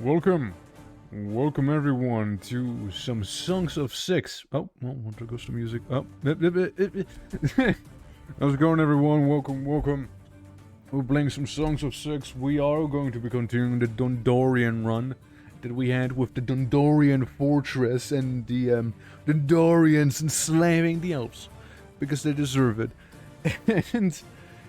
Welcome. Welcome everyone to some Songs of SYX. Oh, well, there goes the music. Oh, how's it going everyone? Welcome. We're playing some Songs of SYX. We are going to be continuing the Dondorian run that we had with the Dondorian fortress and the Dondorians enslaving the elves. Because they deserve it. And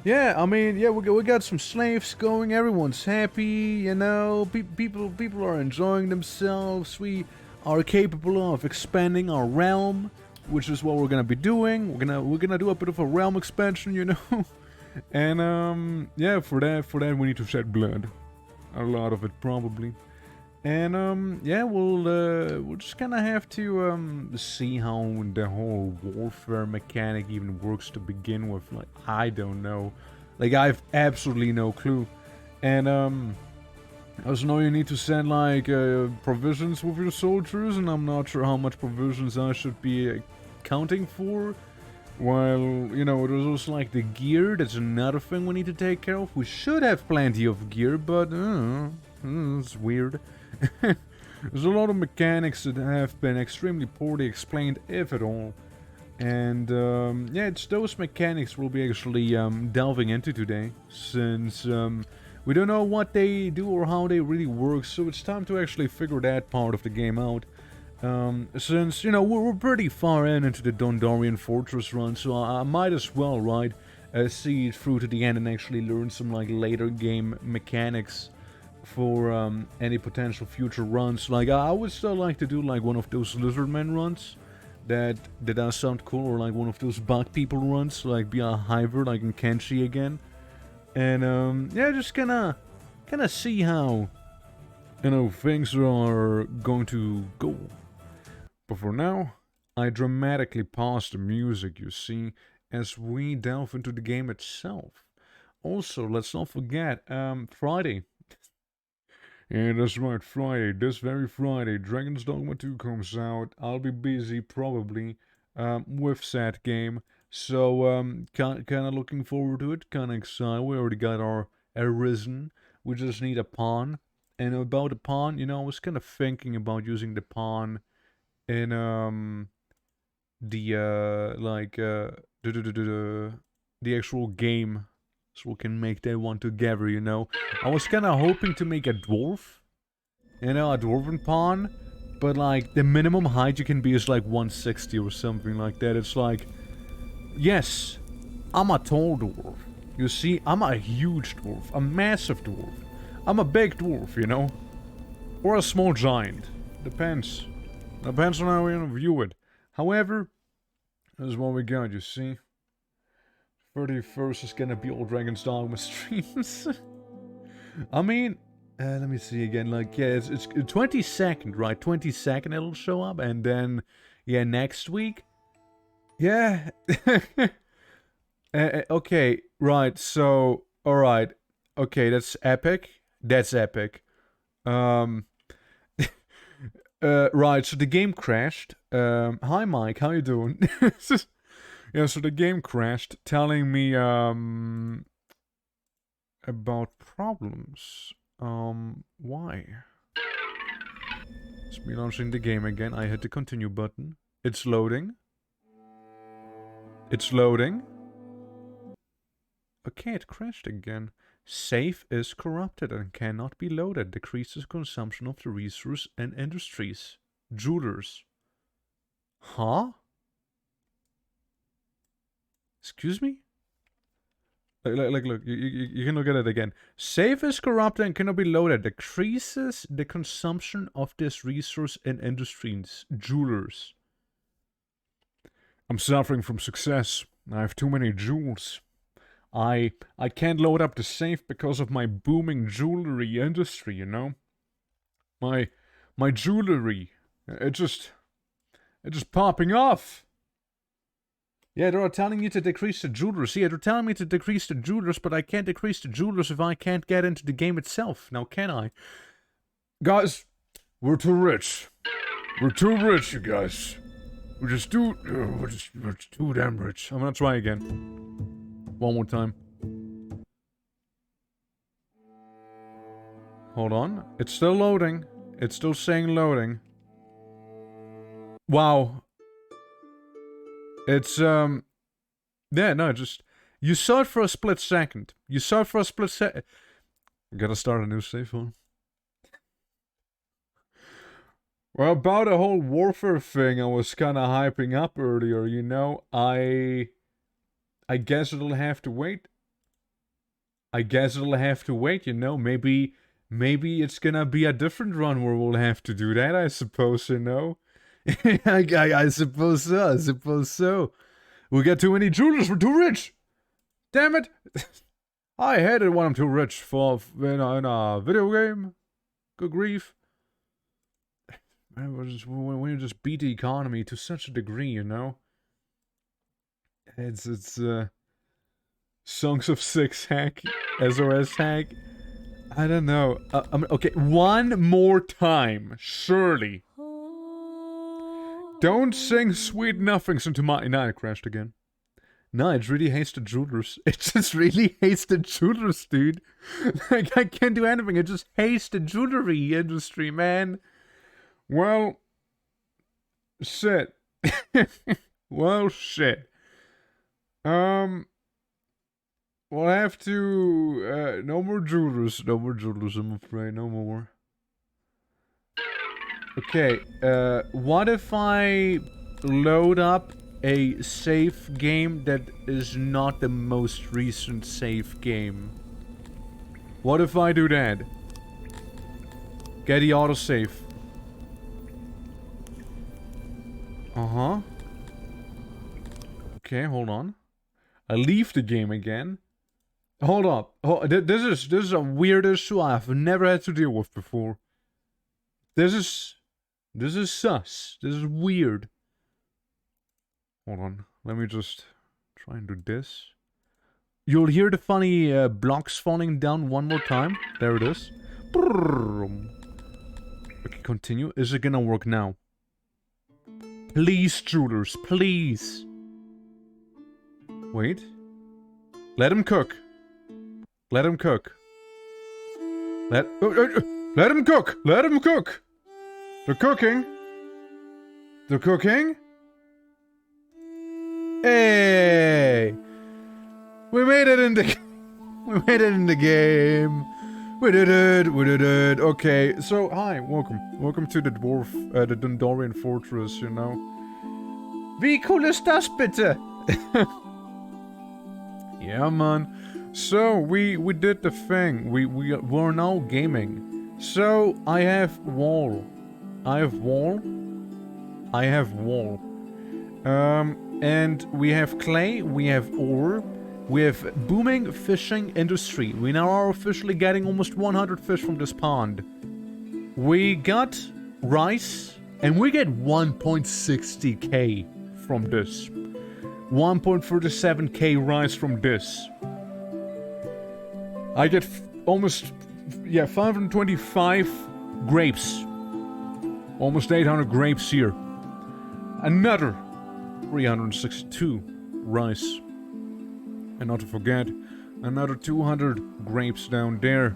yeah, I mean, yeah, we got some slaves going. Everyone's happy, you know. People are enjoying themselves. We are capable of expanding our realm, which is what we're gonna be doing. We're gonna do a bit of a realm expansion, you know. And yeah, for that we need to shed blood, a lot of it probably. And yeah, we'll just kind of have to see how the whole warfare mechanic even works to begin with. Like, I don't know, like I've absolutely no clue. And I also know you need to send like provisions with your soldiers, and I'm not sure how much provisions I should be accounting for. While, you know, there's also like the gear. That's another thing we need to take care of. We should have plenty of gear, but it's weird. There's a lot of mechanics that have been extremely poorly explained, if at all. And yeah, it's those mechanics we'll be actually delving into today, since we don't know what they do or how they really work, so it's time to actually figure that part of the game out. Since, you know, we're pretty far into the Dondorian fortress run, so I might as well, right, see it through to the end and actually learn some like later game mechanics for any potential future runs. Like, I would still like to do like one of those lizardmen runs that does sound cool, or like one of those bug people runs, like be a hiver like in Kenshi again. And yeah, just kinda see how, you know, things are going to go. But for now, I dramatically pause the music, you see, as we delve into the game itself. Also, let's not forget, Friday. Yeah, that's right, Friday. This very Friday, Dragon's Dogma 2 comes out. I'll be busy, probably, with said game. So, kinda looking forward to it, kinda excited. We already got our Arisen. We just need a pawn. And about the pawn, you know, I was kinda thinking about using the pawn in, the actual game, so we can make that one together, you know. I was kind of hoping to make a dwarf, you know, a dwarven pawn, but like the minimum height you can be is like 160 or something like that. It's like, yes, I'm a tall dwarf. You see, I'm a huge dwarf, a massive dwarf. I'm a big dwarf, you know, or a small giant. Depends on how you view it. However, this is what we got, you see. 31st is gonna be all Dragon's Dogma streams. I mean, let me see again. Like, yeah, it's 22nd, right? 22nd it'll show up, and then, yeah, next week. Yeah. Okay, right. So, all right. Okay, that's epic. That's epic. Right. So the game crashed. Hi, Mike. How you doing? Yeah, so the game crashed, telling me, about problems. Why? It's me launching the game again. I hit the continue button. It's loading. It's loading. Okay, it crashed again. Save is corrupted and cannot be loaded. Decreases consumption of the resource and industries. Jewelers. Huh? Excuse me? Look, you can look at it again. Save is corrupted and cannot be loaded. Decreases the consumption of this resource in industries. Jewelers. I'm suffering from success. I have too many jewels. I can't load up the safe because of my booming jewelry industry, you know? My jewelry. It's just popping off. Yeah, they're telling me to decrease the jewelers. Yeah, they're telling me to decrease the jewelers, but I can't decrease the jewelers if I can't get into the game itself. Now, can I? Guys, we're too rich. We're too rich, you guys. We're just too damn rich. I'm gonna try again. One more time. Hold on. It's still loading. It's still saying loading. Wow. It's, yeah, no, just... You saw it for a split second. You saw it for a split second. Gotta start a new save phone. Well, about the whole warfare thing I was kinda hyping up earlier, you know, I guess it'll have to wait. I guess it'll have to wait, you know, maybe it's gonna be a different run where we'll have to do that, I suppose, you know? I suppose so, We got too many jewelers, we're too rich! Damn it! I hate it when I'm too rich for in a video game. Good grief. When you just beat the economy to such a degree, you know? It's Songs of SYX hack, SOS hack. I don't know. Okay, one more time, surely. Don't sing sweet nothings into my... Nah, it crashed again. No, it really hates the jewelers. It just really hates the jewelers, dude. Like, I can't do anything. It just hates the jewelry industry, man. Well, shit. Well, shit. We'll have to, no more jewelers. No more jewelers, I'm afraid. No more. Okay, what if I load up a save game that is not the most recent save game? What if I do that? Get the autosave. Uh-huh. Okay, hold on. I leave the game again. Hold up. This is a weird issue I've never had to deal with before. This is sus. This is weird. Hold on. Let me just try and do this. You'll hear the funny blocks falling down one more time. There it is. Okay, continue. Is it gonna work now? Please, jewelers, please. Wait. Let him cook. Let him cook. Let him cook. Let him cook. They're cooking. They're cooking. Hey! We made it in the... We made it in the game. We did it. We did it. Okay, so, hi, welcome. Welcome to the dwarf, the Dundorian fortress, you know. Wie cool ist das bitte? Yeah, man. So, we did the thing. We're now gaming. So, I have wall. I have wall. I have wall. And we have clay, we have ore, we have booming fishing industry. We now are officially getting almost 100 fish from this pond. We got rice, and we get 1.60k from this. 1.37k rice from this. I get almost, yeah, 525 grapes. Almost 800 grapes here. Another 362 rice. And not to forget, another 200 grapes down there.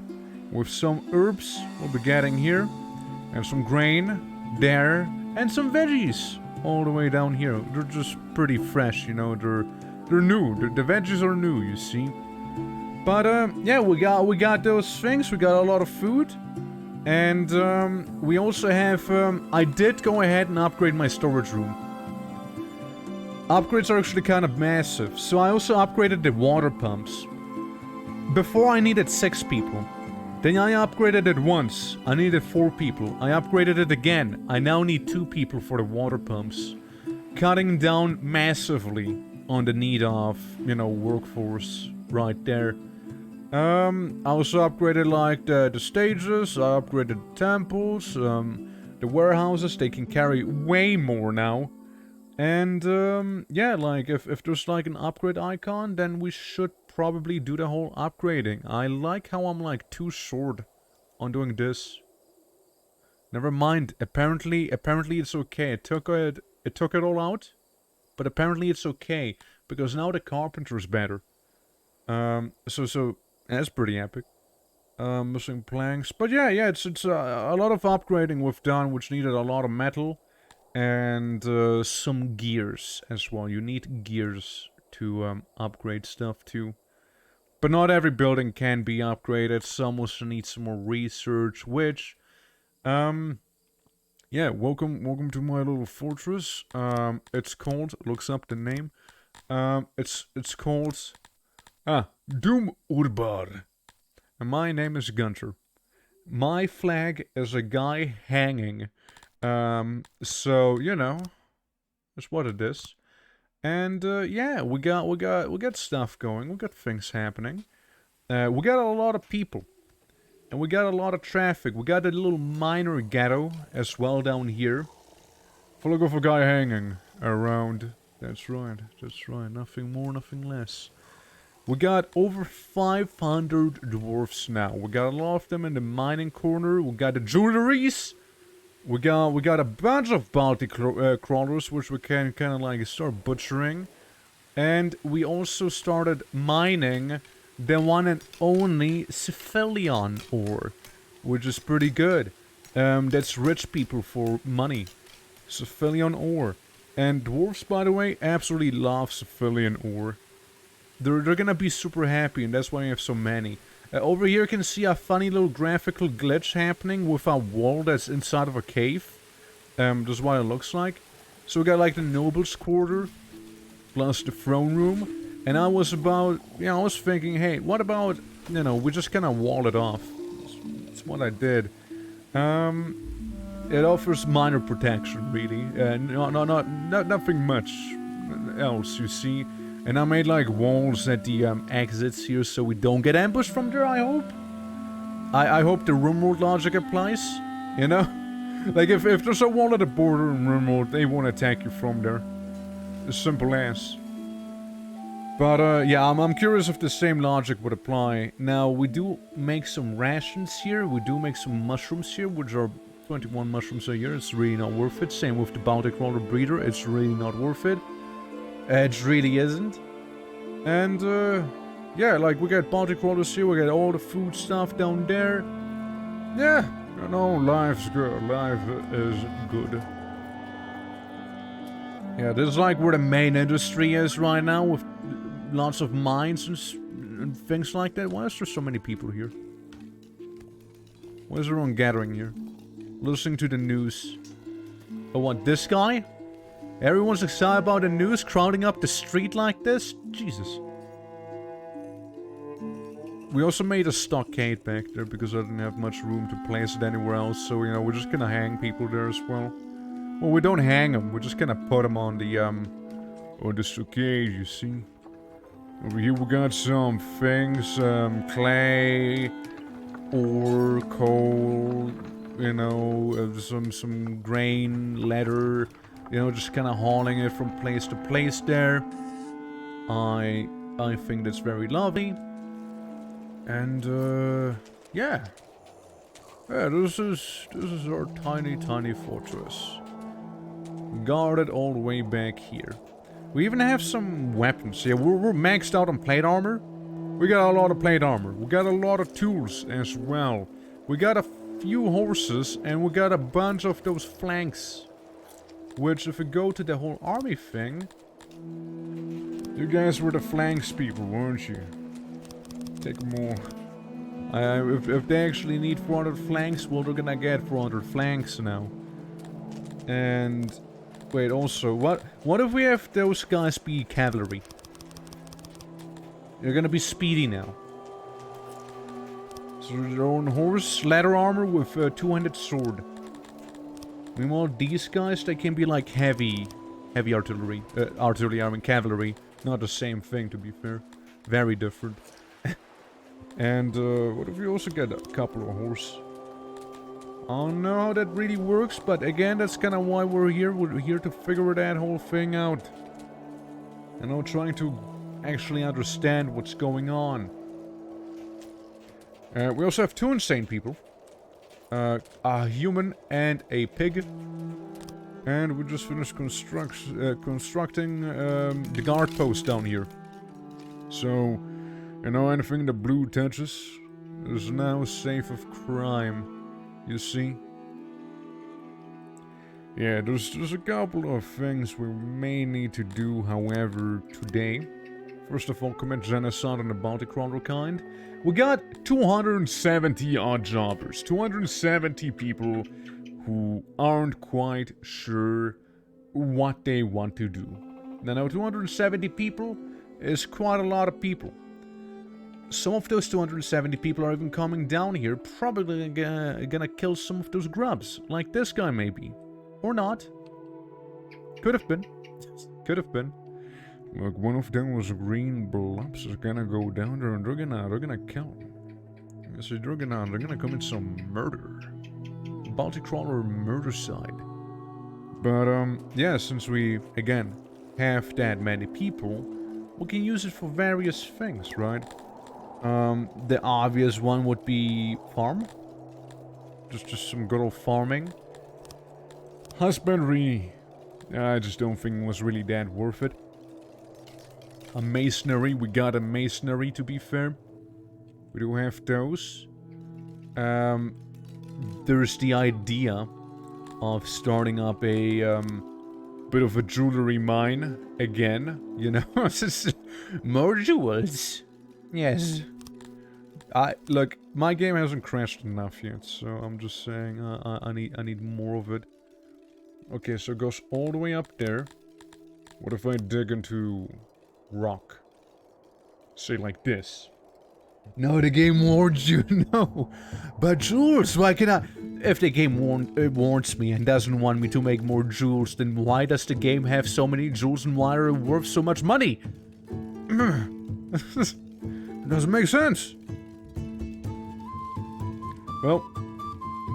With some herbs we'll be getting here. And some grain there. And some veggies all the way down here. They're just pretty fresh, you know. They're new. The veggies are new, you see. But yeah, we got those things. We got a lot of food. And we also have, I did go ahead and upgrade my storage room. Upgrades are actually kind of massive, so I also upgraded the water pumps. Before I needed 6 people. Then I upgraded it once, I needed 4 people. I upgraded it again, I now need 2 people for the water pumps. Cutting down massively on the need of, you know, workforce right there. I also upgraded, like, the stages, I upgraded the temples, the warehouses, they can carry way more now. And, yeah, like, if there's, like, an upgrade icon, then we should probably do the whole upgrading. I like how I'm, like, too short on doing this. Never mind, apparently it's okay. It took it all out, but apparently it's okay, because now the carpenter's better. So, that's pretty epic. Missing planks. But yeah, it's a lot of upgrading we've done, which needed a lot of metal. And some gears as well. You need gears to upgrade stuff too. But not every building can be upgraded. Some also need some more research, which... yeah, welcome to my little fortress. It's called... Looks up the name. It's called... Doom Urbar. And my name is Gunter. My flag is a guy hanging. So, you know, that's what it is. And, yeah, we got stuff going. We got things happening. We got a lot of people. And we got a lot of traffic. We got a little minor ghetto as well down here. Full of a guy hanging around. That's right. Nothing more, nothing less. We got over 500 dwarfs now. We got a lot of them in the mining corner. We got the jewelries. We got a bunch of bounty crawlers, which we can kind of like start butchering. And we also started mining the one and only Cephalion ore, which is pretty good. That's rich people for money. Cephalion ore. And dwarves, by the way, absolutely love Cephalion ore. They're gonna be super happy, and that's why we have so many. Over here you can see a funny little graphical glitch happening with a wall that's inside of a cave. That's what it looks like. So we got like the noble's quarter, plus the throne room. And I was about, I was thinking, hey, what about, we just kind of wall it off. That's what I did. It offers minor protection, really. Nothing much else, you see. And I made like walls at the exits here so we don't get ambushed from there, I hope. I hope the RimWorld logic applies, you know? Like if there's a wall at the border in RimWorld, they won't attack you from there. As simple as. But yeah, I'm curious if the same logic would apply. Now, we do make some rations here. We do make some mushrooms here, which are 21 mushrooms a year. It's really not worth it. Same with the bounty crawler breeder. It's really not worth it. It really isn't. And, yeah, like, we got bounty crawlers here, we got all the food stuff down there. Yeah, life's good. Life is good. Yeah, this is like where the main industry is right now, with lots of mines and things like that. Why is there so many people here? Why is everyone gathering here? Listening to the news. Oh, what, this guy? Everyone's excited about the news, crowding up the street like this? Jesus. We also made a stockade back there because I didn't have much room to place it anywhere else. So, we're just gonna hang people there as well. Well, we don't hang them. We're just gonna put them on the stockade, you see. Over here we got some things, clay, ore, coal, some grain, leather. Just kind of hauling it from place to place there. I think that's very lovely. And, yeah. Yeah, this is our tiny fortress. Guarded all the way back here. We even have some weapons. Yeah, we're maxed out on plate armor. We got a lot of plate armor. We got a lot of tools as well. We got a few horses, and we got a bunch of those flanks. Which, if we go to the whole army thing... You guys were the flanks people, weren't you? Take more. If they actually need 400 flanks, well, they're gonna get 400 flanks now. And... Wait, also, what if we have those guys be cavalry? They're gonna be speedy now. So their own horse, leather armor with 200 sword. Meanwhile, these guys, they can be like heavy artillery. Cavalry. Not the same thing, to be fair. Very different. And, what if we also get a couple of horse? I don't know how that really works, but again, that's kind of why we're here. We're here to figure that whole thing out. Trying to actually understand what's going on. We also have two insane people. A human and a pig. And we just finished constructing the guard post down here. So, anything the blue touches, is now safe of crime. You see? Yeah, there's a couple of things we may need to do, however, today. First of all, commit genocide on the bounty crawler kind. We got 270 odd jobbers. 270 people who aren't quite sure what they want to do. Now, 270 people is quite a lot of people. Some of those 270 people are even coming down here, probably gonna kill some of those grubs. Like this guy, maybe. Or not. Could have been. Could have been. Look, one of those green blobs is gonna go down there and they're gonna kill him. So they're gonna commit some murder. Bounty crawler murder-side. But, yeah, since we, again, have that many people, we can use it for various things, right? The obvious one would be farm. Just some good old farming. Husbandry, I just don't think it was really that worth it. A masonry, we got a masonry to be fair. We do have those. There's the idea of starting up a bit of a jewelry mine again, you know? More jewels. Yes. Look, my game hasn't crashed enough yet, so I'm just saying I need more of it. Okay, so it goes all the way up there. What if I dig into rock? Say like this. No, the game warns you, no. But jewels, why can I... If the game warns me and doesn't want me to make more jewels, then why does the game have so many jewels and why are they worth so much money? It doesn't make sense. Well,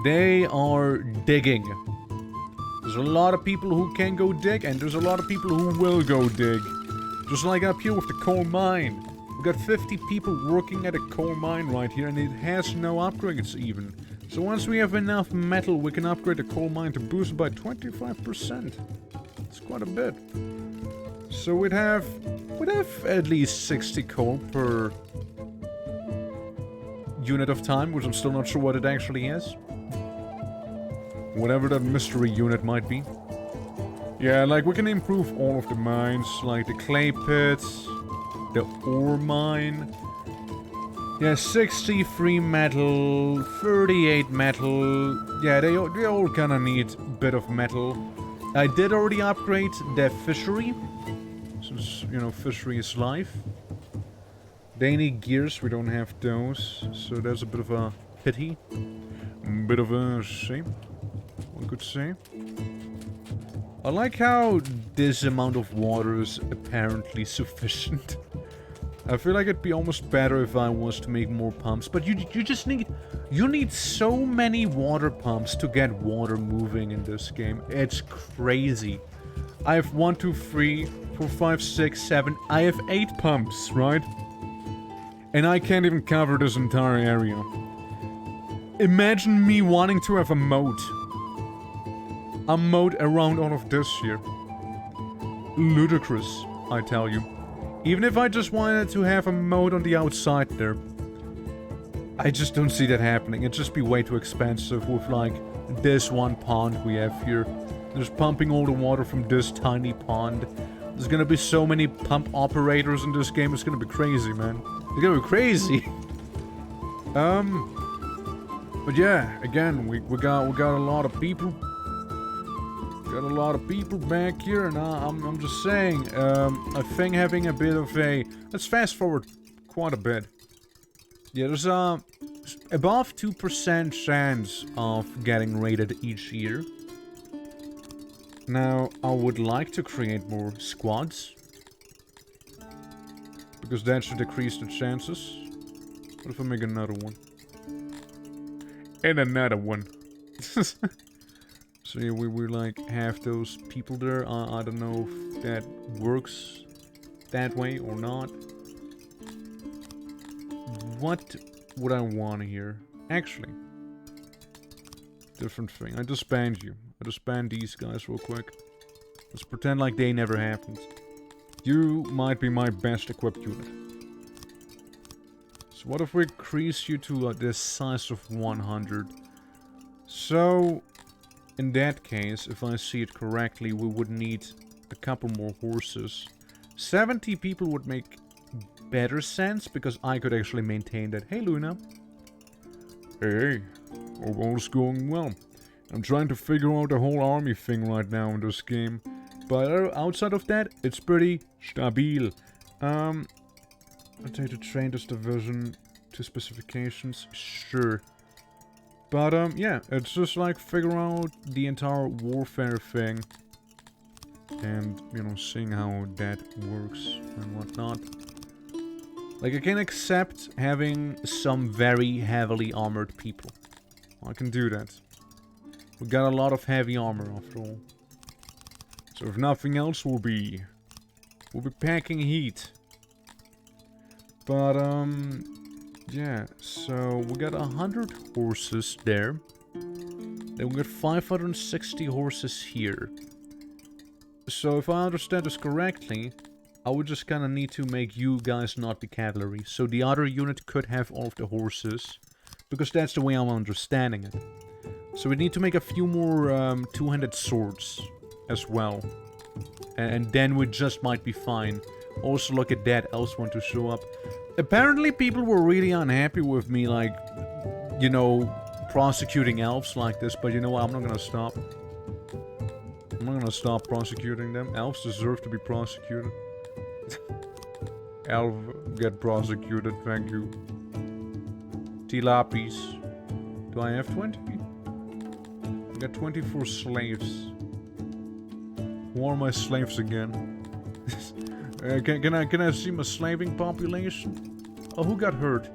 they are digging. There's a lot of people who can go dig, and there's a lot of people who will go dig. Just like up here with the coal mine. We got 50 people working at a coal mine right here, and it has no upgrades even. So once we have enough metal, we can upgrade the coal mine to boost it by 25%. It's quite a bit. So we'd have at least 60 coal per unit of time, which I'm still not sure what it actually is. Whatever that mystery unit might be. Yeah, like we can improve all of the mines, like the clay pits, the ore mine. Yeah, 60 free metal, 38 metal. Yeah, they all kinda need a bit of metal. I did already upgrade the fishery, since, you know, fishery is life. They need gears, we don't have those, so there's a bit of a pity. Bit of a shame, one could say. I like how this amount of water is apparently sufficient. I feel like it'd be almost better if I was to make more pumps, but you just need... You need so many water pumps to get water moving in this game. It's crazy. I have 1, 2, 3, 4, 5, 6, 7... I have 8 pumps, right? And I can't even cover this entire area. Imagine me wanting to have a moat. A moat around all of this here. Ludicrous, I tell you. Even if I just wanted to have a moat on the outside there. I just don't see that happening. It'd just be way too expensive with, like, this one pond we have here. Just pumping all the water from this tiny pond. There's gonna be so many pump operators in this game, it's gonna be crazy, man. It's gonna be crazy. But yeah, again, we got a lot of people. Got a lot of people back here, and I'm just saying, I think having a bit of a... Let's fast forward quite a bit. Yeah, there's above 2% chance of getting raided each year. Now, I would like to create more squads. Because that should decrease the chances. What if I make another one? And another one. So yeah, we like have those people there. I don't know if that works that way or not. What would I want here? Actually, different thing. I just banned you. I just banned these guys real quick. Let's pretend like they never happened. You might be my best equipped unit. So what if we increase you to the size of 100? So, in that case, if I see it correctly, we would need a couple more horses. 70 people would make better sense, because I could actually maintain that. Hey, Luna. Hey, all's going well. I'm trying to figure out the whole army thing right now in this game. But outside of that, it's pretty stabil. I'll take to train this division to specifications, sure. But yeah, it's just like figuring out the entire warfare thing. And, you know, seeing how that works and whatnot. Like, I can accept having some very heavily armored people. I can do that. We got a lot of heavy armor after all. So if nothing else, we'll be packing heat. But, yeah, so we got 100 horses there. Then we got 560 horses here. So if I understand this correctly, I would just kind of need to make you guys not the cavalry. So the other unit could have all of the horses. Because that's the way I'm understanding it. So we need to make a few more two-handed swords as well. And then we just might be fine. Also, look at that, elves want to show up. Apparently people were really unhappy with me, like, you know, prosecuting elves like this. But you know what, I'm not gonna stop. I'm not gonna stop prosecuting them. Elves deserve to be prosecuted. Elf, get prosecuted, thank you. Tilapis. Do I have 20? I got 24 slaves. Who are my slaves again? Can I see my slaving population? Oh, who got hurt?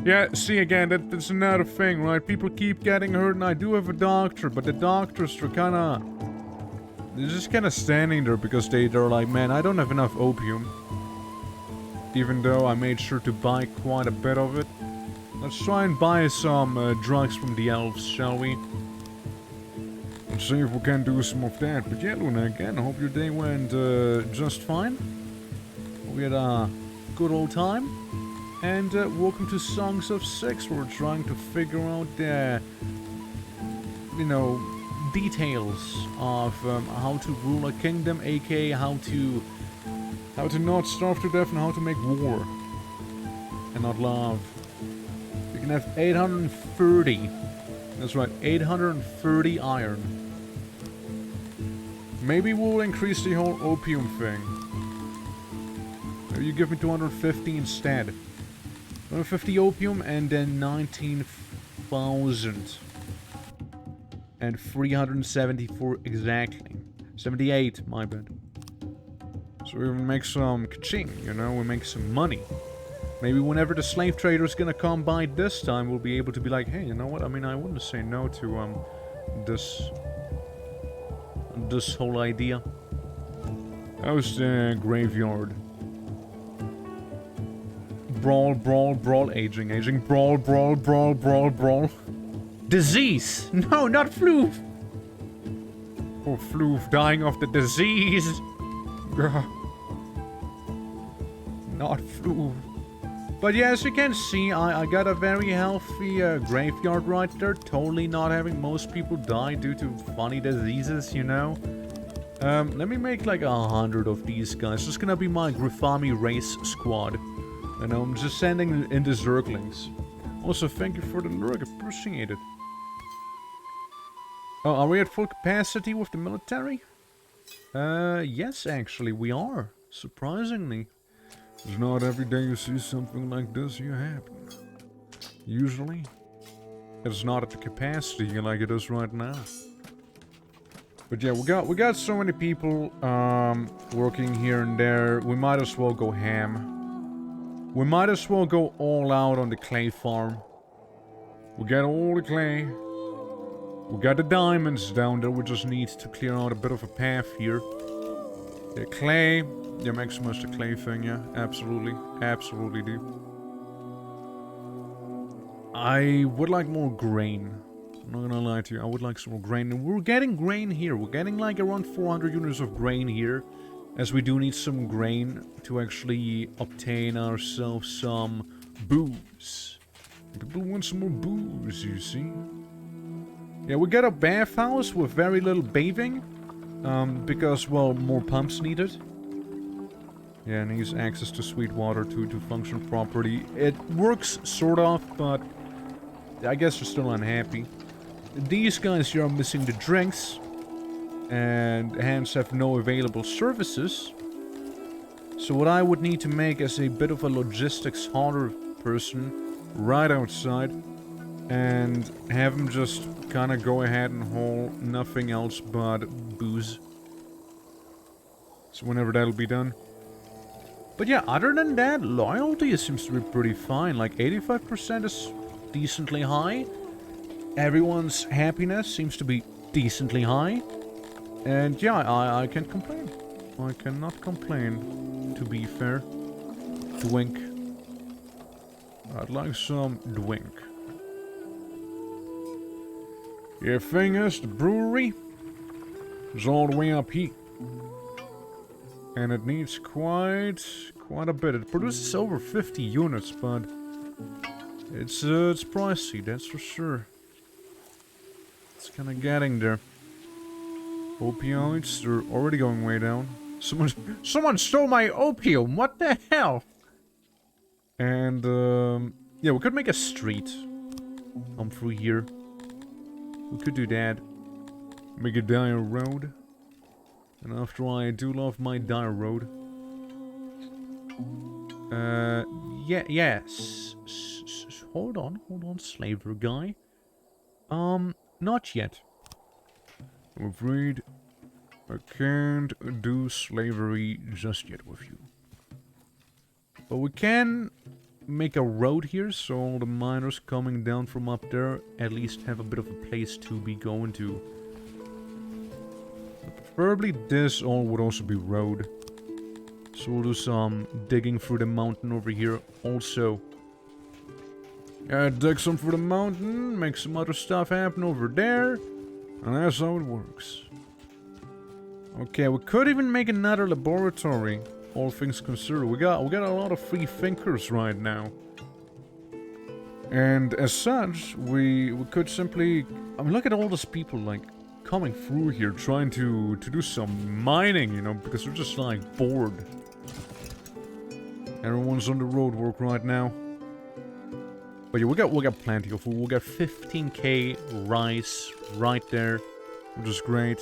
Yeah, see again, that's another thing, right? People keep getting hurt, and I do have a doctor, but the doctors are kinda... They're just kinda standing there because they're like, man, I don't have enough opium. Even though I made sure to buy quite a bit of it. Let's try and buy some drugs from the elves, shall we? Let's see if we can do some of that. But yeah, Luna, again, I hope your day went just fine. We had a good old time. And welcome to Songs of SYX. We're trying to figure out the, you know, details of how to rule a kingdom, aka how to not starve to death and how to make war and not love. You can have 830. That's right, 830 iron. Maybe we'll increase the whole opium thing. Maybe you give me 250 instead. 250 opium and then 19,000. And 374 exactly. 78, my bad. So we make some ka-ching, you know, we make some money. Maybe whenever the slave trader is gonna come by this time, we'll be able to be like, hey, you know what, I mean, I wouldn't say no to, this whole idea. How's the graveyard? Brawl, brawl, brawl, aging, aging, brawl, brawl, brawl, brawl, brawl. Disease! No, not floof! Poor floof dying of the disease! Not floof. But yeah, as you can see, I got a very healthy graveyard right there. Totally not having most people die due to funny diseases, you know. Let me make like 100 of these guys. This is gonna be my Grifami race squad. And I'm just sending in the Zerglings. Also, thank you for the lurk, appreciate it. Oh, are we at full capacity with the military? Yes, actually, we are. Surprisingly. It's not every day you see something like this here happen. Usually, it's not at the capacity like it is right now. But yeah, we got so many people working here and there. We might as well go ham. We might as well go all out on the clay farm. We got all the clay. We got the diamonds down there. We just need to clear out a bit of a path here. Yeah, clay. Yeah, make so much the clay thing, yeah. Absolutely. Absolutely do. I would like more grain. I'm not gonna lie to you. I would like some more grain. And we're getting grain here. We're getting like around 400 units of grain here. As we do need some grain to actually obtain ourselves some Booze. People want some more booze, you see. Yeah, we got a bathhouse with very little bathing. Because, well, more pumps needed. Yeah, needs access to sweet water to function properly. It works, sort of, but I guess they're still unhappy. These guys here are missing the drinks, and hence have no available services. So what I would need to make is a bit of a logistics hauler person right outside, and have him just kind of go ahead and haul nothing else but booze. So whenever that'll be done. But yeah, other than that, loyalty seems to be pretty fine. Like 85% is decently high. Everyone's happiness seems to be decently high. And yeah, I can't complain. I cannot complain, to be fair. Dwink. I'd like some Dwink. Yeah, thing is, the brewery is all the way up here. And it needs quite a bit. It produces over 50 units, but it's pricey, that's for sure. It's kind of getting there. Opioids, they're already going way down. Someone stole my opium. What the hell? And yeah, we could make a street come through here. We could do that. Make a dire road. And after all, I do love my dire road. Yeah, yes. Hold on, slaver guy. Not yet. I'm afraid I can't do slavery just yet with you. But we can make a road here, so all the miners coming down from up there at least have a bit of a place to be going to. Preferably this all would also be road. So we'll do some digging through the mountain over here also. Yeah, dig some through the mountain, make some other stuff happen over there. And that's how it works. Okay, we could even make another laboratory, all things considered. We got a lot of free thinkers right now. And as such, we could simply... I mean, look at all these people, like, coming through here, trying to do some mining, you know, because they're just, like, bored. Everyone's on the road work right now. But yeah, we got plenty of food. We got 15k rice right there, which is great.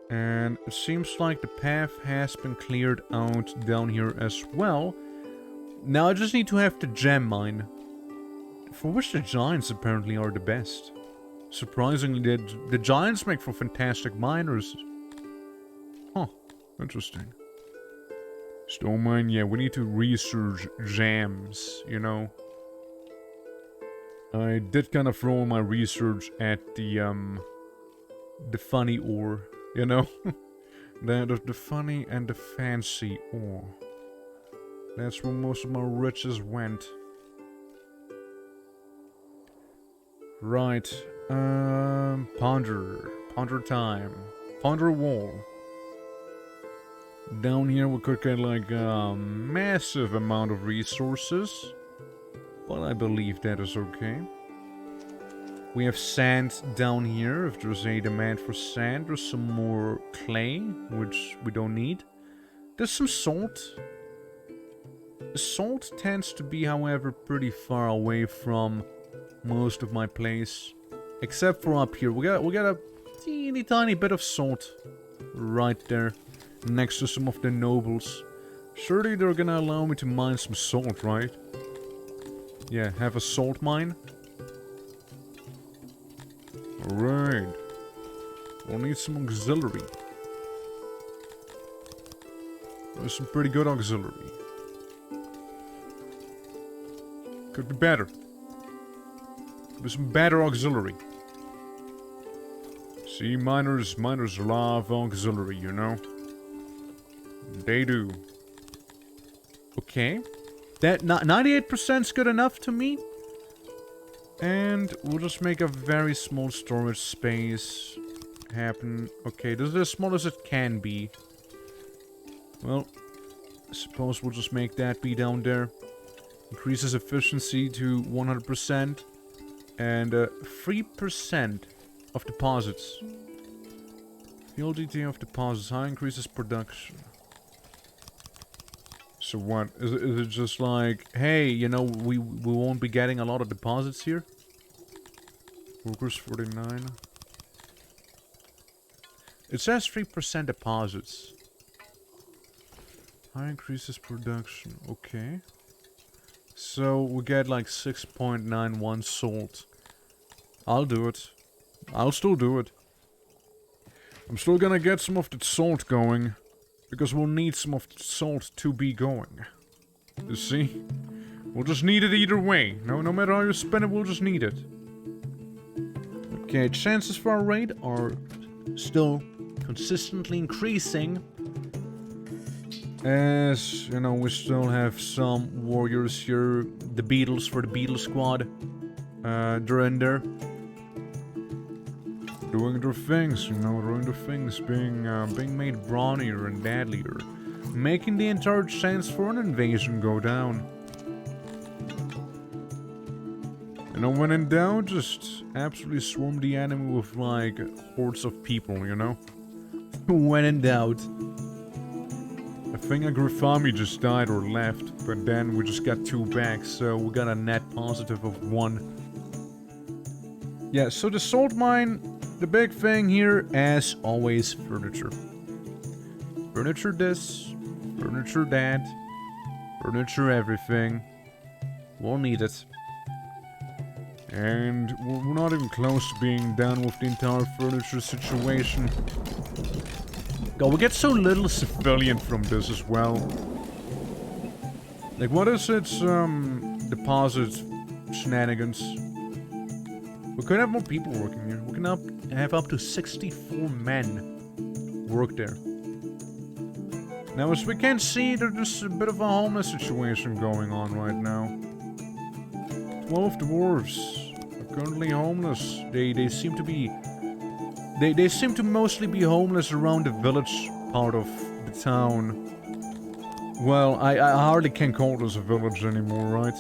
And it seems like the path has been cleared out down here as well. Now I just need to have the gem mine, for which the giants apparently are the best. Surprisingly, the giants make for fantastic miners. Huh, interesting. Stone mine, yeah, we need to research gems, you know. I did kind of throw my research at the funny ore, you know? the funny and the fancy ore. That's where most of my riches went. Right, ponder time. Ponder wall. Down here we could get like a massive amount of resources. But I believe that is okay. We have sand down here. If there's a demand for sand, there's some more clay, which we don't need. There's some salt. The salt tends to be, however, pretty far away from most of my place. Except for up here. We got a teeny tiny bit of salt right there. Next to some of the nobles. Surely they're gonna allow me to mine some salt, right? Yeah, have a salt mine. Alright. We'll need some auxiliary. There's some pretty good auxiliary. Could be better. There's some better auxiliary. See, miners love auxiliary, you know? They do. Okay. That 98% is good enough to me. And we'll just make a very small storage space happen. Okay, this is as small as it can be. Well, I suppose we'll just make that be down there. Increases efficiency to 100%. And 3% of deposits. Fidelity of deposits. High increases production. So what? Is it just like, hey, you know, we won't be getting a lot of deposits here? Workers 49. It says 3% deposits. High increases production. Okay. So we get like 6.91 salt. I'll do it. I'll still do it. I'm still gonna get some of the salt going. Because we'll need some of the salt to be going. You see? We'll just need it either way. No matter how you spend it, we'll just need it. Okay, chances for our raid are still consistently increasing. As, you know, we still have some warriors here. The Beatles for the Beatles squad. They're in there. Doing their things, you know, doing their things. Being made brawnier and deadlier. Making the entire chance for an invasion go down. You know, when in doubt, just absolutely swarm the enemy with, like, hordes of people, you know? When in doubt. I think a Grafami just died or left, but then we just got 2 back, so we got a net positive of 1. Yeah, so the salt mine, the big thing here, as always, furniture. Furniture this, furniture that, furniture everything. We'll need it. And we're not even close to being done with the entire furniture situation. God, we get so little civilian from this as well. Like, what is its, deposit shenanigans? We could have more people working here. We can have up to 64 men work there. Now, as we can see, there's a bit of a homeless situation going on right now. 12 dwarves are currently homeless. They seem to be... They seem to mostly be homeless around the village part of the town. Well, I hardly can call this a village anymore, right?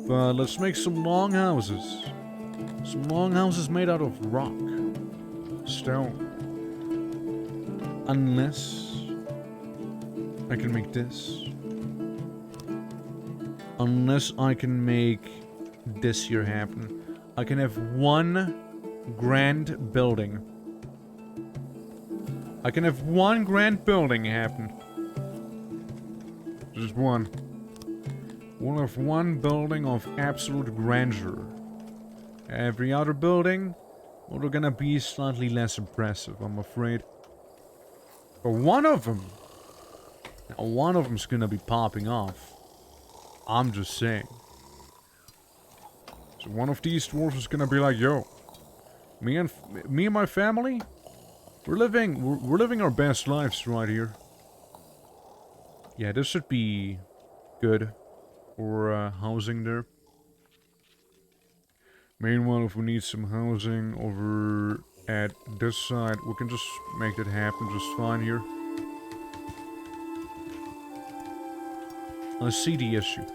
But let's make some longhouses. Some longhouses made out of rock. Stone. Unless I can make this. Unless I can make this here happen. I can have one grand building. I can have one grand building happen. Just one. We'll have one building of absolute grandeur. Every other building, well, they're gonna be slightly less impressive, I'm afraid. But one of them, now one of them's gonna be popping off. I'm just saying. So one of these dwarves is gonna be like, yo, me and my family, we're living our best lives right here. Yeah, this should be good for housing there. Meanwhile, if we need some housing over at this side, we can just make that happen just fine here. I see the issue.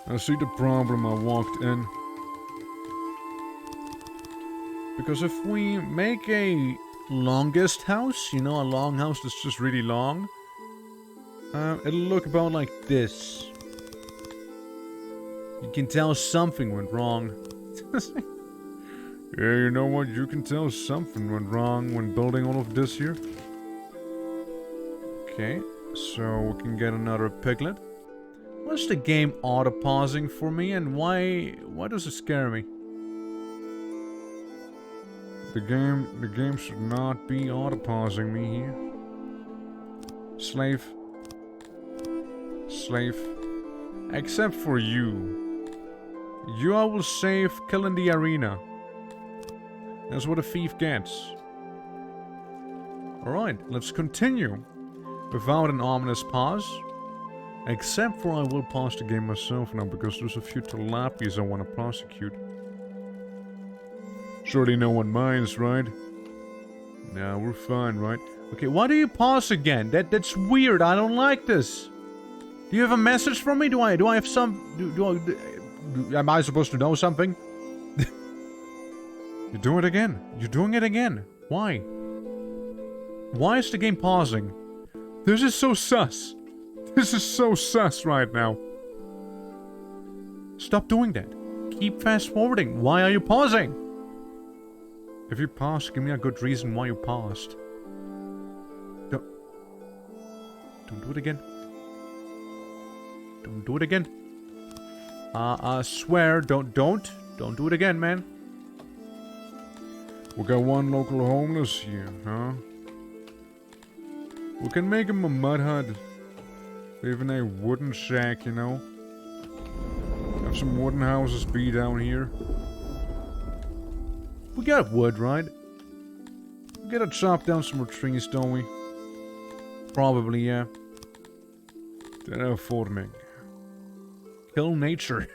I see the problem I walked in. Because if we make a longest house, you know, a long house that's just really long, it'll look about like this. You can tell something went wrong. Yeah, you know what? You can tell something went wrong when building all of this here. Okay, so we can get another piglet. What's the game auto-pausing for me, and why does it scare me? The game should not be auto-pausing me here. Slave. Slave. Except for you. You I will save killing the arena. That's what a thief gets. Alright, let's continue. Without an ominous pause. Except for I will pause the game myself now, because there's a few tilapias I want to prosecute. Surely no one minds, right? Nah, we're fine, right? Okay, why do you pause again? That's weird, I don't like this. Do you have a message for me? Do I have some... am I supposed to know something? You're doing it again. You're doing it again. Why? Why is the game pausing? This is so sus. This is so sus right now. Stop doing that. Keep fast forwarding. Why are you pausing? If you paused, give me a good reason why you paused. Don't do it again. Don't do it again. I swear, don't do it again, man. We got one local homeless here, huh? We can make him a mud hut. Live in a wooden shack, you know. Have some wooden houses be down here. We got wood, right? We gotta chop down some more trees, don't we? Probably, yeah. Terraforming. Kill nature.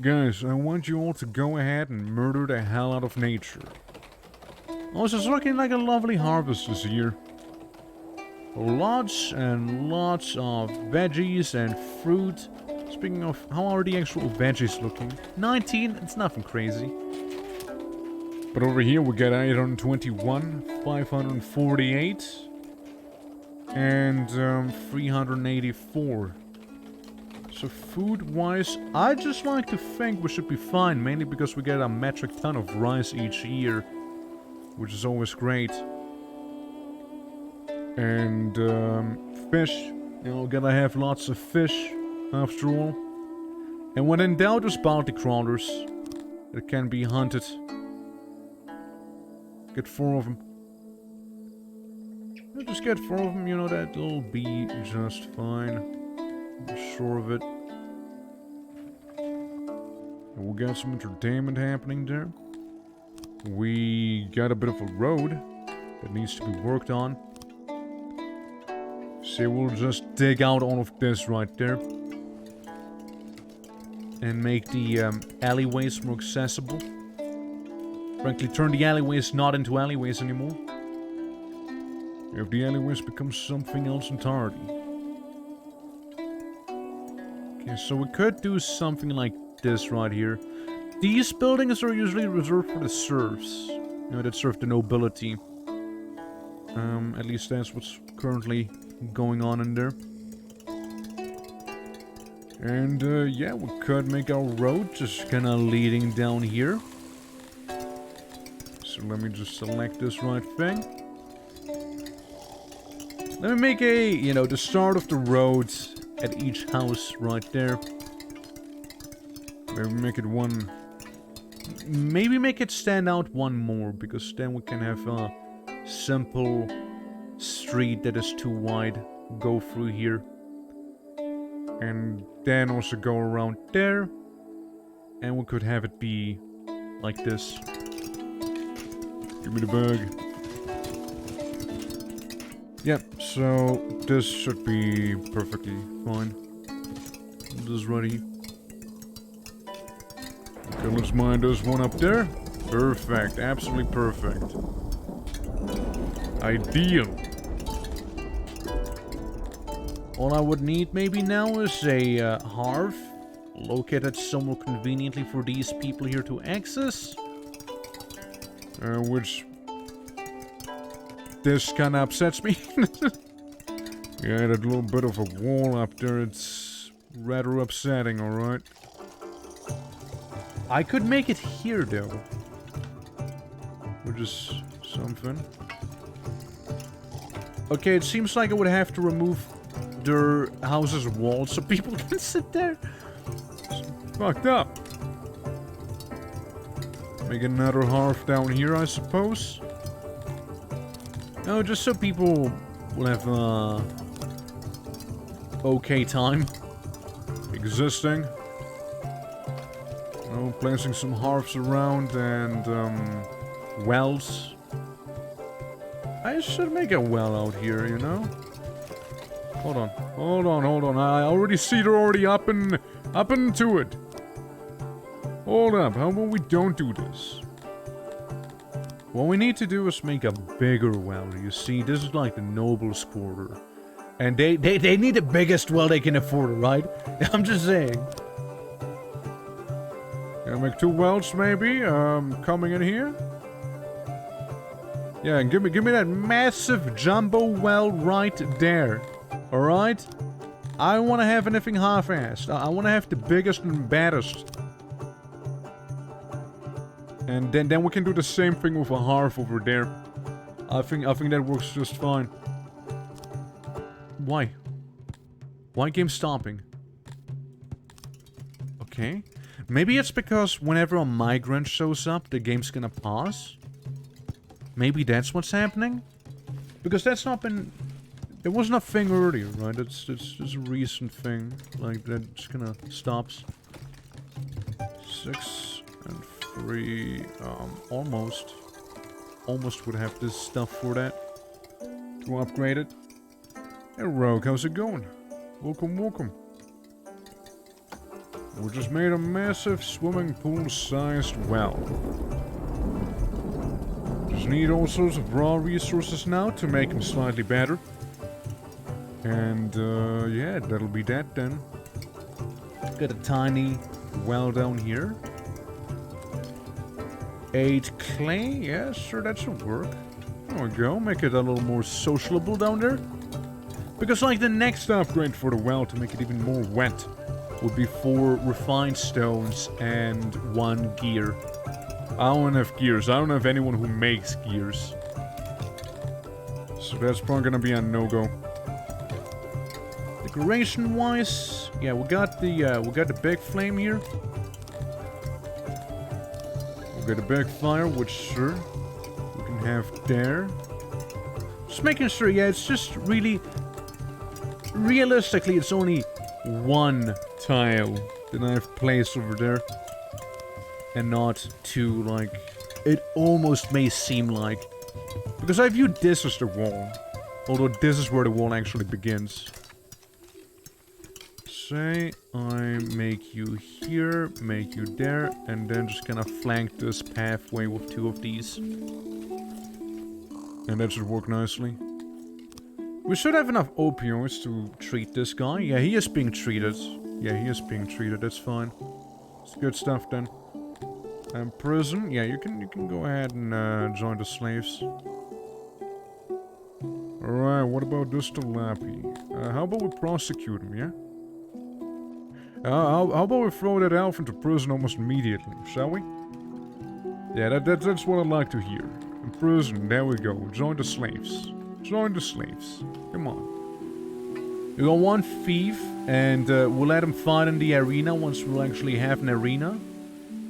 Guys, I want you all to go ahead and murder the hell out of nature. Oh, it's looking like a lovely harvest this year. Lots and lots of veggies and fruit. Speaking of, how are the actual veggies looking? 19, it's nothing crazy. But over here we got 821, 548, and 384. So food-wise, I just like to think we should be fine, mainly because we get a metric ton of rice each year, which is always great. And fish, you know, gotta have lots of fish, after all. And when in doubt, there's bounty crawlers that can be hunted. Get 4 of them. Just get 4 of them, you know, that'll be just fine. I'm sure of it. And we'll get some entertainment happening there. We got a bit of a road that needs to be worked on. So we'll just dig out all of this right there. And make the alleyways more accessible. Frankly, turn the alleyways not into alleyways anymore. If the alleyways become something else entirely. Okay, so we could do something like this right here. These buildings are usually reserved for the serfs. You know, that serve the nobility. At least that's what's currently going on in there. And, yeah, we could make our road just kinda leading down here. So let me just select this right thing. Let me make a, you know, the start of the road at each house right there. Maybe make it one... Maybe make it stand out one more, because then we can have a simple street that is too wide go through here. And then also go around there. And we could have it be like this. Give me the bag. Yep, so this should be perfectly fine. This is ready. Okay, let's mine this one up there. Perfect, absolutely perfect. Ideal. All I would need maybe now is a hearth. Located somewhere conveniently for these people here to access. Which... This kind of upsets me. Yeah, that little bit of a wall up there, it's rather upsetting, alright? I could make it here, though. Which is something. Okay, it seems like I would have to remove their house's walls so people can sit there. It's fucked up. Make another hearth down here, I suppose. No, just so people will have okay time existing. You know, placing some hearths around and wells. I should make a well out here, you know. Hold on. I already see they're already up into it. Hold up, how about we don't do this? What we need to do is make a bigger well. You see, this is like the noble's quarter. And they need the biggest well they can afford, right? I'm just saying. Gonna make 2 wells maybe, coming in here. Yeah, and give me that massive jumbo well right there. Alright? I don't wanna have anything half-assed. I wanna have the biggest and baddest. And then we can do the same thing with a hearth over there. I think that works just fine. Why? Why game stopping? Okay. Maybe it's because whenever a migrant shows up, the game's gonna pause? Maybe that's what's happening? Because that's not been... It wasn't a thing earlier, right? It's just a recent thing. Like, that just kinda stops. 6 and 3... almost. Almost would have this stuff for that. To upgrade it. Hey Rogue, how's it going? Welcome, welcome. We just made a massive swimming pool-sized well. Just need all sorts of raw resources now to make them slightly better. And, yeah, that'll be that then. Got a tiny well down here. 8 clay, yeah, sure, that should work. There we go, make it a little more sociable down there. Because, like, the next upgrade for the well to make it even more wet would be 4 refined stones and 1 gear. I don't have gears. I don't have anyone who makes gears. So that's probably gonna be a no-go. Decoration-wise, yeah, we got the big flame here. We got a big fire, which sure we can have there. Just making sure, yeah, it's just really. Realistically, it's only 1 tile that I have placed over there. And not 2, like it almost may seem like. Because I view this as the wall. Although this is where the wall actually begins. Say I make you here, make you there, and then just kind of flank this pathway with 2 of these. And that should work nicely. We should have enough opioids to treat this guy. Yeah, he is being treated. Yeah, he is being treated. That's fine. It's good stuff then. And prison. Yeah, you can go ahead and join the slaves. Alright, what about this Talapi? How about we prosecute him, yeah? How about we throw that elf into prison almost immediately, shall we? Yeah, that's what I'd like to hear. In prison, there we go. Join the slaves. Join the slaves. Come on. We got 1 thief, and we'll let him fight in the arena once we'll actually have an arena.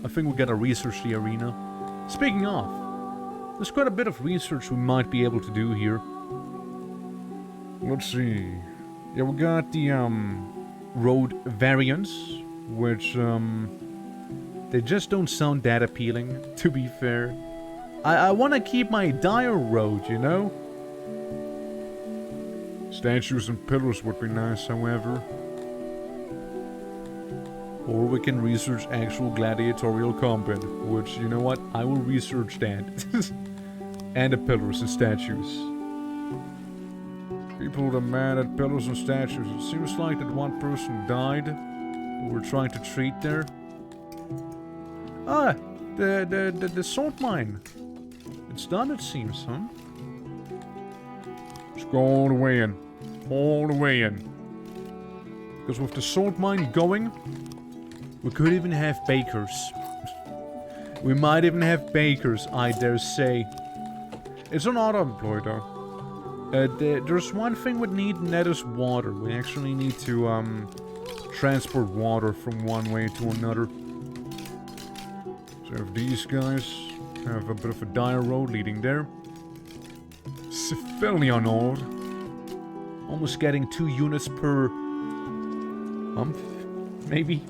I think we gotta research the arena. Speaking of, there's quite a bit of research we might be able to do here. Let's see. Yeah, we got the road variants, which they just don't sound that appealing, to be fair. I want to keep my dire road, you know? Statues and pillars would be nice, however. Or we can research actual gladiatorial combat, which, you know what, I will research that. And the pillars and statues. People are mad at pillars and statues. It seems like that 1 person died who we're trying to treat there. Ah, the salt mine. It's done, it seems, huh? Let's go all the way in. All the way in. Because with the salt mine going, we could even have bakers. We might even have bakers, I dare say. It's an auto-employ, though. There's one thing we need, and that is water. We actually need to, transport water from one way to another. So if these guys have a bit of a dire road leading there. Civilian old. Almost getting 2 units per month, maybe.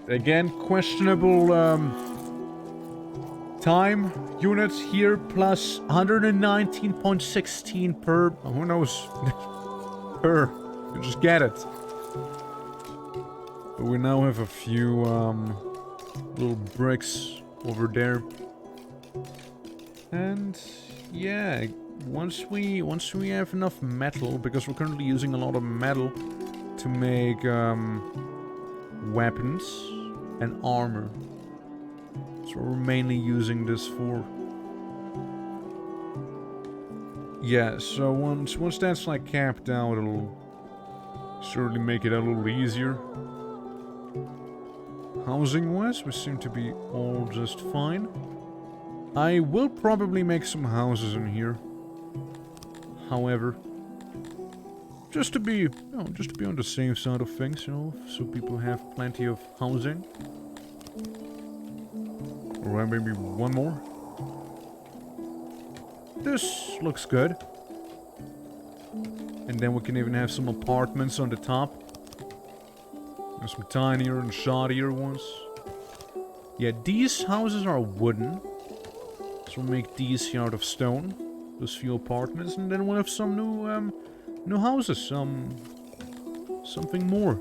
Again, questionable time units here, plus 119.16 per. Who knows? Per. You just get it. But we now have a few little bricks over there. And yeah, once we have enough metal, because we're currently using a lot of metal to make weapons and armor. So we're mainly using this for. Yeah, so once that's like capped out, it'll certainly make it a little easier. Housing-wise, we seem to be all just fine. I will probably make some houses in here. However, just to be on the safe side of things, you know, so people have plenty of housing. Or maybe one more. This looks good. And then we can even have some apartments on the top. And some tinier and shoddier ones. Yeah, these houses are wooden. So we'll make these here out of stone. Those few apartments. And then we'll have some new houses. Something more.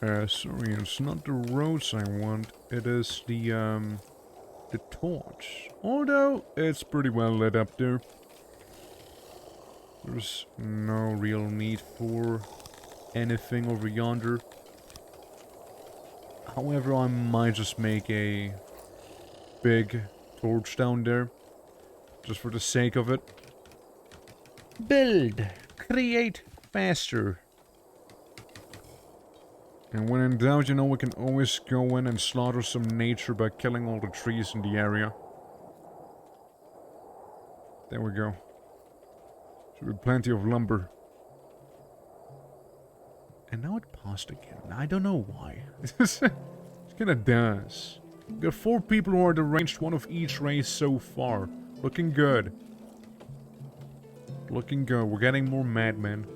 Sorry, it's not the roads I want. It is the torch. Although, it's pretty well lit up there. There's no real need for anything over yonder. However, I might just make a big torch down there. Just for the sake of it. Build! Create faster! And when in doubt, you know, we can always go in and slaughter some nature by killing all the trees in the area. There we go. Should be plenty of lumber. And now it paused again. I don't know why. It kinda does. We got 4 people who are the ranged one of each race so far. Looking good. Looking good. We're getting more madmen.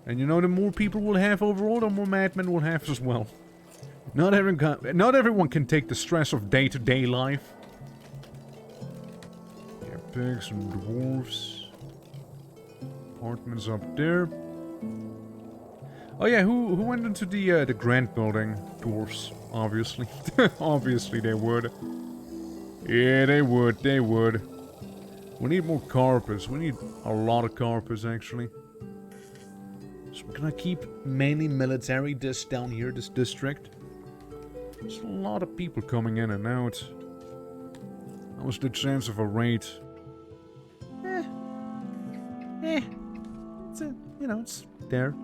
And you know, the more people we'll have overall, the more madmen we'll have as well. Not everyone can take the stress of day-to-day life. Yeah, pigs and dwarves. Apartments up there. Oh yeah, who went into the Grand Building? Dwarves, obviously. Obviously they would. Yeah, they would. We need more carpets. We need a lot of carpets, actually. So we're gonna keep mainly military down here, this district. There's a lot of people coming in and out. What's the chance of a raid? It's it's there.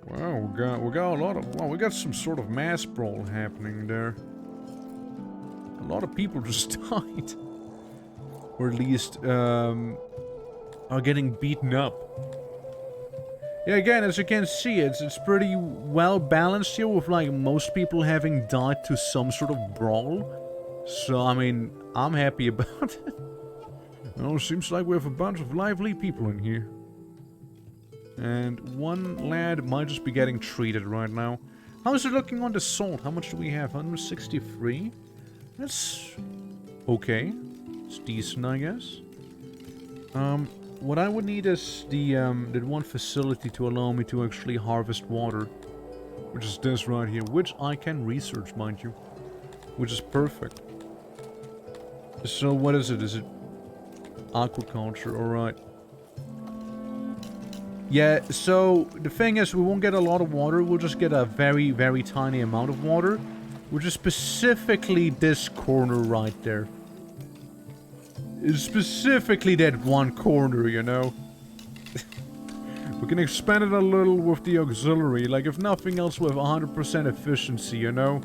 Wow, we got a lot of, we got some sort of mass brawl happening there. A lot of people just died. Or at least, are getting beaten up. Yeah, again, as you can see, it's pretty well balanced here, with like most people having died to some sort of brawl. So, I mean, I'm happy about it. Well, it seems like we have a bunch of lively people in here. And one lad might just be getting treated right now. How is it looking on the salt? How much do we have? 163? That's okay. It's decent, I guess. What I would need is the one facility to allow me to actually harvest water. Which is this right here. Which I can research, mind you. Which is perfect. So what is it? Is it aquaculture? Alright. Yeah, so the thing is, we won't get a lot of water. We'll just get a very, very tiny amount of water. Which is specifically this corner right there. It's specifically that one corner, you know. We can expand it a little with the auxiliary. Like, if nothing else, with 100% efficiency, you know.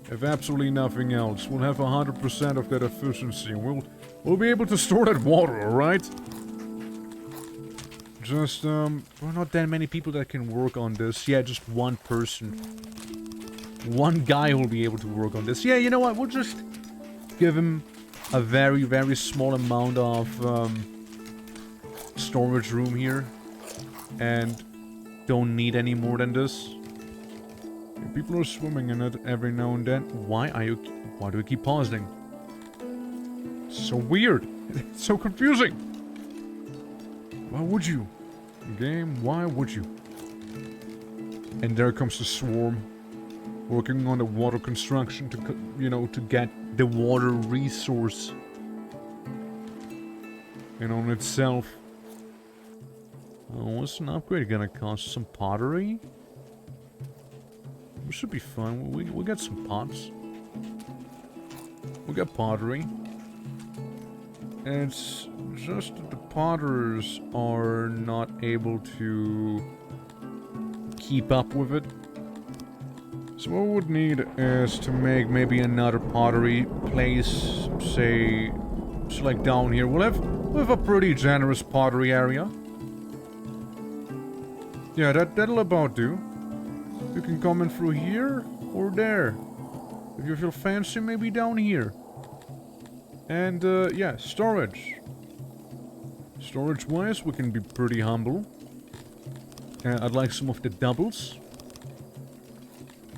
If absolutely nothing else, we'll have 100% of that efficiency. We'll be able to store that water, alright? Just, there are not that many people that can work on this. Yeah, just one person. One guy will be able to work on this. Yeah, you know what? We'll just give him a very, very small amount of storage room here. And don't need any more than this. People are swimming in it every now and then. Why do we keep pausing? So weird. It's so confusing. Why would you? Game, why would you? And there comes the swarm. Working on the water construction to, you know, to get the water resource in on itself. Oh, what's an upgrade gonna cost? Some pottery? We should be fine. We'll get some pots. We'll get pottery. And it's just that the potters are not able to keep up with it. So what we would need is to make maybe another pottery place, say like down here. We'll have a pretty generous pottery area. Yeah, that'll about do. You can come in through here or there. If you feel fancy, maybe down here. And yeah, storage. Storage-wise, we can be pretty humble. I'd like some of the doubles.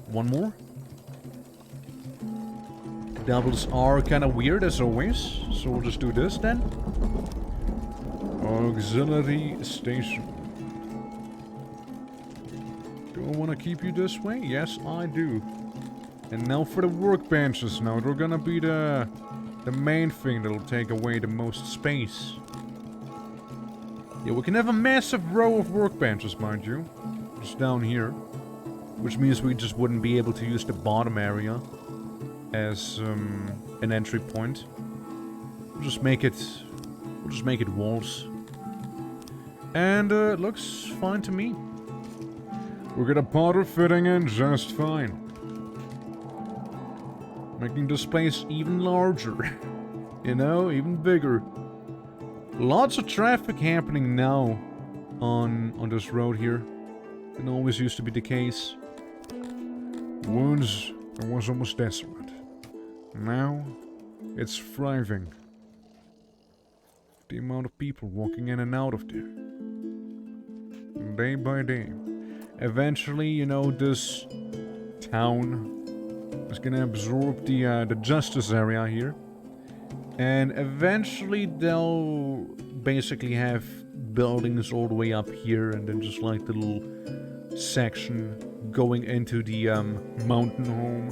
One more. Doubles are kind of weird as always, so we'll just do this then. Auxiliary station. Do I want to keep you this way? Yes, I do. And now for the workbenches. Now they're gonna be the main thing that'll take away the most space. Yeah, we can have a massive row of workbenches, mind you, just down here. Which means we just wouldn't be able to use the bottom area as an entry point. We'll just make it walls. And it looks fine to me. We'll get a potter fitting in just fine. Making this place even larger. You know, even bigger. Lots of traffic happening now on this road here. It always used to be the case. Once it was almost desolate. Now it's thriving. The amount of people walking in and out of there. Day by day. Eventually, you know, this town is gonna absorb the justice area here. And eventually they'll basically have buildings all the way up here and then just like the little section going into the mountain home.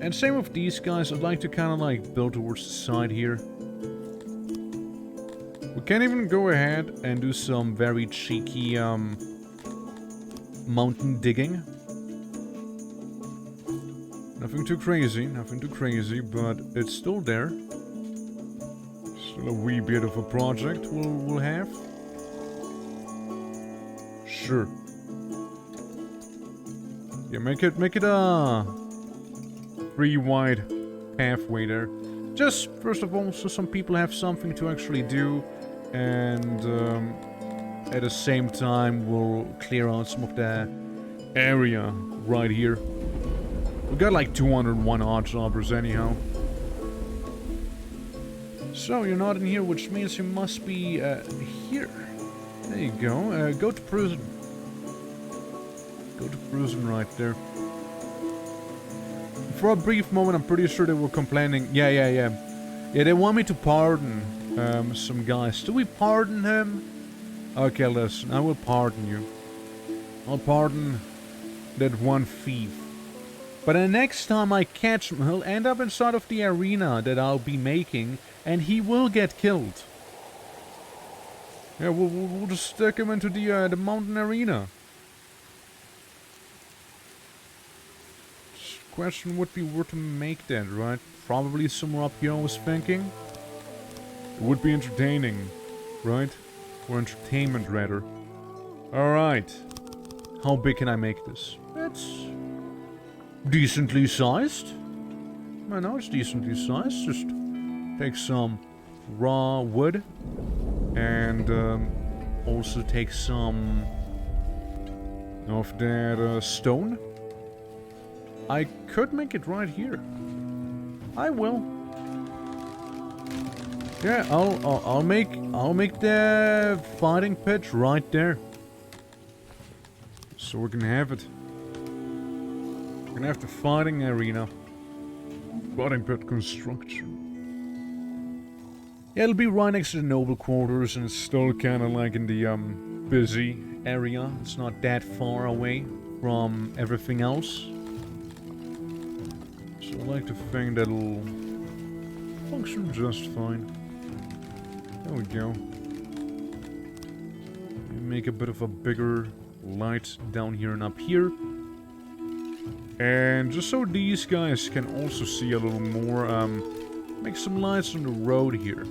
And same with these guys. I'd like to kind of like build towards the side here. We can even go ahead and do some very cheeky mountain digging. Nothing too crazy, but it's still there. Still a wee bit of a project we'll have. Sure. Yeah, make it a 3 wide pathway there. Just first of all, so some people have something to actually do, and at the same time we'll clear out some of the area right here. We got like 201 odd jobbers anyhow. So you're not in here, which means you must be here. There you go. Go to prison. Go to prison right there. For a brief moment, I'm pretty sure they were complaining. Yeah, they want me to pardon some guys. Do we pardon him? Okay, listen, I will pardon you. I'll pardon that one thief. But the next time I catch him, he'll end up inside of the arena that I'll be making, and he will get killed. Yeah, we'll just stick him into the mountain arena. Question would be where to make that, right? Probably somewhere up here, I was thinking. It would be entertaining, right? Or entertainment, rather. Alright. How big can I make this? It's decently sized. I know it's decently sized. Just take some raw wood. And also take some of that stone. I could make it right here. I will. Yeah, I'll make the fighting pit right there. So we can have it. We're gonna have the fighting arena. Fighting pit construction. Yeah, it'll be right next to the noble quarters, and it's still kind of like in the busy area. It's not that far away from everything else. I like to think that'll function just fine. There we go. Make a bit of a bigger light down here and up here. And just so these guys can also see a little more, make some lights on the road here.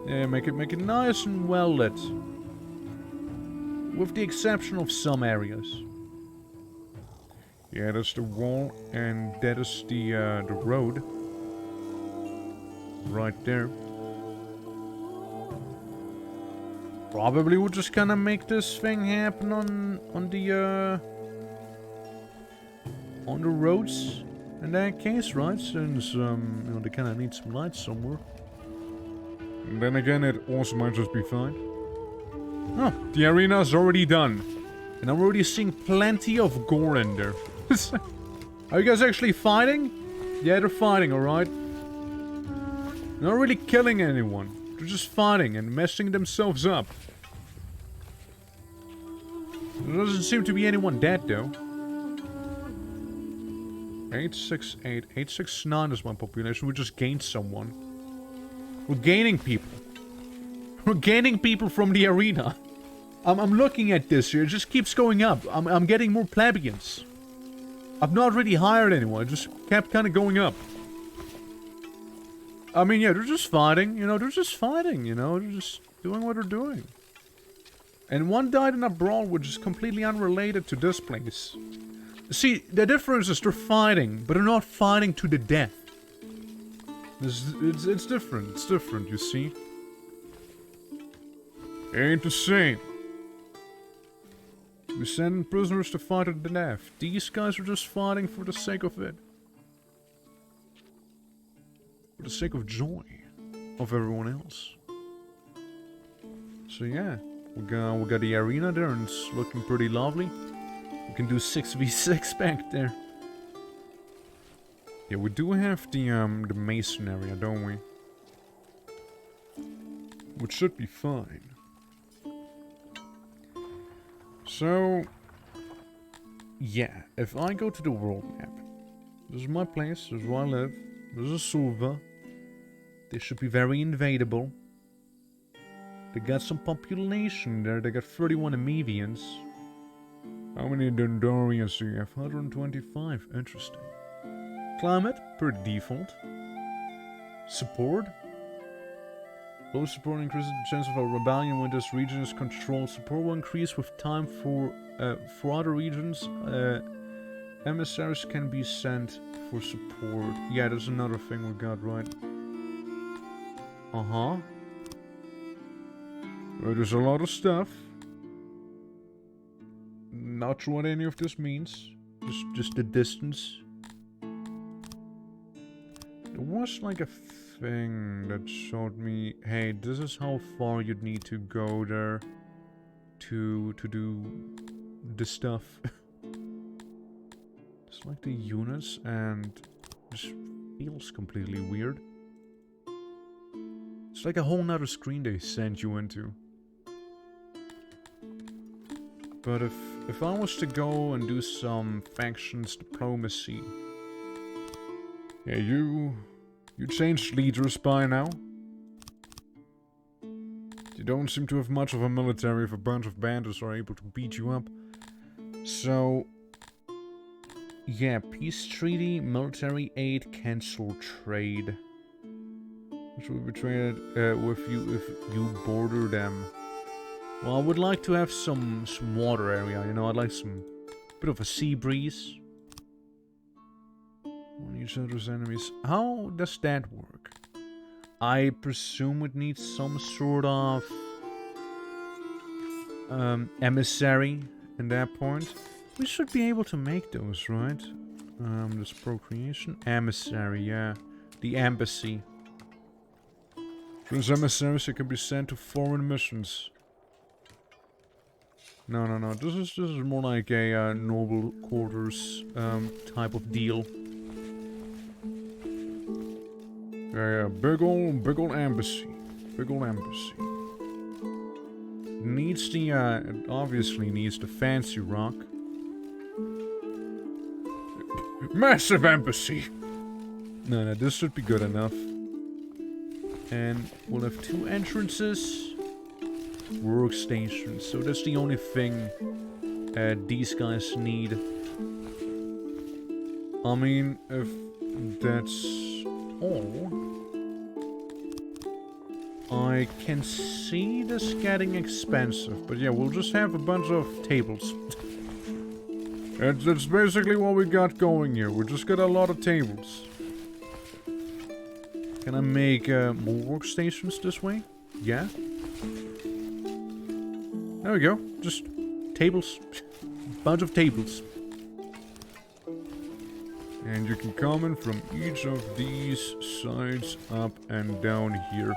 Yeah, make it nice and well lit. With the exception of some areas. Yeah, that's the wall, and that is the road. Right there. Probably would just kind of make this thing happen on the roads in that case, right? Since you know, they kind of need some lights somewhere. And then again, it also might just be fine. Oh, the arena's already done, and I'm already seeing plenty of gore in there. Are you guys actually fighting? Yeah, they're fighting, all right. Not really killing anyone. They're just fighting and messing themselves up. There doesn't seem to be anyone dead, though. 868. 869 is my population. We just gained someone. We're gaining people. We're gaining people from the arena. I'm looking at this here. It just keeps going up. I'm getting more plebeians. I've not really hired anyone. It just kept kind of going up. I mean, yeah, they're just fighting. You know, they're just fighting. You know, they're just doing what they're doing. And one died in a brawl which is completely unrelated to this place. See, the difference is they're fighting, but they're not fighting to the death. It's different. It's different, you see. Ain't the same. We send prisoners to fight to the death. These guys are just fighting for the sake of it. For the sake of joy of everyone else. So yeah, we got the arena there and it's looking pretty lovely. We can do 6v6 back there. Yeah, we do have the mason area, don't we? Which should be fine. So, yeah, if I go to the world map, this is my place, this is where I live, this is Suva. They should be very invadable. They got some population there, they got 31 Amevians. How many Dondorians do you have? 125, interesting. Climate, per default. Support. Low support increases the chance of a rebellion when this region is controlled. Support will increase with time for other regions. Emissaries can be sent for support. Yeah, there's another thing we got, right? Uh-huh. Well, there's a lot of stuff. Not sure what any of this means. Just the distance. There was like a thing that showed me, hey, this is how far you'd need to go there to do the stuff. It's like the units, and this feels completely weird. It's like a whole nother screen they send you into. But if I was to go and do some factions diplomacy, yeah, you changed leaders by now. You don't seem to have much of a military if a bunch of bandits are able to beat you up. So, yeah, peace treaty, military aid, cancel trade. Which will be traded with you if you border them. Well, I would like to have some water area, you know, I'd like some bit of a sea breeze. On each other's enemies. How does that work? I presume it needs some sort of emissary in that point. We should be able to make those, right? This procreation. Emissary, yeah. The embassy. Those emissaries that can be sent to foreign missions. No. This is more like a noble quarters type of deal. Yeah, big ol' embassy. Big ol' embassy. Needs the, it obviously needs the fancy rock. Massive embassy. No, this should be good enough. And we'll have 2 entrances. Workstations. So that's the only thing these guys need. I mean, if that's all, I can see this getting expensive. But yeah, we'll just have a bunch of tables. That's basically what we got going here. We just got a lot of tables. Can I make more workstations this way? Yeah. There we go. Just tables. Bunch of tables. And you can come in from each of these sides up and down here.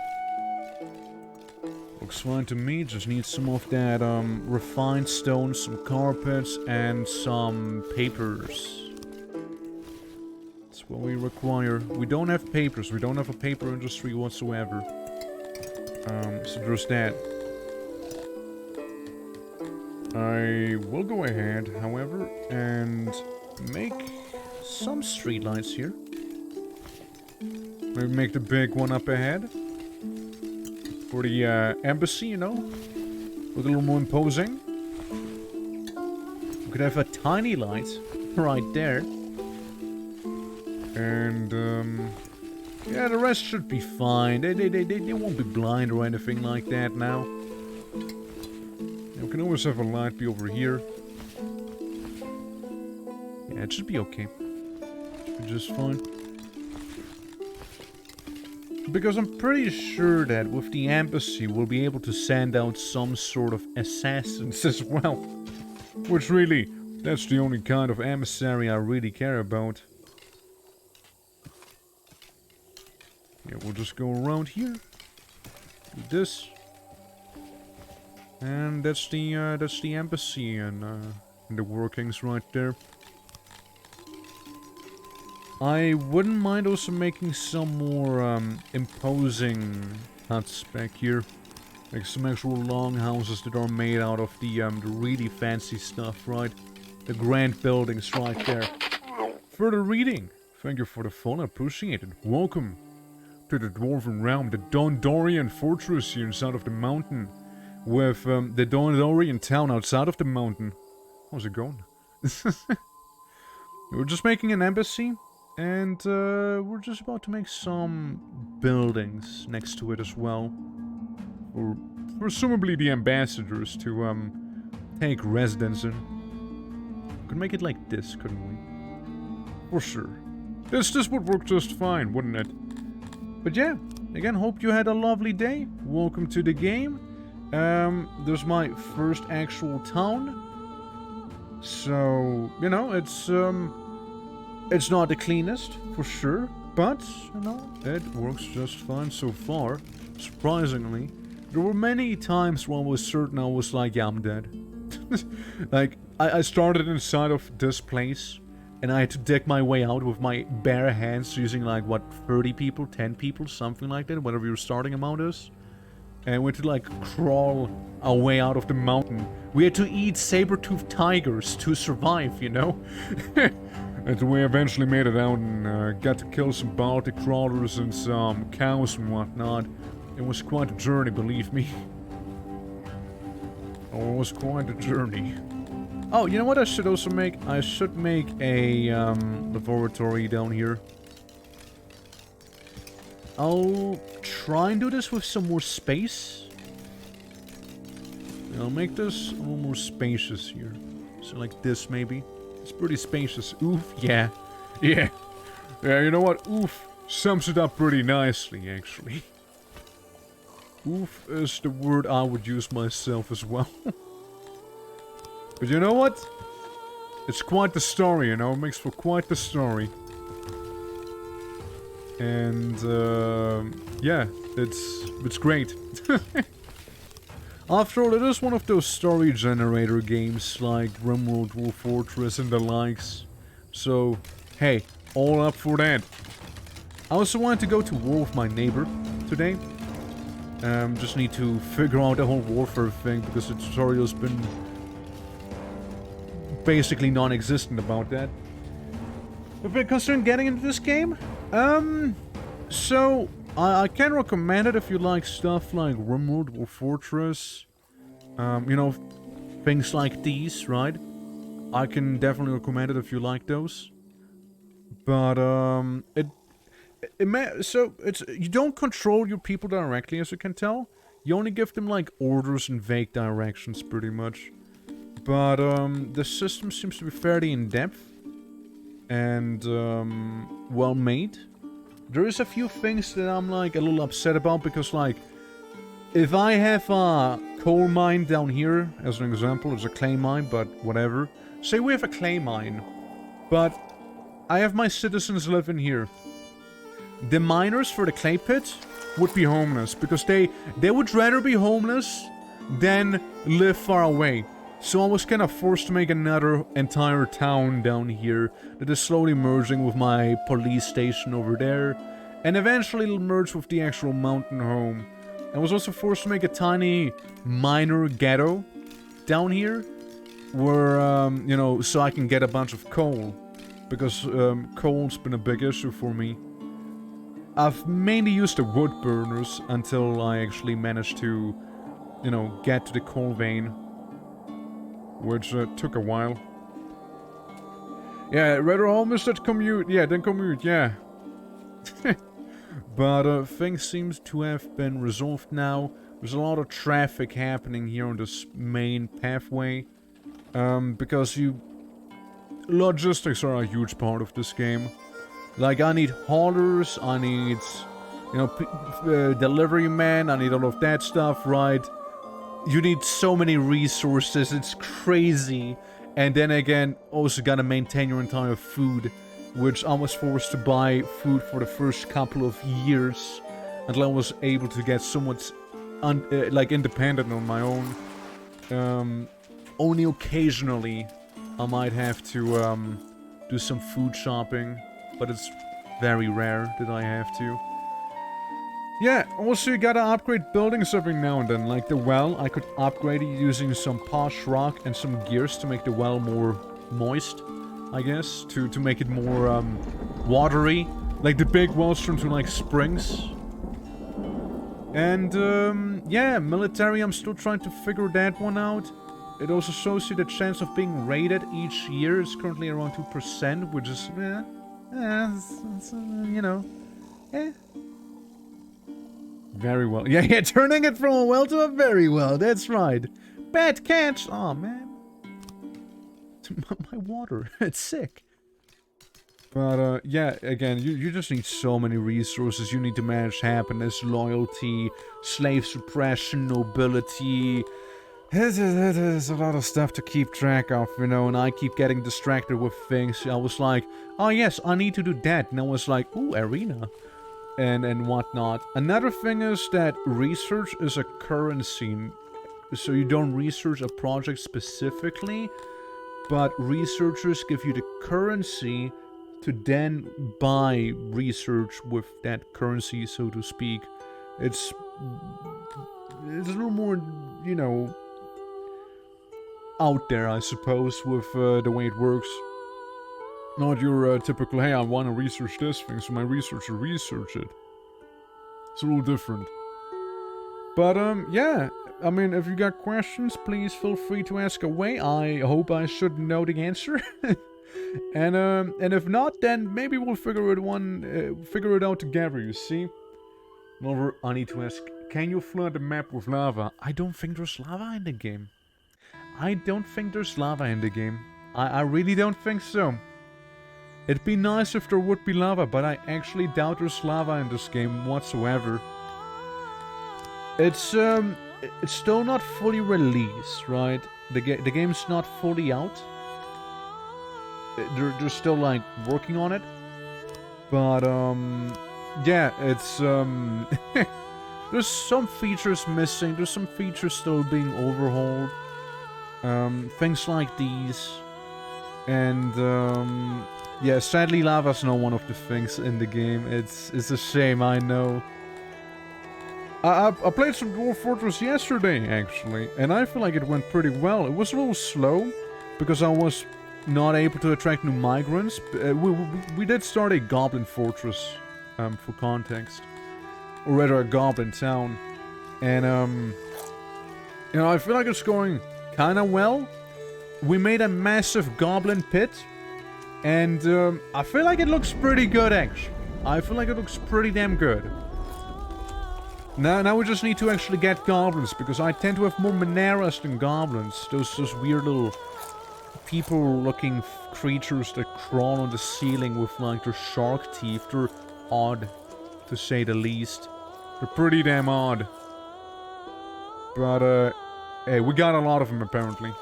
Looks fine to me. Just need some of that refined stone, some carpets, and some papers. That's what we require. We don't have papers. We don't have a paper industry whatsoever. So there's that. I will go ahead, however, and make some streetlights here. Maybe make the big one up ahead. For the embassy, you know? Look a little more imposing. We could have a tiny light right there. And, yeah, the rest should be fine. They won't be blind or anything like that now. We can always have a light be over here. Yeah, it should be okay. Should be just fine. Because I'm pretty sure that with the embassy we'll be able to send out some sort of assassins as well. Which really, that's the only kind of emissary I really care about. Yeah, we'll just go around here. Do this. And that's the embassy and the workings right there. I wouldn't mind also making some more imposing huts back here. Like some actual long houses that are made out of the really fancy stuff, right? The grand buildings right there. Further reading. Thank you for the fun, I appreciate it. Welcome to the Dwarven Realm, the Dondorian fortress here inside of the mountain. With the Dondorian town outside of the mountain. How's it going? We're just making an embassy. And we're just about to make some buildings next to it as well. For presumably the ambassadors to take residence in. We could make it like this, couldn't we? For sure. This would work just fine, wouldn't it? But yeah, again, hope you had a lovely day. Welcome to the game. There's my first actual town. So, you know, it's not the cleanest, for sure, but, you know, it works just fine so far. Surprisingly. There were many times when I was certain I was like, yeah, I'm dead. Like, I started inside of this place, and I had to dig my way out with my bare hands using, like, what, 30 people, 10 people, something like that, whatever your starting amount is. And we had to, like, crawl our way out of the mountain. We had to eat saber-toothed tigers to survive, you know? And we eventually made it out and got to kill some Baltic crawlers and some cows and whatnot. It was quite a journey, believe me. Oh, it was quite a journey. Oh, you know what I should also make? I should make a laboratory down here. I'll try and do this with some more space. I'll make this a little more spacious here. So like this, maybe. It's pretty spacious. Oof, yeah. Yeah. Yeah, you know what? Oof sums it up pretty nicely, actually. Oof is the word I would use myself as well. But you know what? It's quite the story, you know? It makes for quite the story. And, yeah, it's great. After all, it is one of those story generator games like RimWorld, Dwarf Fortress and the likes. So, hey, all up for that. I also wanted to go to war with my neighbor today. Just need to figure out the whole warfare thing because the tutorial's been basically non-existent about that. Have been considering getting into this game? So, I can recommend it if you like stuff like Remote or Fortress. You know, things like these, right? I can definitely recommend it if you like those. But, so, you don't control your people directly, as you can tell. You only give them, like, orders and vague directions, pretty much. But, the system seems to be fairly in-depth. And, well made. There is a few things that I'm, like, a little upset about, because, like, if I have a coal mine down here, as an example, it's a clay mine, but whatever. Say we have a clay mine, but I have my citizens living here. The miners for the clay pit would be homeless, because they would rather be homeless than live far away. So I was kind of forced to make another entire town down here that is slowly merging with my police station over there, and eventually it'll merge with the actual mountain home. I was also forced to make a tiny miner ghetto down here, where, you know, so I can get a bunch of coal, because coal's been a big issue for me. I've mainly used the wood burners until I actually managed to, you know, get to the coal vein. Which took a while. Yeah, rather homeless than commute. Yeah, then commute, yeah. But things seem to have been resolved now. There's a lot of traffic happening here on this main pathway. Because logistics are a huge part of this game. Like, I need haulers, I need, you know, delivery man, I need all of that stuff, right? You need so many resources, it's crazy. And then again, also gotta maintain your entire food, which I was forced to buy food for the first couple of years until I was able to get somewhat, like, independent on my own. Only occasionally I might have to do some food shopping, but it's very rare that I have to. Yeah, also you gotta upgrade buildings every now and then, like the well. I could upgrade it using some posh rock and some gears to make the well more moist, I guess, to make it more watery. Like the big wells turn to like springs. And yeah, military, I'm still trying to figure that one out. It also shows you the chance of being raided each year is currently around 2%, which is, you know, Very well. Yeah, turning it from a well to a very well. That's right. Bad catch. Aw, man. My water. It's sick. But, yeah, again, you just need so many resources. You need to manage happiness, loyalty, slave suppression, nobility. There's a lot of stuff to keep track of, you know, and I keep getting distracted with things. I was like, oh yes, I need to do that. And I was like, ooh, arena. And whatnot. Another thing is that research is a currency. So you don't research a project specifically, but researchers give you the currency to then buy research with that currency, so to speak. It's a little more, you know, out there, I suppose, with the way it works. Not your typical, hey, I want to research this thing, so my researcher research it. It's a little different. But, yeah. I mean, if you got questions, please feel free to ask away. I hope I should know the answer. and if not, then maybe we'll figure it out together, you see? Moreover, I need to ask, can you flood the map with lava? I don't think there's lava in the game. I don't think there's lava in the game. I really don't think so. It'd be nice if there would be lava, but I actually doubt there's lava in this game whatsoever. It's still not fully released, right? The game's not fully out. They're still, like, working on it. But, yeah, it's, there's some features missing. There's some features still being overhauled. Things like these. And, yeah, sadly lava's not one of the things in the game. It's a shame, I know. I played some Dwarf Fortress yesterday, actually, and I feel like it went pretty well. It was a little slow, because I was not able to attract new migrants. We did start a goblin fortress, for context. Or rather, a goblin town. And, you know, I feel like it's going kinda well. We made a massive goblin pit. And, I feel like it looks pretty good, actually. I feel like it looks pretty damn good. Now we just need to actually get goblins, because I tend to have more Maneras than goblins. Those weird little people-looking creatures that crawl on the ceiling with, like, their shark teeth. They're odd, to say the least. They're pretty damn odd. But, hey, we got a lot of them, apparently.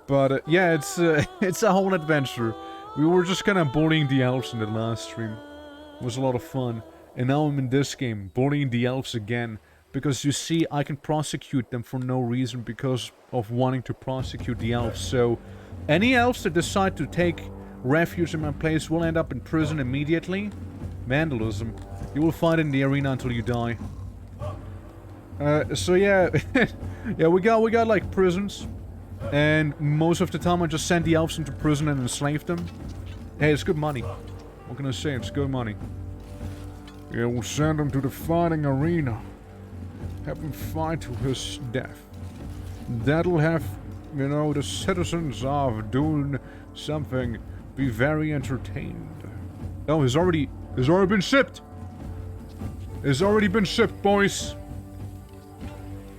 But, yeah, it's a whole adventure. We were just kind of bullying the elves in the last stream. It was a lot of fun. And now I'm in this game, bullying the elves again. Because you see, I can prosecute them for no reason because of wanting to prosecute the elves. So, any elves that decide to take refuge in my place will end up in prison immediately. Vandalism. You will fight in the arena until you die. So yeah, yeah, we got like prisons. And most of the time I just send the elves into prison and enslave them. Hey, it's good money. What can I say? It's good money. Yeah, we'll send him to the fighting arena. Have him fight to his death. That'll have, you know, the citizens of doing something be very entertained. Oh, it's already been shipped. It's already been shipped, boys.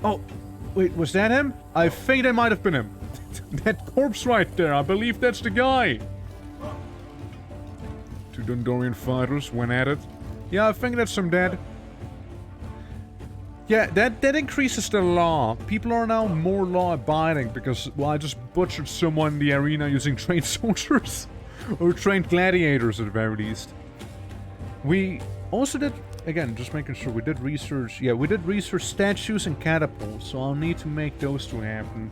Oh, wait, was that him? I think that might have been him. That corpse right there, I believe that's the guy. Two Dundorian fighters went at it. Yeah, I think that's some dead. Yeah, that increases the law. People are now more law-abiding because, well, I just butchered someone in the arena using trained soldiers. Or trained gladiators, at the very least. We also did, again, just making sure, we did research. Yeah, we did research statues and catapults, so I'll need to make those two happen.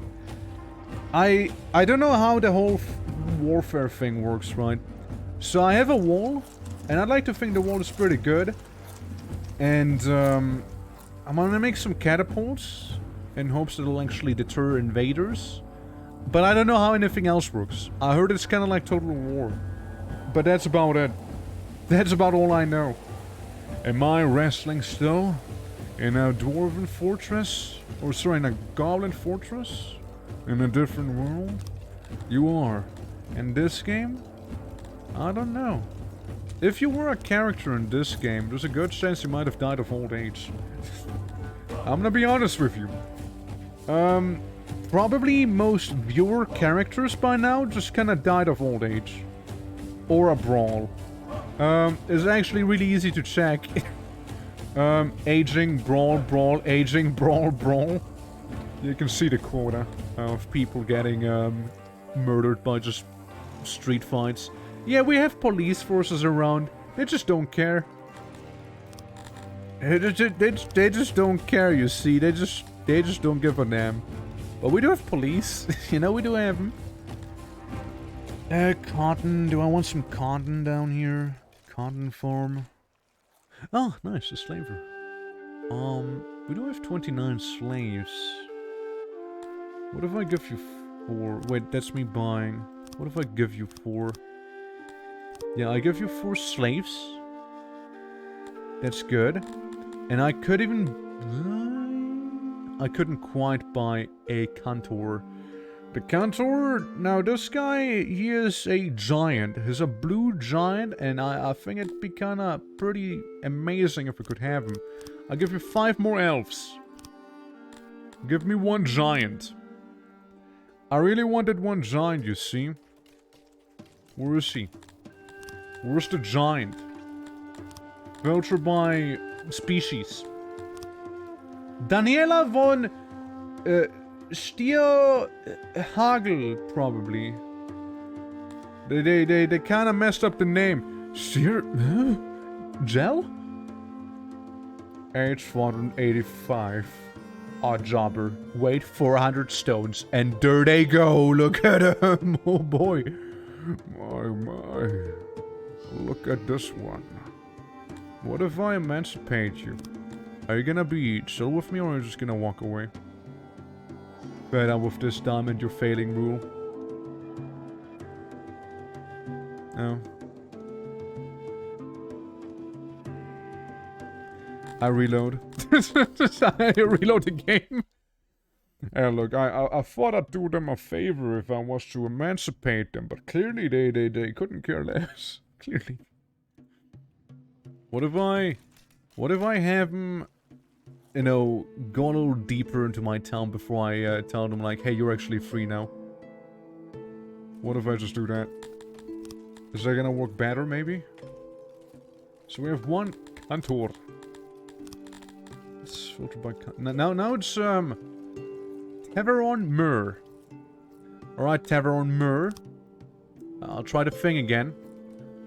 I don't know how the whole warfare thing works, right? So I have a wall, and I'd like to think the wall is pretty good. And, I'm gonna make some catapults in hopes that it'll actually deter invaders. But I don't know how anything else works. I heard it's kind of like Total War. But that's about it. That's about all I know. Am I wrestling still? In a dwarven fortress? Or sorry, in a goblin fortress? In a different world? You are. In this game? I don't know. If you were a character in this game, there's a good chance you might have died of old age. I'm gonna be honest with you. Probably most viewer characters by now just kinda died of old age. Or a brawl. It's actually really easy to check. Aging, brawl, brawl, aging, brawl, brawl. You can see the quota of people getting, murdered by just street fights. Yeah, we have police forces around. They just don't care. They just don't care, you see. They just don't give a damn. But we do have police. You know, we do have them. Cotton. Do I want some cotton down here? Cotton farm. Oh, nice. A slaver. We do have 29 slaves. What if I give you 4? Wait, that's me buying. What if I give you 4? Yeah, I give you 4 slaves. That's good. And I could even... I couldn't quite buy a Cantor. The Cantor... Now, this guy, he is a giant. He's a blue giant, and I think it'd be kinda pretty amazing if we could have him. I'll give you 5 more elves. Give me 1 giant. I really wanted 1 giant, you see. Where is he? Where's the giant? Filter by species. Daniela von Stierhagel, probably. They kind of messed up the name. Gel? Age 485. Odd jobber. Weight 400 stones. And there they go. Look at him. Oh boy. My. Look at this one. What if I emancipate you? Are you gonna be chill with me or are you just gonna walk away? Fed up with this diamond you're failing rule? No. I reload. I reload the game. Look, I thought I'd do them a favor if I was to emancipate them, but clearly they couldn't care less. Clearly. What if I have them, you know, go a little deeper into my town before I tell them, like, hey, you're actually free now? What if I just do that? Is that gonna work better, maybe? So we have one Cantor. Let's filter by... Now it's, Taveron Mur. Alright, Taveron Mur. I'll try the thing again.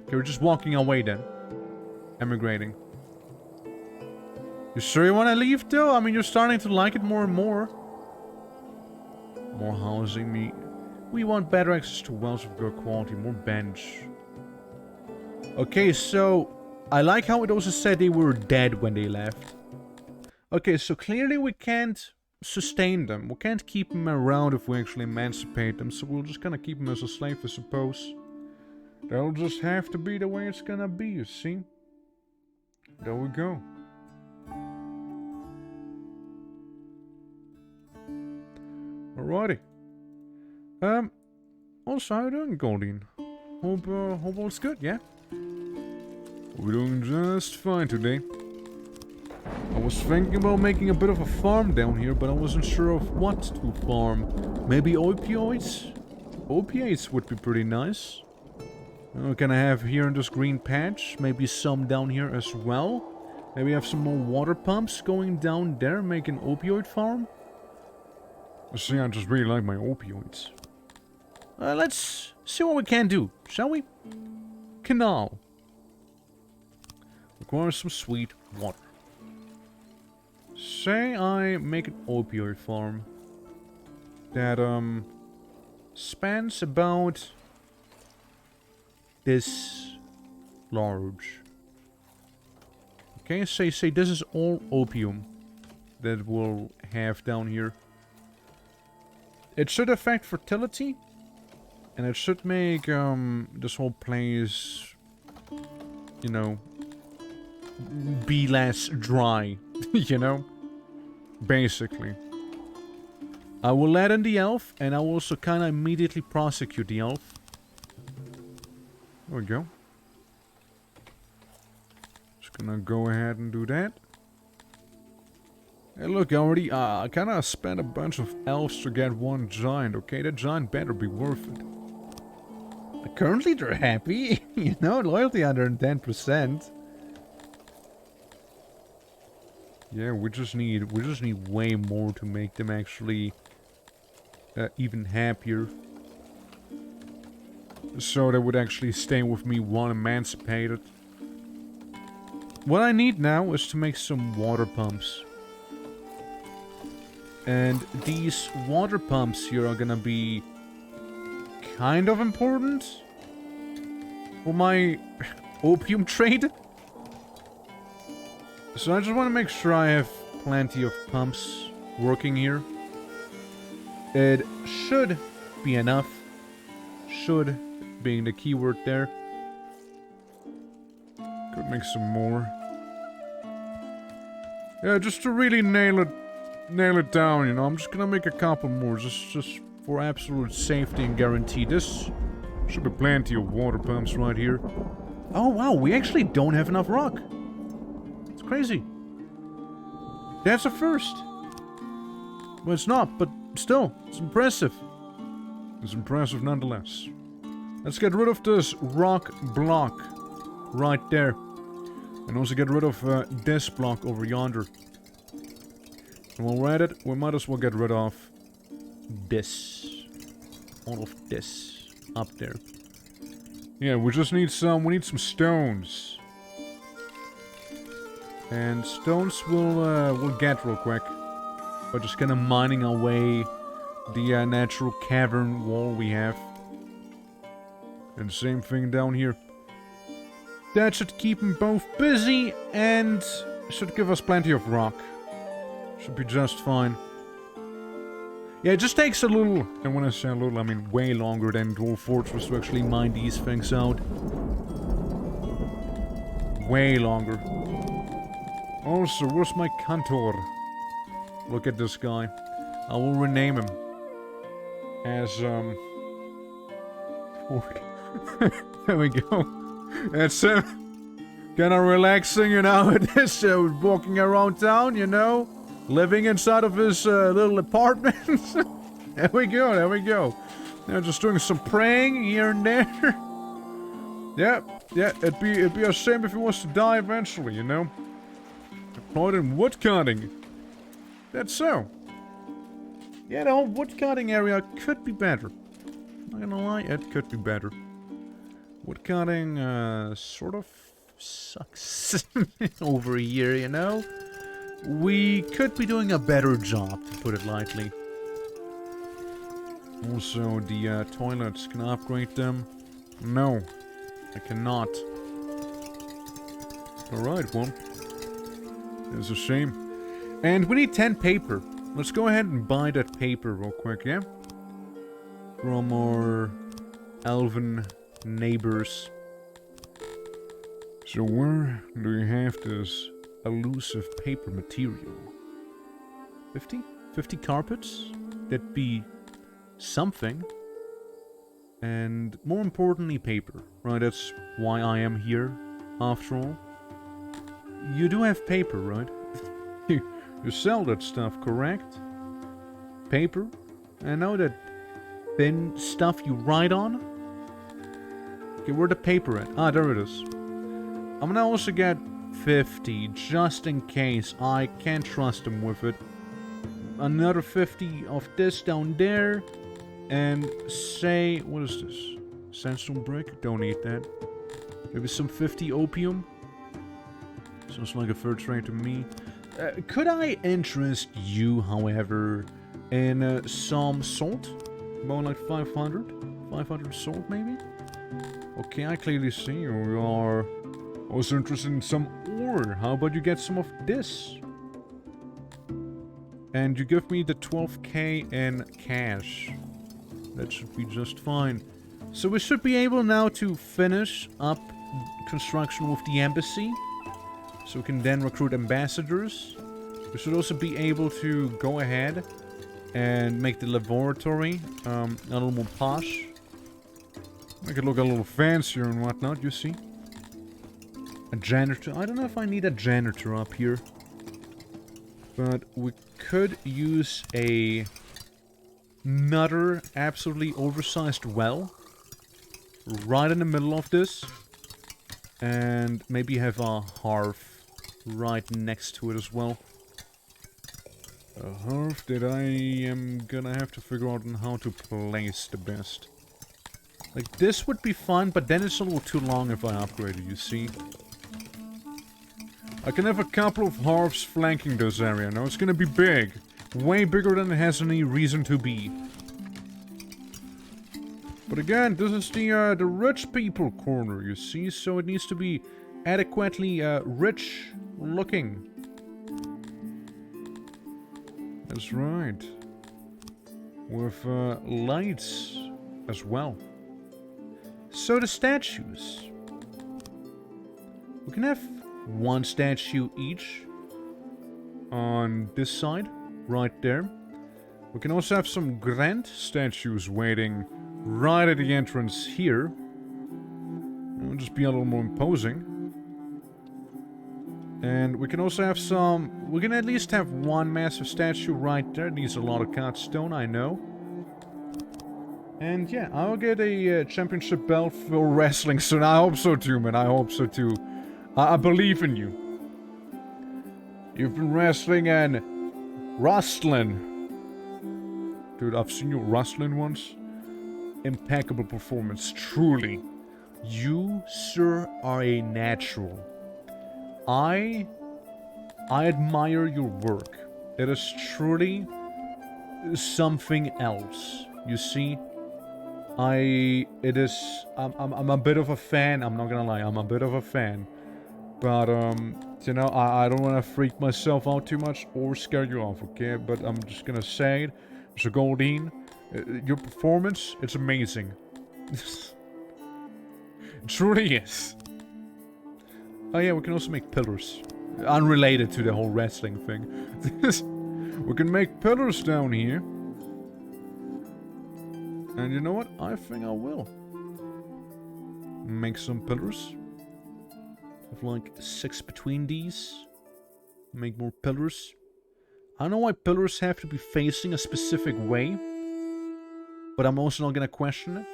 Okay, we're just walking our way then. Emigrating. You sure you want to leave, though? I mean, you're starting to like it more and more. More housing. We want better access to wells of good quality. More bench. Okay, so... I like how it also said they were dead when they left. Okay, so clearly we can't sustain them. We can't keep them around if we actually emancipate them. So we'll just kind of keep them as a slave, I suppose. That'll just have to be the way it's gonna be, you see? There we go. Alrighty. Also, how you doing, Goldine? Hope all's good, yeah? We're doing just fine today. I was thinking about making a bit of a farm down here, but I wasn't sure of what to farm. Maybe opioids? Opiates would be pretty nice. Can I have here in this green patch? Maybe some down here as well? Maybe have some more water pumps going down there, make an opioid farm? See, I just really like my opioids. Let's see what we can do, shall we? Canal. Requires some sweet water. Say I make an opioid farm that, spans about this large. Okay, say this is all opium that we'll have down here. It should affect fertility, and it should make this whole place, you know, be less dry, you know, basically. I will let in the elf, and I will also kind of immediately prosecute the elf. There we go. Just gonna go ahead and do that. Hey, look, I already kind of spent a bunch of elves to get one giant, okay? That giant better be worth it. Currently, they're happy. You know, loyalty 110%. Yeah, we just need way more to make them actually even happier. So they would actually stay with me while emancipated. What I need now is to make some water pumps. And these water pumps here are gonna be kind of important for my opium trade. So I just want to make sure I have plenty of pumps working here. It should be enough. Should being the keyword there. Could make some more. Yeah, just to really nail it down, you know. I'm just gonna make a couple more, just for absolute safety and guarantee. This should be plenty of water pumps right here. Oh wow, we actually don't have enough rock. It's crazy. That's a first. Well, it's not, but still, it's impressive. It's impressive nonetheless. Let's get rid of this rock block right there. And also get rid of this block over yonder. And while we're at it, we might as well get rid of this. All of this up there. Yeah, we just need some, we need some stones. And stones we'll get real quick. By just kind of mining our way the natural cavern wall we have. And same thing down here. That should keep them both busy and should give us plenty of rock. Should be just fine. Yeah, it just takes a little, and when I say a little, I mean way longer than Dwarf Fortress to actually mine these things out. Way longer. Also, where's my Cantor? Look at this guy. I will rename him as, there we go. That's him. Kinda relaxing, you know, just walking around town, you know. Living inside of his little apartment. There we go, there we go. Now just doing some praying here and there. Yeah, it'd be a shame if he was to die eventually, you know. Employed in woodcutting. That's so. Yeah, the whole woodcutting area could be better. Not gonna lie, it could be better. Woodcutting, sort of sucks over here, you know? We could be doing a better job, to put it lightly. Also, the toilets, can I upgrade them? No, I cannot. Alright, well, it's a shame. And we need 10 paper. Let's go ahead and buy that paper real quick, yeah? From our elven neighbors. So where do you have this elusive paper material? 50? 50 carpets? That'd be something. And more importantly, paper. Right, that's why I am here, after all. You do have paper, right? You sell that stuff, correct? Paper? I know that thin stuff you write on? Okay, where the paper at? Ah, there it is. I'm gonna also get 50, just in case. I can't trust them with it. Another 50 of this down there. And say, what is this? Sandstone brick? Don't need that. Maybe some 50 opium? Sounds like a fair trade to me. Could I interest you, however, in some salt? About like 500? 500 salt, maybe? Okay, I clearly see you are also interested in some ore. How about you get some of this? And you give me the 12k in cash. That should be just fine. So we should be able now to finish up construction with the embassy. So we can then recruit ambassadors. We should also be able to go ahead and make the laboratory a little more posh. Make it look a little fancier and whatnot, you see. A janitor. I don't know if I need a janitor up here. But we could use another absolutely oversized well right in the middle of this. And maybe have a hearth right next to it as well. A hearth that I am gonna have to figure out on how to place the best. Like, this would be fun, but then it's a little too long if I upgrade it, you see. I can have a couple of hearths flanking this area. Now, it's gonna be big. Way bigger than it has any reason to be. But again, this is the rich people corner, you see? So it needs to be adequately rich looking. That's right. With lights as well. So the statues. We can have one statue each on this side, right there. We can also have some grand statues waiting right at the entrance here. It'll just be a little more imposing. And we can also have some... We can at least have one massive statue right there. It needs a lot of cut stone, I know. And yeah, I'll get a championship belt for wrestling soon. I hope so too, man. I hope so too. I believe in you. You've been wrestling and rustling. Dude, I've seen you wrestling once. Impeccable performance, truly. You, sir, are a natural. I admire your work. It is truly something else. You see, I'm a bit of a fan. I'm not gonna lie, I'm a bit of a fan. But you know, I don't want to freak myself out too much or scare you off, okay? But I'm just gonna say it. I'm So Goldine, your performance, it's amazing. It truly is. Oh yeah, we can also make pillars. Unrelated to the whole wrestling thing. We can make pillars down here. And you know what? I think I will. Make some pillars. Have like 6 between these. Make more pillars. I don't know why pillars have to be facing a specific way. But I'm also not gonna question it.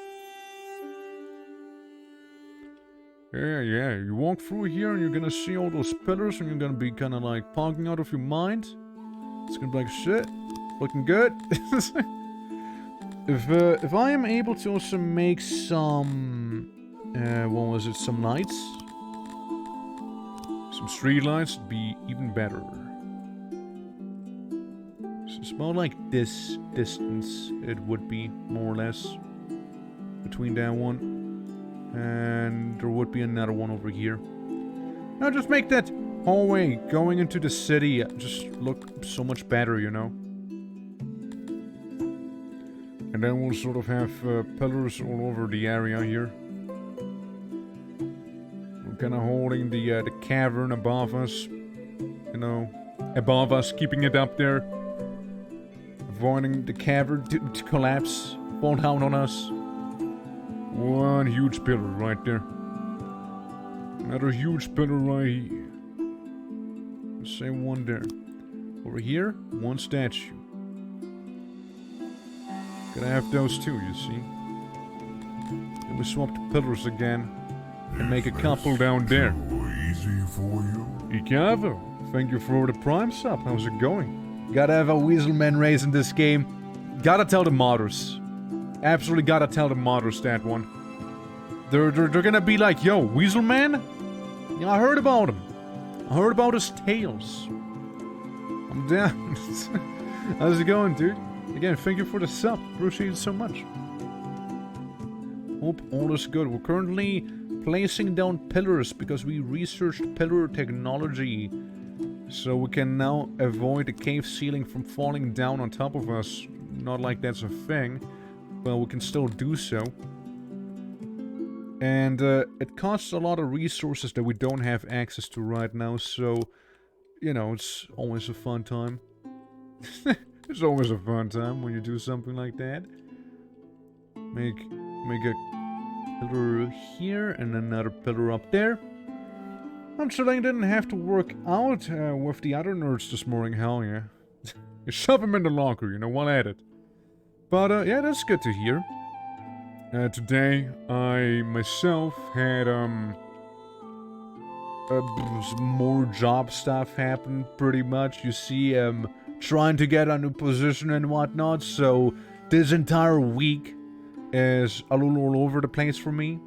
Yeah, you walk through here and you're gonna see all those pillars and you're gonna be kinda like pogging out of your mind. It's gonna be like, shit, looking good. If I am able to also make some, what was it, some lights? Some street lights would be even better. So it's about like this distance it would be, more or less, between that one. And there would be another one over here. Now just make that hallway going into the city just look so much better, you know? And then we'll sort of have pillars all over the area here. We're kind of holding the cavern above us. You know, above us, keeping it up there. Avoiding the cavern to collapse, fall down on us. One huge pillar right there. Another huge pillar right here. The same one there. Over here, one statue. Gotta have those too, you see. Then we swap the pillars again. And make a couple down there. Easy for you. Ikavo, thank you for the prime sub. How's it going? Gotta have a Weaselman race in this game. Gotta tell the modders. Absolutely gotta tell the modders that one. They're gonna be like, yo, Weaselman? Yeah, I heard about him. I heard about his tales. I'm down. How's it going, dude? Again, thank you for the sub. Appreciate it so much. Hope all is good. We're currently placing down pillars because we researched pillar technology. So we can now avoid the cave ceiling from falling down on top of us. Not like that's a thing. Well, we can still do so. And it costs a lot of resources that we don't have access to right now, so, you know, it's always a fun time. It's always a fun time when you do something like that. Make a pillar here and another pillar up there. I'm sure I didn't have to work out with the other nerds this morning, hell yeah. You shove them in the locker, you know, one at it. But, yeah, that's good to hear. Today, I myself had, some more job stuff happen, pretty much. You see, trying to get a new position and whatnot, so this entire week is a little all over the place for me.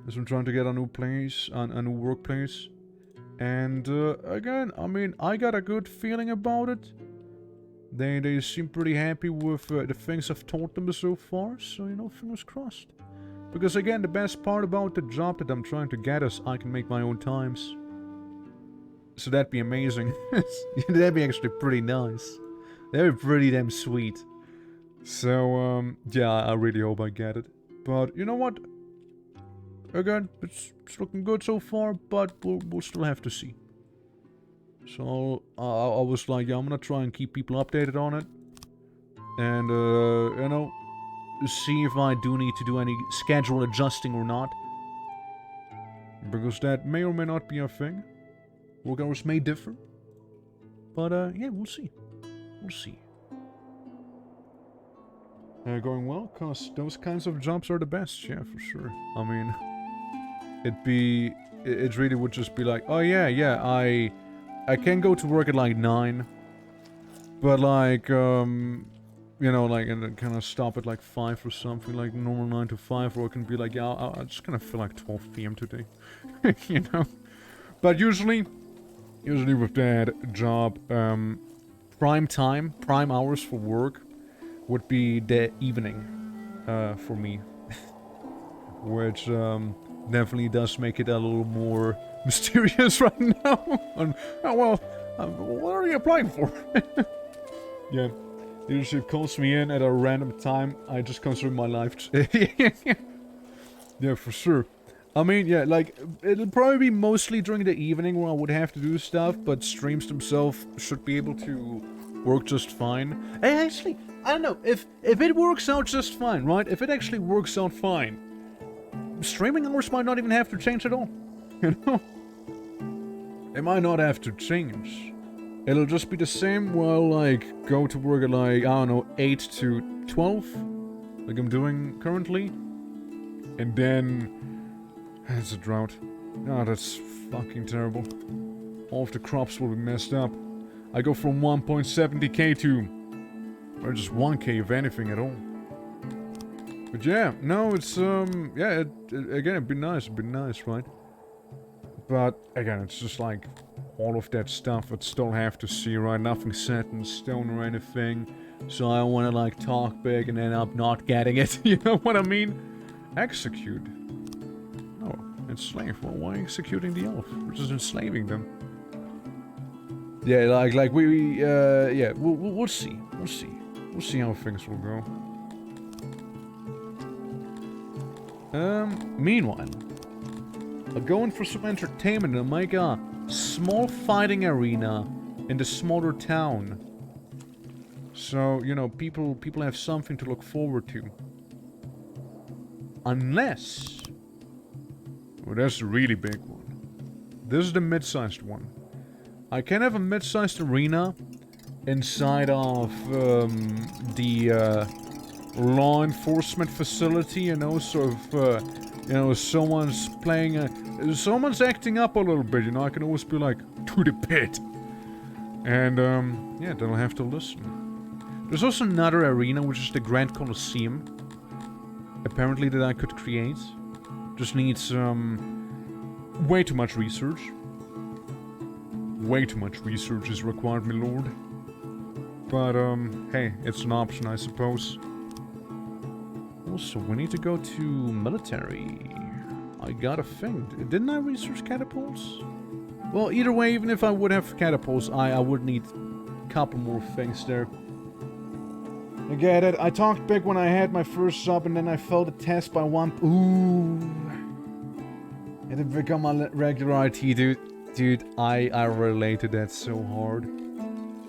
As I'm trying to get a new place, a new workplace. And, again, I mean, I got a good feeling about it. They seem pretty happy with the things I've told them so far, so, you know, fingers crossed. Because, again, the best part about the job that I'm trying to get is I can make my own times. So that'd be amazing. That'd be actually pretty nice. That'd be pretty damn sweet. So, yeah, I really hope I get it. But, you know what? Again, it's looking good so far, but we'll still have to see. So, I was like, yeah, I'm gonna try and keep people updated on it. And, you know, see if I do need to do any schedule adjusting or not. Because that may or may not be a thing. Work hours may differ. But, yeah, we'll see. We'll see. Going well, because those kinds of jobs are the best, yeah, for sure. I mean, it really would just be like, oh yeah, I can go to work at like 9, but like, you know, like, and then kind of stop at like 5 or something, like normal 9 to 5, or I can be like, yeah, I just kind of feel like 12 p.m. today, you know? But usually with that job, prime hours for work would be the evening, for me. Which, definitely does make it a little more mysterious right now. Oh, well, what are you applying for? Yeah. Leadership calls me in at a random time. I just consider my life. Yeah, for sure. I mean, yeah, like, it'll probably be mostly during the evening where I would have to do stuff, but streams themselves should be able to work just fine. Hey, actually, I don't know, if it works out just fine, right? If it actually works out fine, streaming hours might not even have to change at all. You know? It might not have to change. It'll just be the same, well, like, go to work at, like, I don't know, 8 to 12, like I'm doing currently. And then... it's a drought. Oh, that's fucking terrible. All of the crops will be messed up. I go from 1.70k to... or just 1k if anything at all. But yeah, no, it's, yeah, again, it'd be nice, right? But, again, it's just like... all of that stuff I'd still have to see, right? Nothing set in stone or anything. So I don't want to, like, talk big and end up not getting it. You know what I mean? Execute. No, enslave. Well, why executing the elf? We're just enslaving them. Yeah, like yeah, we'll see. We'll see. We'll see how things will go. Meanwhile, I'm going for some entertainment and make a small fighting arena in the smaller town. So, you know, people have something to look forward to. Unless... well, that's the really big one. This is the mid-sized one. I can have a mid-sized arena inside of the law enforcement facility, you know, sort of, you know, someone's playing someone's acting up a little bit, you know, I can always be like, to the pit. And, yeah, they'll have to listen. There's also another arena, which is the Grand Colosseum. Apparently that I could create. Just needs, way too much research. Way too much research is required, my lord. But, hey, it's an option, I suppose. Also, we need to go to military. I got a thing. Didn't I research catapults? Well, either way, even if I would have catapults, I would need a couple more things there. I get it. I talked big when I had my first sub, and then I failed the test by one... ooh. It had become a regular IT, dude. Dude, I relate to that so hard.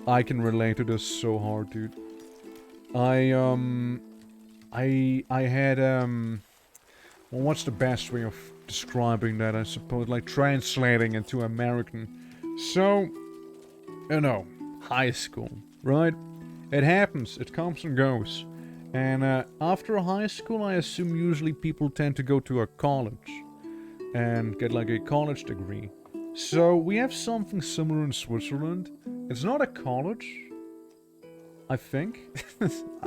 I can relate to this so hard, dude. I had, well, what's the best way of describing that, I suppose? Like, translating into American. So, you know, high school, right? It happens, it comes and goes. And, after high school, I assume usually people tend to go to a college. And get, like, a college degree. So, we have something similar in Switzerland. It's not a college, I think.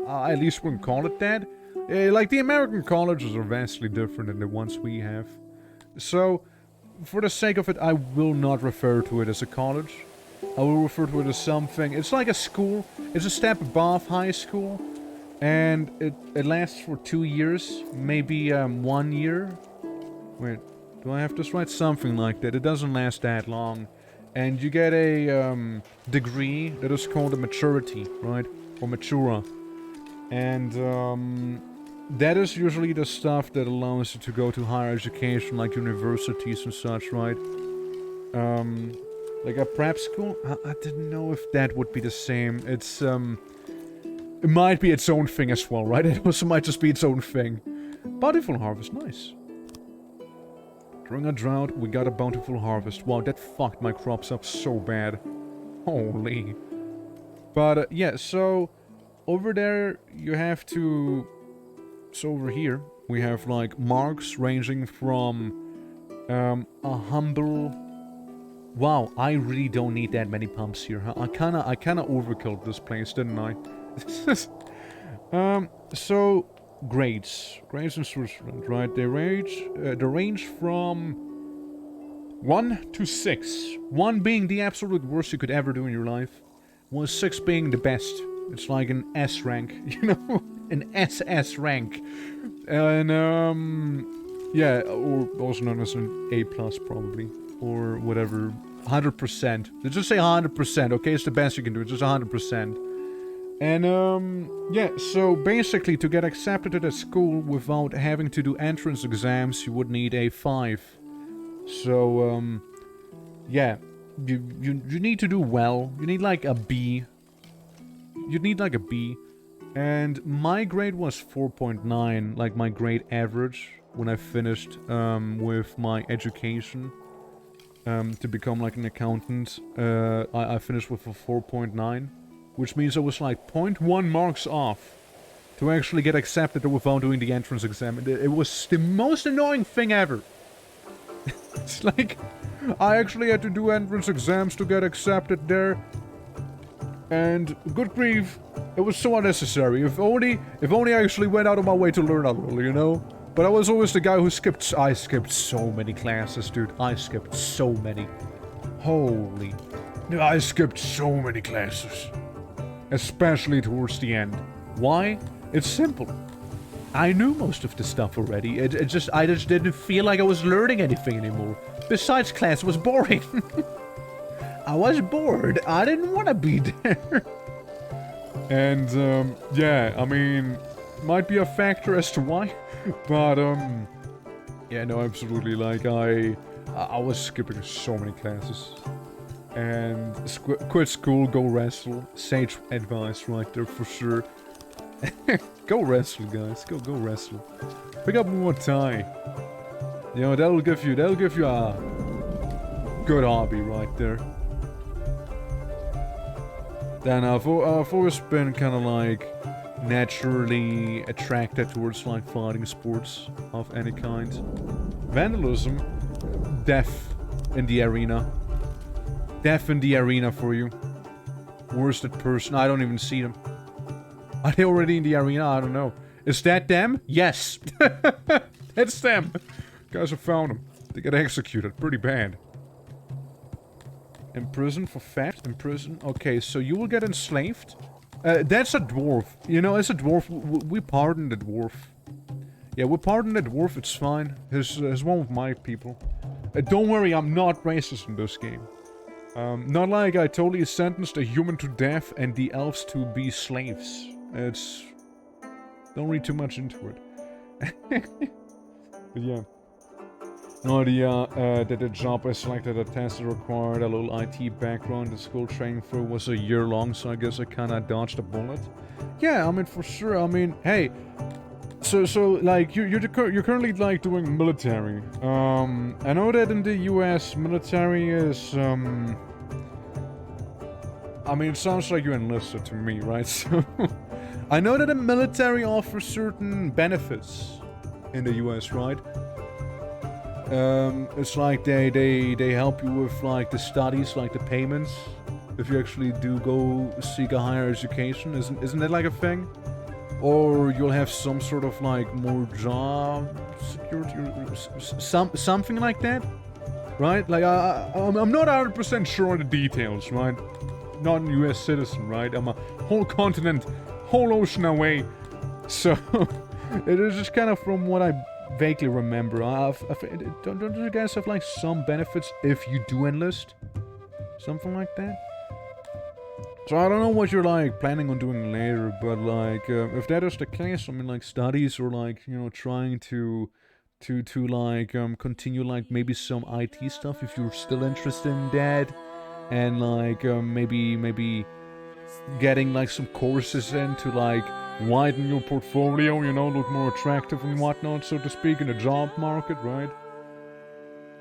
I at least wouldn't call it that. Like, the American colleges are vastly different than the ones we have. So, for the sake of it, I will not refer to it as a college. I will refer to it as something... it's like a school. It's a step above high school. And it lasts for 2 years. Maybe, 1 year. Wait, do I have this right? Something like that. It doesn't last that long. And you get a, degree that is called a maturity, right? Or matura. And, that is usually the stuff that allows you to go to higher education, like universities and such, right? Like a prep school? I didn't know if that would be the same. It's, it might be its own thing as well, right? It also might just be its own thing. Bountiful harvest, nice. During a drought, we got a bountiful harvest. Wow, that fucked my crops up so bad. Holy. But, yeah, so... over there, you have to... so over here, we have, like, marks ranging from... a humble... wow, I really don't need that many pumps here, huh? I kinda overkilled this place, didn't I? So... grades. Grades in Switzerland, right? They range from 1 to 6. 1 being the absolute worst you could ever do in your life. 6 being the best. It's like an S rank, you know? An SS rank. And, yeah, or also known as an A+, probably. Or whatever. 100%. Let's just say 100%, okay? It's the best you can do. It's just 100%. And, yeah, so basically to get accepted at a school without having to do entrance exams, you would need a 5. So, yeah, you need to do well. You need like a B. You need like a B. And my grade was 4.9, like my grade average, when I finished, with my education, to become like an accountant. I finished with a 4.9. Which means I was like 0.1 marks off to actually get accepted without doing the entrance exam. It was the most annoying thing ever. It's like, I actually had to do entrance exams to get accepted there. And good grief, it was so unnecessary. If only I actually went out of my way to learn a little, you know? But I was always the guy who skipped. I skipped so many classes, dude. I skipped so many. Holy. I skipped so many classes. Especially towards the end. Why? It's simple. I knew most of the stuff already. I just didn't feel like I was learning anything anymore. Besides, class was boring. I was bored. I didn't want to be there. And, yeah, I mean, might be a factor as to why. But, yeah, no, absolutely. Like, I was skipping so many classes. And quit school, go wrestle. Sage advice right there for sure. Go wrestle, guys. Go wrestle. Pick up more Thai. You know, that'll give you a good hobby right there. Then I've always been kind of like naturally attracted towards like fighting sports of any kind. Vandalism, death in the arena. Death in the arena for you. Worsted person. I don't even see them. Are they already in the arena? I don't know. Is that them? Yes. That's them. Guys have found them. They get executed. Pretty bad. In prison for theft? In prison? Okay, so you will get enslaved. That's a dwarf. You know, as a dwarf, we pardon the dwarf. Yeah, we pardon the dwarf. It's fine. He's one of my people. Don't worry, I'm not racist in this game. Not like I totally sentenced a human to death and the elves to be slaves. It's... Don't read too much into it. But yeah. No, the job I selected, the test required a little IT background. The school training for was a year long, so I guess I kinda dodged a bullet. Yeah, I mean, for sure. I mean, hey... So like, you're currently, like, doing military. I know that in the US, military is, I mean, it sounds like you enlisted to me, right? So, I know that the military offers certain benefits in the US, right? It's like they help you with, like, the studies, like the payments, if you actually do go seek a higher education. Isn't that like a thing? Or you'll have some sort of, like, more job security, or something like that, right? Like, I'm not 100% sure on the details, right? Not a US citizen, right? I'm a whole continent, whole ocean away. So, it is just kind of from what I vaguely remember. Don't you guys have, like, some benefits if you do enlist? Something like that? So I don't know what you're, like, planning on doing later, but, like, if that is the case, I mean, like, studies or, like, you know, trying to like, continue, like, maybe some IT stuff if you're still interested in that, and, like, maybe getting, like, some courses in to, like, widen your portfolio, you know, look more attractive and whatnot, so to speak, in the job market, right?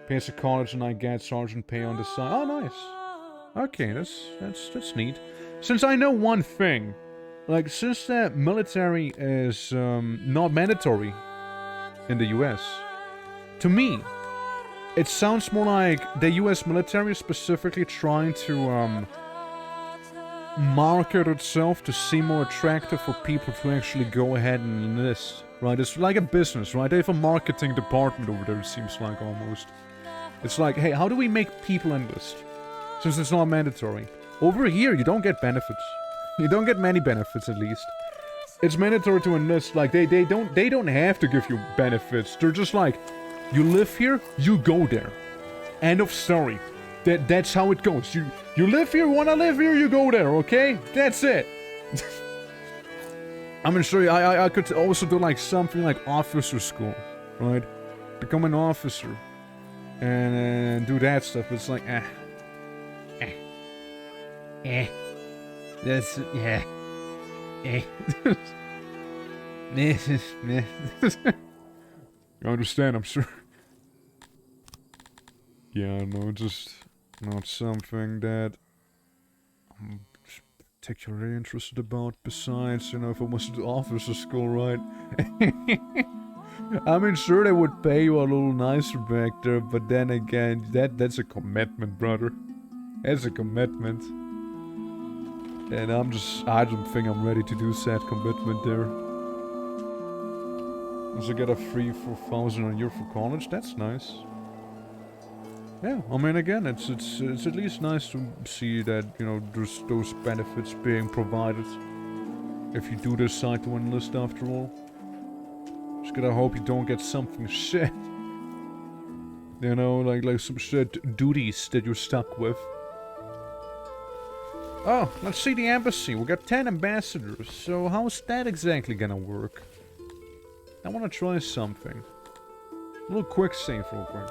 Pays a college and I get sergeant pay on the side. Oh, nice. Okay, that's neat. Since I know one thing, like, since the military is not mandatory in the US, to me, it sounds more like the US military is specifically trying to market itself to seem more attractive for people to actually go ahead and enlist, right? It's like a business, right? They have a marketing department over there, it seems like, almost. It's like, hey, how do we make people enlist? Since it's not mandatory. Over here, you don't get benefits. You don't get many benefits, at least. It's mandatory to enlist. Like, they don't have to give you benefits. They're just like, you live here, you go there. End of story. That's how it goes. You live here, wanna live here, you go there, okay? That's it. I mean, sure, I could also do like something like officer school, right? Become an officer and do that stuff. But it's like, that's You understand, I'm sure. Yeah, no, just not something that I'm particularly interested about. Besides, you know, if I was to do officer school, right? I mean, sure, they would pay you a little nicer back there, but then again, that's a commitment, brother. That's a commitment. And I don't think I'm ready to do said commitment there. Also get a free 4,000 a year for college, that's nice. Yeah, I mean, again, it's at least nice to see that, you know, there's those benefits being provided. If you do decide to enlist after all. Just gotta hope you don't get something shit. You know, like some shit duties that you're stuck with. Oh, let's see the embassy. We got 10 ambassadors, so how's that exactly gonna work? I wanna try something. A little quick save real quick.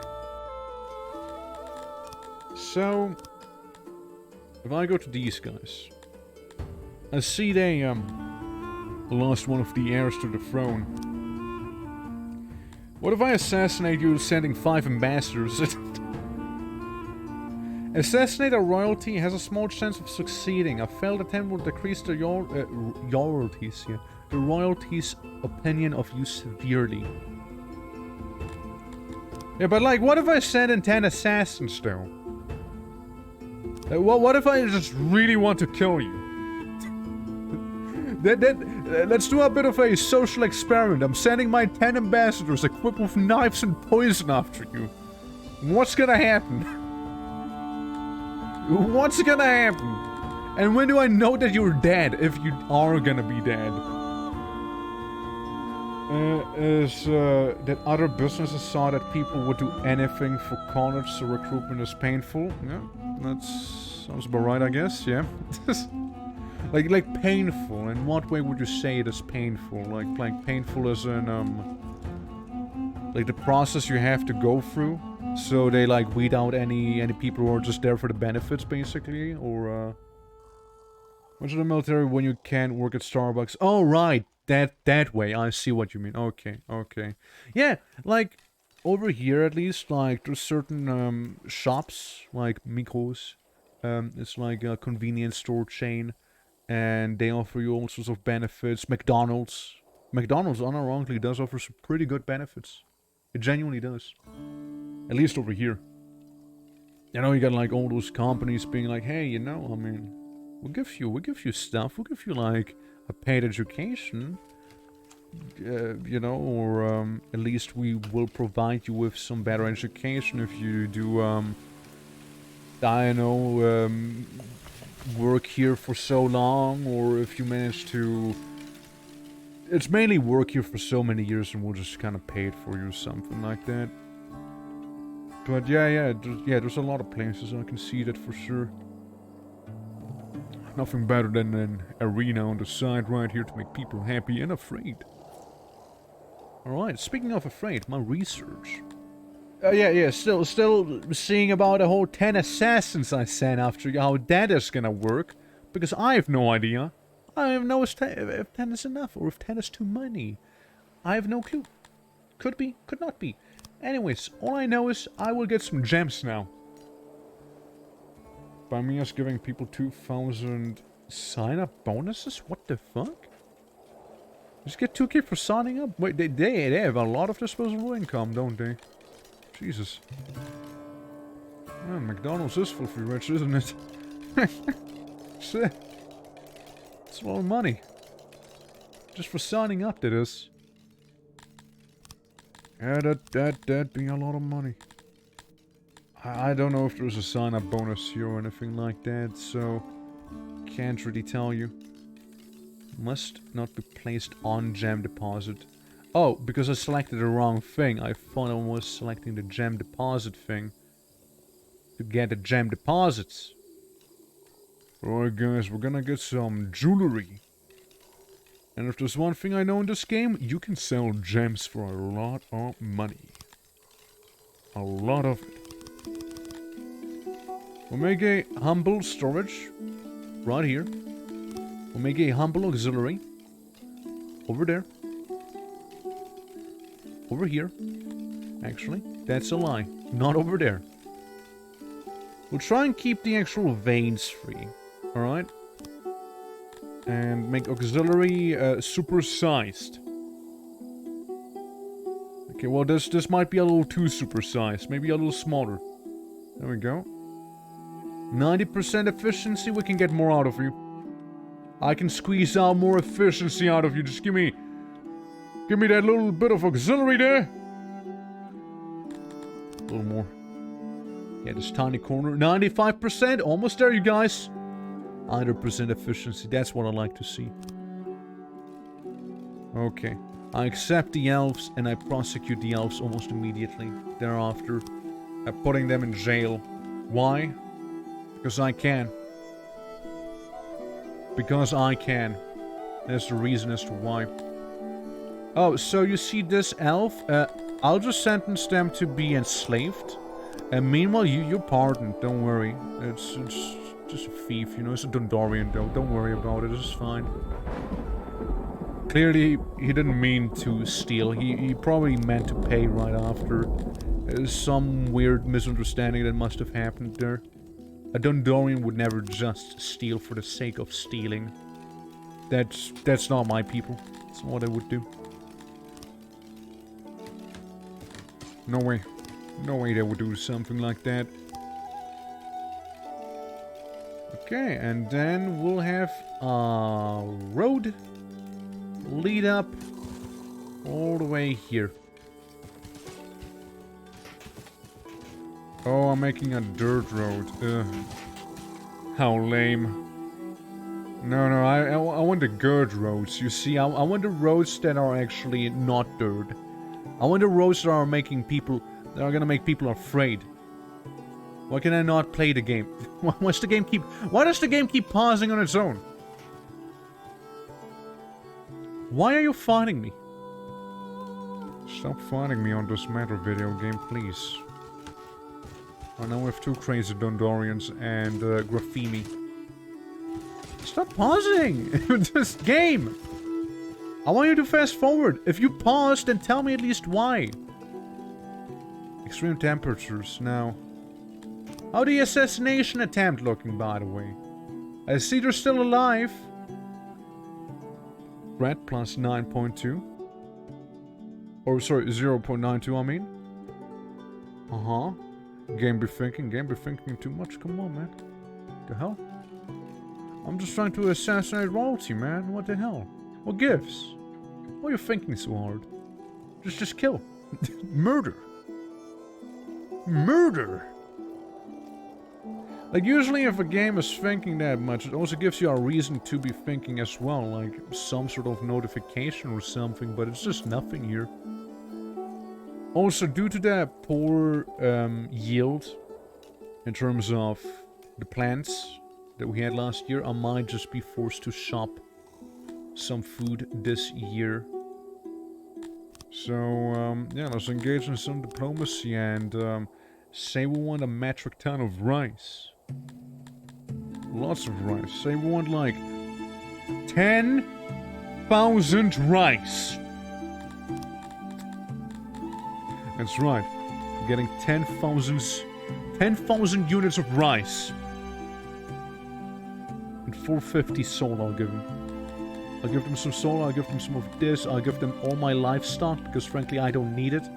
So, if I go to these guys, I see they, lost one of the heirs to the throne. What if I assassinate you sending 5 ambassadors? Assassinate a royalty has a small chance of succeeding. A failed attempt will decrease the royalties, yeah. The royalties' opinion of you severely. Yeah, but like, what if I send in 10 assassins, though? What if I just really want to kill you? Let's do a bit of a social experiment. I'm sending my 10 ambassadors equipped with knives and poison after you. What's gonna happen? What's gonna happen? And when do I know that you're dead, if you are gonna be dead? That other businesses saw that people would do anything for college, so recruitment is painful. Yeah, that sounds about right, I guess, yeah. like painful, in what way would you say it is painful? Like painful as in, like the process you have to go through? So they like weed out any people who are just there for the benefits, basically? Or, what's the military when you can't work at Starbucks? Oh, right! That way, I see what you mean. Okay. Yeah, like, over here at least, like, there's certain, shops, like Migros. It's like a convenience store chain. And they offer you all sorts of benefits. McDonald's, unironically, does offer some pretty good benefits. It genuinely does. At least over here. You know, you got like all those companies being like, hey, you know, I mean, we'll give you stuff. We'll give you like a paid education. You know, or at least we will provide you with some better education if you do, I don't know, work here for so long, or if you manage to... It's mainly work here for so many years and we'll just kind of pay it for you or something like that. But yeah, there's a lot of places I can see that for sure. Nothing better than an arena on the side right here to make people happy and afraid. Alright, speaking of afraid, my research. Yeah, still seeing about the whole 10 assassins I sent after you, how that is gonna work. Because I have no idea. I have no if 10 is enough, or if 10 is too many. I have no clue. Could be, could not be. Anyways, all I know is I will get some gems now. By me as giving people 2,000 sign-up bonuses? What the fuck? Just get 2k for signing up? Wait, they have a lot of disposable income, don't they? Jesus. Man, McDonald's is filthy rich, isn't it? Shit. It's a lot of money. Just for signing up, that is. Yeah, that'd be a lot of money. I don't know if there's a sign-up bonus here or anything like that, so... Can't really tell you. Must not be placed on gem deposit. Oh, because I selected the wrong thing. I thought I was selecting the gem deposit thing. To get the gem deposits. Alright guys, we're gonna get some jewelry. And if there's one thing I know in this game, you can sell gems for a lot of money. A lot of it. We'll make a humble storage right here. We'll make a humble auxiliary over there. Over here. Actually, that's a lie. Not over there. We'll try and keep the actual veins free. Alright? And make auxiliary supersized. Okay, well this might be a little too supersized. Maybe a little smaller. There we go. 90% efficiency, we can get more out of you. I can squeeze out more efficiency out of you. Just give me that little bit of auxiliary there. A little more. Yeah, this tiny corner. 95%, almost there, you guys. 100% efficiency, that's what I like to see. Okay. I accept the elves and I prosecute the elves almost immediately thereafter. Putting them in jail. Why? Because I can. Because I can. That's the reason as to why. Oh, so you see this elf? I'll just sentence them to be enslaved. And meanwhile, you're pardoned. Don't worry. It's just a thief, you know. It's a Dundorian, though. Don't worry about it. This is fine. Clearly, he didn't mean to steal. He probably meant to pay right after. There's some weird misunderstanding that must have happened there. A Dundorian would never just steal for the sake of stealing. That's not my people. That's not what I would do. No way. No way they would do something like that. Okay, and then we'll have a road lead up all the way here. Oh, I'm making a dirt road. Ugh. How lame. No, I want the good roads. You see, I want the roads that are actually not dirt. I want the roads that are making people, that are gonna make people afraid. Why can I not play the game? Why does the game keep pausing on its own? Why are you fighting me? Stop fighting me on this matter, video game, please. I now have two crazy Dundorians and Graffimi. Stop pausing! This game! I want you to fast forward. If you pause, then tell me at least why. Extreme temperatures now. How the assassination attempt looking, by the way? I see they're still alive. Red plus 9.2. Or sorry, 0.92 I mean. Uh-huh. Game be thinking too much. Come on, man. The hell? I'm just trying to assassinate royalty, man. What the hell? What gives? Why are you thinking so hard? Just kill. Murder. Murder! Like, usually if a game is thinking that much, it also gives you a reason to be thinking as well. Like, some sort of notification or something, but it's just nothing here. Also, due to the poor yield in terms of the plants that we had last year, I might just be forced to shop some food this year. So, yeah, let's engage in some diplomacy and say we want a metric ton of rice. Lots of rice. Say we want like 10,000 rice. That's right. We're getting 10,000 units of rice. And 450 soul I'll give them. I'll give them some soul, I'll give them some of this, I'll give them all my livestock, because frankly I don't need it.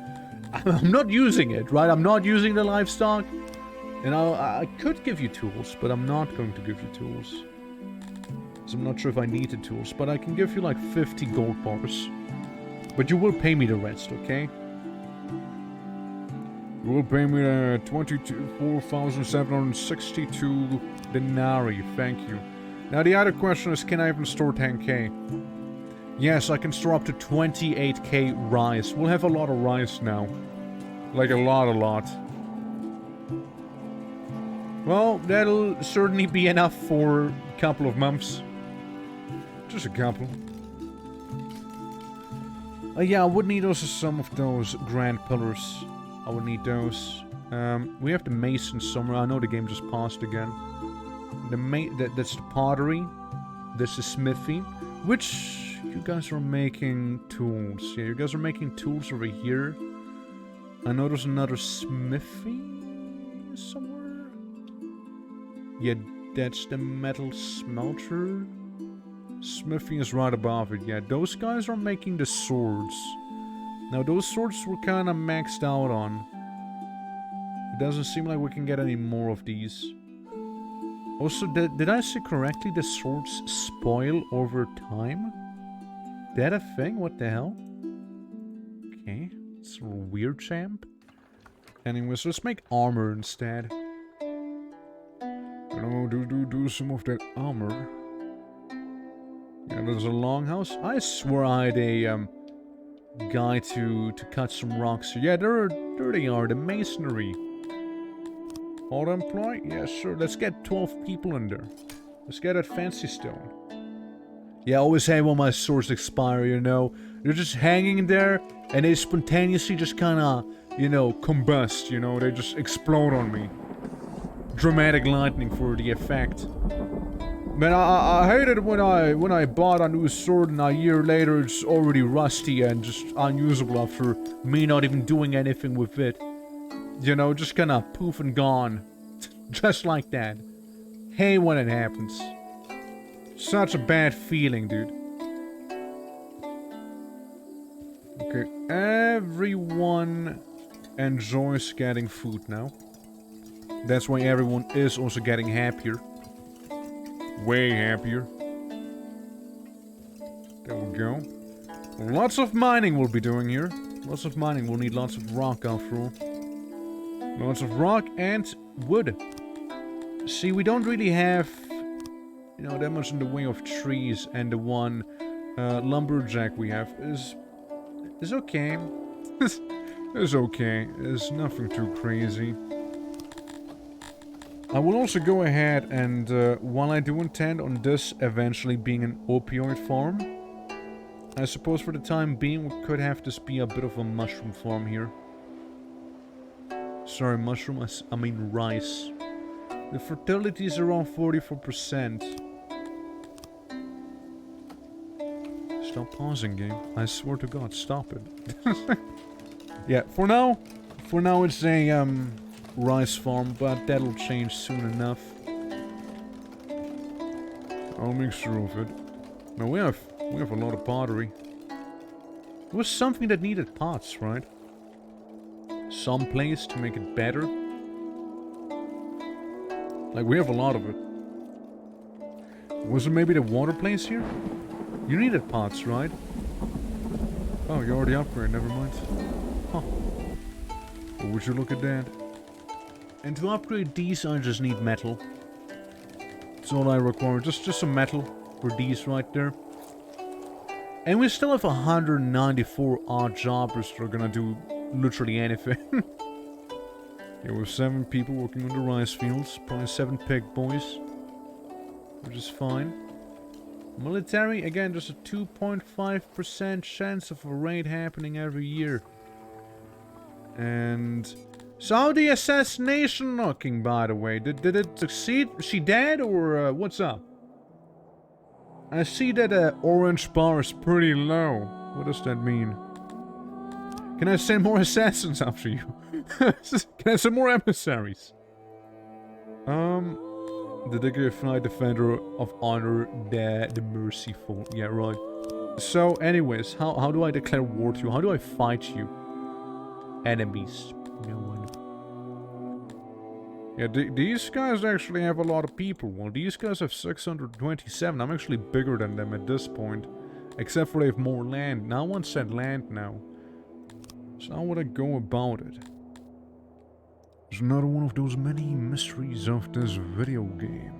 I'm not using it, right? I'm not using the livestock. And I could give you tools, but I'm not going to give you tools. So I'm not sure if I need the tools, but I can give you like 50 gold bars. But you will pay me the rest, okay? You will pay me 4,762 denarii, thank you. Now the other question is, can I even store 10k? Yes, I can store up to 28k rice. We'll have a lot of rice now. Like a lot. Well, that'll certainly be enough for a couple of months. Just a couple. Yeah, I would need also some of those grand pillars. I would need those. We have the mason somewhere. I know the game just paused again. That's the pottery. This is smithy. Which you guys are making tools. Yeah, you guys are making tools over here. I know there's another smithy somewhere. Yeah, that's the metal smelter. Smithy is right above it. Yeah, those guys are making the swords. Now, those swords were kind of maxed out on. It doesn't seem like we can get any more of these. Also, did I see correctly? The swords spoil over time? Is that a thing? What the hell? Okay, it's a little weird, champ. Anyways, let's make armor instead. You know, do some of that armor. Yeah, there's a longhouse. I swear I had a guy to cut some rocks. Yeah, there they are, the masonry. Auto employ? Yeah, sure. Let's get 12 people in there. Let's get that fancy stone. Yeah, I always hate when my swords expire, you know. They're just hanging there, and they spontaneously just kind of, you know, combust, you know. They just explode on me. Dramatic lightning for the effect. Man, I hate it when I bought a new sword and a year later it's already rusty and just unusable after me not even doing anything with it. You know, just kinda poof and gone. Just like that. Hate when it happens. Such a bad feeling, dude. Okay, everyone enjoys getting food now. That's why everyone is also getting happier. Way happier. There we go. Lots of mining we'll be doing here. Lots of mining. We'll need lots of rock after all. Lots of rock and wood. See, we don't really have, you know, that much in the way of trees, and the one lumberjack we have is okay. It's okay. It's nothing too crazy. I will also go ahead and, while I do intend on this eventually being an opioid farm, I suppose for the time being we could have this be a bit of a mushroom farm here. Sorry, mushroom, I mean rice. The fertility is around 44%. Stop pausing, game. I swear to God, stop it. Yeah, for now it's a, rice farm, but that'll change soon enough. I'll make sure of it. Now we have a lot of pottery. It was something that needed pots, right? Some place to make it better. Like, we have a lot of it. Was it maybe the water place here? You needed pots, right? Oh, you already upgraded, never mind. Huh. Well, would you look at that? And to upgrade these, I just need metal. That's all I require. Just some metal for these right there. And we still have 194 odd jobbers that are gonna do literally anything. Yeah, we have 7 people working on the rice fields. Probably 7 pig boys. Which is fine. Military, again, just a 2.5% chance of a raid happening every year. And... so how the assassination looking, by the way? Did it succeed? Is she dead, or what's up? I see that orange bar is pretty low. What does that mean? Can I send more assassins after you? Can I send more emissaries? The dignified defender of honor, the merciful. Yeah, right. So, anyways, how do I declare war to you? How do I fight you? Enemies. No one. Yeah, these guys actually have a lot of people. Well, these guys have 627. I'm actually bigger than them at this point. Except for they have more land. No one said land now. So how would I go about it? It's another one of those many mysteries of this video game.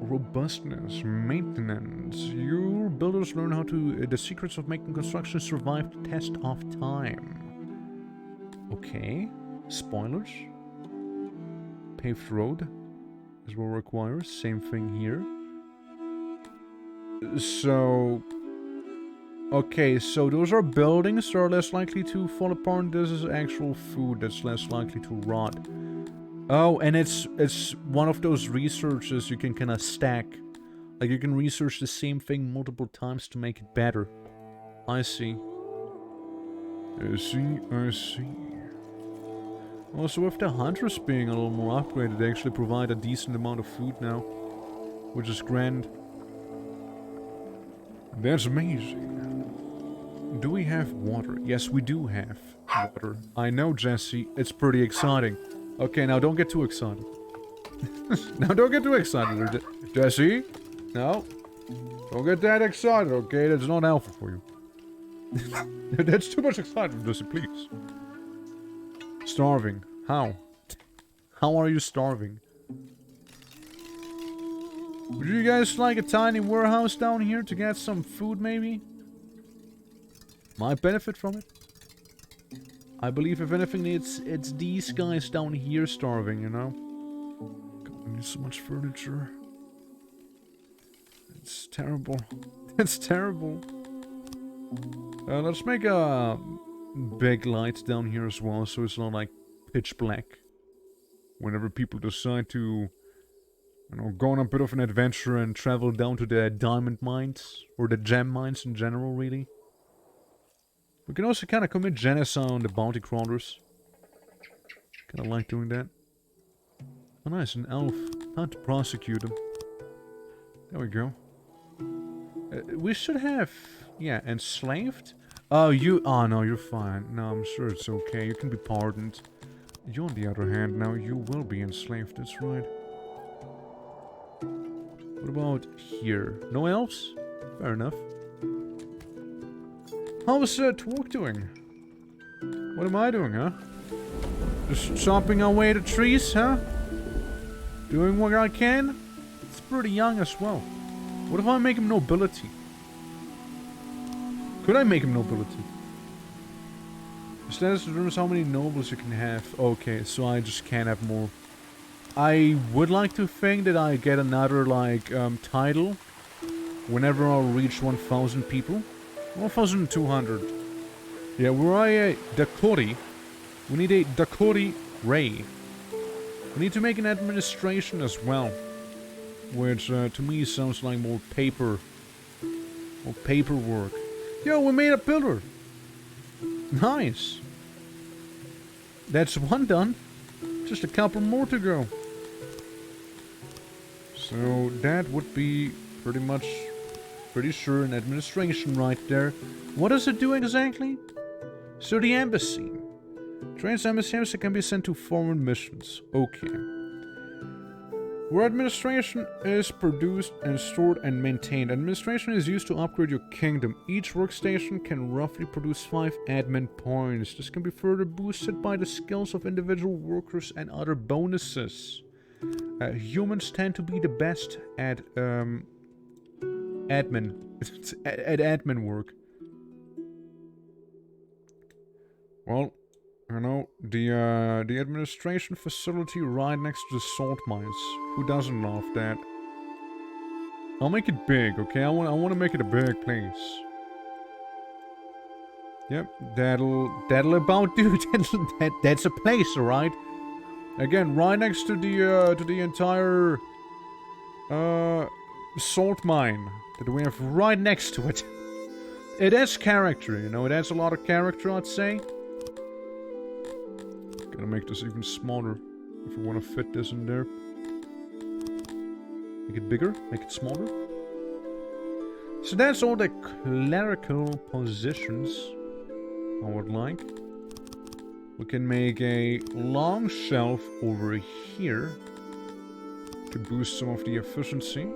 Robustness, maintenance. Your builders learn how to... the secrets of making construction survive the test of time. Okay. Spoilers. Paved road is what requires. Same thing here. So... Okay, so those are buildings that are less likely to fall apart. This is actual food that's less likely to rot. Oh, and it's one of those researches you can kind of stack. Like, you can research the same thing multiple times to make it better. I see. I see. Also, with the hunters being a little more upgraded, they actually provide a decent amount of food now. Which is grand. That's amazing. Do we have water? Yes, we do have water. I know, Jesse. It's pretty exciting. Okay, now don't get too excited. Now don't get too excited, Jesse. No. Don't get that excited, okay? That's not alpha for you. That's too much excitement, Jesse, please. Starving. How? How are you starving? Would you guys like a tiny warehouse down here to get some food, maybe? Might benefit from it. I believe, if anything, it's these guys down here starving, you know? God, we need so much furniture. It's terrible. It's terrible. Let's make a big light down here as well, so it's not like pitch black. Whenever people decide to, you know, go on a bit of an adventure and travel down to the diamond mines, or the gem mines in general, really. We can also kind of commit genocide on the bounty crawlers. Kind of like doing that. Oh nice, an elf. Time to prosecute them. There we go. We should have, yeah, enslaved? Oh, oh no, you're fine. No, I'm sure it's okay. You can be pardoned. You, on the other hand, now you will be enslaved, that's right. What about here? No elves? Fair enough. How's Twerk doing? What am I doing, huh? Just chopping away the trees, huh? Doing what I can? It's pretty young as well. What if I make him nobility? Could I make him nobility? The status determines how many nobles you can have. Okay, so I just can't have more. I would like to think that I get another, like, title whenever I reach 1,000 people. 1,200. Yeah, we're a Dakoti. We need a Dakoti Ray. We need to make an administration as well. Which, to me, sounds like more paper. More paperwork. Yo, we made a pillar! Nice! That's one done. Just a couple more to go. So, that would be pretty much... pretty sure an administration right there. What does it do exactly? So the embassy. Trains embassies can be sent to foreign missions. Okay. Where administration is produced and stored and maintained. Administration is used to upgrade your kingdom. Each workstation can roughly produce 5 admin points. This can be further boosted by the skills of individual workers and other bonuses. Humans tend to be the best at admin. At admin work. Well, you know, the administration facility right next to the salt mines. Who doesn't love that? I'll make it big, okay? I want to make it a big place. Yep, that'll about do. That's a place, alright? Again, right next to the entire salt mine that we have right next to it. It has character, you know, it has a lot of character, I'd say. Gotta make this even smaller if we want to fit this in there. Make it bigger, make it smaller. So that's all the clerical positions I would like. We can make a long shelf over here to boost some of the efficiency.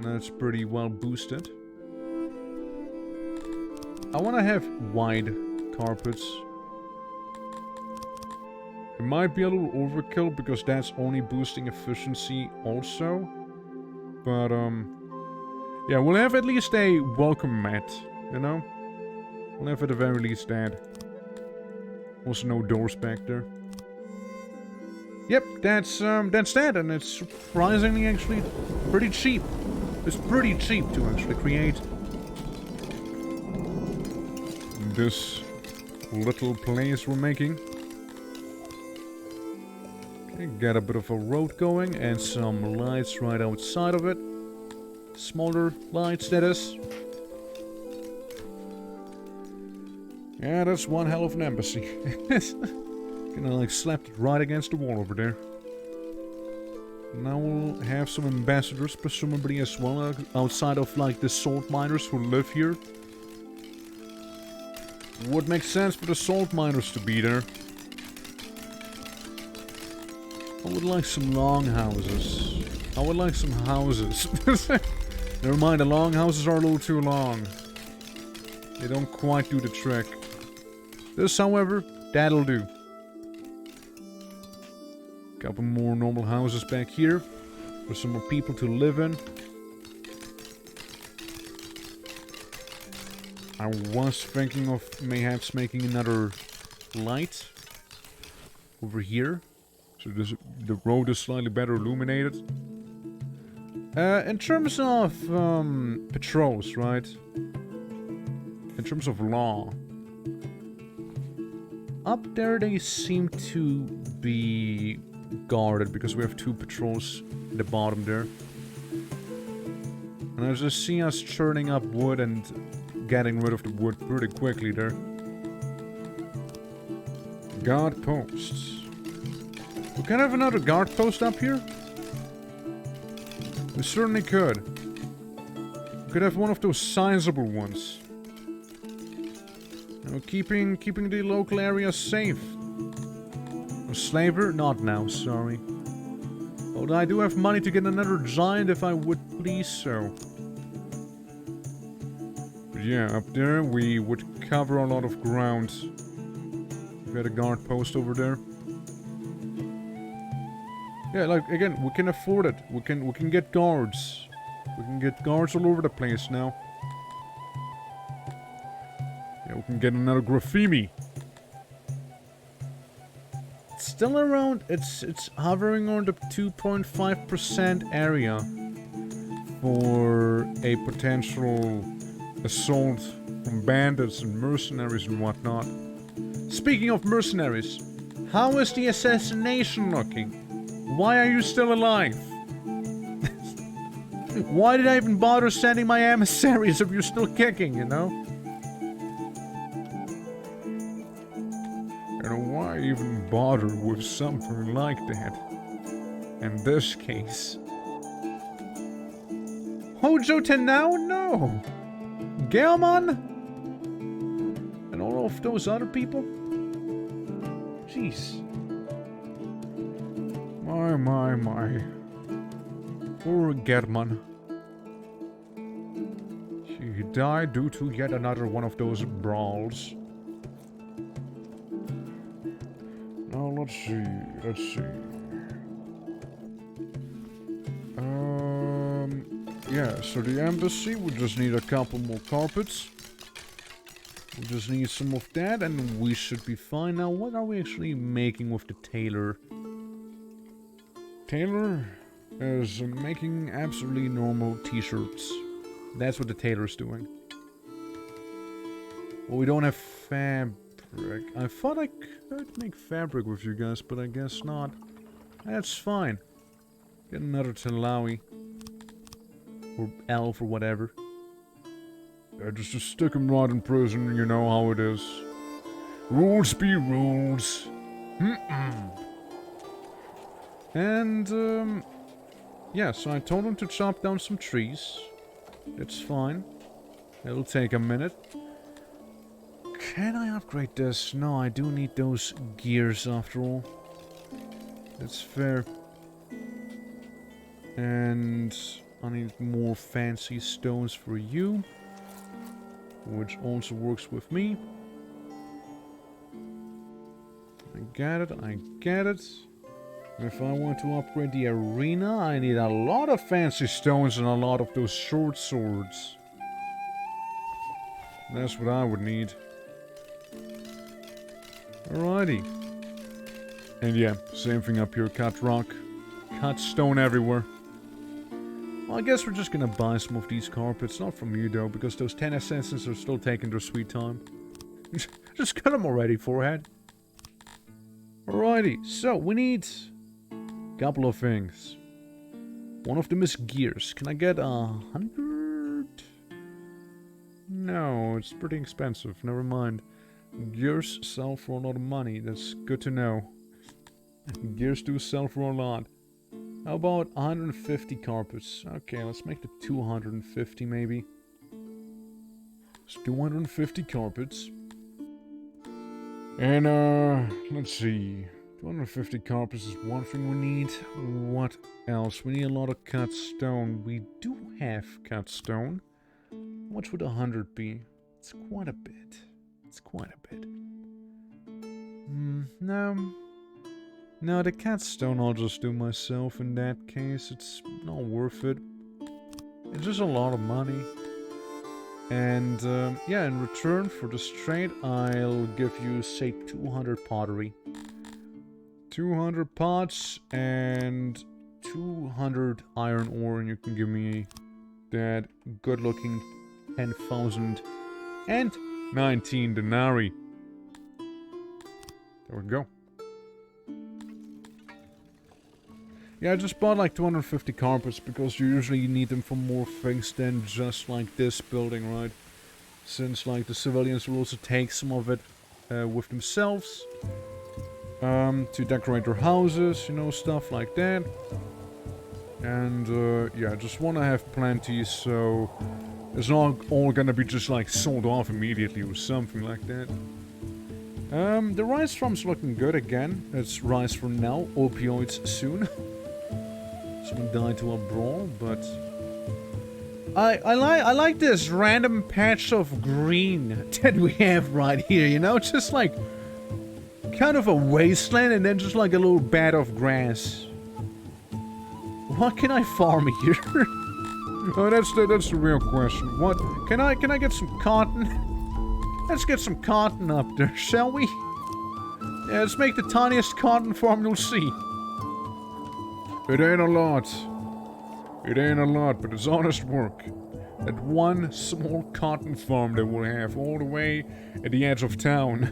That's pretty well boosted. I want to have wide carpets. It might be a little overkill because that's only boosting efficiency also. But, yeah, we'll have at least a welcome mat, you know? We'll have at the very least that. Also no doors back there. Yep, that's that, and it's surprisingly actually pretty cheap. It's pretty cheap to actually create. this little place we're making. Okay, get a bit of a road going and some lights right outside of it. Smaller lights, that is. Yeah, that's one hell of an embassy. Kinda like slapped it right against the wall over there. Now we'll have some ambassadors, presumably as well, outside of like the salt miners who live here. Would make sense for the salt miners to be there. I would like some long houses. I would like some houses. Never mind, the long houses are a little too long. They don't quite do the trick. This, however, that'll do. Couple more normal houses back here for some more people to live in. I was thinking of mayhaps making another light over here, so the road is slightly better illuminated. In terms of patrols, right? In terms of law, up there they seem to be guarded because we have 2 patrols at the bottom there. And I just see us churning up wood and getting rid of the wood pretty quickly there. Guard posts. We can have another guard post up here. We certainly could. We could have one of those sizable ones. You know, keeping the local area safe. A slaver? Not now, sorry. Although I do have money to get another giant if I would please so. But yeah, up there we would cover a lot of ground. We've got a guard post over there. Yeah, like again, we can afford it. We can get guards. We can get guards all over the place now. Yeah, we can get another graffiti. It's still around. It's hovering on the 2.5% area for a potential assault from bandits and mercenaries and whatnot. Speaking of mercenaries, how is the assassination looking? Why are you still alive? Why did I even bother sending my emissaries if you're still kicking, you know? And why even bother with something like that? In this case. Hojo Tenao? No! Gelman? And all of those other people? Jeez. My. Poor German. He died due to yet another one of those brawls. Now let's see. Yeah, so the embassy, we just need a couple more carpets. We just need some of that and we should be fine. Now, what are we actually making with the tailor? Tailor is making absolutely normal t-shirts. That's what the tailor's doing. Well, we don't have fabric. I thought I could make fabric with you guys, but I guess not. That's fine. Get another Talawi. Or elf or whatever. Yeah, just stick him right in prison, you know how it is. Rules be rules. And, yeah, so I told him to chop down some trees. It's fine. It'll take a minute. Can I upgrade this? No, I do need those gears after all. That's fair. And I need more fancy stones for you. Which also works with me. I get it. If I want to upgrade the arena, I need a lot of fancy stones and a lot of those short swords. That's what I would need. Alrighty. And yeah, same thing up here. Cut rock. Cut stone everywhere. Well, I guess we're just gonna buy some of these carpets. Not from you though, because those 10 assassins are still taking their sweet time. Just cut him already, forehead. Alrighty, so we need a couple of things. One of them is gears. Can I get 100? No, it's pretty expensive. Never mind. Gears sell for a lot of money. That's good to know. Gears do sell for a lot. How about 150 carpets? Okay, let's make it 250 maybe. It's 250 carpets. And, let's see. 250 carpets is one thing we need. What else? We need a lot of cut stone. We do have cut stone. How much would 100 be? It's quite a bit. It's quite a bit. No. No, the cut stone I'll just do myself in that case. It's not worth it. It's just a lot of money. And, yeah, in return for this trade, I'll give you, say, 200 pottery. 200 pots and 200 iron ore, and you can give me that good-looking 10,000 and 19 denarii. There we go. Yeah, I just bought like 250 carpets because you usually need them for more things than just like this building, right? Since like the civilians will also take some of it with themselves to decorate their houses, you know, stuff like that. And yeah, I just want to have plenty, so it's not all gonna be just like sold off immediately or something like that. The rice farm's looking good again. It's rice for now, opioids soon. Someone died to a brawl, but I like this random patch of green that we have right here, you know, just like kind of a wasteland and then just like a little bed of grass. What can I farm here? Oh, that's the real question. What can I get some cotton? Let's get some cotton up there, shall we? Yeah, let's make the tiniest cotton farm you'll see. It ain't a lot. It ain't a lot, but it's honest work. That one small cotton farm that we'll have all the way at the edge of town.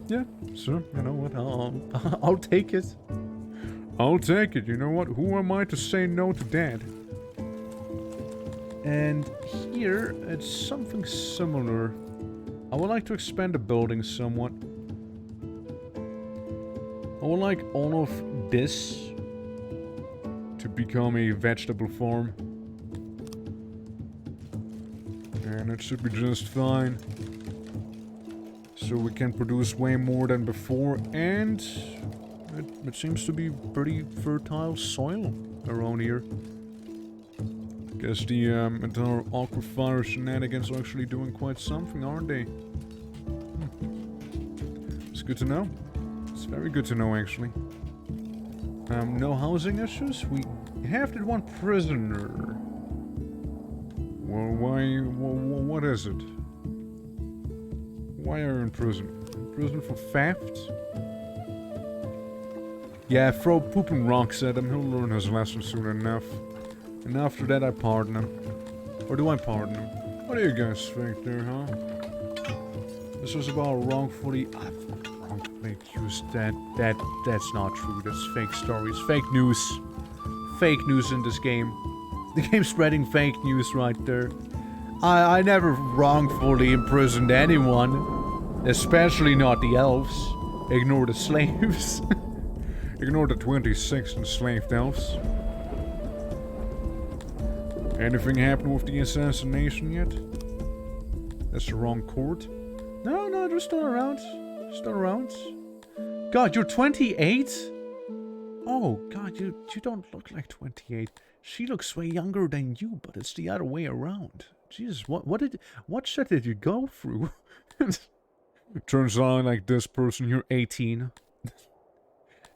Yeah, sure, you know what, I'll take it. I'll take it, you know what? Who am I to say no to that? And here, it's something similar. I would like to expand the building somewhat. I would like all of this to become a vegetable farm. And it should be just fine. So we can produce way more than before, and it seems to be pretty fertile soil around here. I guess the entire aquifer shenanigans are actually doing quite something, aren't they? It's good to know. It's very good to know, actually. No housing issues? We have that one prisoner. Well, why? What is it? Why are you in prison? In prison for theft? Yeah, throw pooping rocks at him. He'll learn his lesson soon enough. And after that, I pardon him. Or do I pardon him? What do you guys think there, huh? This was about wrongfully accused. That's not true. That's fake stories. Fake news. Fake news in this game. The game's spreading fake news right there. I never wrongfully imprisoned anyone. Especially not the elves. Ignore the slaves. Ignore the 26 enslaved elves. Anything happened with the assassination yet? That's the wrong court. No, they're still around. Still around. God, you're 28? Oh, God, you don't look like 28. She looks way younger than you, but it's the other way around. Jesus, what shit did you go through? Turns out like this person, you're 18.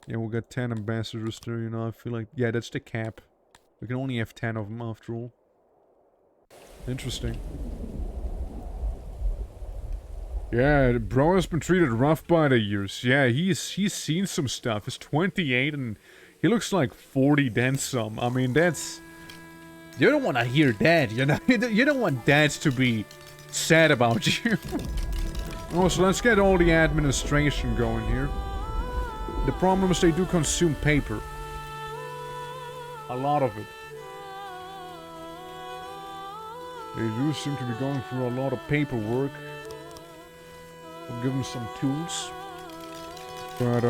Yeah, we got 10 ambassadors there, you know, I feel like... Yeah, that's the cap. We can only have 10 of them after all. Interesting. Yeah, bro has been treated rough by the years. Yeah, he's seen some stuff. He's 28 and he looks like 40 then some. I mean, that's... You don't want to hear that, you know? You don't want dads to be sad about you. Oh, so let's get all the administration going here. The problem is they do consume paper. A lot of it. They do seem to be going through a lot of paperwork. We'll give them some tools. But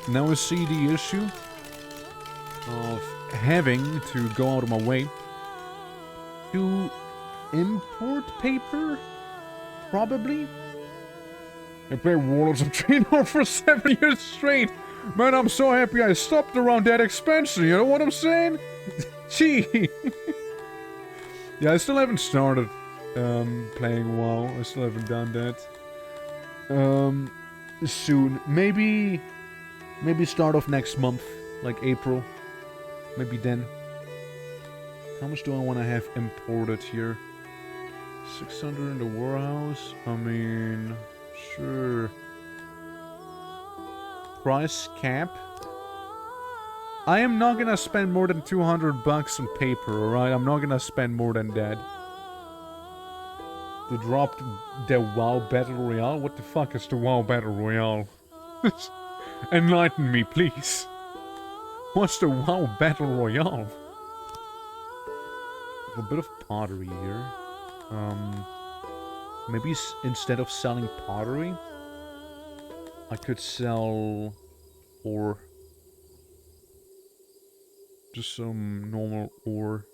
now I see the issue of having to go out of my way to import paper, probably. I played Warlords of Draenor for 7 years straight. Man, I'm so happy I stopped around that expansion, you know what I'm saying? Gee. Yeah, I still haven't started playing WoW. I still haven't done that. Soon. Maybe start of next month, like April. Maybe then. How much do I want to have imported here? 600 in the warehouse? I mean, sure. Price cap? I am not gonna spend more than 200 bucks on paper, alright? I'm not gonna spend more than that. They dropped the WoW Battle Royale? What the fuck is the WoW Battle Royale? Enlighten me, please. What's the WoW Battle Royale? A bit of pottery here. Maybe instead of selling pottery, I could sell ore. Just some normal ore.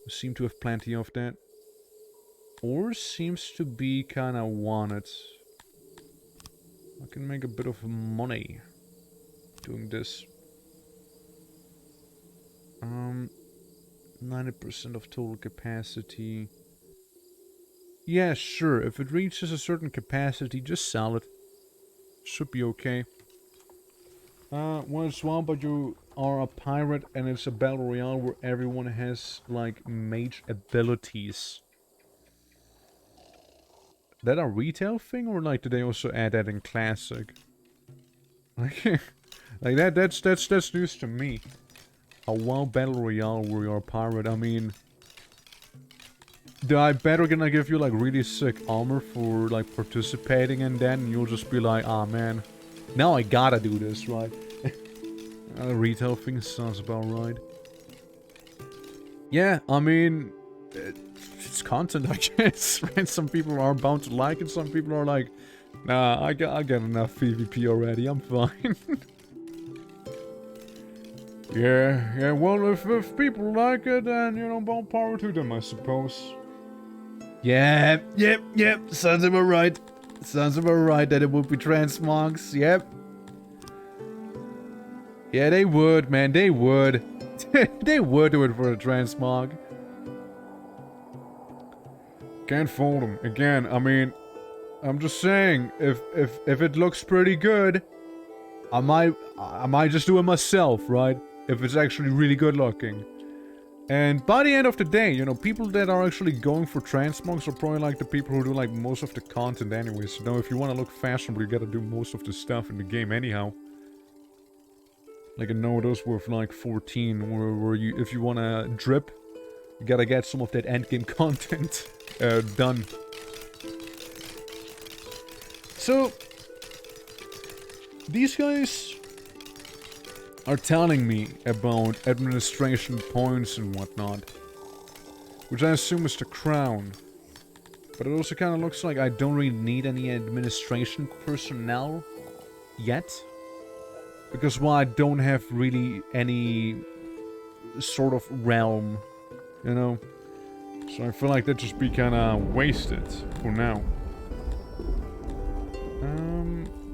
I seem to have plenty of that. Ore seems to be kinda wanted. I can make a bit of money doing this. 90% of total capacity. Yeah, sure. If it reaches a certain capacity, just sell it. Should be okay. Well, Swamp, but you are a pirate and it's a battle royale where everyone has, like, mage abilities. That a retail thing, or like, did they also add that in classic? Like that's news to me. A WoW battle royale where you're a pirate. I mean, I better gonna give you like really sick armor for like participating in that, and you'll just be like, ah man, now I gotta do this, right? Retail thing sounds about right. Yeah, I mean, it's content, I guess, right? Some people are bound to like it, some people are like, nah, I got enough PvP already, I'm fine. Yeah, well, if people like it, then, you know, more power to them, I suppose. Yep, sounds about right. Sounds about right that it would be transmogs, yep. Yeah, they would, man, they would. They would do it for a transmog. Can't fault them. Again, I mean, I'm just saying, if it looks pretty good, I might just do it myself, right? If it's actually really good looking. And by the end of the day, you know, people that are actually going for transmogs are probably like the people who do like most of the content anyways. So now if you want to look fashionable, you gotta do most of the stuff in the game anyhow. Like a Nodos with like 14, where you, if you want to drip, you gotta get some of that endgame content done. So, these guys are telling me about administration points and whatnot, which I assume is the crown. But it also kind of looks like I don't really need any administration personnel yet. Because, well, I don't have really any sort of realm, you know? So I feel like that'd just be kind of wasted for now.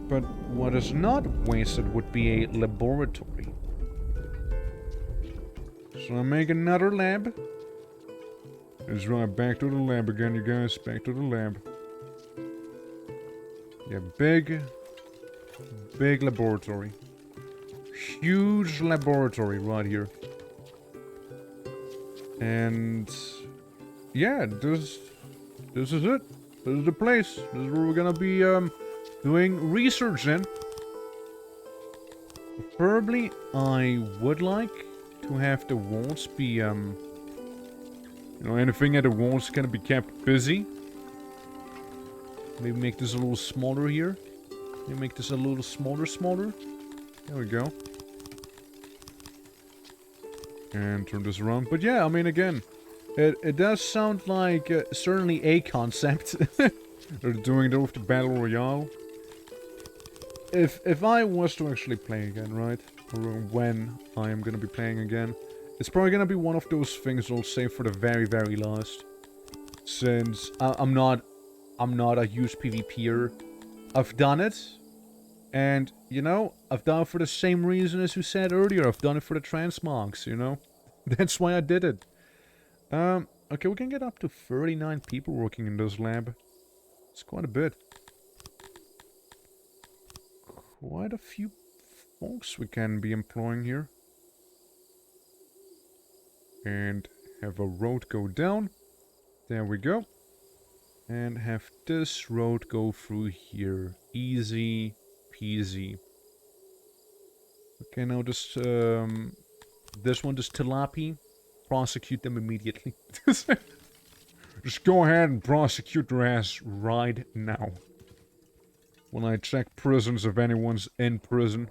But what is not wasted would be a laboratory. So I make another lab. That's right, back to the lab again, you guys. Back to the lab. Yeah, big laboratory. Huge laboratory right here. And yeah, this is it. This is the place. This is where we're gonna be doing research in. Preferably, I would like to have the walls be you know, anything at the walls can be kept busy. Maybe make this a little smaller here. Maybe make this a little smaller. There we go. And turn this around. But yeah, I mean, again, it does sound like certainly a concept. They're doing it with the Battle Royale. If I was to actually play again, right? Or when I am gonna be playing again, it's probably gonna be one of those things I'll save for the very, very last. Since I'm not a huge PvPer. I've done it. And, you know, I've done it for the same reason as you said earlier. I've done it for the transmogs, you know? That's why I did it. Okay, we can get up to 39 people working in this lab. It's quite a bit. Quite a few folks we can be employing here. And have a road go down. There we go. And have this road go through here. Easy peasy. Okay, now this one, this tilapia. Prosecute them immediately. Just go ahead and prosecute their ass right now. When I check prisons if anyone's in prison.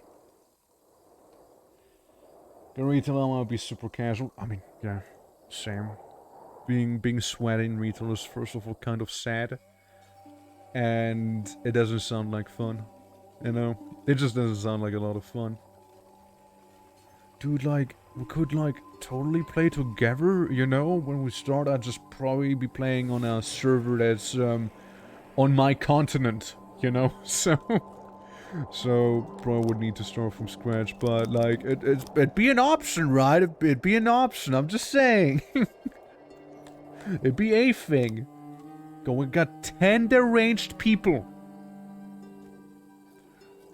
The retail might be super casual. I mean, yeah, same. Being sweaty in retail is first of all kind of sad. And it doesn't sound like fun. You know? It just doesn't sound like a lot of fun. Dude, like, we could, like, totally play together, you know? When we start, I'd just probably be playing on a server that's, on my continent, you know? So probably would need to start from scratch, but, like, it'd be an option, right? It'd be an option, I'm just saying. It'd be a thing. We got 10 deranged people.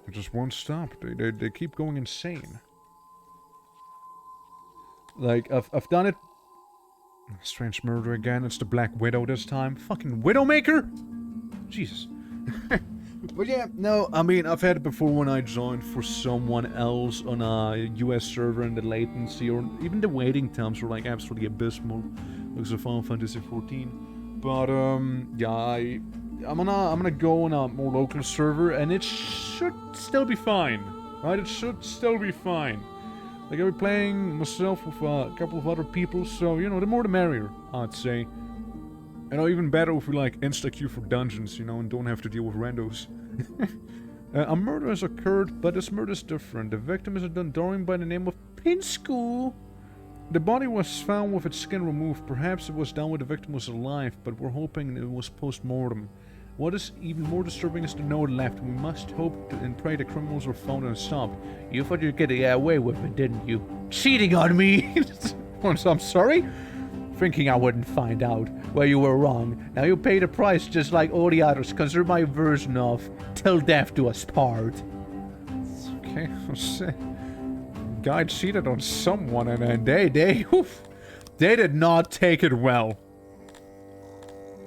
They just won't stop. They keep going insane. Like, I've done it. Strange murder again. It's the Black Widow this time. Fucking Widowmaker? Jesus. But yeah, no, I mean, I've had it before when I joined for someone else on a US server, and the latency or even the waiting times were like absolutely abysmal. Looks like Final Fantasy 14. But yeah, I'm gonna go on a more local server, and it should still be fine, right? It should still be fine. Like, I'll be playing myself with a couple of other people, so, you know, the more the merrier, I'd say. And even better if we, like, insta-queue for dungeons, you know, and don't have to deal with randos. A murder has occurred, but this murder is different. The victim is a Dundorian by the name of Pinsku. The body was found with its skin removed. Perhaps it was done when the victim was alive, but we're hoping it was post-mortem. What is even more disturbing is the note left. We must hope and pray the criminals were found and stopped. You thought you'd get away with it, didn't you? Cheating on me! I'm sorry? Thinking I wouldn't find out. Well, you were wrong. Now you pay the price just like all the others, because they're my version of till death do us part. Okay, guy cheated on someone, and they did not take it well.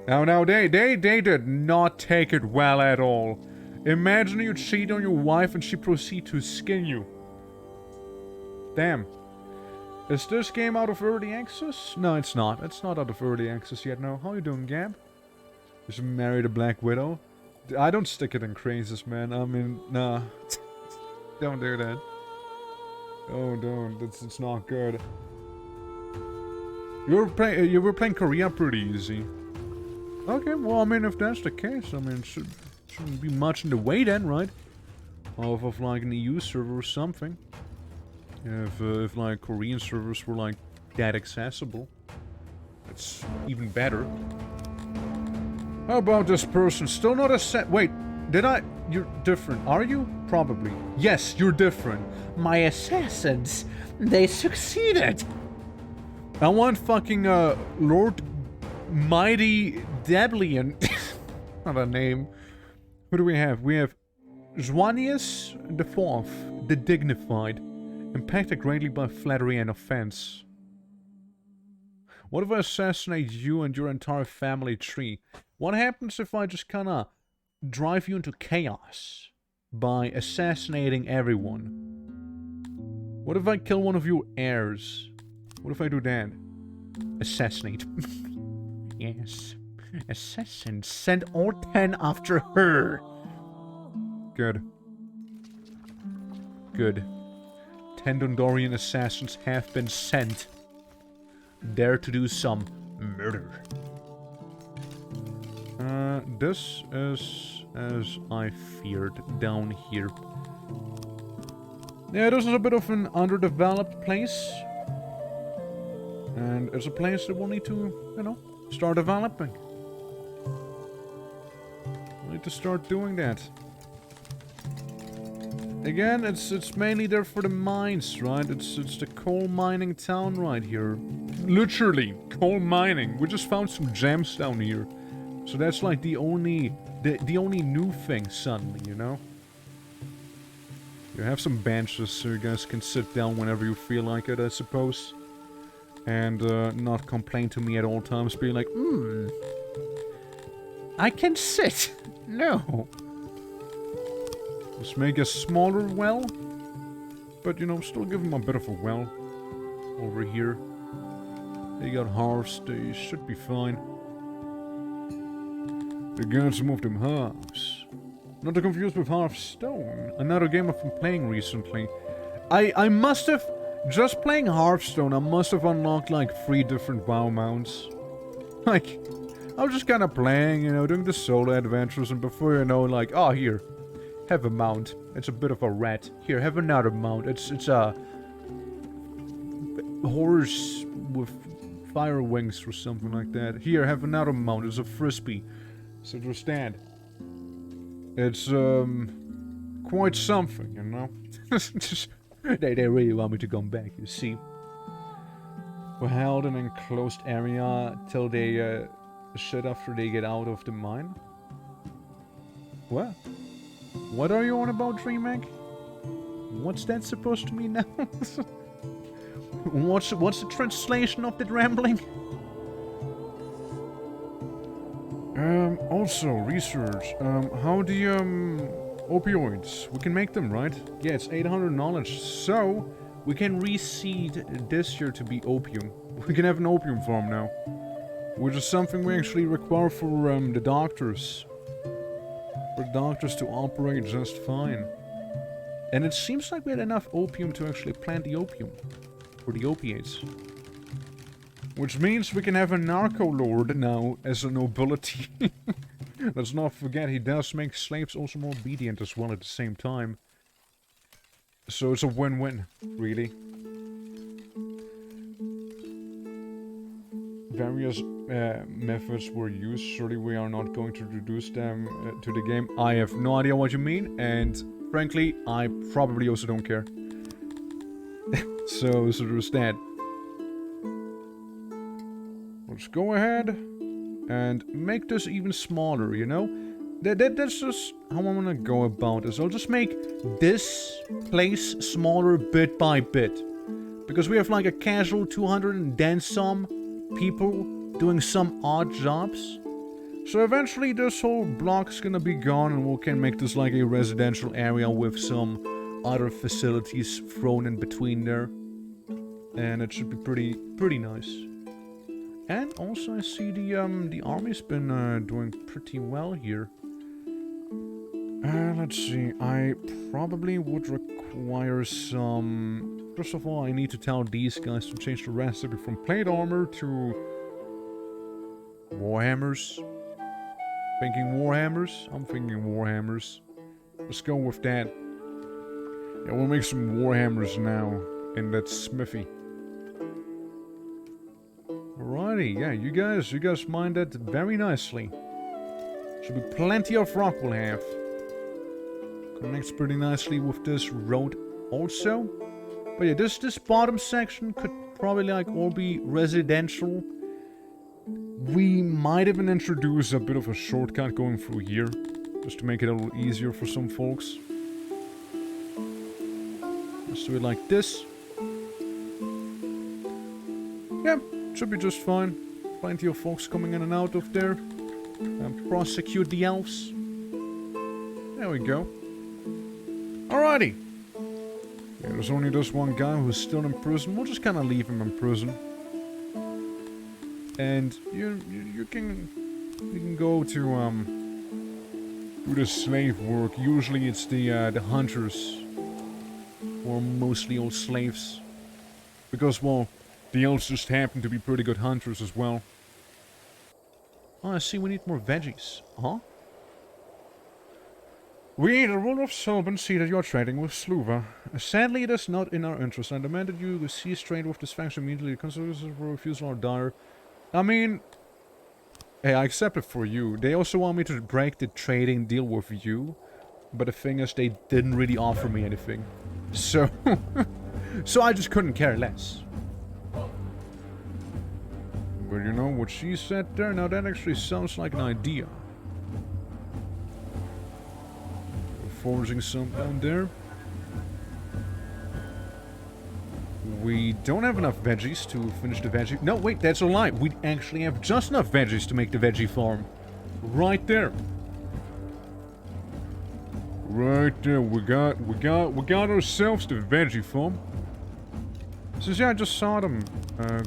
Now, they did not take it well at all. Imagine you cheat on your wife and she proceeds to skin you. Damn. Is this game out of early access? No, it's not. It's not out of early access yet, no. How you doing, Gab? Just married a Black Widow? I don't stick it in crazes, man. I mean, nah. Don't do that. Oh, don't. It's not good. You were playing Korea pretty easy. Okay, well, I mean, if that's the case, I mean, shouldn't be much in the way then, right? Of like an EU server or something. If like Korean servers were like that accessible, that's even better. How about this person? Still not a set. Wait, you're different, are you? Probably. Yes, you're different. My assassins, they succeeded. I want fucking Lord Mighty Deblian. Not a name. Who do we have? We have Zwanius IV, the Dignified, impacted greatly by flattery and offense. What if I assassinate you and your entire family tree? What happens if I just kinda drive you into chaos by assassinating everyone? What if I kill one of your heirs? What if I do that? Assassinate. Yes. Assassin, send all 10 after her. Good. Good. 10 Dondorian assassins have been sent. There to do some murder. This is as I feared down here. Yeah, this is a bit of an underdeveloped place. And it's a place that we'll need to, you know, start developing. We'll need to start doing that. Again, it's mainly there for the mines, right? It's the coal mining town right here. Literally, coal mining. We just found some gems down here. So that's like the only new thing suddenly, you know? You have some benches so you guys can sit down whenever you feel like it, I suppose. And not complain to me at all times, being like, I can sit. No. Let's make a smaller well. But, you know, still give them a bit of a well. Over here. They got halves, they should be fine. They got some of them halves. Not to confuse with Hearthstone. Another game I've been playing recently. I must have... Just playing Hearthstone, I must have unlocked like 3 different WoW mounts. Like, I was just kind of playing, you know, doing the solo adventures, and before you know, like, oh, here, have a mount. It's a bit of a rat. Here, have another mount. It's a horse with fire wings or something like that. Here, have another mount. It's a frisbee. So just stand. It's quite something, you know. They really want me to come back, you see. We're held in an enclosed area till they shut after they get out of the mine. What? What are you on about, DreamHack? What's that supposed to mean now? What's the translation of that rambling? Also, research. How the, opioids. We can make them, right? Yeah, it's 800 knowledge. So, we can reseed this here to be opium. We can have an opium farm now. Which is something we actually require for, the doctors. For doctors to operate just fine. And it seems like we had enough opium to actually plant the opium. For the opiates. Which means we can have a narco-lord now as a nobility. Let's not forget he does make slaves also more obedient as well at the same time. So it's a win-win, really. Various methods were used. Surely we are not going to introduce them to the game. I have no idea what you mean, and frankly, I probably also don't care. So there's that. Let's go ahead and make this even smaller, you know? That's just how I'm gonna go about this. I'll just make this place smaller bit by bit. Because we have like a casual 200 and then some people doing some odd jobs. So eventually this whole block's gonna be gone and we can make this like a residential area with some other facilities thrown in between there. And it should be pretty nice. And also I see the army's been doing pretty well here. Let's see, I probably would require some... First of all, I need to tell these guys to change the recipe from plate armor to... Warhammers. Thinking Warhammers? I'm thinking Warhammers. Let's go with that. Yeah, we'll make some Warhammers now in that smithy. Alrighty, yeah, you guys mind that very nicely. Should be plenty of rock we'll have. Connects pretty nicely with this road also. But yeah, this bottom section could probably like all be residential. We might even introduce a bit of a shortcut going through here. Just to make it a little easier for some folks. Let's do it like this. Yeah. Should be just fine. Plenty of folks coming in and out of there. And prosecute the elves. There we go. Alrighty. Yeah, there's only this one guy who's still in prison. We'll just kind of leave him in prison. And you can We can go to, do the slave work. Usually it's the hunters. Or mostly all slaves. Because, well, the elves just happen to be pretty good hunters as well. Oh, I see we need more veggies. Huh? We, the ruler of Solban, see that you are trading with Sluva. Sadly, it is not in our interest. I demand that you cease trade with this faction immediately. The consequences of refusal are dire. I mean... Hey, I accept it for you. They also want me to break the trading deal with you. But the thing is, they didn't really offer me anything. So... so I just couldn't care less. But you know what she said there? Now that actually sounds like an idea. Forging some down there. We don't have enough veggies to finish the veggie. No, wait, that's a lie. We actually have just enough veggies to make the veggie farm. Right there. Right there. We got ourselves the veggie farm. So yeah, I just saw them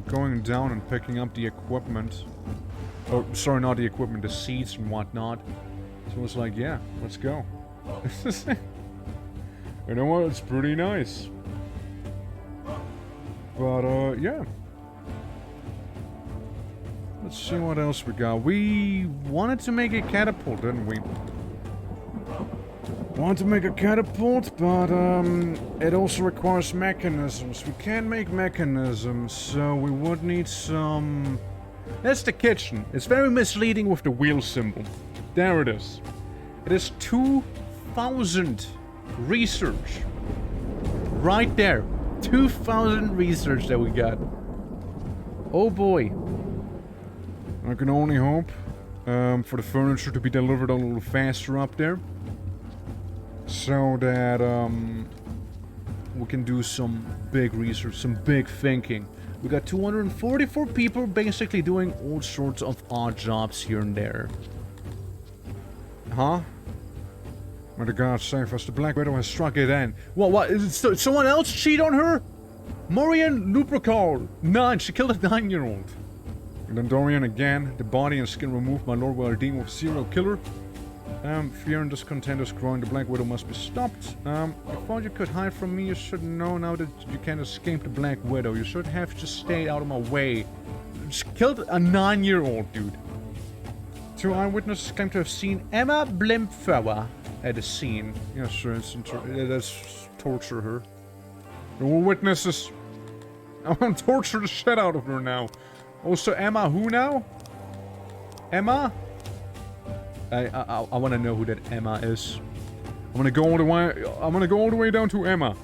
going down and picking up the equipment. Oh, sorry, not the equipment, the seeds and whatnot. So I was like, yeah, let's go. You know what? It's pretty nice. But, yeah. Let's see what else we got. We wanted to make a catapult, didn't we? Want to make a catapult, but, it also requires mechanisms. We can't make mechanisms, so we would need some... That's the kitchen. It's very misleading with the wheel symbol. There it is. It is 2,000 research. Right there. 2,000 research that we got. Oh boy. I can only hope for the furniture to be delivered a little faster up there. So that we can do some big research, some big thinking. We got 244 people basically doing all sorts of odd jobs here and there. Huh? May the gods save us, the Black Widow has struck it in. What, is it someone else cheat on her? Morian Lupercal. 9, she killed a 9-year-old. And then Dorian again, the body and skin removed, my lord will deal with serial killer. Fear and discontent is growing, the Black Widow must be stopped. I thought you could hide from me, you should know now that you can't escape the Black Widow. You should have just stayed out of my way. Just killed a 9-year-old, dude. 2 eyewitnesses claim to have seen Emma Blimfauer at the scene. Yeah, sure, let's torture her. The witnesses... I want to torture the shit out of her now. Also, Emma who now? Emma? I want to know who that Emma is. I'm gonna go all the way down to Emma.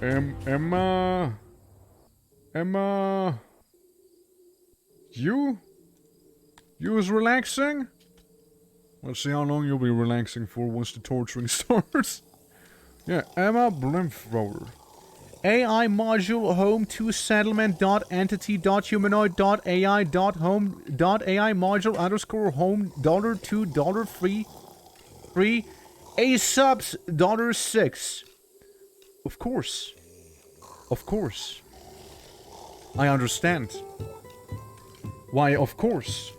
Emma. You is relaxing? Let's see how long you'll be relaxing for once the torturing starts. Yeah, Emma Blimfrower. AI module home to settlement.entity.humanoid.ai.home.ai module _ home $2 free a subs $6. Of course. Of course. I understand. Why, of course.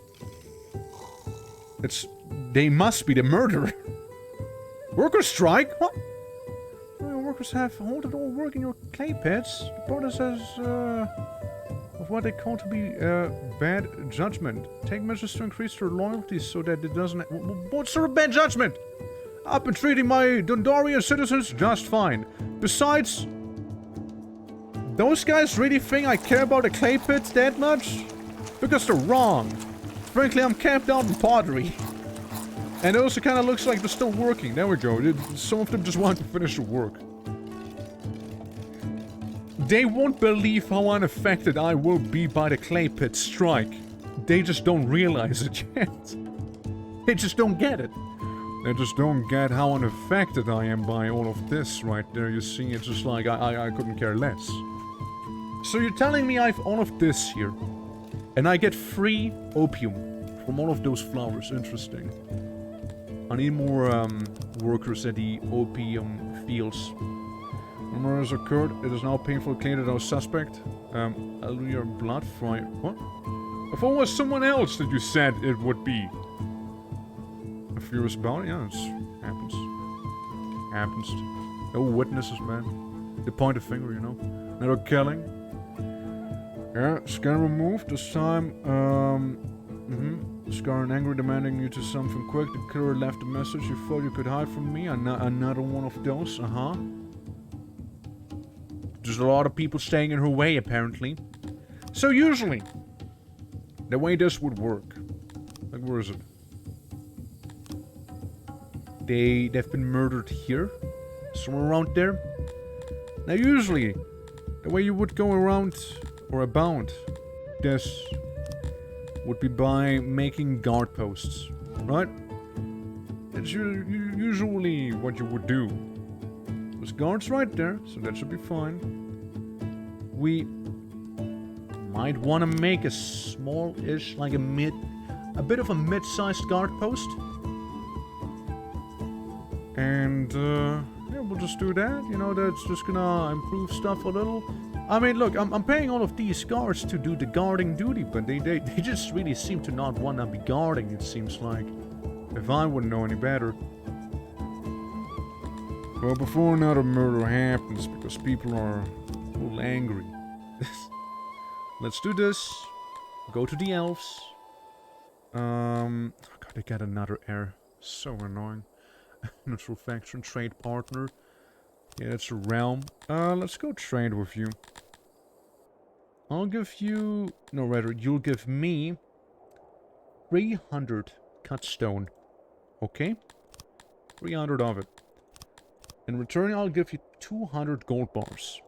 They must be the murderer. Worker strike? What? Workers have halted all work in your clay pits. The protest says, of what they call to be bad judgment. Take measures to increase their loyalty so that it doesn't... What sort of bad judgment? I've been treating my Dundarian citizens just fine. Besides, those guys really think I care about the clay pits that much? Because they're wrong. Frankly, I'm camped out in pottery. And it also kind of looks like they're still working. There we go. Some of them just want to finish the work. They won't believe how unaffected I will be by the clay pit strike. They just don't realize it yet. They just don't get it. They just don't get how unaffected I am by all of this right there. You see, it's just like I couldn't care less. So you're telling me I have all of this here. And I get free opium from all of those flowers. Interesting. I need more workers at the opium fields. Murder has occurred. It is now painfully clear that our suspect, Elliot Bloodfry. What? I thought it was someone else that you said it would be. I'm furious about it. Yeah, it happens. Happens. No witnesses, man. They point a finger, you know. No killing. Yeah, scan removed. This time, Scar and angry, demanding you to something quick. The killer left a message. You thought you could hide from me? Another one of those? There's a lot of people staying in her way, apparently. So usually, the way this would work... Like, where is it? They've been murdered here. Somewhere around there. Now usually, the way you would go around, or about, this would be by making guard posts, right? It's usually what you would do. There's guards right there, so that should be fine. We might want to make a small-ish, like a bit of a mid-sized guard post. And, yeah, we'll just do that. You know, that's just gonna improve stuff a little. I mean, look, I'm paying all of these guards to do the guarding duty, but they just really seem to not want to be guarding, it seems like. If I wouldn't know any better. Well, before another murder happens, because people are a little angry. Let's do this. Go to the elves. Oh god, they got another heir. So annoying. Neutral faction, trade partner. Yeah, that's a realm. Let's go trade with you. I'll give you... No, rather, you'll give me 300 cut stone. Okay? 300 of it. In return, I'll give you 200 gold bars.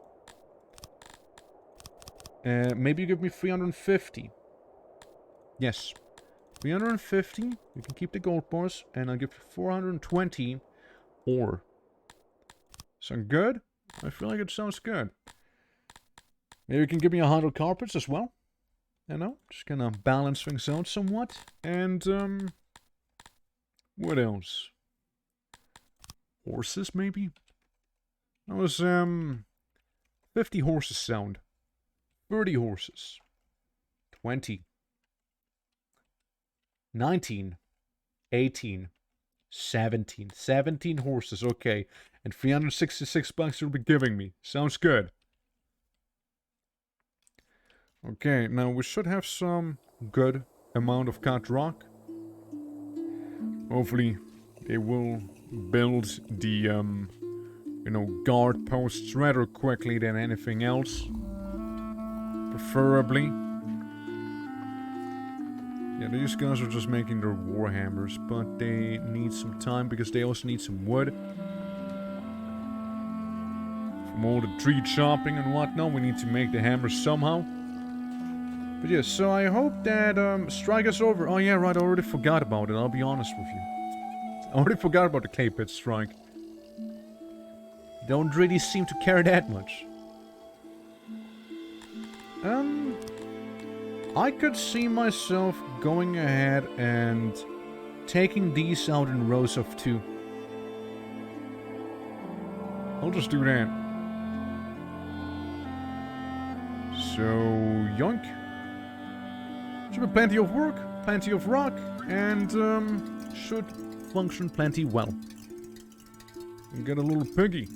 Maybe you give me 350. Yes. 350. You can keep the gold bars. And I'll give you 420 ore. Sound good? I feel like it sounds good. Maybe you can give me 100 carpets as well. You know, just gonna balance things out somewhat. And, what else? Horses, maybe? That was, 50 horses sound. 30 horses. 20. 19. 18. 17. 17 horses, okay. And 366 bucks you'll be giving me. Sounds good. Okay, now we should have some good amount of cut rock. Hopefully they will build the, you know, guard posts rather quickly than anything else. Preferably. Yeah, these guys are just making their warhammers, but they need some time because they also need some wood. From all the tree chopping and whatnot, we need to make the hammers somehow. But yeah, so I hope that strike is over. Oh yeah, right, I already forgot about it, I'll be honest with you. I already forgot about the clay pit strike. Don't really seem to care that much. I could see myself going ahead and taking these out in rows of 2. I'll just do that. So, yoink. Should be plenty of work, plenty of rock, and should function plenty well. And get a little piggy.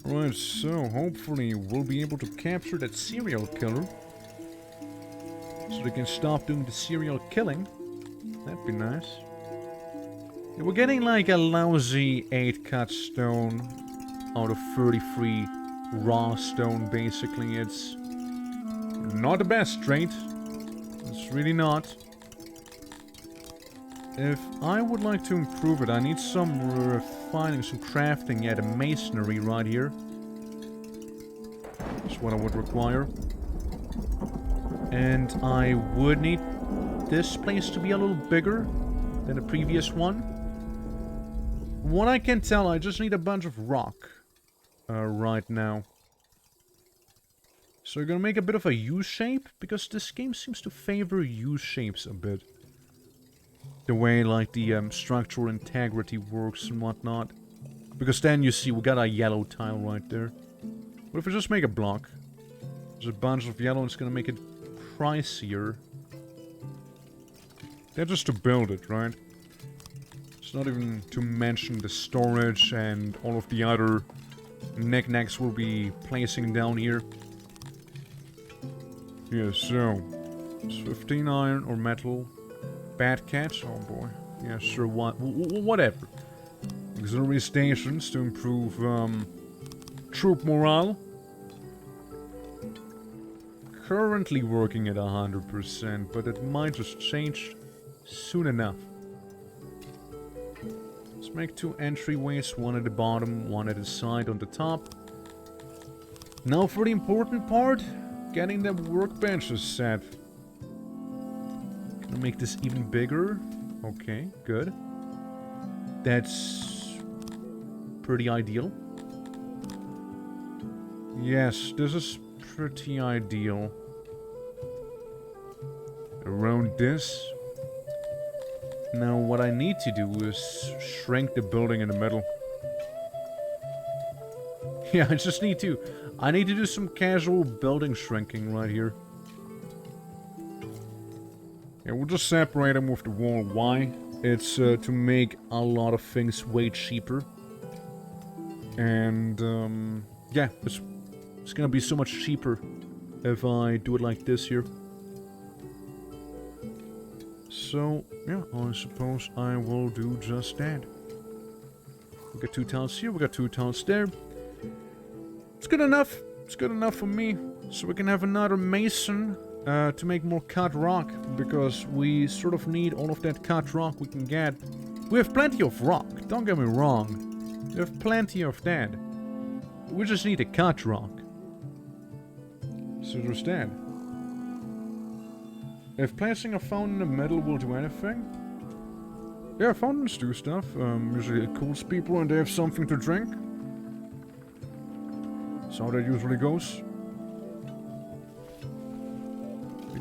Right, so hopefully we'll be able to capture that serial killer. So they can stop doing the serial killing. That'd be nice. Yeah, we're getting like a lousy 8 cut stone out of 33 raw stone, basically. It's not the best trade. It's really not. If I would like to improve it, I need some refining, some crafting. Yeah, the masonry right here. That's what I would require. And I would need this place to be a little bigger than the previous one. From what I can tell, I just need a bunch of rock right now. So we're gonna make a bit of a U-shape, because this game seems to favor U-shapes a bit. The way, like, the structural integrity works and whatnot. Because then you see, we got a yellow tile right there. What if we just make a block? There's a bunch of yellow, and it's gonna make it pricier. They're just to build it, right? It's not even to mention the storage and all of the other knickknacks we'll be placing down here. Yeah, so... it's 15 iron or metal. Bad catch? Oh boy. Yeah, sure, whatever. Auxiliary stations to improve, troop morale. Currently working at 100%, but it might just change soon enough. Let's make 2 entryways, one at the bottom, one at the side on the top. Now for the important part, getting the workbenches set. Can I make this even bigger? Okay, good. That's pretty ideal. Yes, this is pretty ideal. Around this. Now what I need to do is shrink the building in the middle. Yeah, I need to do some casual building shrinking right here. Yeah, we'll just separate them with the wall. Why? It's to make a lot of things way cheaper. And, yeah, it's gonna be so much cheaper if I do it like this here. So, yeah, I suppose I will do just that. We got 2 tiles here, we got 2 tiles there. It's good enough. It's good enough for me. So we can have another mason to make more cut rock. Because we sort of need all of that cut rock we can get. We have plenty of rock, don't get me wrong. We have plenty of that. We just need a cut rock. So there's that. If placing a fountain in the middle will do anything? Yeah, fountains do stuff. Usually it cools people and they have something to drink. That's how that usually goes.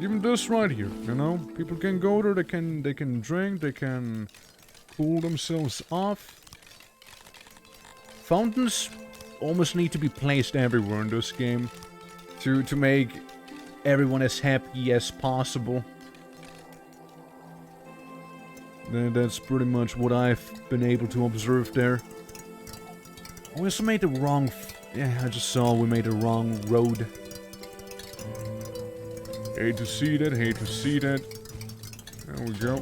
Even this right here, you know? People can go there, they can drink, they can cool themselves off. Fountains almost need to be placed everywhere in this game to make everyone as happy as possible. That's pretty much what I've been able to observe there. We also made the wrong... yeah, I just saw we made the wrong road. Hate to see that, hate to see that. There we go.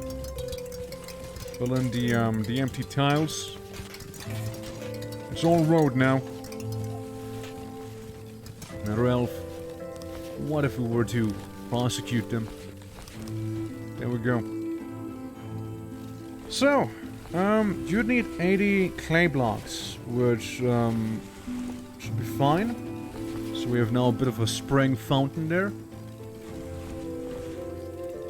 Fill in the empty tiles. It's all road now. Another elf. What if we were to prosecute them? There we go. So, you'd need 80 clay blocks, which should be fine. So we have now a bit of a spring fountain there.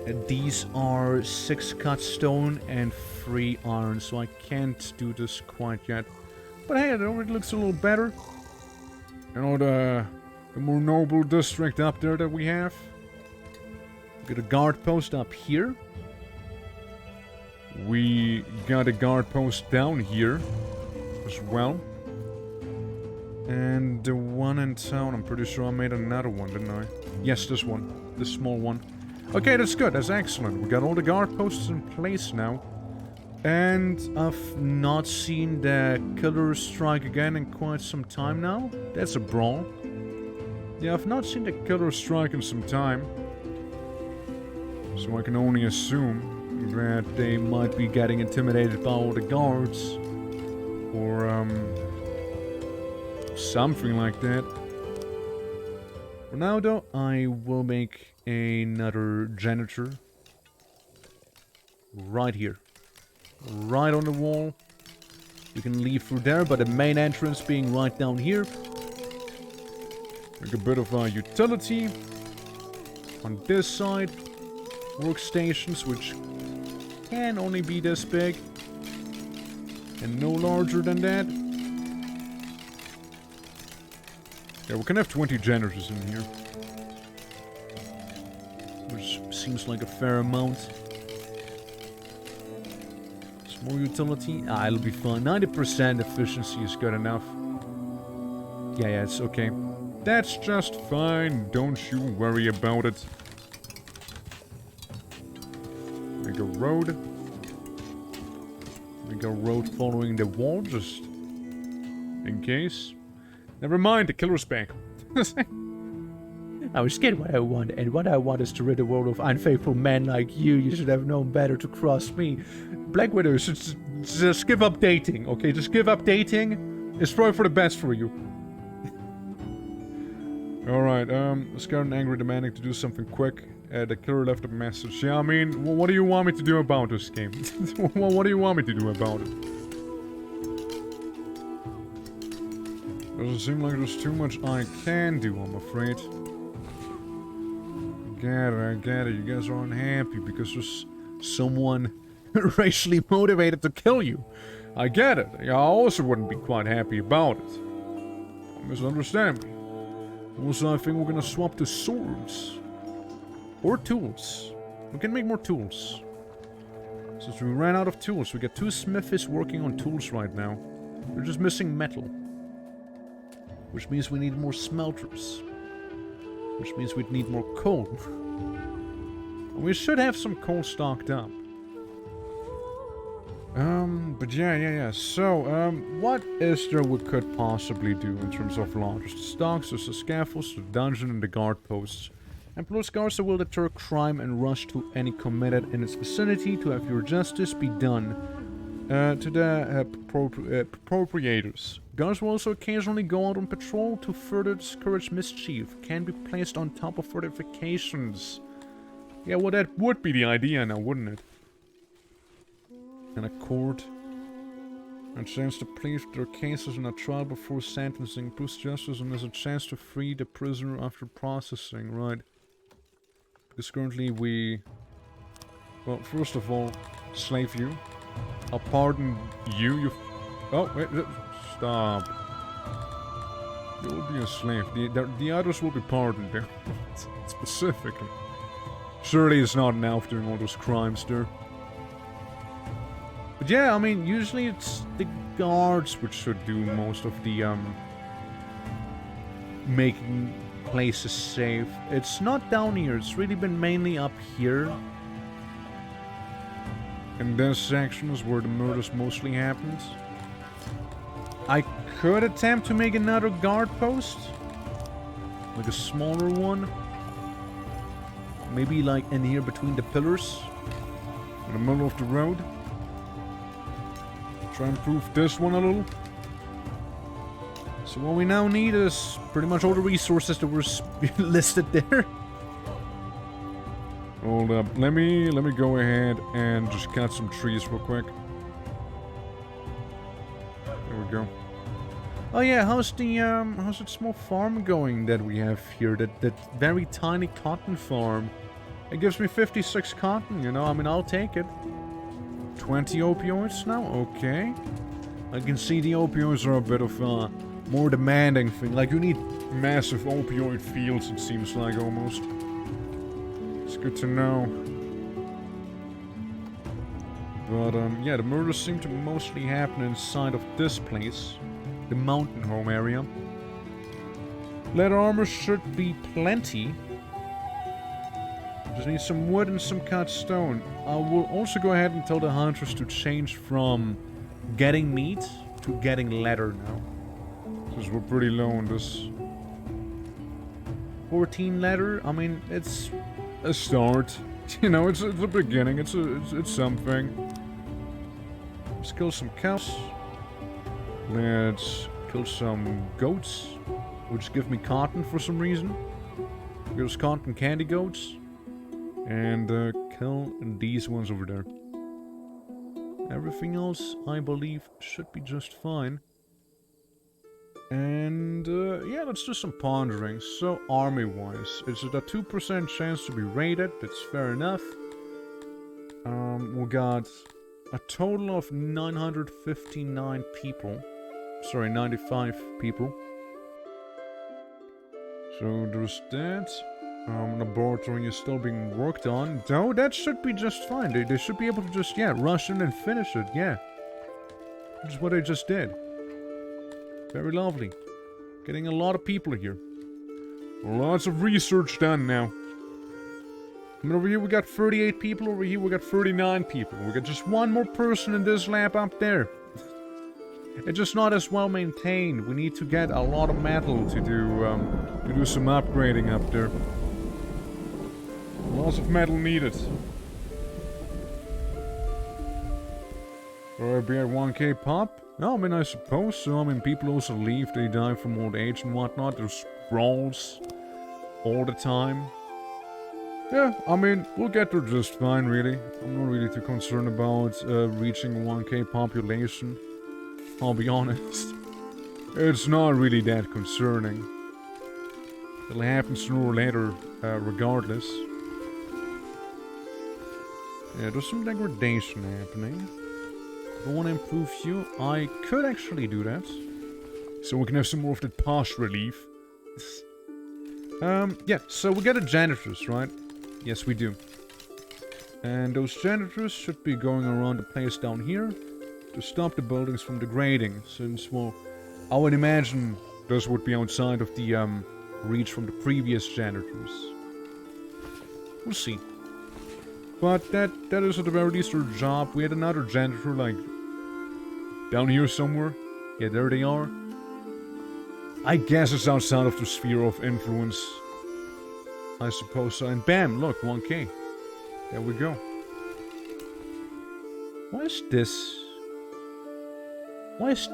And these are 6 cut stone and 3 iron, so I can't do this quite yet. But hey, it already looks a little better. You know, the more noble district up there that we have. We got a guard post up here. We got a guard post down here as well. And the one in town, I'm pretty sure I made another one, didn't I? Yes, this one. This small one. Okay, that's good. That's excellent. We got all the guard posts in place now. And I've not seen the killer strike again in quite some time now. That's a brawl. Yeah, I've not seen the killer strike in some time. So I can only assume that they might be getting intimidated by all the guards. Or, something like that. For now, though, I will make another janitor. Right here. Right on the wall. You can leave through there, but the main entrance being right down here. Make a bit of a utility. On this side. Workstations, which can only be this big. And no larger than that. Yeah, we can have 20 janitors in here. Which seems like a fair amount. Some more utility. Ah, it'll be fine. 90% efficiency is good enough. Yeah, it's okay. That's just fine. Don't you worry about it. Make a road. Make a road following the wall, just in case. Never mind, the killer's back. I was get what I want, and what I want is to rid the world of unfaithful men like you. You should have known better to cross me. Black Widow should just give up dating, okay? Just give up dating. It's probably for the best for you. Alright, scared and angry, demanding to do something quick. The killer left a message. Yeah, I mean, what do you want me to do about this game? What do you want me to do about it? Doesn't seem like there's too much I can do, I'm afraid. I get it. You guys are unhappy because there's someone racially motivated to kill you. I get it. I also wouldn't be quite happy about it. Don't misunderstand me. Also, I think we're gonna swap to swords. Or tools. We can make more tools. Since we ran out of tools, we got 2 smithies working on tools right now. We're just missing metal. Which means we need more smelters. Which means we'd need more coal. And we should have some coal stocked up. But yeah. So, what is there we could possibly do in terms of law? There's the stocks, there's the scaffolds, the dungeon, and the guard posts. And plus guards that will deter crime and rush to any committed in its vicinity to have your justice be done. To the appropriators. Guards will also occasionally go out on patrol to further discourage mischief. Can be placed on top of fortifications. Yeah, well that would be the idea now, wouldn't it? And a court. A chance to plead their cases in a trial before sentencing. Improves justice and there's a chance to free the prisoner after processing, right? Because currently we... Well, first of all, slave you. I'll pardon you. Oh, wait, stop. You will be a slave. The others will be pardoned there. Specifically. Surely it's not an elf doing all those crimes there. But yeah, I mean, usually it's the guards which should do most of the, making places safe. It's not down here. It's really been mainly up here. And this section is where the murders mostly happens. I could attempt to make another guard post. Like a smaller one. Maybe like in here between the pillars. In the middle of the road. Try and improve this one a little. So what we now need is pretty much all the resources that were listed there. Hold up, let me go ahead and just cut some trees real quick. There we go. Oh yeah, how's that small farm going that we have here? That very tiny cotton farm. It gives me 56 cotton, you know, I mean, I'll take it. 20 opioids now, okay. I can see the opioids are a bit of a more demanding thing. Like, you need massive opioid fields, it seems like, almost. It's good to know. But, yeah, the murders seem to mostly happen inside of this place. The mountain home area. Leather armor should be plenty. Just need some wood and some cut stone. I will also go ahead and tell the hunters to change from getting meat to getting leather now. Because we're pretty low on this. 14 leather, I mean, it's a start. You know, it's the beginning, it's something. Let's kill some cows. Let's kill some goats, which give me cotton for some reason. There's cotton candy goats. And kill these ones over there. Everything else, I believe, should be just fine. And yeah, let's do some pondering. So, army-wise, it's at a 2% chance to be raided. That's fair enough. We got a total of 959 people. Sorry, 95 people. So there's that. Laboratory is still being worked on. No, that should be just fine. They should be able to just, yeah, rush in and finish it, yeah. Which is what I just did. Very lovely. Getting a lot of people here. Lots of research done now. I mean, over here we got 38 people, over here we got 39 people. We got just one more person in this lab up there. It's just not as well maintained. We need to get a lot of metal to do some upgrading up there. Lots of metal needed. Will I be at 1k pop? No, I mean, I suppose so. I mean, people also leave. They die from old age and whatnot. There's brawls all the time. Yeah, I mean, we'll get there just fine, really. I'm not really too concerned about reaching 1k population. I'll be honest. It's not really that concerning. It'll happen sooner or later, regardless. Yeah, there's some degradation happening. If I want to improve you, I could actually do that. So we can have some more of that posh relief. Yeah, so we got a janitors, right? Yes, we do. And those janitors should be going around the place down here to stop the buildings from degrading, since, well, I would imagine those would be outside of the reach from the previous janitors. We'll see. But that is at the very least our job. We had another janitor, like, down here somewhere. Yeah, there they are. I guess it's outside of the sphere of influence. I suppose so. And bam, look, 1k. There we go. Why is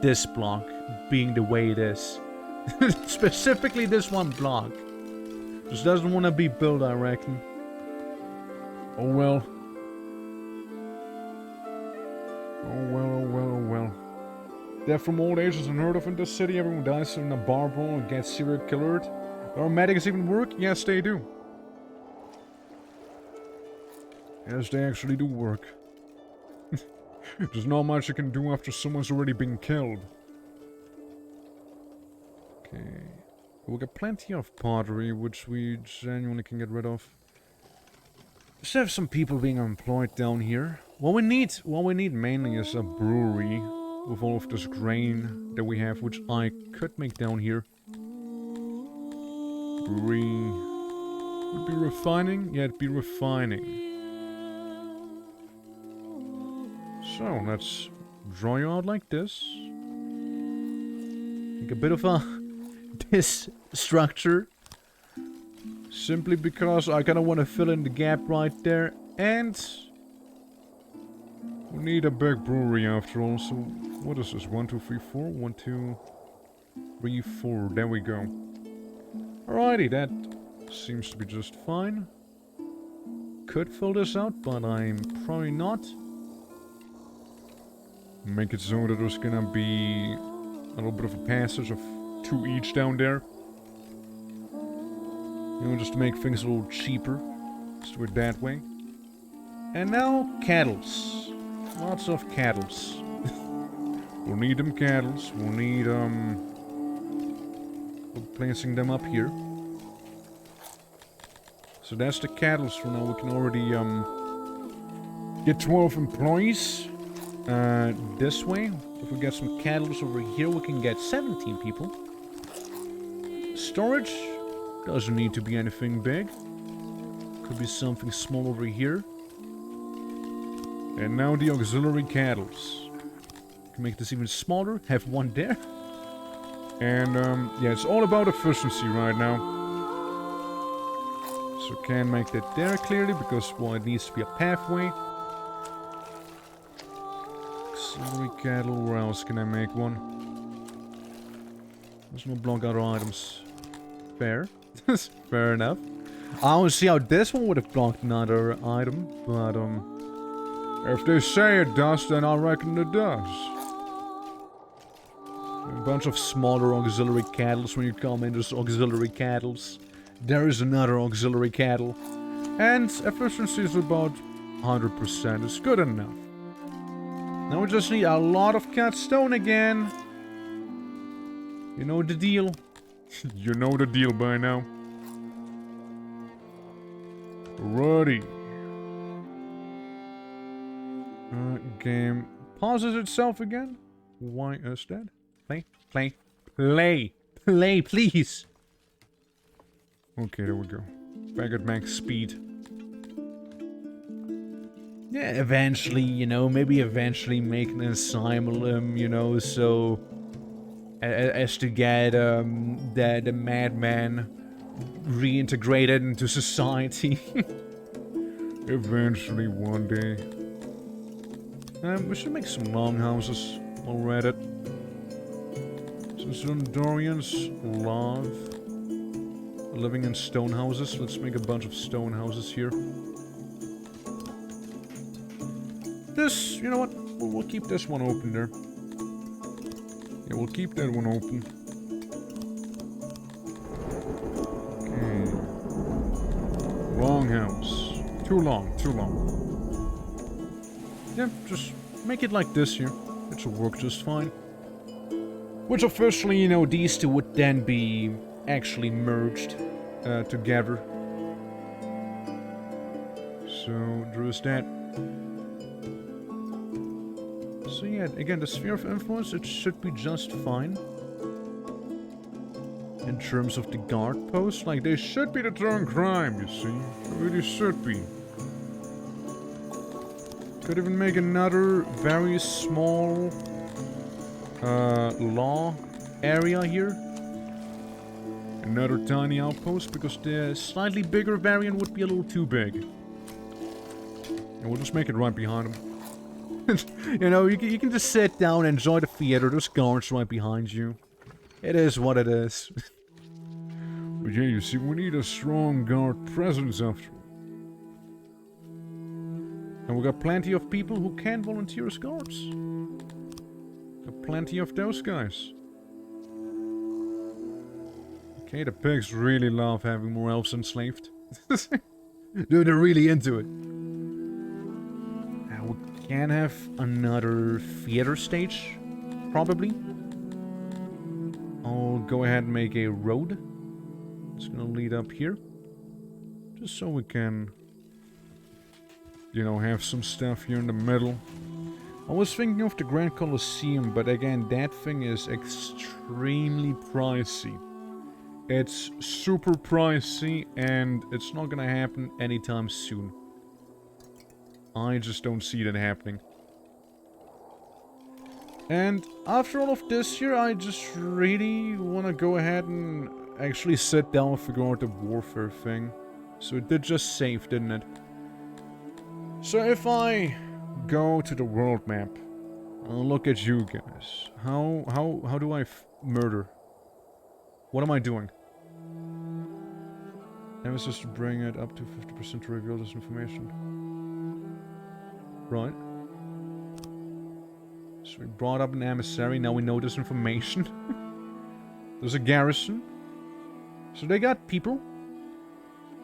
this block being the way it is? Specifically this one block. Just doesn't want to be built, I reckon. Oh well. Oh well, oh well, oh well. Death from old age is unheard of in this city. Everyone dies in a bar brawl and gets serial killered. Do our medics even work? Yes, they do. Yes, they actually do work. There's not much you can do after someone's already been killed. Okay. We got plenty of pottery, which we genuinely can get rid of. Just have some people being employed down here. What we need mainly is a brewery with all of this grain that we have, which I could make down here. Brewery would be refining. Yeah, it'd be refining. So let's draw you out like this. Make a bit of this structure. Simply because I kind of want to fill in the gap right there. And we need a big brewery after all. So what is this? 1, 2, 3, 4. 1, 2, 3, 4. There we go. Alrighty, that seems to be just fine. Could fill this out, but I'm probably not. Make it so that there's gonna be a little bit of a passage of 2 each down there. You know, just to make things a little cheaper. Let's do it that way. And now, cattles. Lots of cattles. We'll need them cattles. We'll need, we're placing them up here. So that's the cattles for now. We can already, get 12 employees. This way. If we get some cattles over here, we can get 17 people. Storage doesn't need to be anything big. Could be something small over here. And now the auxiliary cattles. Can make this even smaller. Have one there. And yeah, it's all about efficiency right now. So can't make that there clearly because, well, it needs to be a pathway. Auxiliary cattle, where else can I make one? There's no block other items. Fair. Fair enough. I don't see how this one would have blocked another item, but if they say it does, then I reckon it does. A bunch of smaller auxiliary cattles. When you come in, there's auxiliary cattles. There is another auxiliary cattle. And efficiency is about 100%. It's good enough. Now we just need a lot of cut stone again. You know the deal. You know the deal by now. Ready. Game pauses itself again. Why is that? Play, play, play, play, please. Okay, there we go. Back at max speed. Yeah, eventually, you know, maybe eventually make an asylum, you know, so as to get the madman reintegrated into society. Eventually, one day. We should make some longhouses while we're at it. Since Dorians love living in stone houses, let's make a bunch of stone houses here. This, you know what? We'll keep this one open there. Yeah, we'll keep that one open. Okay. Longhouse. Too long, too long. Yeah, just make it like this here. It should work just fine. Which officially, you know, these two would then be actually merged together. So, there's that. So yeah, again, the sphere of influence, it should be just fine. In terms of the guard posts, like, they should be deterring crime, you see. They really should be. Could even make another very small law area here. Another tiny outpost, because the slightly bigger variant would be a little too big. And we'll just make it right behind them. You know, you can just sit down and enjoy the theater. There's guards right behind you. It is what it is. But yeah, you see, we need a strong guard presence after all. And we got plenty of people who can volunteer as guards. Got plenty of those guys. Okay, the pigs really love having more elves enslaved. Dude, they're really into it. Now we can have another theater stage, probably. I'll go ahead and make a road. It's gonna lead up here. Just so we can, you know, have some stuff here in the middle. I was thinking of the Grand Colosseum, but again, that thing is extremely pricey. It's super pricey, and it's not gonna happen anytime soon. I just don't see that happening. And after all of this here, I just really want to go ahead and actually sit down and figure out the warfare thing. So it did just save, didn't it? So if I go to the world map, I'll look at you guys. How do I murder? What am I doing? Emphasis to bring it up to 50% to reveal this information. Right. So we brought up an emissary, now we know this information. There's a garrison. So they got people.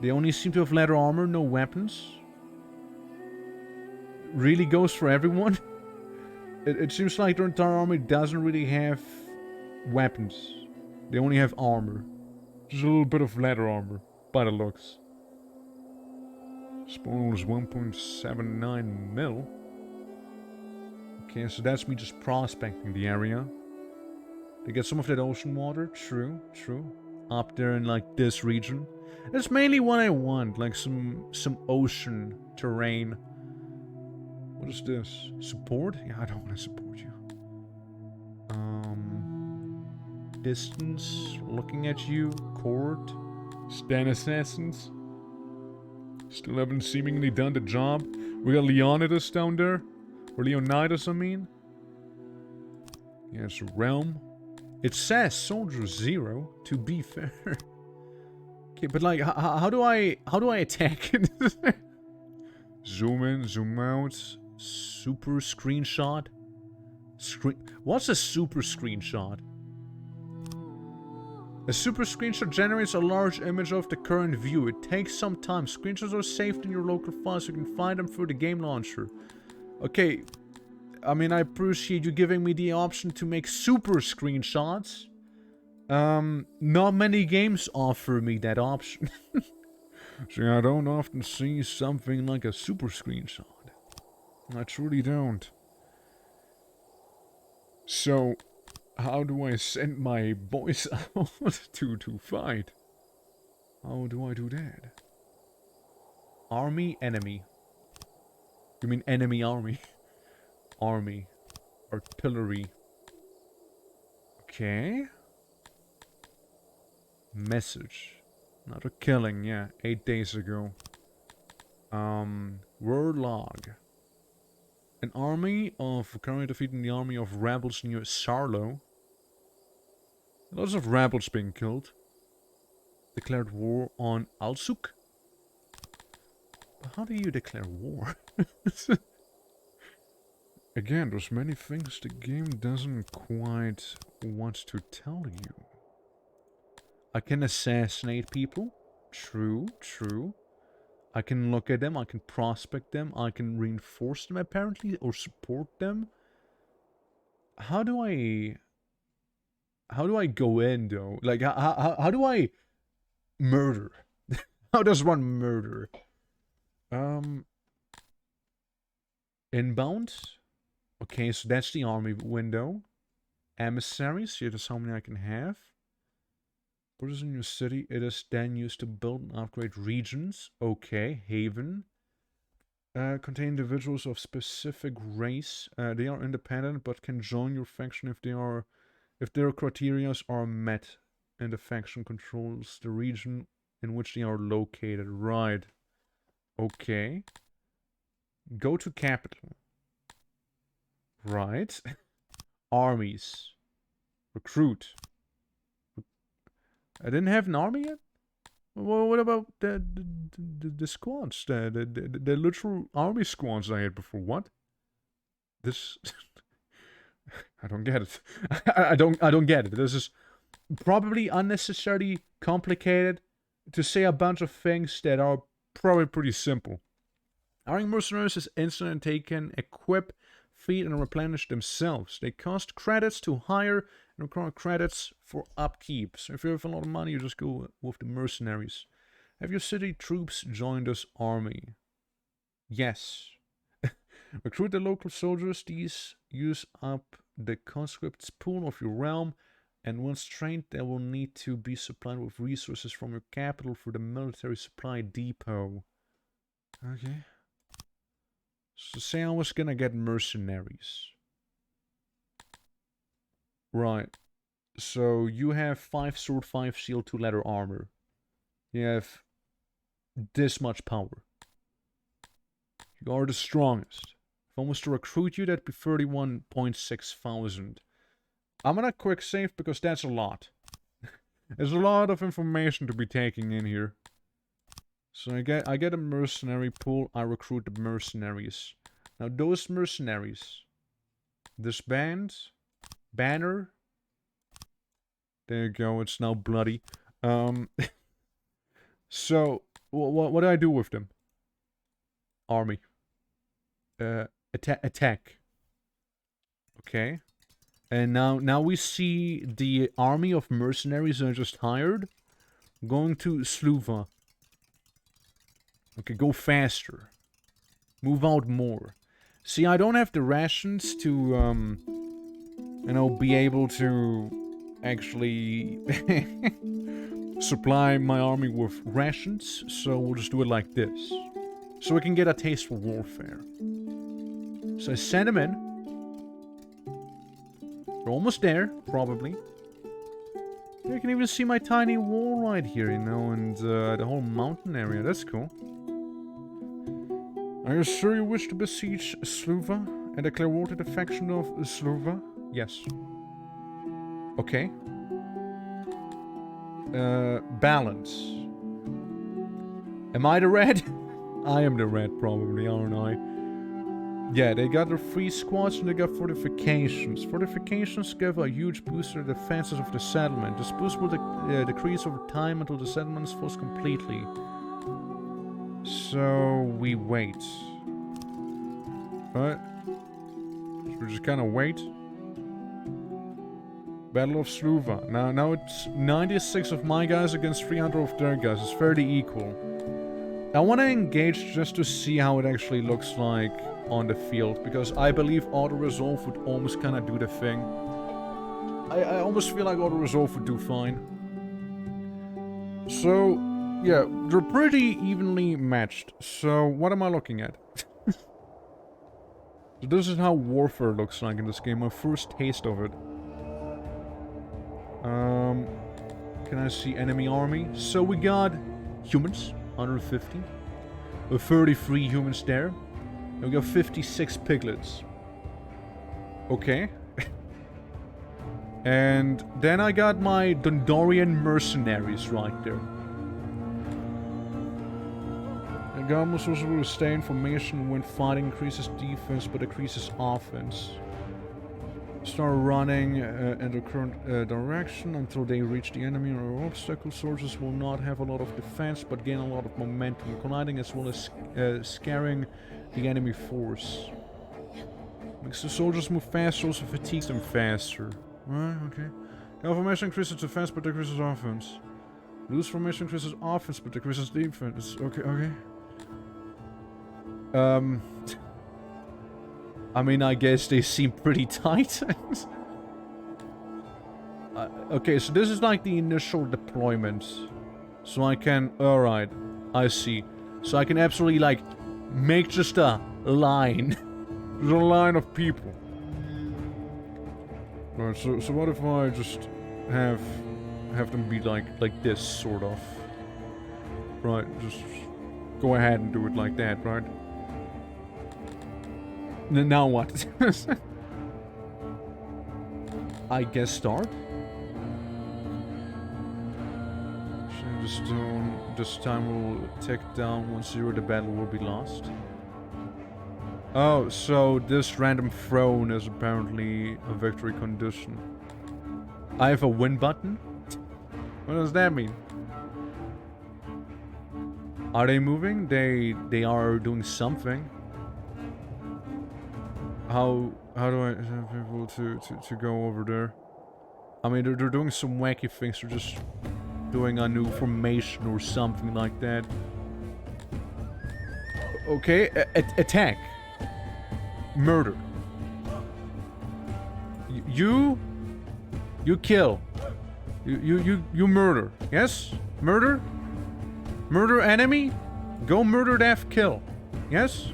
They only seem to have leather armor, no weapons. Really goes for everyone. It seems like their entire army doesn't really have weapons. They only have armor. Just a little bit of leather armor, by the looks. Spawn was 1.79 mil. Okay, so that's me just prospecting the area. They get some of that ocean water. True, true. Up there in like this region. That's mainly what I want, like some ocean terrain. What is this? Support? Yeah, I don't want to support you. Distance, looking at you, court, stand assassins. Still haven't seemingly done the job. We got Leonidas down there. Or Leonidas, I mean. Yeah, it's a realm. It says soldier 0, to be fair. Okay, but like, how do I attack it? Zoom in, zoom out. Super screenshot. What's a super screenshot? A super screenshot generates a large image of the current view. It takes some time. Screenshots are saved in your local files. You can find them through the game launcher. Okay, I mean, I appreciate you giving me the option to make super screenshots. Not many games offer me that option. See, I don't often see something like a super screenshot. I truly don't. So, how do I send my boys out to fight? How do I do that? Army, enemy. You mean enemy army? Army. Artillery. Okay. Message. Another killing, yeah. 8 days ago. Word log. An army of currently defeating the army of rebels near Sarlo. Lots of rebels being killed. Declared war on Alsuk. How do you declare war? Again, there's many things the game doesn't quite want to tell you. I can assassinate people. True, true. I can look at them, I can prospect them, I can reinforce them apparently, or support them. How do I go in though? Like, how do I murder? How does one murder? Inbound? Okay, so that's the army window. Emissaries, here there's how many I can have. Put us in your city. It is then used to build and upgrade regions. Okay, haven. Contain individuals of specific race. They are independent but can join your faction if their criteria are met, and the faction controls the region in which they are located. Right. Okay. Go to capital. Right. Armies. Recruit. I didn't have an army yet? Well, what about the squads? The literal army squads I had before? What? This... I don't get it. I don't get it. This is probably unnecessarily complicated to say a bunch of things that are probably pretty simple. Hiring mercenaries is instant and they can equip, feed, and replenish themselves. They cost credits to hire and require credits for upkeep. So if you have a lot of money, you just go with the mercenaries. Have your city troops join this army? Yes. Recruit the local soldiers. These use up the conscripts pool of your realm, and once trained, they will need to be supplied with resources from your capital for the military supply depot. Okay. So say I was gonna get mercenaries. Right. So you have 5 sword, 5 shield, 2 leather armor. You have this much power. You are the strongest. If I was to recruit you, that'd be 31.6 thousand. I'm gonna quick save because that's a lot. There's a lot of information to be taking in here. So I get a mercenary pool, I recruit the mercenaries. Now those mercenaries, this banner, there you go, it's now bloody. So, what do I do with them? Army. Attack. Okay. And now we see the army of mercenaries I just hired going to Sluva. Okay, go faster. Move out more. See, I don't have the rations to, you know, be able to actually supply my army with rations, so we'll just do it like this. So we can get a taste for warfare. So I send them in. They're almost there, probably. You can even see my tiny wall right here, you know, and the whole mountain area. That's cool. Are you sure you wish to besiege Sluva and declare war to the faction of Sluva? Yes. Okay. Balance. Am I the red? I am the red, probably, aren't I? Yeah, they got their 3 squads and they got fortifications. Fortifications give a huge boost to the defenses of the settlement. This boost will decrease over time until the settlement is falls completely. So we wait. Right? So we just kind of wait. Battle of Sluva. Now it's 96 of my guys against 300 of their guys. It's fairly equal. I want to engage just to see how it actually looks like on the field, because I believe auto-resolve would almost kind of do the thing. I almost feel like auto-resolve would do fine. So, yeah, they're pretty evenly matched. So, what am I looking at? So this is how warfare looks like in this game. My first taste of it. Can I see enemy army? So we got humans, 150. With 33 humans there. And we got 56 piglets. Okay. And then I got my Dondorian mercenaries right there. And Goblins also will stay in formation when fighting increases defense but decreases offense. Start running in the current direction until they reach the enemy or obstacle. Soldiers will not have a lot of defense but gain a lot of momentum, colliding as well as scaring the enemy force. Makes the soldiers move faster, also fatigues them faster. Right, okay. The formation increases defense but decreases offense. Loose formation increases offense but decreases defense. Okay, okay. I mean, I guess they seem pretty tight. Okay, so this is like the initial deployment. So I can... Alright, I see. So I can absolutely, like, make just a line. There's a line of people. Right, so what if I just have them be like this, sort of? Right, just go ahead and do it like that, right? Now what? I guess start? This time will tick down once 0, the battle will be lost. Oh, so this random throne is apparently a victory condition. I have a win button? What does that mean? Are they moving? They are doing something. How do I have people to go over there? I mean, they're doing some wacky things. They're just doing a new formation or something like that. Okay, attack. Murder. You kill. You murder. Yes? Murder? Murder enemy? Go murder death kill. Yes?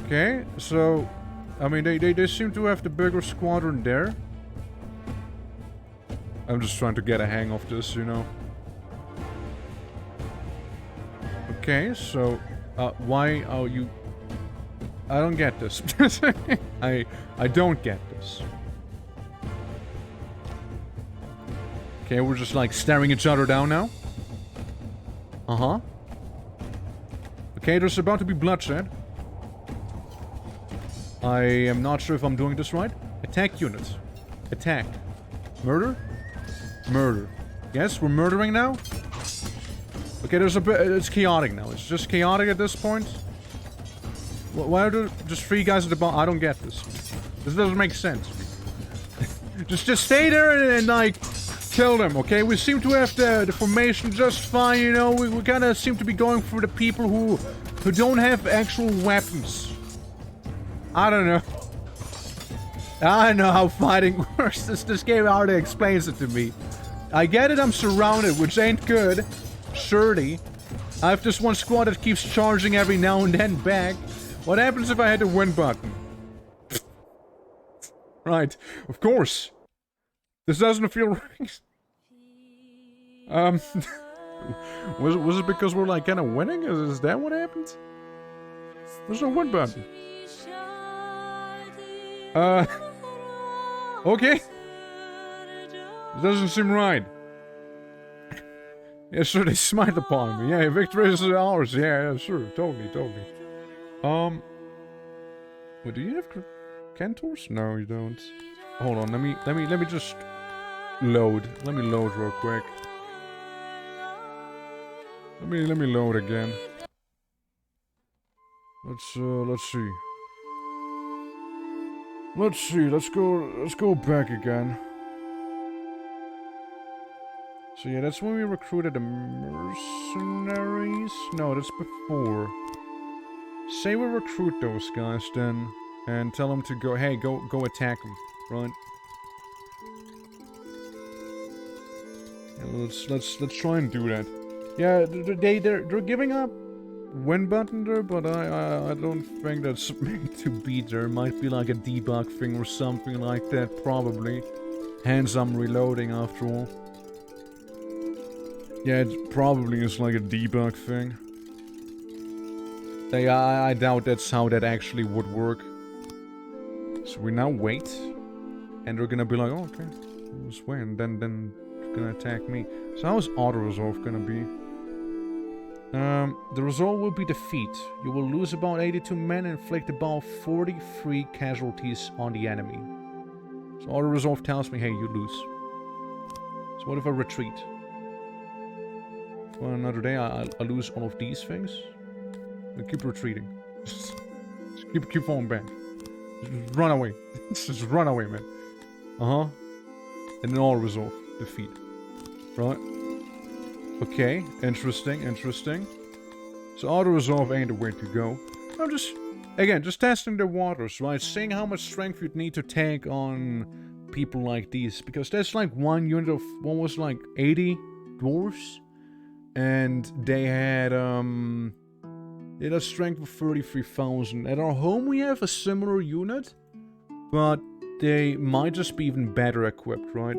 Okay, so I mean they seem to have the bigger squadron there. I'm just trying to get a hang of this, you know. Okay, so why are you... I don't get this. I don't get this. Okay, we're just like staring each other down now. Uh-huh. Okay, there's about to be bloodshed. I am not sure if I'm doing this right. Attack units. Attack. Murder? Murder. Yes, we're murdering now? Okay, there's a bit... It's chaotic now. It's just chaotic at this point. Why are there just 3 guys at the bottom? I don't get this. This doesn't make sense. just stay there and like... Kill them, okay? We seem to have the formation just fine, you know? We kind of seem to be going for the people who don't have actual weapons. I don't know. I don't know how fighting works. This game already explains it to me. I get it, I'm surrounded, which ain't good. Surely. I have this one squad that keeps charging every now and then back. What happens if I hit the win button? Right, of course. This doesn't feel right. Was it because we're like kind of winning? Is that what happened? There's no win button. Okay. It doesn't seem right. Yeah, sure, they smite upon me. Yeah, victory is ours. Yeah, sure, totally. But do you have Centaurs? No, you don't. Hold on, let me just load. Let me load real quick. Let me load again. Let's see. Let's go back again. So yeah, that's when we recruited the mercenaries. No, that's before. Say we recruit those guys then, and tell them to go. Hey, go attack them, right? Yeah, let's try and do that. Yeah, they're giving up. win button there, but I don't think that's meant to be there. Might be like a debug thing or something like that, probably. Hence I'm reloading after all. Yeah, it probably is like a debug thing. I doubt that's how that actually would work. So we now wait. And they're gonna be like, oh, okay, let's wait, and then they're gonna attack me. So how's auto-resolve gonna be? The result will be defeat. You will lose about 82 men and inflict about 43 casualties on the enemy. So auto-resolve tells me, hey, you lose. So what if I retreat? For another day, I lose all of these things. I keep retreating. Just keep falling back. Just run away. Just run away, man. Uh-huh. And then auto-resolve. Defeat. Right? Okay. Interesting, interesting. So auto-resolve ain't the way to go. I'm just... Again, just testing the waters, right? Seeing how much strength you'd need to take on people like these. Because there's like one unit of almost like 80 dwarves. And they had, They had a strength of 33,000. At our home we have a similar unit. But they might just be even better equipped, right?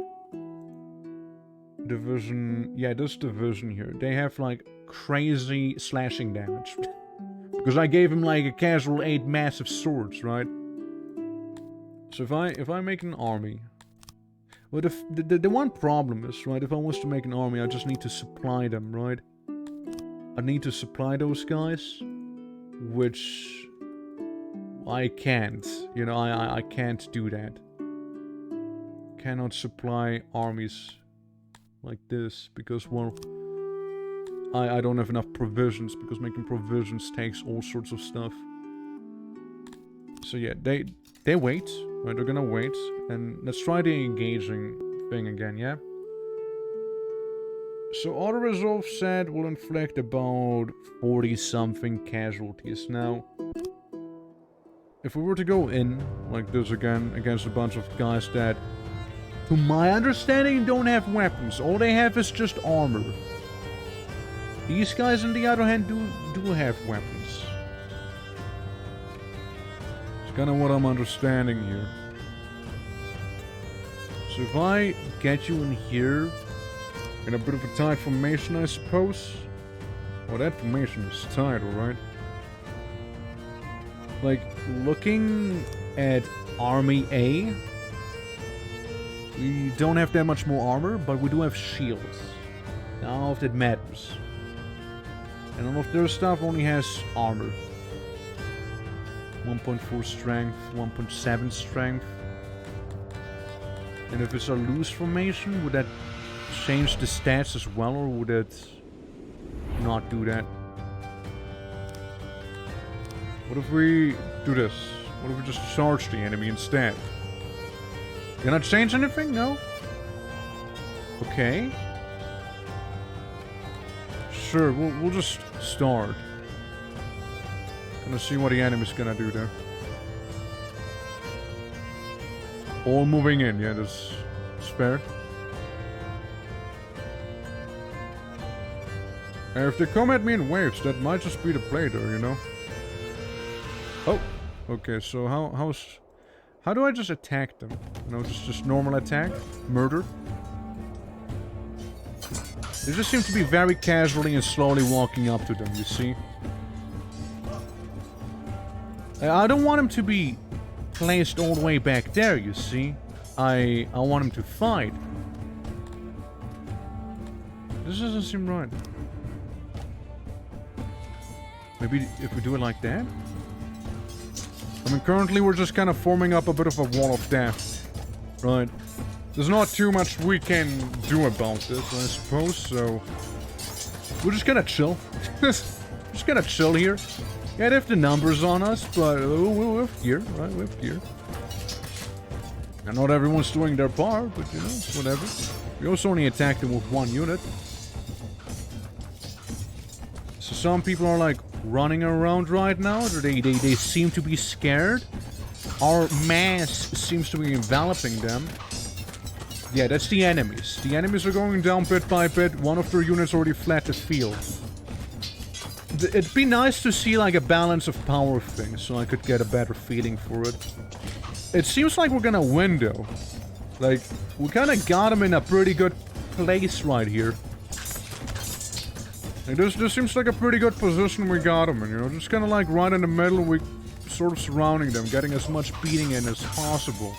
Division... Yeah, this division here. They have, like, crazy slashing damage. Because I gave him, like, a casual 8 massive swords, right? So if I make an army... Well, the one problem is, right, if I was to make an army, I just need to supply them, right? I need to supply those guys, which... I can't. You know, I can't do that. Cannot supply armies like this, because, well... I don't have enough provisions, because making provisions takes all sorts of stuff. So yeah, they wait, right? They're gonna wait, and let's try the engaging thing again, yeah? So auto-resolve said will inflict about 40-something casualties. Now, if we were to go in, like this again, against a bunch of guys that, to my understanding, don't have weapons. All they have is just armor. These guys, on the other hand, do have weapons. It's kind of what I'm understanding here. So if I get you in here, in a bit of a tight formation, I suppose. Well, that formation is tight, alright? Like, looking at Army A, we don't have that much more armor, but we do have shields. Now, if that matters. And all of their stuff only has armor. 1.4 strength, 1.7 strength. And if it's a loose formation, would that change the stats as well, or would it not do that? What if we do this? What if we just charge the enemy instead? Can I change anything? No? Okay. Sure, we'll just start. Gonna see what the enemy's gonna do there. All moving in, yeah, that's fair. And if they come at me in waves, that might just be the play there, you know? Oh, okay, so how do I just attack them? You know, just normal attack? Murder? They just seem to be very casually and slowly walking up to them, you see? I don't want him to be placed all the way back there, you see? I want him to fight. This doesn't seem right. Maybe if we do it like that? I mean, currently we're just kind of forming up a bit of a wall of death. Right? There's not too much we can do about this, I suppose, so... We're just gonna chill. Just gonna chill here. Yeah, they have the numbers on us, but we have gear, right? We have gear. And not everyone's doing their part, but you know, whatever. We also only attacked them with one unit. So some people are like running around right now. They seem to be scared. Our mass seems to be enveloping them. Yeah, that's the enemies. The enemies are going down bit by bit. One of their units already fled the field. It'd be nice to see like a balance of power thing, so I could get a better feeling for it. It seems like we're gonna win though. Like, we kinda got him in a pretty good place right here. Like, this seems like a pretty good position we got him in, you know? Just kinda like right in the middle, we sort of surrounding them, getting as much beating in as possible.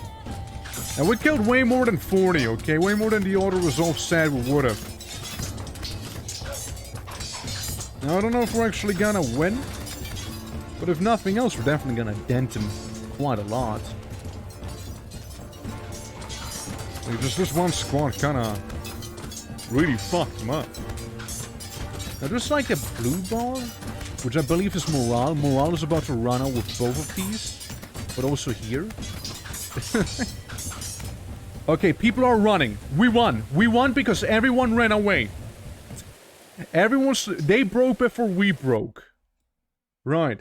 And we killed way more than 40, okay? Way more than the auto-resolve said we would've. Now, I don't know if we're actually gonna win, but if nothing else, we're definitely gonna dent him quite a lot. Like, just this one squad kinda really fucked him up. Now, there's like a blue bar, which I believe is morale. Morale is about to run out with both of these, but also here. Okay, people are running. We won. We won because everyone ran away. They broke before we broke. Right.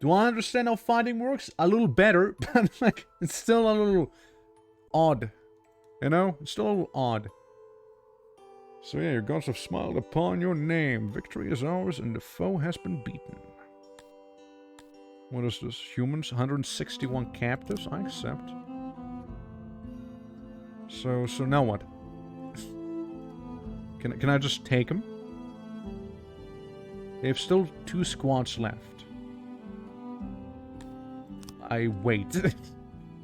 Do I understand how fighting works? A little better, but like, it's still a little odd. You know? It's still a little odd. So yeah, your gods have smiled upon your name. Victory is ours and the foe has been beaten. What is this? Humans? 161 captives? I accept. So now what? Can I just take them? They have still 2 squads left. I wait.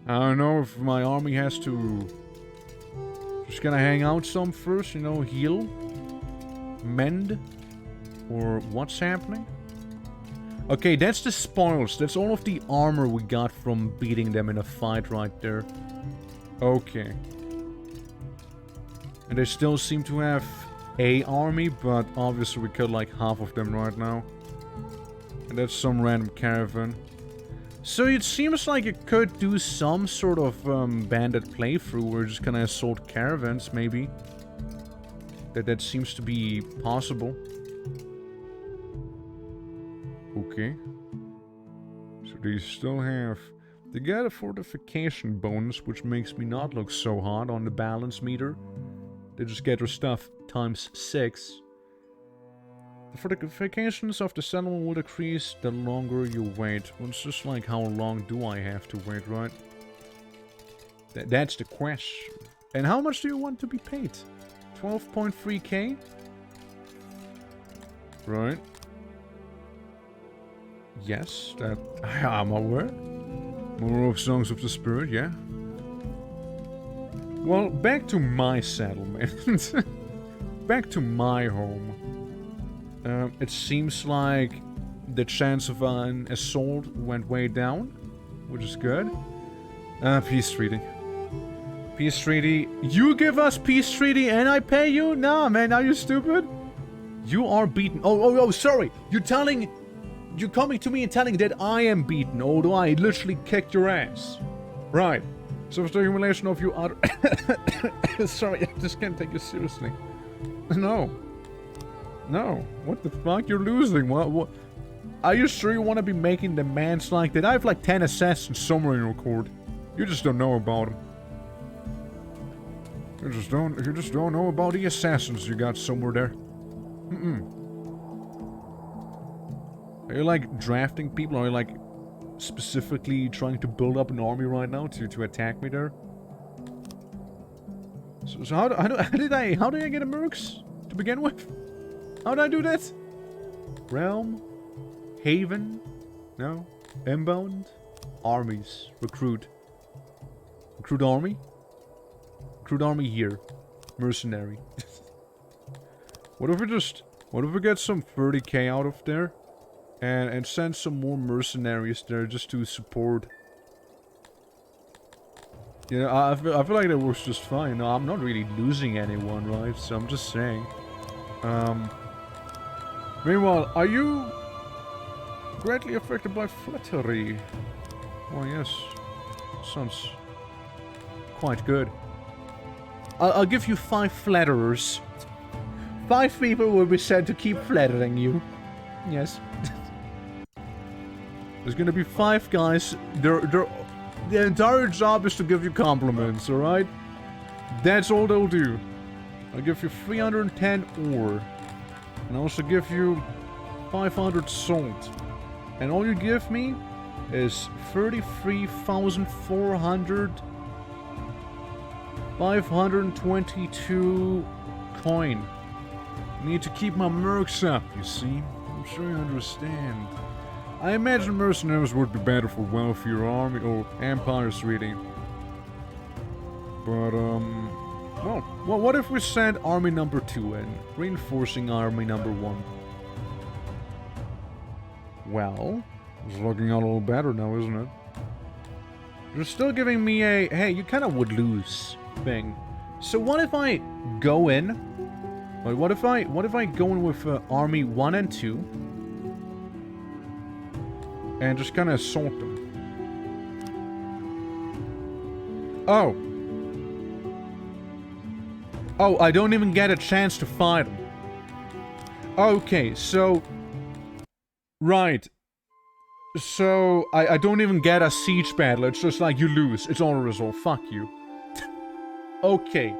I don't know if my army has to... Just gonna hang out some first, you know, heal, mend, or what's happening? Okay, that's the spoils. That's all of the armor we got from beating them in a fight right there. Okay. And they still seem to have a army, but obviously we killed like half of them right now. And that's some random caravan. So it seems like it could do some sort of bandit playthrough where just gonna assault caravans, maybe. That seems to be possible. Okay. So they still have... They get a fortification bonus, which makes me not look so hot on the balance meter. They just get their stuff times 6. The fortifications of the settlement will decrease the longer you wait. Well, it's just like, how long do I have to wait, right? That's the question. And how much do you want to be paid? 12.3k? Right. Yes, that... I'm aware. More of Songs of the Spirit, yeah. Well, back to my settlement. Back to my home. It seems like the chance of an assault went way down, which is good. Peace treaty. Peace treaty. You give us peace treaty and I pay you? Nah, man, are you stupid? You are beaten. Oh, sorry. You're coming to me and telling that I am beaten, although I literally kicked your ass. Right. So it's the humiliation of you utter... Sorry, I just can't take you seriously. No. No. What the fuck? You're losing. What? Are you sure you want to be making demands like that? I have like 10 assassins somewhere in your court. You just don't know about them. You just don't know about the assassins you got somewhere there. Are you like drafting people? Are you like specifically trying to build up an army right now to attack me there? So how did I get a mercs to begin with? How did I do that? Realm? Haven? No? Inbound? Armies. Recruit. Recruit army? Recruit army here. Mercenary. What if we get some 30k out of there? And send some more mercenaries there just to support. Yeah, I feel like that works just fine. No, I'm not really losing anyone, right? So I'm just saying. Meanwhile, are you greatly affected by flattery? Oh yes, sounds quite good. I'll give you 5 flatterers. 5 people will be sent to keep flattering you. Yes. There's gonna be 5 guys. The entire job is to give you compliments, alright? That's all they'll do. I'll give you 310 ore. And I'll also give you 500 salt. And all you give me is 33,400... 522 coin. Need to keep my mercs up, you see. I'm sure you understand. I imagine mercenaries would be better for wealthier army or empires, really. But, well, what if we send army number 2 in, reinforcing army number 1? Well, it's looking a little better now, isn't it? You're still giving me a, hey, you kind of would lose thing. So what if I go in? Wait, what if I go in with army 1 and 2 and just kind of assault them? Oh. Oh, I don't even get a chance to fight them. Okay, so... Right. So, I don't even get a siege battle. It's just like, you lose. It's all resolved. Fuck you. Okay.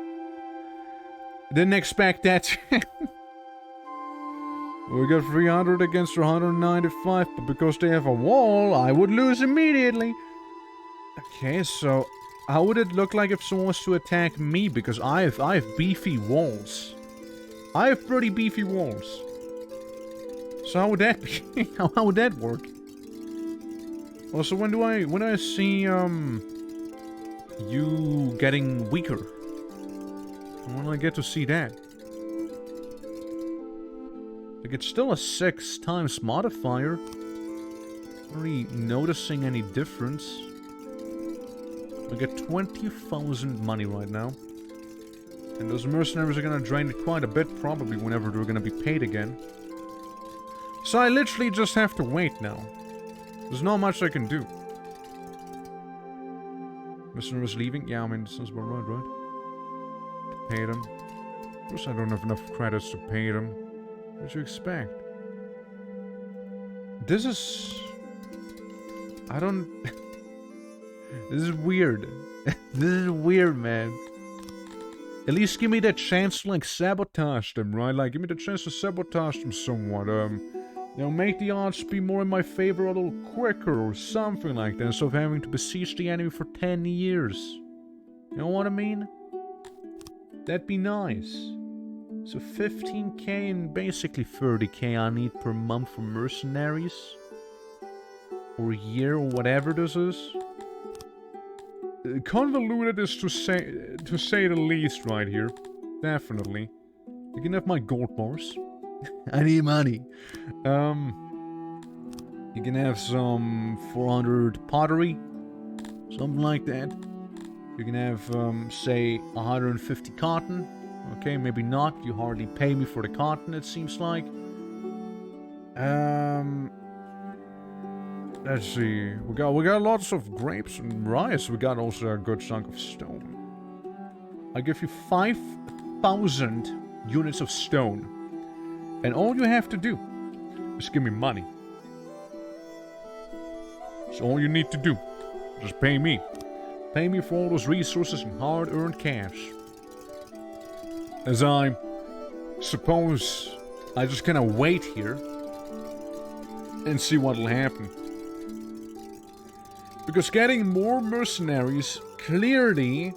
Didn't expect that. We got 300 against 195, but because they have a wall, I would lose immediately. Okay, so how would it look like if someone was to attack me? Because I have beefy walls. I have pretty beefy walls. So how would that be? How would that work? Also, when do I see you getting weaker? When do I get to see that? Like, it's still a 6 times modifier. Not really noticing any difference. I get 20,000 money right now. And those mercenaries are gonna drain it quite a bit, probably, whenever they're gonna be paid again. So I literally just have to wait now. There's not much I can do. Mercenaries leaving? Yeah, I mean, this is about right? To pay them. Of course I don't have enough credits to pay them. What do you expect? This is... I don't... This is weird. This is weird, man. At least give me the chance to, like, sabotage them, right? Like, give me the chance to sabotage them somewhat. You know, make the odds be more in my favor a little quicker or something like that, instead of having to besiege the enemy for 10 years. You know what I mean? That'd be nice. So 15k and basically 30k I need per month for mercenaries. Or a year or whatever this is. Convoluted is to say the least right here. Definitely. You can have my gold bars. I need money. You can have some 400 pottery. Something like that. You can have, say, 150 cotton. Okay, maybe not. You hardly pay me for the cotton, it seems like. Let's see. We got lots of grapes and rice. We got also a good chunk of stone. I give you 5,000 units of stone. And all you have to do is give me money. That's all you need to do. Just pay me. Pay me for all those resources and hard-earned cash. As I suppose I just kind of wait here and see what'll happen. Because getting more mercenaries clearly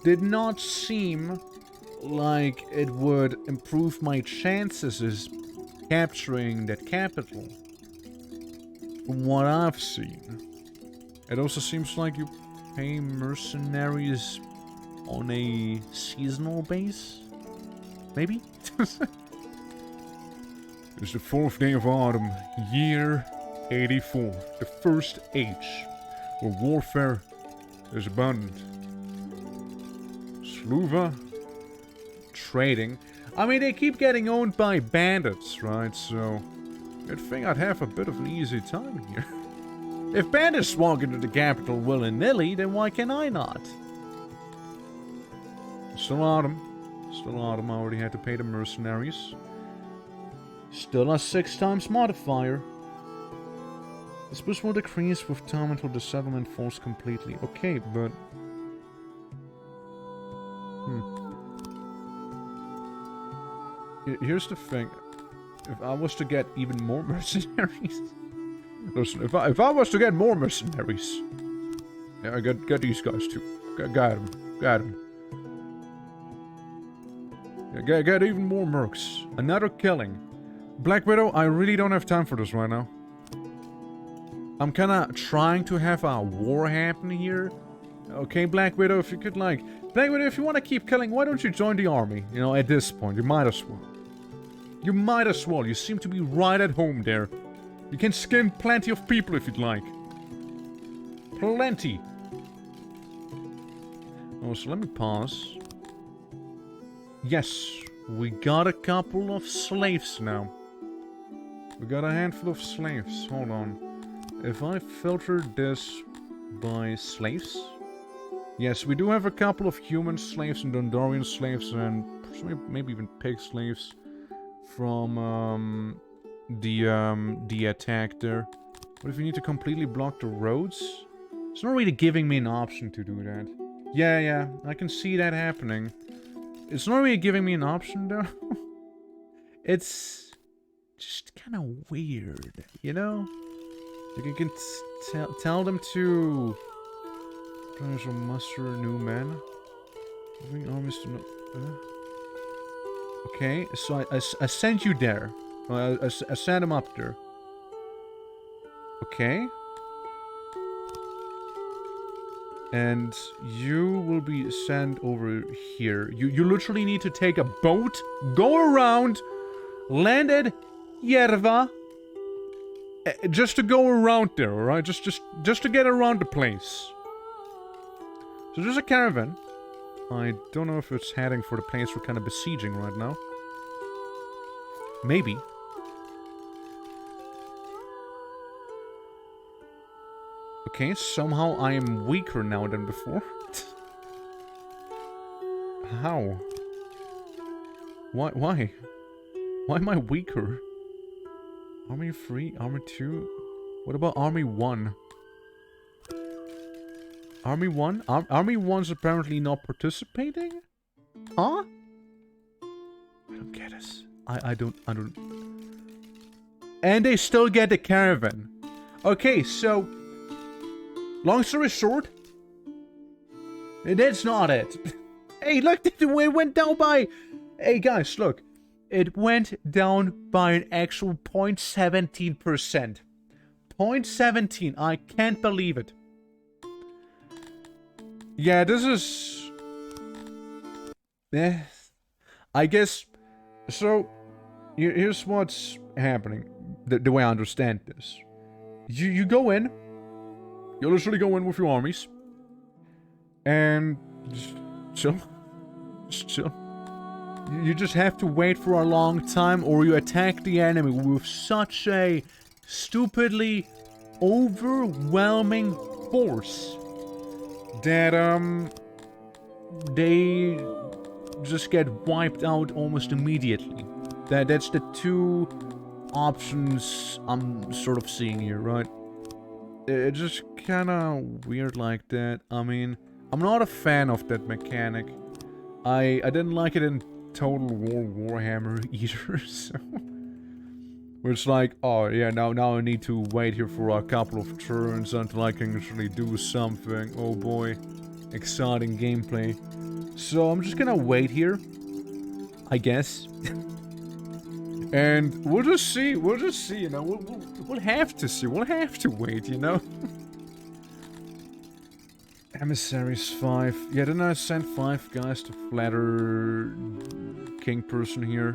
did not seem like it would improve my chances of capturing that capital. From what I've seen. It also seems like you pay mercenaries on a seasonal base? Maybe? It's the 4th day of autumn, year 84. The first age, where warfare is abundant. Sluva. Trading. I mean, they keep getting owned by bandits, right? So, you'd think I'd have a bit of an easy time here. If bandits walk into the capital willy-nilly, then why can I not? Still autumn. Still autumn. I already had to pay the mercenaries. Still a 6 times modifier. This boost will decrease with time until the settlement falls completely. Okay, but... Here's the thing. if I was to get even more mercenaries... Listen, if I was to get more mercenaries... Yeah, get these guys too. Got them. Got them. Yeah, get even more mercs. Another killing. Black Widow, I really don't have time for this right now. I'm kinda trying to have a war happen here. Okay, Black Widow, if you could like... Black Widow, if you want to keep killing, why don't you join the army? You know, at this point, you might as well. You might as well. You seem to be right at home there. You can skin plenty of people if you'd like. Plenty. Oh, so let me pause. Yes, we got a couple of slaves now. We got a handful of slaves. Hold on. If I filter this by slaves... Yes, we do have a couple of human slaves and Dondorian slaves and maybe even pig slaves from the attack there. What if you need to completely block the roads? It's not really giving me an option to do that. Yeah, I can see that happening. It's not really giving me an option though. It's just kind of weird, you know? Like you can tell them to... Trying to muster new men. Moving armies to okay, so I sent you there. I sent him up there. Okay. And you will be sent over here. You literally need to take a boat, go around, land at Yerva, just to go around there, alright? Just to get around the place. So there's a caravan. I don't know if it's heading for the place we're kind of besieging right now. Maybe. Okay, somehow I am weaker now than before. How? Why? Why am I weaker? Army 3, Army 2? What about Army 1? Army 1? Army 1's apparently not participating? Huh? I don't get this. I don't... And they still get the caravan. Okay, so... Long story short... That's not it. Hey, look, it went down by... Hey, guys, look. It went down by an actual 0.17%. 0.17. I can't believe it. Yeah, this is... I guess... So, here's what's happening. The way I understand this. You go in. You literally go in with your armies. And... Just chill. Just chill. You just have to wait for a long time, or you attack the enemy with such a stupidly overwhelming force that they just get wiped out almost immediately. That's the two options I'm sort of seeing here, right? It's just kind of weird like that. I mean, I'm not a fan of that mechanic. I didn't like it in Total War Warhammer either, so... Where it's like, oh yeah, now I need to wait here for a couple of turns until I can actually do something. Oh boy. Exciting gameplay. So I'm just gonna wait here. I guess. And we'll just see, you know, we'll have to see, we'll have to wait, you know? Emissaries 5. Yeah, didn't I send 5 guys to flatter King Person here?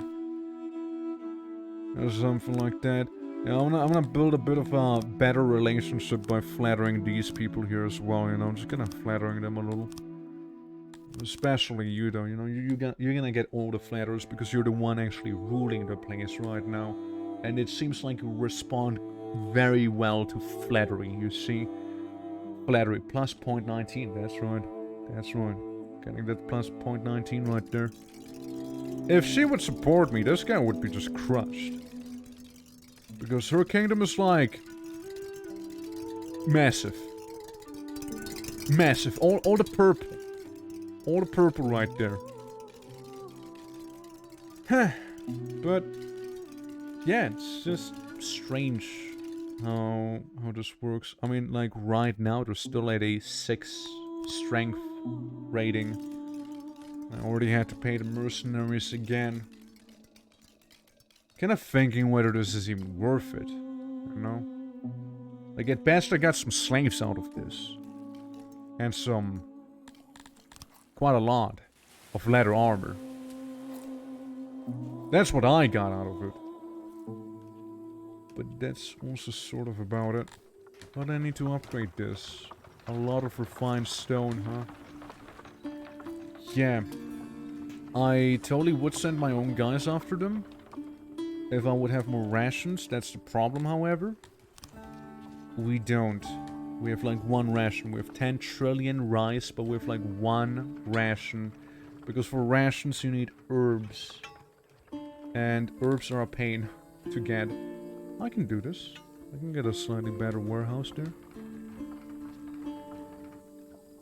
Or something like that. Yeah, I'm gonna build a bit of a better relationship by flattering these people here as well, you know? I'm just gonna flattering them a little. Especially you, though, you know? You're gonna get all the flatterers because you're the one actually ruling the place right now. And it seems like you respond very well to flattery, you see? Flattery plus 0.19, that's right. That's right. Getting that plus 0.19 right there. If she would support me, this guy would be just crushed. Because her kingdom is like... massive. Massive. All the purple. All the purple right there. Huh. But... Yeah, it's just strange how this works. I mean, like, right now, they're still at a 6 strength rating. I already had to pay the mercenaries again. Kind of thinking whether this is even worth it, you know? Like, at best I got some slaves out of this. And quite a lot of leather armor. That's what I got out of it. But that's also sort of about it. But I need to upgrade this. A lot of refined stone, huh? Yeah. I totally would send my own guys after them. If I would have more rations. That's the problem, however. We don't. We have like 1 ration. We have 10 trillion rice, but we have like 1 ration. Because for rations you need herbs. And herbs are a pain to get. I can do this. I can get a slightly better warehouse there.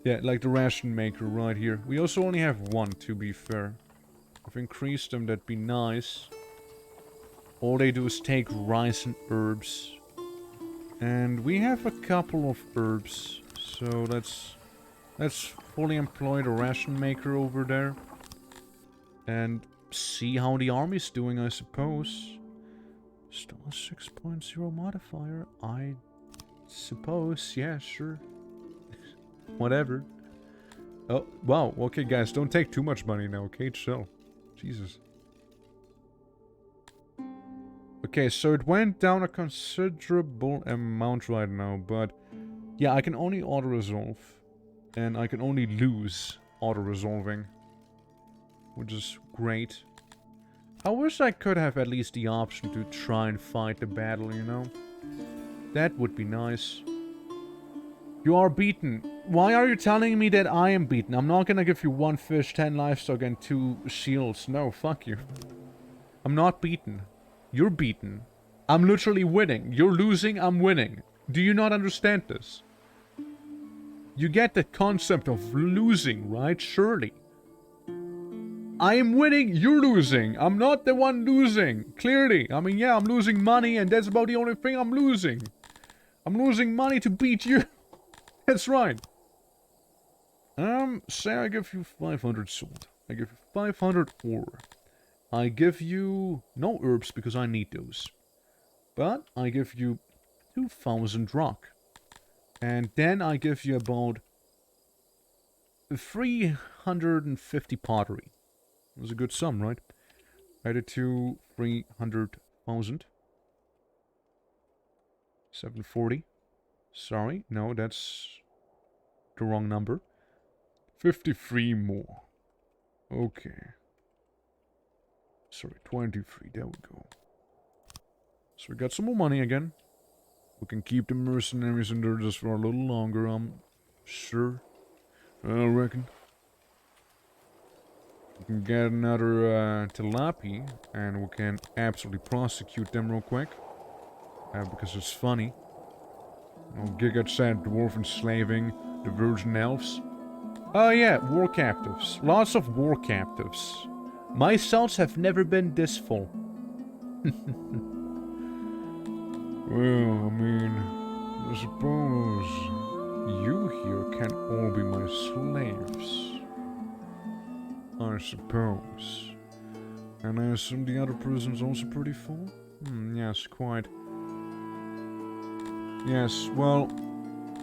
Yeah, like the ration maker right here. We also only have 1, to be fair. If I increased them, that'd be nice. All they do is take rice and herbs. And we have a couple of herbs. So let's fully employ the ration maker over there. And see how the army's doing, I suppose. Still a 6.0 modifier, I suppose. Yeah, sure. Whatever. Oh, wow. Okay, guys, don't take too much money now, okay? Chill. Jesus. Okay, so it went down a considerable amount right now, but... yeah, I can only auto-resolve. And I can only lose auto-resolving. Which is great. I wish I could have at least the option to try and fight the battle, you know? That would be nice. You are beaten. Why are you telling me that I am beaten? I'm not gonna give you 1 fish, 10 livestock, and 2 shields. No, fuck you. I'm not beaten. You're beaten. I'm literally winning. You're losing, I'm winning. Do you not understand this? You get the concept of losing, right? Surely. I am winning, you're losing. I'm not the one losing. Clearly. I mean, yeah, I'm losing money, and that's about the only thing I'm losing. I'm losing money to beat you. That's right. Say I give you 500 salt. I give you 500 ore. I give you no herbs because I need those. But I give you 2,000 rock. And then I give you about 350 pottery. It was a good sum, right? Added to 300,000. 740. Sorry, no, that's the wrong number. 53 more. Okay. Sorry, 23, there we go. So we got some more money again. We can keep the mercenaries in there just for a little longer, I'm sure. I reckon. We can get another tilapia, and we can absolutely prosecute them real quick. Because it's funny. Giga said dwarf enslaving the virgin elves. Oh yeah, war captives. Lots of war captives. My cells have never been this full. Well, I mean, I suppose you here can all be my slaves. I suppose. And I assume the other prison's also pretty full? Yes, quite. Yes, well,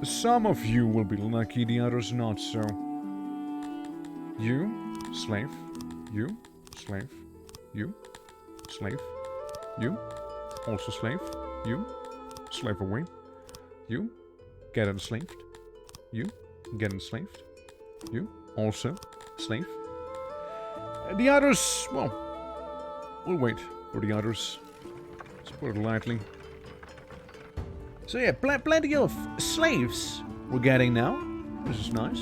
some of you will be lucky, the others not so. You, slave. You, slave. You, slave. You, also slave. You, slave away. You, get enslaved. You, get enslaved. You, also, slave. The others, well, we'll wait for the others. Let's put it lightly. So yeah, plenty of slaves we're getting now. This is nice.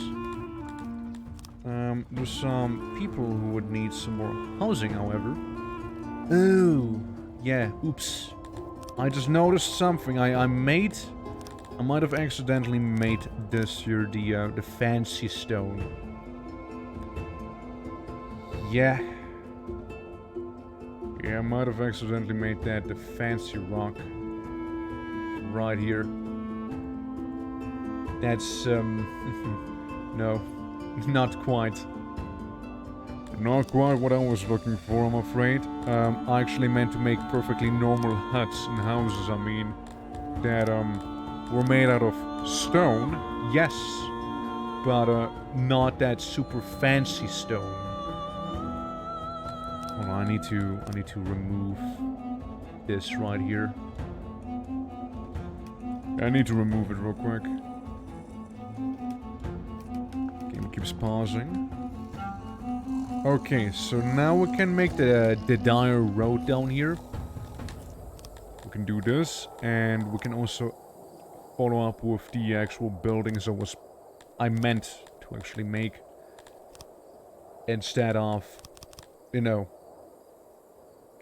There's some people who would need some more housing, however. Oh, yeah, oops. I just noticed something. I might have accidentally made this here the fancy stone. Yeah. Yeah, I might have accidentally made that the fancy rock. Right here. That's, no. Not quite. Not quite what I was looking for, I'm afraid. I actually meant to make perfectly normal huts and houses, I mean, that, were made out of stone, yes, but, not that super fancy stone. Hold on, I need to remove this right here. I need to remove it real quick. Game keeps pausing. Okay, so now we can make the dire road down here. We can do this, and we can also follow up with the actual buildings I meant to actually make. Instead of, you know,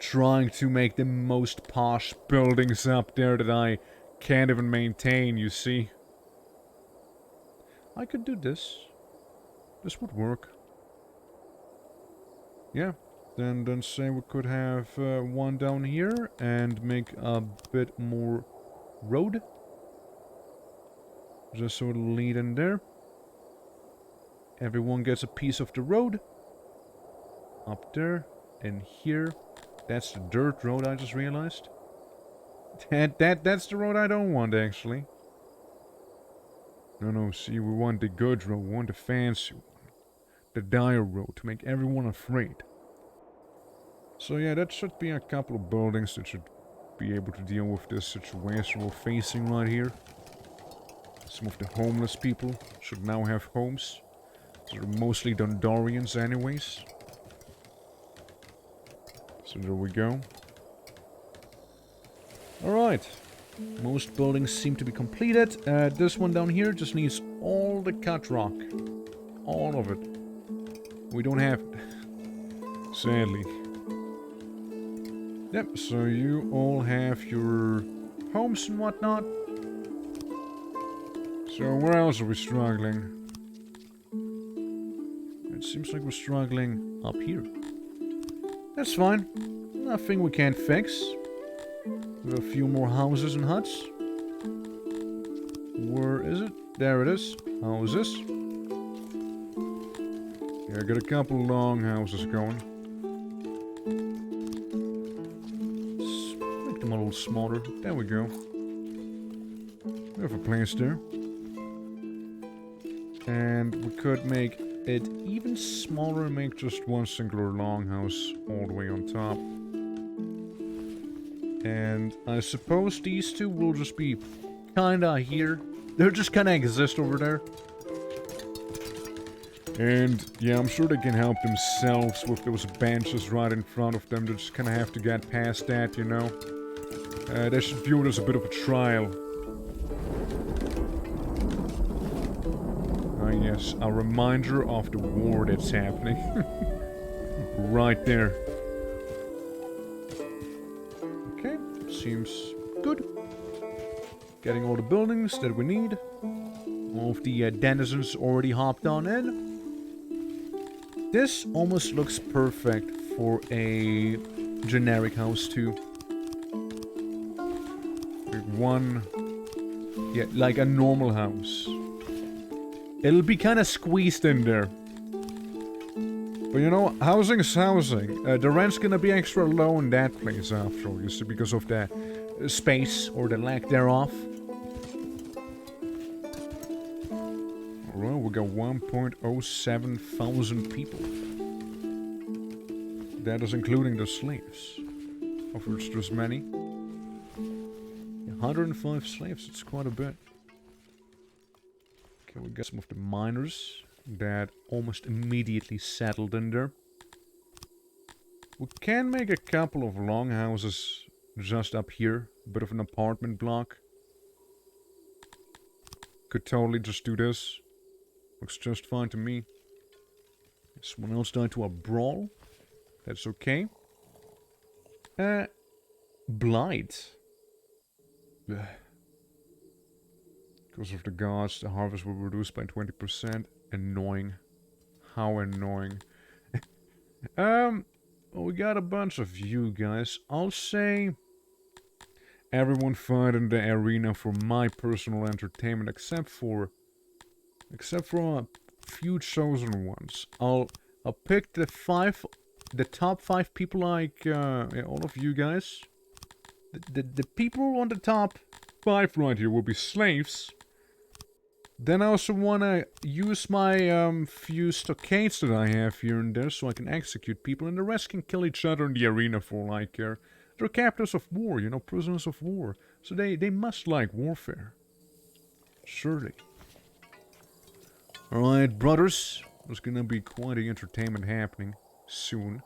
trying to make the most posh buildings up there that I can't even maintain, you see. I could do this. This would work. Yeah, then say we could have one down here and make a bit more road. Just so it'll lead in there. Everyone gets a piece of the road. Up there and here. That's the dirt road, I just realized. That's the road I don't want, actually. No, see, we want the good road, we want the fancy one. The dire road, to make everyone afraid. So yeah, that should be a couple of buildings that should be able to deal with this situation we're facing right here. Some of the homeless people should now have homes. They're mostly Dondorians anyways. So there we go. Alright. Most buildings seem to be completed. This one down here just needs all the cut rock. All of it. We don't have it. Sadly. Yep, so you all have your homes and whatnot. So where else are we struggling? It seems like we're struggling up here. That's fine. Nothing we can't fix. We have a few more houses and huts. Where is it? There it is. Houses. Yeah, I got a couple long houses going. Let's make them a little smaller. There we go. We have a place there. And we could make it even smaller and make just one singular longhouse all the way on top. And I suppose these two will just be kinda here. They'll just kinda exist over there. And yeah, I'm sure they can help themselves with those benches right in front of them. They just kinda have to get past that, you know. They should view it as a bit of a trial. Yes, a reminder of the war that's happening. Right there. Okay, seems good. Getting all the buildings that we need. All of the denizens already hopped on in. This almost looks perfect for a generic house too. Like one... yeah, like a normal house. It'll be kind of squeezed in there. But you know, housing is housing. The rent's gonna be extra low in that place after all, you see, because of the space or the lack thereof. Alright, we got 1.07 thousand people. That is including the slaves, of which there's many. 105 slaves, it's quite a bit. Okay, we got some of the miners that almost immediately settled in there. We can make a couple of longhouses just up here. A bit of an apartment block. Could totally just do this. Looks just fine to me. Someone else died to a brawl. That's okay. Blight. Ugh. Because of the gods, the harvest will reduce by 20%. Annoying. How annoying. Well, we got a bunch of you guys. I'll say everyone fight in the arena for my personal entertainment, except for a few chosen ones. I'll pick the top 5 people, like yeah, all of you guys. The people on the top 5 right here will be slaves. Then I also wanna use my few stockades that I have here and there, so I can execute people, and the rest can kill each other in the arena for like they're captives of war, you know, prisoners of war. So they must like warfare. Surely. Alright, brothers. There's gonna be quite the entertainment happening soon.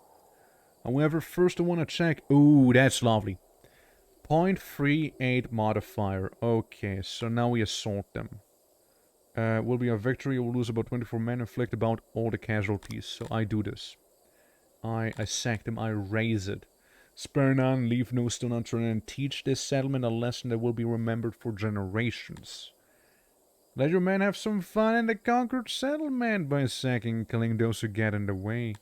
However, first I want to check... Ooh, that's lovely. 0.38 modifier. Okay, so now we assault them. Will be a victory. We'll lose about 24 men, inflict about all the casualties. So I do this. I sack them, I raise it. Spare none, leave no stone unturned, and teach this settlement a lesson that will be remembered for generations. Let your men have some fun in the conquered settlement by sacking and killing those who get in the way.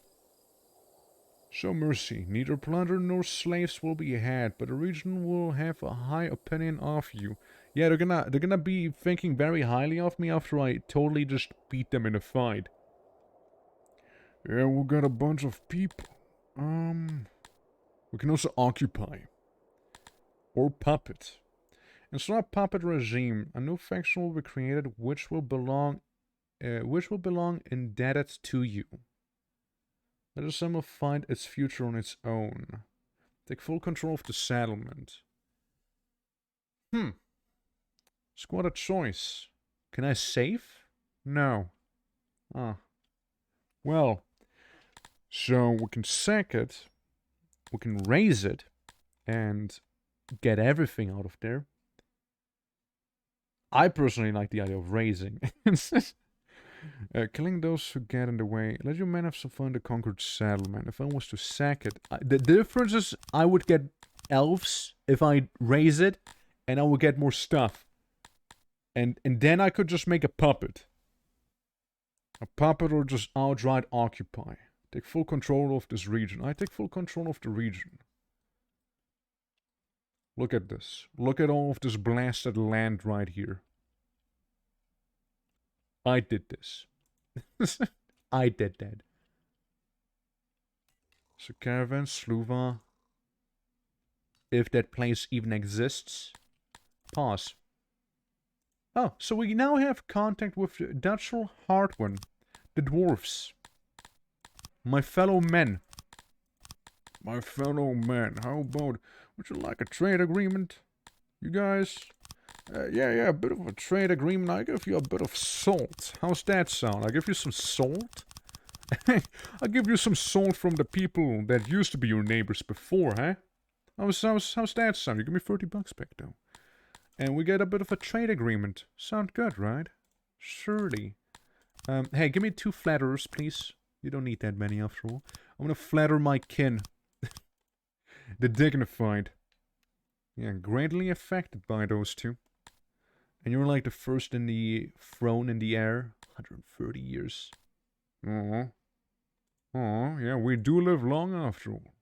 Show mercy. Neither plunder nor slaves will be had, but the region will have a high opinion of you. Yeah, they're gonna be thinking very highly of me after I totally just beat them in a fight. Yeah, we got a bunch of people. We can also occupy. Or puppet. Install a puppet regime. A new faction will be created which will belong indebted to you. Let the find its future on its own. Take full control of the settlement. Squad a choice. Can I save? No. Ah. Well. So we can sack it. We can raise it. And get everything out of there. I personally like the idea of raising. Killing those who get in the way. Let your men have some fun in the conquered settlement. If I was to sack it... the difference is I would get elves if I raise it. And I would get more stuff. And then I could just make a puppet. A puppet or just outright occupy. Take full control of this region. I take full control of the region. Look at this. Look at all of this blasted land right here. I did this. I did that. So caravan, Sluva. If that place even exists. Pause. Oh, so we now have contact with Dutchel Hardwin. The dwarves. My fellow men. My fellow men. How about... Would you like a trade agreement? You guys? Yeah, a bit of a trade agreement. I give you a bit of salt. How's that sound? I give you some salt? I'll give you some salt from the people that used to be your neighbors before, huh? How's that sound? You give me $30 back, though. And we get a bit of a trade agreement. Sound good, right? Surely. Hey, give me 2 flatterers, please. You don't need that many after all. I'm gonna flatter my kin. The dignified. Yeah, greatly affected by those 2. And you're like the first in the throne in the air. 130 years. Oh, yeah, we do live long after all.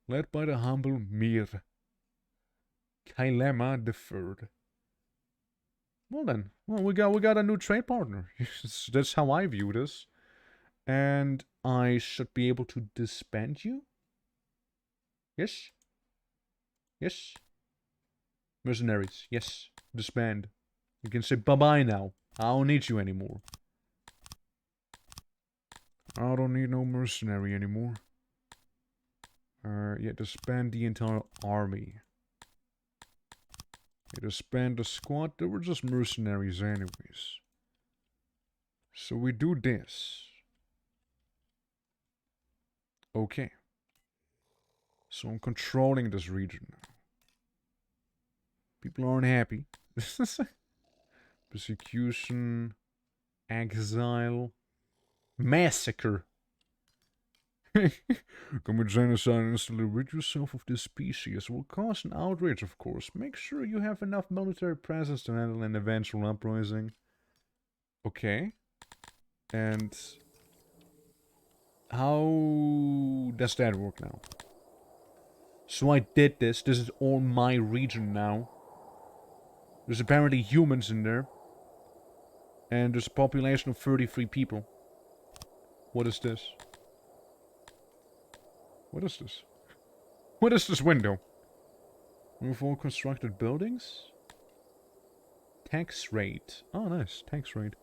Led by the humble Mir. Kailema III. Well then, we got a new trade partner. That's how I view this. And I should be able to disband you? Yes? Yes? Mercenaries, yes. Disband. You can say bye-bye now. I don't need you anymore. I don't need no mercenary anymore. Yeah, disband the entire army. Yeah, disband the squad. They were just mercenaries anyways. So we do this. Okay. So I'm controlling this region now. People aren't happy. Persecution. Exile. Massacre. Commit genocide and instantly rid yourself of this species. It will cause an outrage, of course. Make sure you have enough military presence to handle an eventual uprising. Okay. And... How does that work now? So I did this. This is all my region now. There's apparently humans in there. And there's a population of 33 people. What is this? What is this? What is this window? Move all constructed buildings? Tax rate. Oh, nice. Tax rate.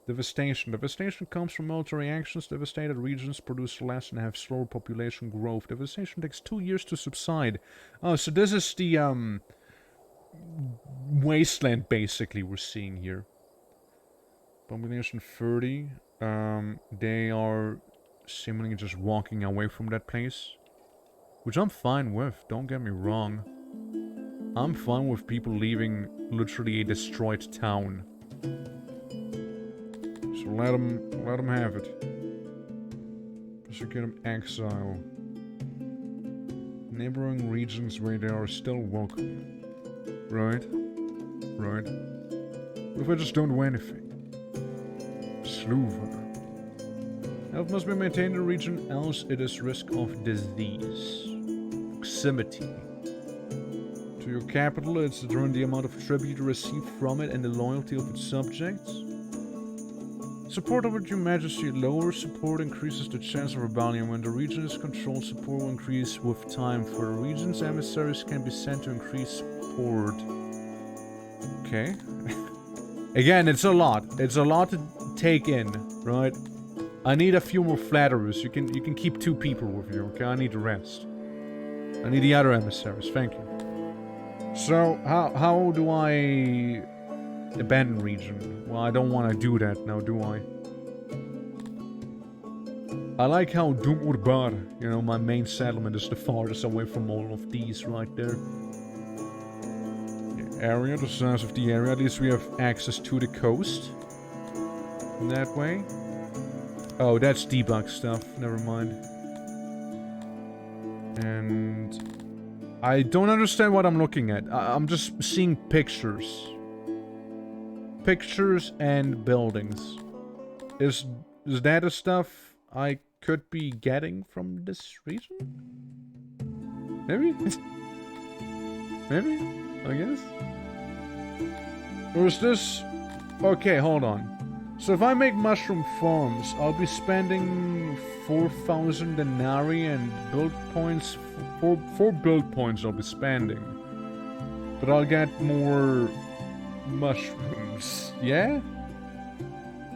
Devastation. Devastation comes from military actions. Devastated regions produce less and have slower population growth. Devastation takes 2 years to subside. Oh, so this is the, wasteland, basically, we're seeing here. Population 30. They are seemingly just walking away from that place. Which I'm fine with, don't get me wrong. I'm fine with people leaving literally a destroyed town. So let them have it. Persecute them, exile. Neighboring regions where they are still welcome. Right? Right. What if I just don't do anything? Sluva. Health must be maintained in the region, else it is risk of disease. Proximity. To your capital, it's determined the amount of tribute received from it and the loyalty of its subjects. Support over your majesty. Lower support increases the chance of rebellion. When the region is controlled, support will increase with time. For the region's emissaries can be sent to increase support. Okay. Again, it's a lot. It's a lot to take in, right? I need a few more flatterers. You can keep 2 people with you, okay? I need the rest. I need the other emissaries. Thank you. So, how do I abandon region? Well, I don't want to do that now, do I? I like how Doom Urbar, you know, my main settlement is the farthest away from all of these right there. The area, the size of the area, at least we have access to the coast. In that way. Oh, that's debug stuff, never mind. And I don't understand what I'm looking at. I'm just seeing pictures. Pictures and buildings. Is that the stuff I could be getting from this region? Maybe? Maybe? I guess? Or is this... Okay, hold on. So if I make mushroom farms, I'll be spending 4,000 denarii and build points. 4 build points I'll be spending. But I'll get more mushrooms. Yeah?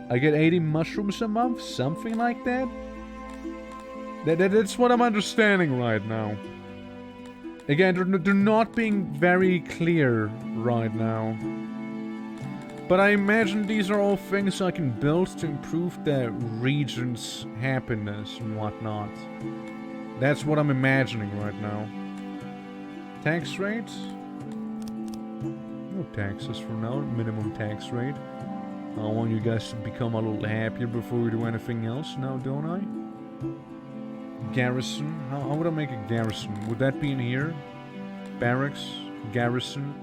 I get 80 mushrooms a month? Something like that? That's what I'm understanding right now. Again, they're not being very clear right now. But I imagine these are all things I can build to improve the region's happiness and whatnot. That's what I'm imagining right now. Tax rates? No taxes for now, minimum tax rate. I want you guys to become a little happier before we do anything else now, don't I? Garrison? How would I make a garrison? Would that be in here? Barracks? Garrison?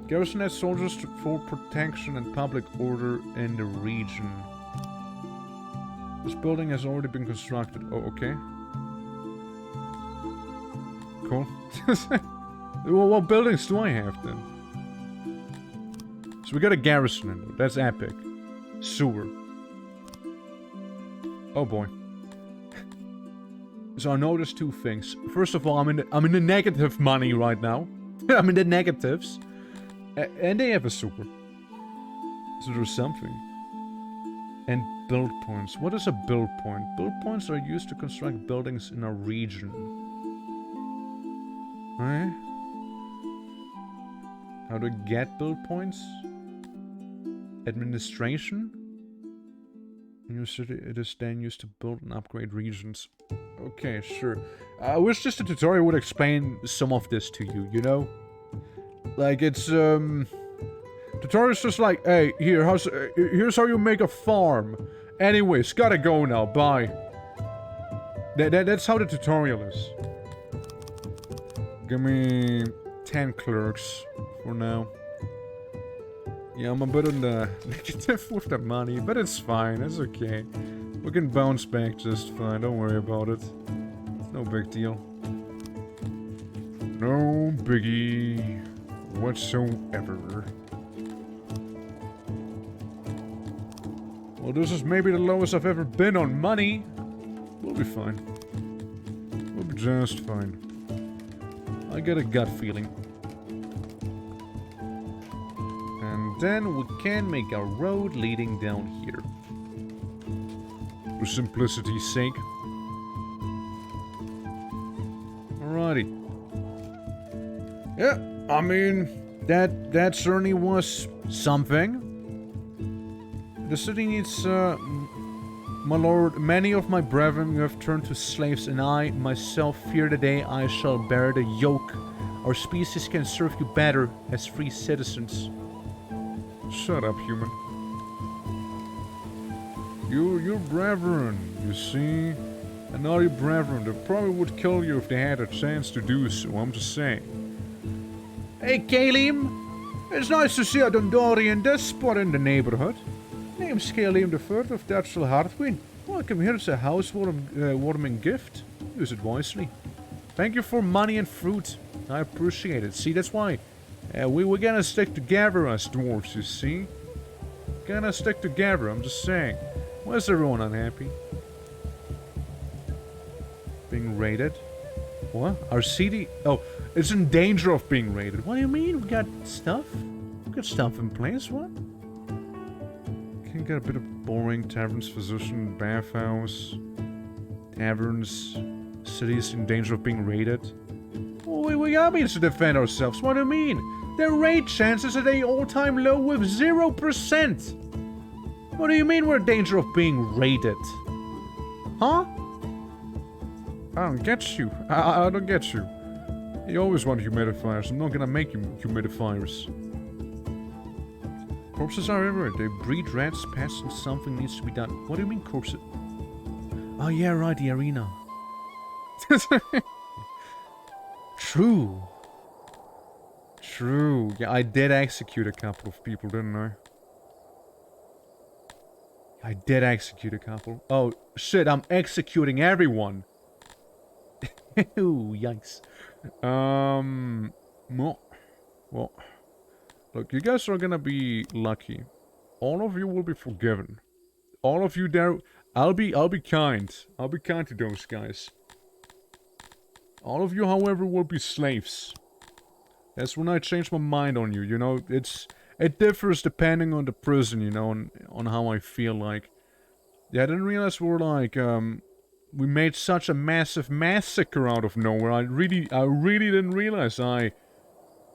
Garrison has soldiers for protection and public order in the region. This building has already been constructed. Oh, okay. Cool. Well, what buildings do I have then? So we got a garrison in there. That's epic. Sewer. Oh boy. So I noticed 2 things. First of all, I'm in the negative money right now. I'm in the negatives. And they have a sewer. So there's something. And build points. What is a build point? Build points are used to construct buildings in a region. Right? How to get build points? Administration? It is then used to build and upgrade regions. Okay, sure. I wish just a tutorial would explain some of this to you, you know? Like, it's, tutorial's just like, hey, here's how you make a farm. Anyways, gotta go now, bye. That's how the tutorial is. Give me 10 clerks for now. Yeah, I'm a bit on the negative with the money, but it's fine, it's okay. We can bounce back just fine, don't worry about it. No big deal. No biggie whatsoever. Well, this is maybe the lowest I've ever been on money. We'll be fine. We'll be just fine. I get a gut feeling. And then we can make a road leading down here. For simplicity's sake. Alrighty. Yeah, I mean, that certainly was something. The city needs, my lord, many of my brethren have turned to slaves, and I, myself, fear the day I shall bear the yoke. Our species can serve you better as free citizens. Shut up, human. Your brethren, you see? And all your brethren, they probably would kill you if they had a chance to do so, I'm just saying. Hey, Kalim! It's nice to see a Dondorian despot in the neighborhood. Name's Kalim III of Dutchel Hartwin. Welcome here as a housewarming gift. Use it wisely. Thank you for money and fruit. I appreciate it. See, that's why we're gonna stick together as dwarves, you see? Gonna stick together, I'm just saying. Why is everyone unhappy? Being raided? What? Our city? Oh, it's in danger of being raided. What do you mean? We got stuff? We got stuff in place, what? Can you get a bit of boring taverns, physician, bathhouse, taverns, cities in danger of being raided? Oh, we got means to defend ourselves. What do you mean? Their raid chances at an all-time low with 0%. What do you mean we're in danger of being raided? Huh? I don't get you. I don't get you. You always want humidifiers. I'm not gonna make you humidifiers. Corpses are everywhere. They breed rats, pests, and something needs to be done. What do you mean corpses? Oh yeah, right, the arena. True. True. Yeah, I did execute a couple of people, didn't I? I did execute a couple. Oh, shit, I'm executing everyone. Ooh, yikes. Well, look, you guys are gonna be lucky. All of you will be forgiven. All of you there, I'll be kind. I'll be kind to those guys. All of you, however, will be slaves. That's when I change my mind on you, you know, it differs depending on the prison, you know, on how I feel like. Yeah, I didn't realize we were like, we made such a massive massacre out of nowhere. I really didn't realize. I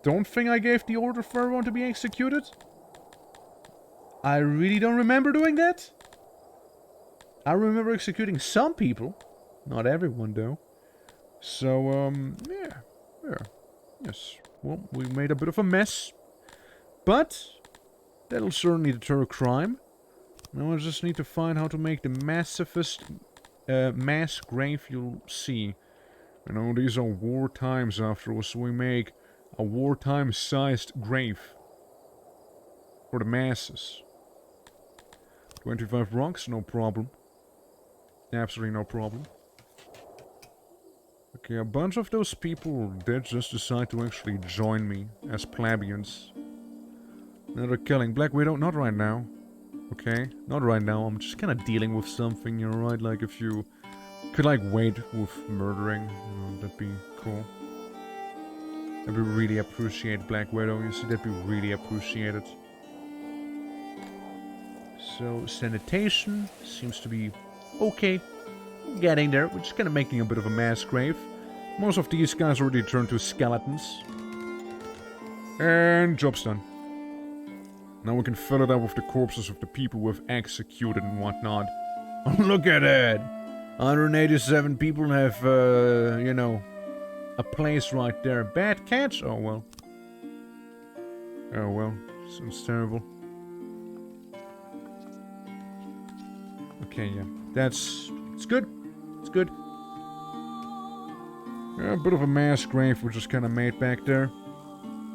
don't think I gave the order for everyone to be executed. I really don't remember doing that. I remember executing some people. Not everyone, though. So, yeah. Yes. Well, we made a bit of a mess. But that'll certainly deter crime. Now I just need to find how to make the massivest mass grave you'll see. You know, these are war times after all, so we make a wartime-sized grave. For the masses. 25 rocks, no problem. Absolutely no problem. Okay, a bunch of those people did just decide to actually join me as plebeians. Now they're killing Black Widow, not right now. Okay, not right now, I'm just kind of dealing with something, you know, right? Like if you could like wait with murdering, you know, that'd be cool. That'd be really appreciated, Black Widow, you see, that'd be really appreciated. So, sanitation seems to be okay. Getting there, we're just kind of making a bit of a mass grave. Most of these guys already turned to skeletons. And job's done. Now we can fill it up with the corpses of the people we've executed and whatnot. Look at that! 187 people have, you know, a place right there. Bad catch? Oh well. Oh well. Sounds terrible. Okay, yeah. It's good. It's good. Yeah, a bit of a mass grave we just kind of made back there.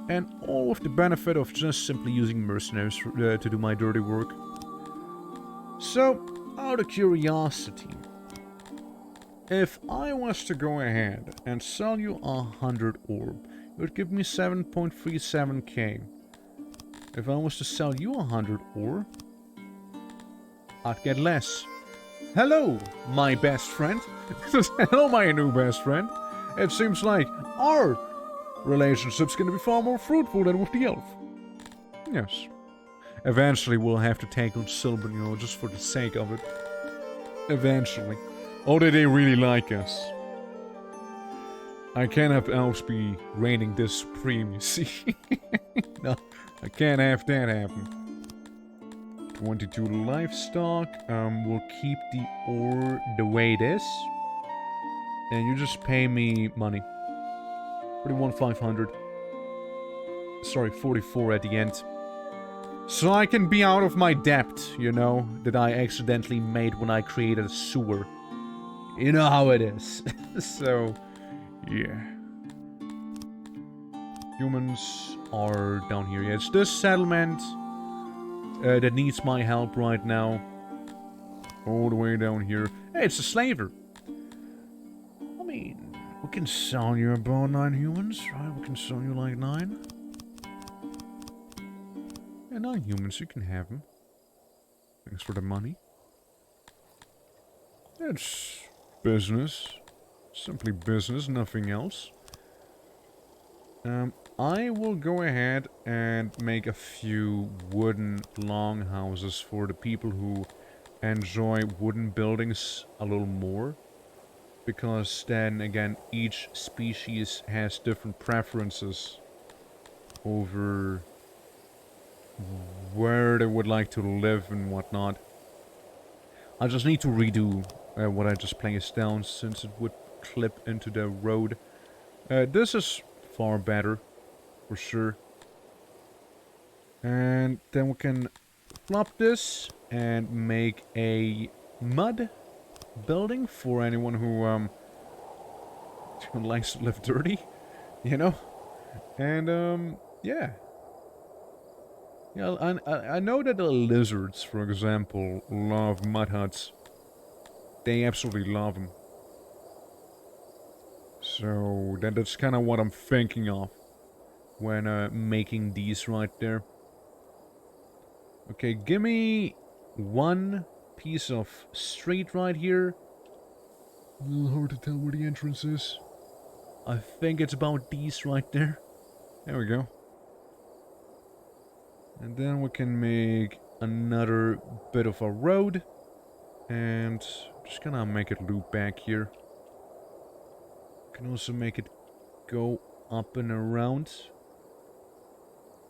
And all with the benefit of just simply using mercenaries to do my dirty work. So, out of curiosity, if I was to go ahead and sell you 100 orb, it would give me 7.37k. If I was to sell you 100 orb, I'd get less. Hello, my best friend. Hello, my new best friend. It seems like our relationship's gonna be far more fruitful than with the elf. Yes. Eventually we'll have to take on Silver, you know, just for the sake of it. Eventually. Or do they really like us? I can't have elves be reigning this supreme, you see. No, I can't have that happen. 22 livestock. We'll keep the ore the way it is. And you just pay me money. 41,500. Sorry, 44 at the end. So I can be out of my debt, you know, that I accidentally made when I created a sewer. You know how it is. So, yeah. Humans are down here. Yeah, it's this settlement that needs my help right now. All the way down here. Hey, it's a slaver. I mean, we can sell you about 9 humans, right? We can sell you like 9. Yeah, 9 humans, you can have them. Thanks for the money. It's business. Simply business, nothing else. I will go ahead and make a few wooden longhouses for the people who enjoy wooden buildings a little more. Because then, again, each species has different preferences over where they would like to live and whatnot. I just need to redo what I just placed down, since it would clip into the road. This is far better, for sure. And then we can flop this and make a mud building for anyone who likes to live dirty, you know. And yeah. Yeah, I know that the lizards, for example, love mud huts. They absolutely love them. So that's kind of what I'm thinking of when making these right there. Okay, give me one piece of street right here. A little hard to tell where the entrance is. I think it's about these right there. There we go. And then we can make another bit of a road. And just gonna make it loop back here. Can also make it go up and around.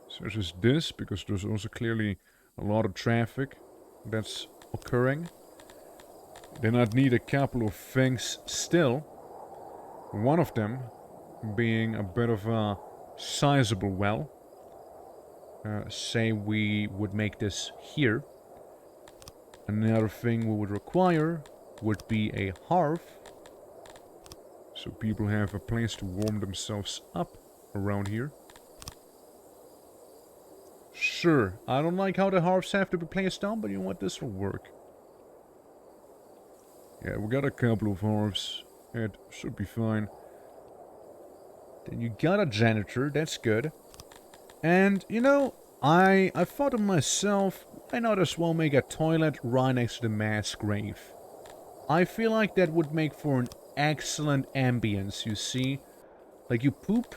Such as this, because there's also clearly a lot of traffic that's occurring. Then I'd need a couple of things still. One of them being a bit of a sizable well. Say we would make this here. Another thing we would require would be a hearth. So people have a place to warm themselves up around here. Sure, I don't like how the hearths have to be placed down, but you know what, this will work. Yeah, we got a couple of hearths. It should be fine. Then you got a janitor, that's good. And, you know, I thought to myself, why not as well make a toilet right next to the mass grave? I feel like that would make for an excellent ambience, you see? Like, you poop.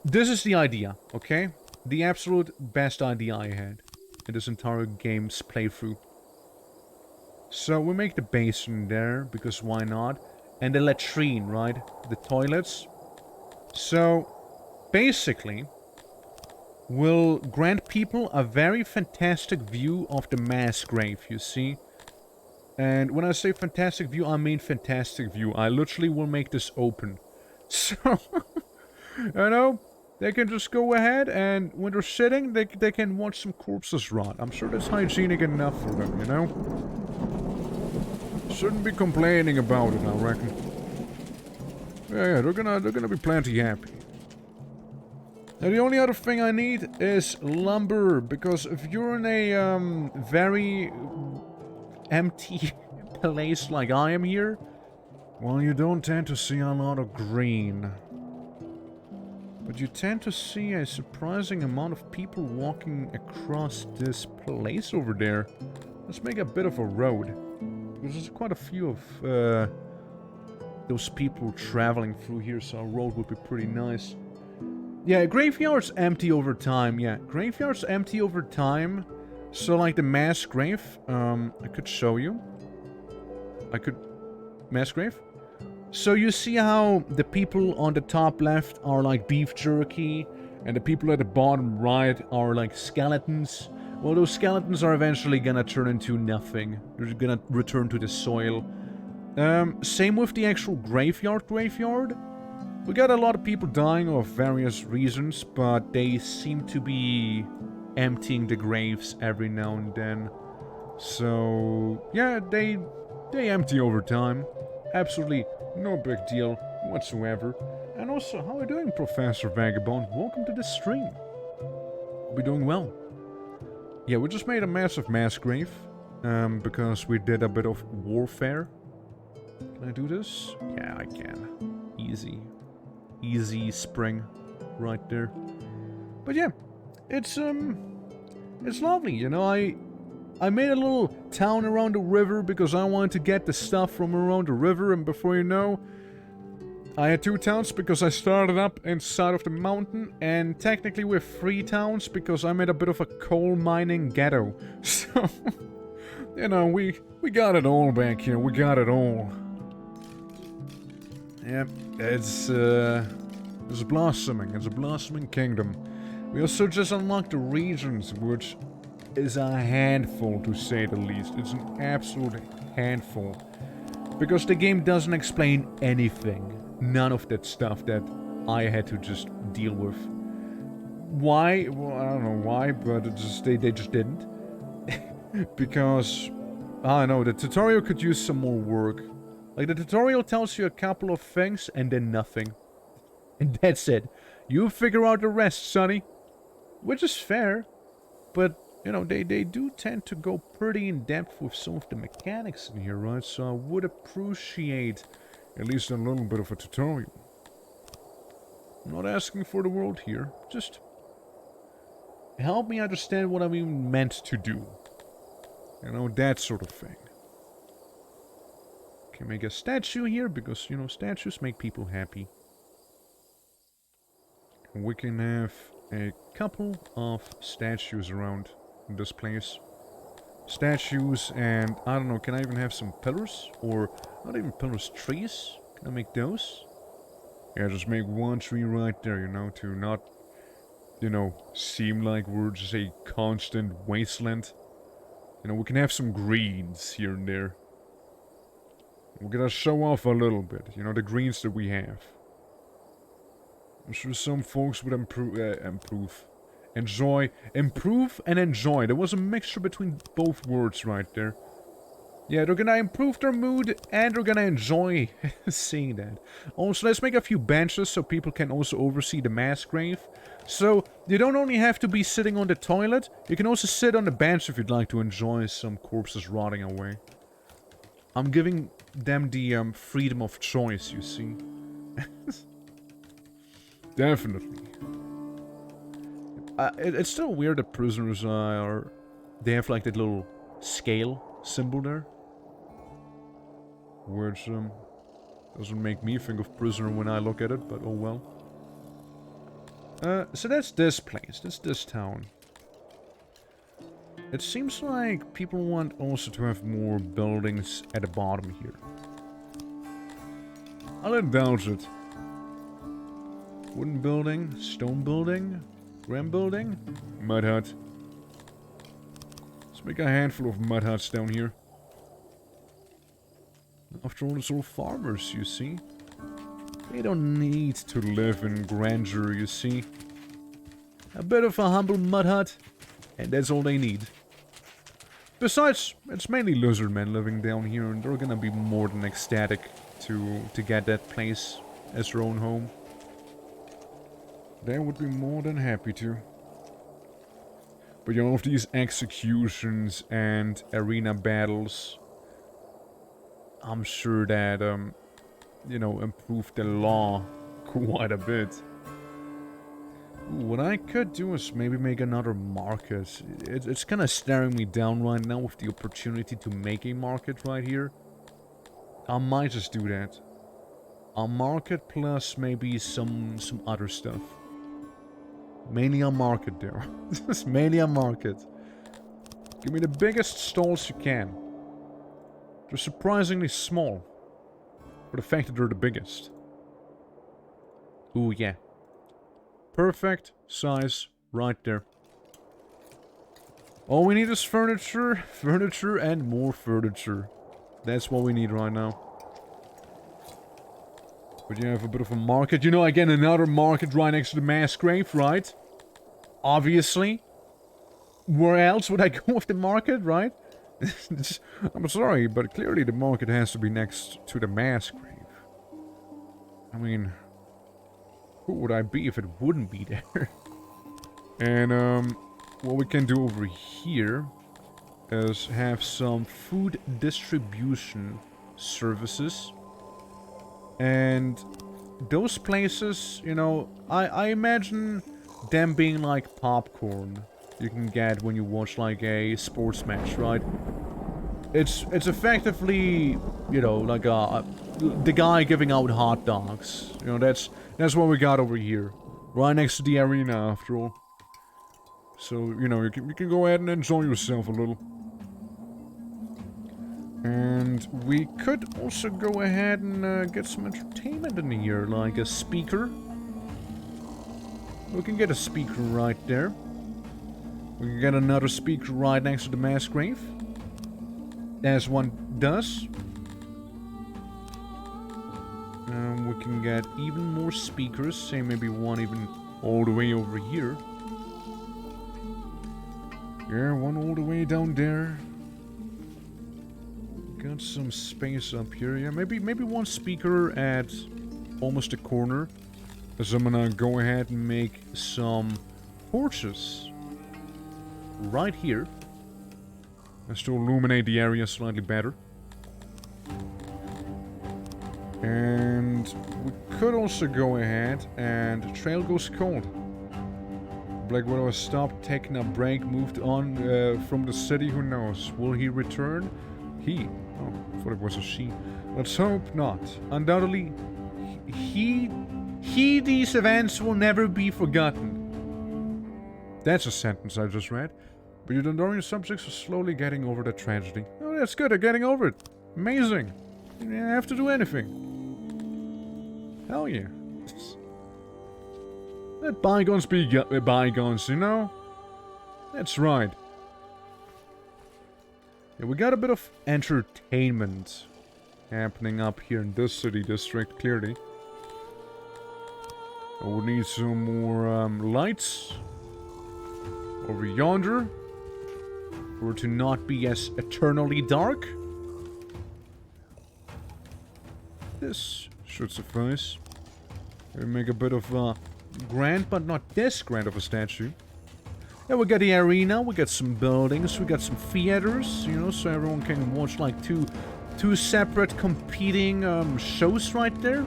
This is the idea, okay? The absolute best idea I had in this entire game's playthrough. So we make the basin there, because why not? And the latrine, right? The toilets. So, basically, will grant people a very fantastic view of the mass grave, you see? And when I say fantastic view, I mean fantastic view. I literally will make this open. So, you know, they can just go ahead and when they're sitting, they can watch some corpses rot. I'm sure that's hygienic enough for them, you know? Shouldn't be complaining about it, I reckon. Yeah, they're gonna be plenty happy. Now the only other thing I need is lumber, because if you're in a very empty place like I am here, well, you don't tend to see a lot of green. But you tend to see a surprising amount of people walking across this place over there. Let's make a bit of a road. Because there's quite a few of those people traveling through here, so a road would be pretty nice. Yeah, graveyard's empty over time, yeah. Graveyard's empty over time. So, like the mass grave, I could show you. Mass grave? So you see how the people on the top left are like beef jerky, and the people at the bottom right are like skeletons? Well, those skeletons are eventually gonna turn into nothing. They're gonna return to the soil. Same with the actual graveyard. We got a lot of people dying of various reasons, but they seem to be emptying the graves every now and then. So, yeah, they empty over time. Absolutely no big deal whatsoever. And also, how are you doing, Professor Vagabond? Welcome to the stream. Hope you're doing well. Yeah, we just made a massive mass grave, because we did a bit of warfare. Can I do this? Yeah, I can. Easy. Easy spring right there. But yeah, it's lovely, you know. I made a little town around the river because I wanted to get the stuff from around the river, and before you know, I had 2 towns because I started up inside of the mountain, and technically we have 3 towns because I made a bit of a coal mining ghetto. So, you know, we got it all back here. We got it all. Yep, it's blossoming. It's a blossoming kingdom. We also just unlocked the regions, which is a handful, to say the least. It's an absolute handful. Because the game doesn't explain anything. None of that stuff that I had to just deal with. Why? Well, I don't know why, but they just didn't. Because, I don't know, the tutorial could use some more work. Like, the tutorial tells you a couple of things and then nothing. And that's it. You figure out the rest, sonny. Which is fair. But, you know, they do tend to go pretty in depth with some of the mechanics in here, right? So I would appreciate at least a little bit of a tutorial. I'm not asking for the world here. Just help me understand what I'm even meant to do. You know, that sort of thing. Can make a statue here because, you know, statues make people happy. We can have a couple of statues around this place. Statues, and I don't know, can I even have some pillars? Or not even pillars, trees? Can I make those? Yeah, just make 1 tree right there, you know, to not, you know, seem like we're just a constant wasteland. You know, we can have some greens here and there. We're gonna show off a little bit, you know, the greens that we have. I'm sure some folks would improve and enjoy. There was a mixture between both words right there. Yeah, they're gonna improve their mood and they're gonna enjoy seeing that. Also, let's make a few benches so people can also oversee the mass grave. So, you don't only have to be sitting on the toilet, you can also sit on the bench if you'd like to enjoy some corpses rotting away. I'm giving them the freedom of choice, you see. Definitely. It's still weird that prisoners they have like that little scale symbol there. Which doesn't make me think of prisoner when I look at it, but oh well. So that's this place, that's this town. It seems like people want also to have more buildings at the bottom here. I'll indulge it. Wooden building, stone building, ram building, mud hut. Let's make a handful of mud huts down here. After all, it's all farmers, you see. They don't need to live in grandeur, you see. A bit of a humble mud hut, and that's all they need. Besides, it's mainly lizard men living down here, and they're gonna be more than ecstatic to get that place as their own home. They would be more than happy to. But you know, of these executions and arena battles, I'm sure that, you know, improved the law quite a bit. Ooh, what I could do is maybe make another market. It's kind of staring me down right now with the opportunity to make a market right here. I might just do that. A market plus maybe some other stuff. Mainly a market there. Just mainly a market. Give me the biggest stalls you can. They're surprisingly small. For the fact that they're the biggest. Ooh, yeah. Perfect size right there. All we need is furniture, furniture, and more furniture. That's what we need right now. But you have a bit of a market. You know, again, another market right next to the mass grave, right? Obviously. Where else would I go with the market, right? I'm sorry, but clearly the market has to be next to the mass grave. I mean, who would I be if it wouldn't be there? And, what we can do over here is have some food distribution services. And those places, you know, I imagine them being like popcorn you can get when you watch like a sports match, right? It's effectively, you know, like the guy giving out hot dogs. You know, that's what we got over here, right next to the arena, after all. So you know, you can go ahead and enjoy yourself a little. And we could also go ahead and get some entertainment in here, like a speaker. We can get a speaker right there. We can get another speaker right next to the mass grave. As one does. And we can get even more speakers, say maybe one even all the way over here. Yeah, one all the way down there. Got some space up here. Yeah, maybe one speaker at almost the corner. So I'm gonna go ahead and make some torches right here. Just to illuminate the area slightly better. And we could also go ahead and the trail goes cold. Black Widow has stopped, taking a break, moved on from the city. Who knows? Will he return? He. Oh, I thought it was a she. Let's hope not. Undoubtedly, these events will never be forgotten. That's a sentence I just read. But your Dondorian subjects are slowly getting over the tragedy. Oh, that's good. They're getting over it. Amazing. You don't have to do anything. Hell yeah. Let bygones be bygones, you know? That's right. Yeah, we got a bit of entertainment happening up here in this city district, clearly. We need some more lights over yonder for it to not be as eternally dark. This should suffice. We make a bit of grand, but not this grand of a statue. Yeah, we got the arena, we got some buildings, we got some theaters, you know, so everyone can watch like two separate competing shows right there.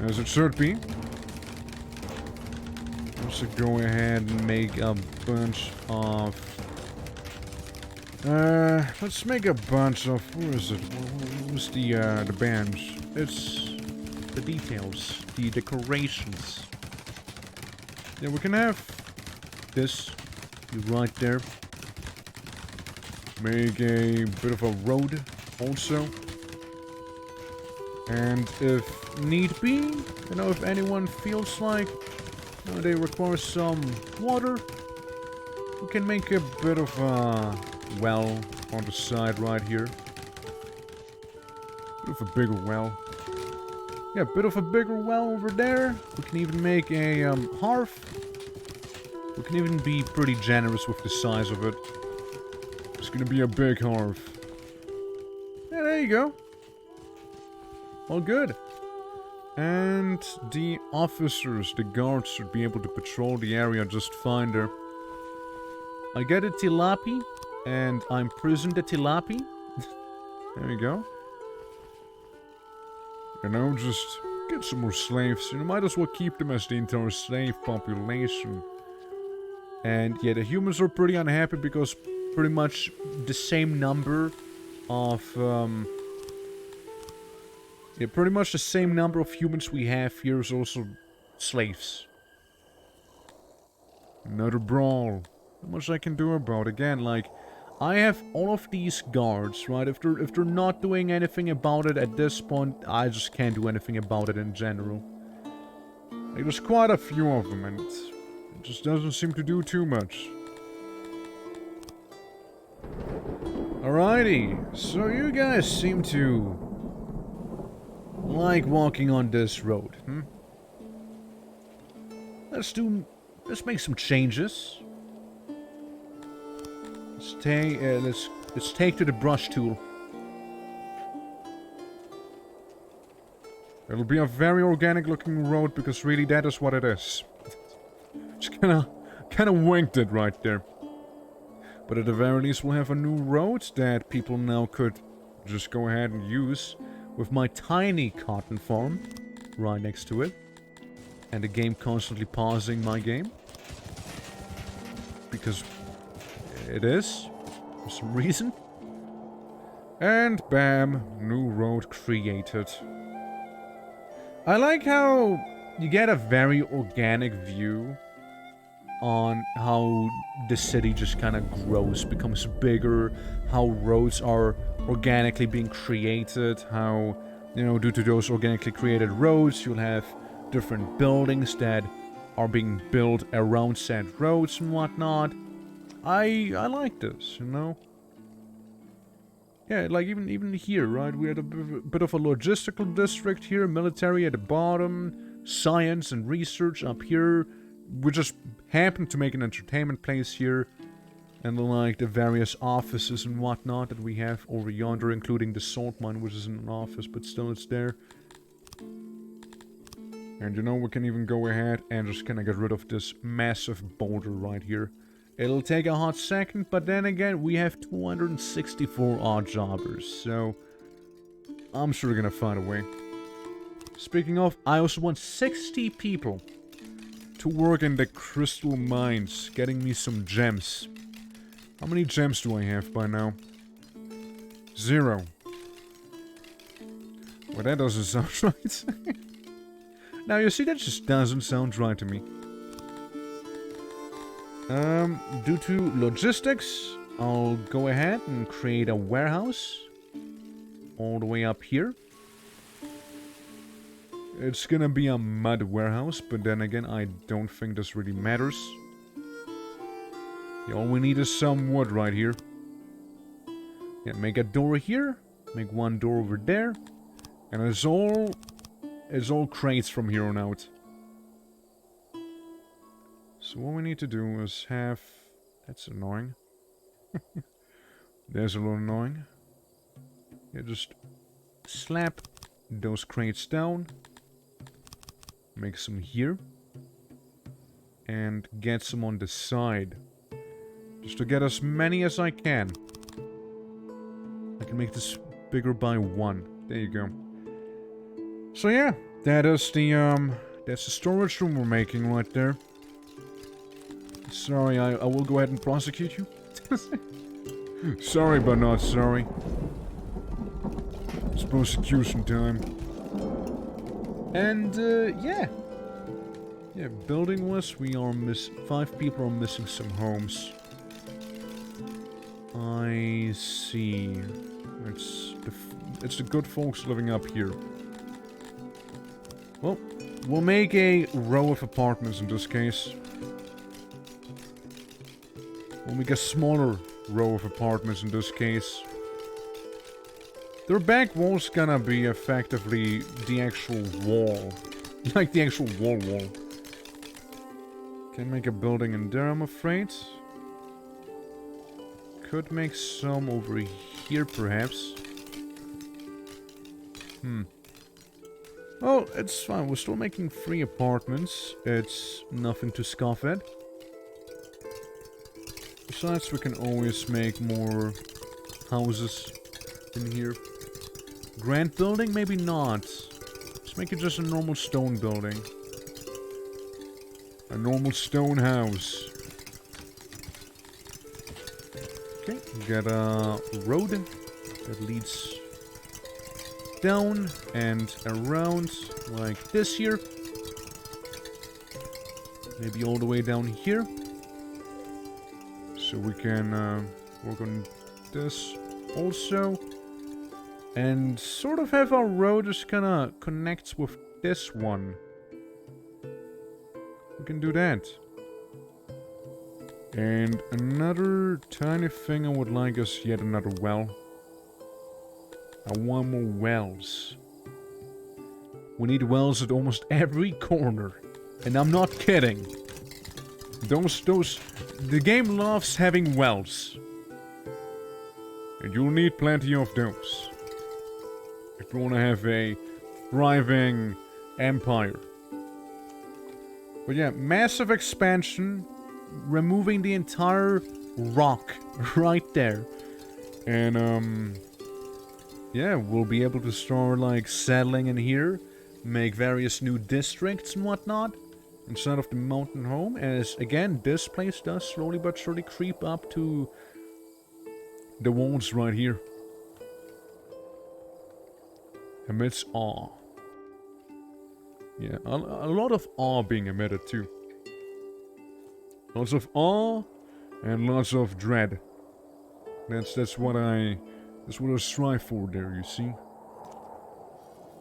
As it should be. Also go ahead and make a bunch of... let's make a bunch of... Where is it? Where's the bench? It's the details. The decorations. Yeah, we can have this be right there. Make a bit of a road also. And if need be, you know, if anyone feels like they require some water, we can make a bit of a well on the side right here. Bit of a bigger well. Yeah, a bit of a bigger well over there. We can even make a hearth. We can even be pretty generous with the size of it. It's gonna be a big hearth. Yeah, there you go. All good. And the officers, the guards, should be able to patrol the area just fine there. I get it, Tilapi. And I imprisoned the Tilapi. There we go. You know, just get some more slaves. You know, might as well keep them as the entire slave population. And yeah, the humans are pretty unhappy because pretty much the same number of pretty much the same number of humans we have here is also slaves. Another brawl. Not much I can do about it. Again, like, I have all of these guards, right? If they're not doing anything about it at this point, I just can't do anything about it in general. Like, there's quite a few of them, and it just doesn't seem to do too much. Alrighty, so you guys seem to like walking on this road, hmm? Let's make some changes. Let's take to the brush tool. It'll be a very organic looking road because really that is what it is. Just kinda winked it right there. But at the very least we'll have a new road that people now could just go ahead and use with my tiny cotton farm right next to it. And the game constantly pausing my game. Because it is, for some reason. And bam, new road created. I like how you get a very organic view on how the city just kind of grows, becomes bigger, how roads are organically being created, how, you know, due to those organically created roads, you'll have different buildings that are being built around said roads and whatnot. I like this, you know? Yeah, like even here, right? We had a bit of a logistical district here, military at the bottom, science and research up here. We just happened to make an entertainment place here. And like the various offices and whatnot that we have over yonder, including the salt mine, which is an office, but still it's there. And you know, we can even go ahead and just kind of get rid of this massive boulder right here. It'll take a hot second, but then again, we have 264 odd jobbers, so I'm sure we're gonna find a way. Speaking of, I also want 60 people to work in the crystal mines, getting me some gems. How many gems do I have by now? 0. Well, that doesn't sound right. Now, you see, that just doesn't sound right to me. Due to logistics, I'll go ahead and create a warehouse all the way up here. It's gonna be a mud warehouse, but then again, I don't think this really matters. Yeah, all we need is some wood right here. Yeah, make a door here, make one door over there, and it's all crates from here on out. So what we need to do is have... That's annoying. There's a little annoying. Yeah, just slap those crates down. Make some here. And get some on the side. Just to get as many as I can. I can make this bigger by 1. There you go. So yeah, that is the that's the storage room we're making right there. Sorry, I will go ahead and prosecute you. Sorry, but not sorry. It's prosecution time. And yeah. Yeah, building-wise, we are 5 people are missing some homes. I see. It's the good folks living up here. Well, we'll make a row of apartments in this case. We'll make a smaller row of apartments in this case. Their back wall's gonna be effectively the actual wall. Like the actual wall. Can't make a building in there, I'm afraid. Could make some over here, perhaps. Well, it's fine. We're still making 3 apartments. It's nothing to scoff at. Besides, we can always make more houses in here. Grand building? Maybe not. Let's make it just a normal stone building. A normal stone house. Okay, got a road that leads down and around like this here. Maybe all the way down here. So we can work on this also. And sort of have our road just kinda connects with this one. We can do that. And another tiny thing I would like is yet another well. I want more wells. We need wells at almost every corner. And I'm not kidding. The game loves having wells. And you'll need plenty of those. If you want to have a thriving empire. But yeah, massive expansion. Removing the entire rock right there. And, yeah, we'll be able to start, like, settling in here. Make various new districts and whatnot. Inside of the mountain home. As, again, this place does slowly but surely creep up to the walls right here. Emits awe. Yeah, a lot of awe being emitted too. Lots of awe and lots of dread. That's what I strive for there, you see.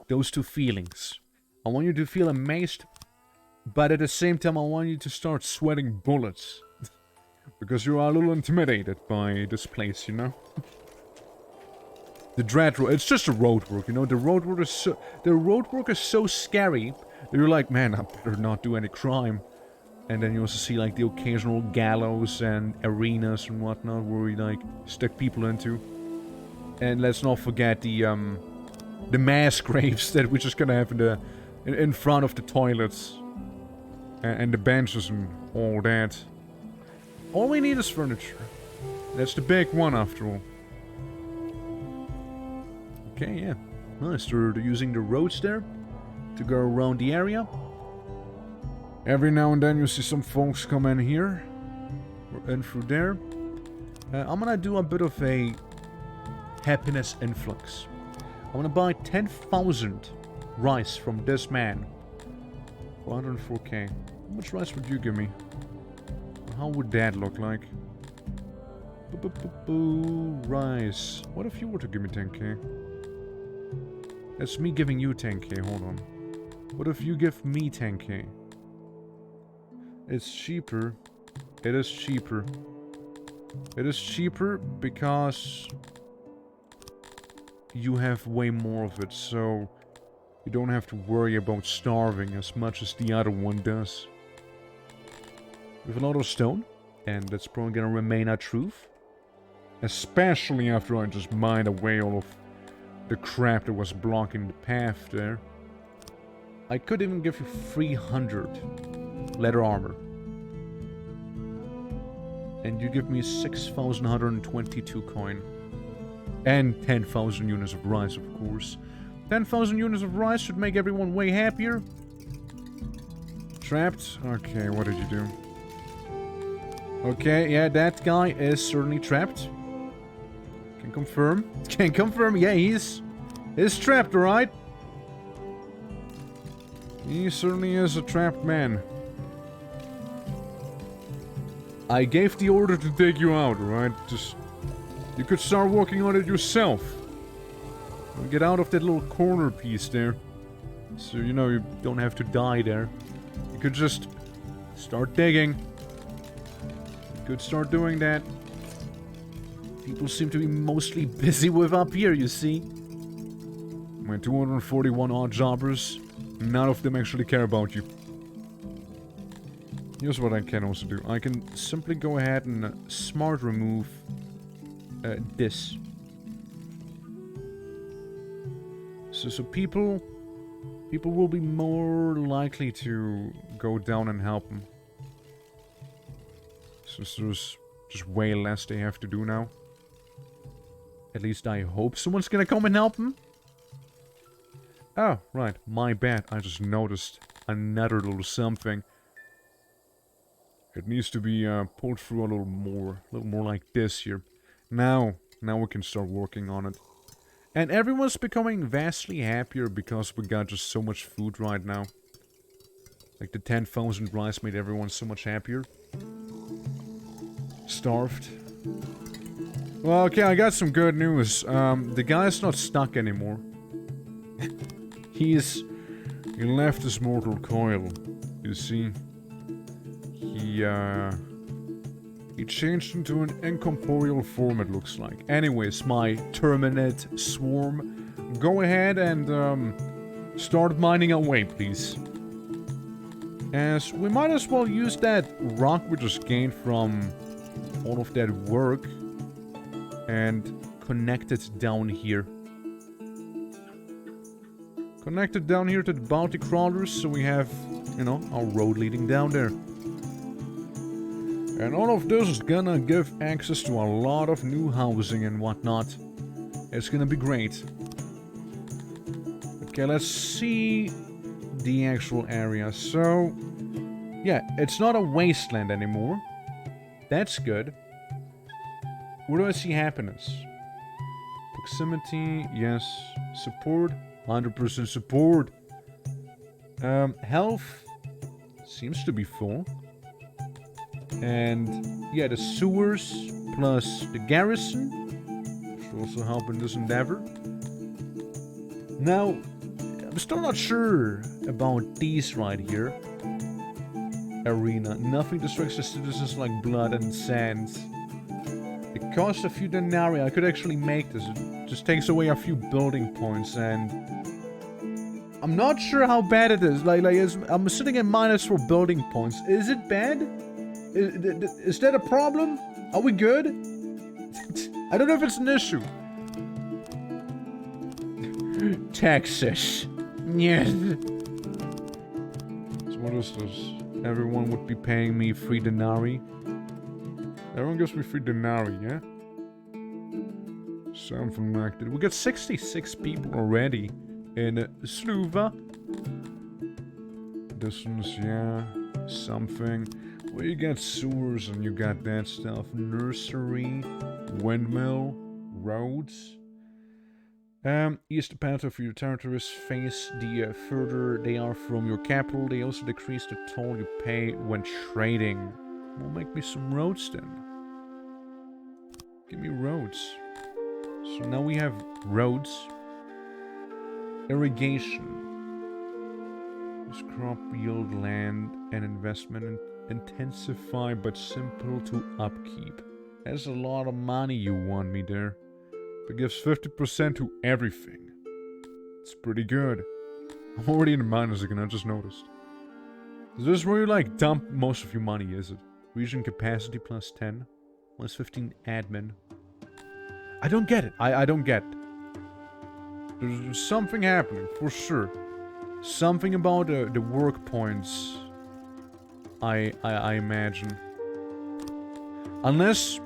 Those two feelings. I want you to feel amazed, but at the same time I want you to start sweating bullets. Because you are a little intimidated by this place, you know? The dread road, it's just a roadwork, you know? The roadwork is so scary that you're like, man, I better not do any crime. And then you also see like the occasional gallows and arenas and whatnot where we like stick people into. And let's not forget the mass graves that we're just gonna have in front of the toilets. And the benches and all that. All we need is furniture. That's the big one after all. Okay, yeah. Nice, they're using the roads there to go around the area. Every now and then you see some folks come in here. Or in through there. I'm gonna do a bit of a happiness influx. I'm gonna buy 10,000 rice from this man. 404k. How much rice would you give me? How would that look like? Rice. What if you were to give me 10k? That's me giving you 10k, hold on. What if you give me 10k? It's cheaper. It is cheaper. It is cheaper because you have way more of it, so you don't have to worry about starving as much as the other one does. We have a lot of stone, and that's probably gonna remain our truth. Especially after I just mined away all of the crap that was blocking the path there. I could even give you 300 leather armor. And you give me 6,122 coin. And 10,000 units of rice, of course. 10,000 units of rice should make everyone way happier. Trapped? Okay, what did you do? Okay, yeah, that guy is certainly trapped. Can confirm. Can confirm, yeah, he's trapped, alright? He certainly is a trapped man. I gave the order to take you out, right? Just... You could start working on it yourself. Get out of that little corner piece there. So, you know, you don't have to die there. You could just start digging. You could start doing that. People seem to be mostly busy with up here, you see. My 241 odd jobbers. None of them actually care about you. Here's what I can also do. I can simply go ahead and smart remove this. So people will be more likely to go down and help them. So there's Just way less they have to do now. At least I hope someone's gonna come and help them. Oh, right. My bad. I just noticed another little something. It needs to be pulled through a little more like this here. Now we can start working on it. And everyone's becoming vastly happier because we got just so much food right now. Like the 10,000 rice made everyone so much happier. Starved. Well, okay, I got some good news. The guy's not stuck anymore. He left his mortal coil. You see? He changed into an incorporeal form, it looks like. Anyways, my Terminate swarm, go ahead and start mining away, please. As we might as well use that rock we just gained from all of that work and connect it down here. Connect it down here to the bounty crawlers so we have, you know, our road leading down there. And all of this is gonna give access to a lot of new housing and whatnot. It's gonna be great. Okay, let's see the actual area. So, yeah, it's not a wasteland anymore. That's good. Where do I see happiness? Proximity, yes. Support, 100% support. Health seems to be full. And yeah, the sewers plus the garrison should also help in this endeavor. Now, I'm still not sure about these right here. Arena. Nothing distracts the citizens like blood and sand. It costs a few denarii. I could actually make this. It just takes away a few building points, and I'm not sure how bad it is. I'm sitting at -4 building points. Is it bad? Is that a problem? Are we good? I don't know if it's an issue. Texas. Yes. So what is this? Everyone would be paying me 3 denarii. Everyone gives me 3 denarii, yeah? Something like that. We got 66 people already in Sluva. Distance, yeah. Something. Well, you got sewers and you got that stuff. Nursery, windmill, roads. East path of your territories face the further they are from your capital. They also decrease the toll you pay when trading. Well, make me some roads then. Give me roads. So now we have roads. Irrigation. This crop yield land and investment intensify but simple to upkeep. That's a lot of money you want me there. It gives 50% to everything. It's pretty good. I'm already in the minus again, I just noticed. Is this where you like dump most of your money, is it? Region capacity plus 10. Plus 15 admin. I don't get it. I don't get it. There's something happening, for sure. Something about the work points. I imagine. Unless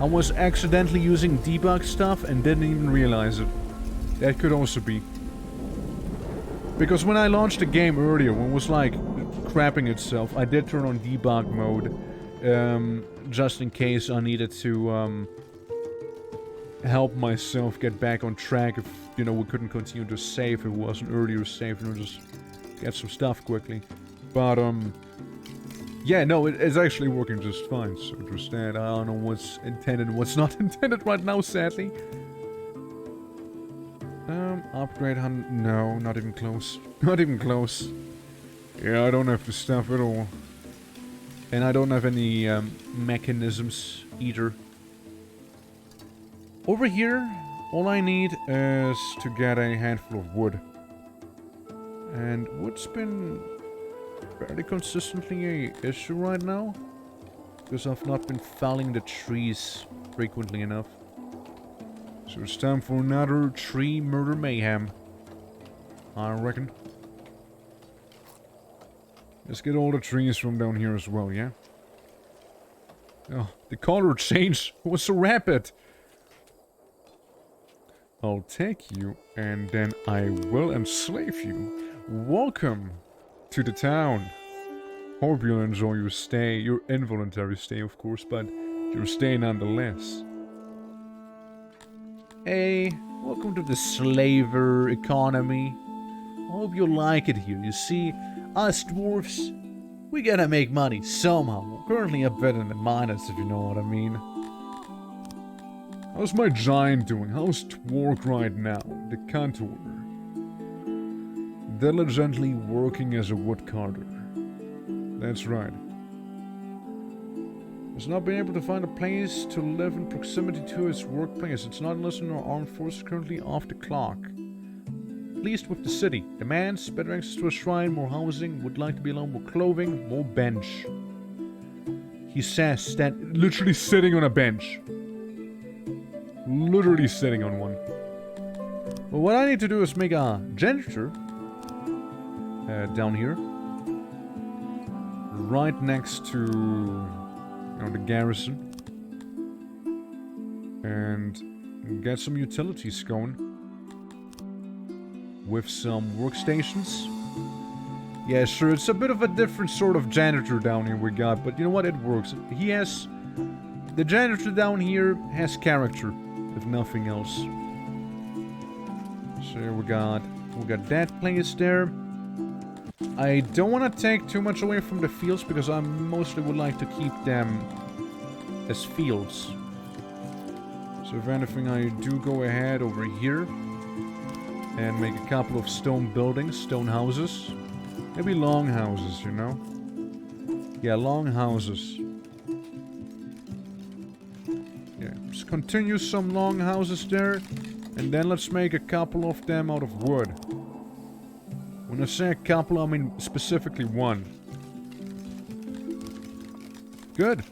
I was accidentally using debug stuff and didn't even realize it. That could also be. Because when I launched the game earlier, when it was like crapping itself, I did turn on debug mode. Just in case I needed to help myself get back on track if, you know, we couldn't continue to save. It was an earlier save, you know, just get some stuff quickly. But, yeah, no, it's actually working just fine. So just that, I don't know what's intended and what's not intended right now, sadly. Upgrade 100. No, not even close. Not even close. Yeah, I don't have the stuff at all. And I don't have any mechanisms either. Over here, all I need is to get a handful of wood. And wood's been fairly consistently an issue right now. Because I've not been felling the trees frequently enough. So it's time for another tree murder mayhem. I reckon. Let's get all the trees from down here as well, yeah? Oh, the color change was so rapid. I'll take you, and then I will enslave you. Welcome to the town. Hope you'll enjoy your stay. Your involuntary stay, of course, but your stay nonetheless. Hey, welcome to the slaver economy. I hope you like it here. You see, us dwarfs, we gotta make money somehow. We're currently a bit in the minus, if you know what I mean. How's my giant doing? How's Twark right now? The contour. Diligently working as a woodcarver. That's right. Has not been able to find a place to live in proximity to his workplace. It's not enlisted nor armed forces, currently off the clock. Pleased with the city. Demands better access to a shrine, more housing, would like to be alone, more clothing, more bench. He says that Literally sitting on a bench. Literally sitting on one. well, what I need to do is make a janitor down here. Right next to, the garrison. And get some utilities going. With some workstations. Yeah, sure, it's a bit of a different sort of janitor down here we got, but you know what, it works. The janitor down here has character, if nothing else. So we got that place there. I don't want to take too much away from the fields, because I mostly would like to keep them as fields. So if anything, I do go ahead over here and make a couple of stone buildings, stone houses. Maybe long houses, you know? Yeah, long houses. Yeah, just continue some long houses there, and then let's make a couple of them out of wood. When I say a couple, I mean specifically one. Good.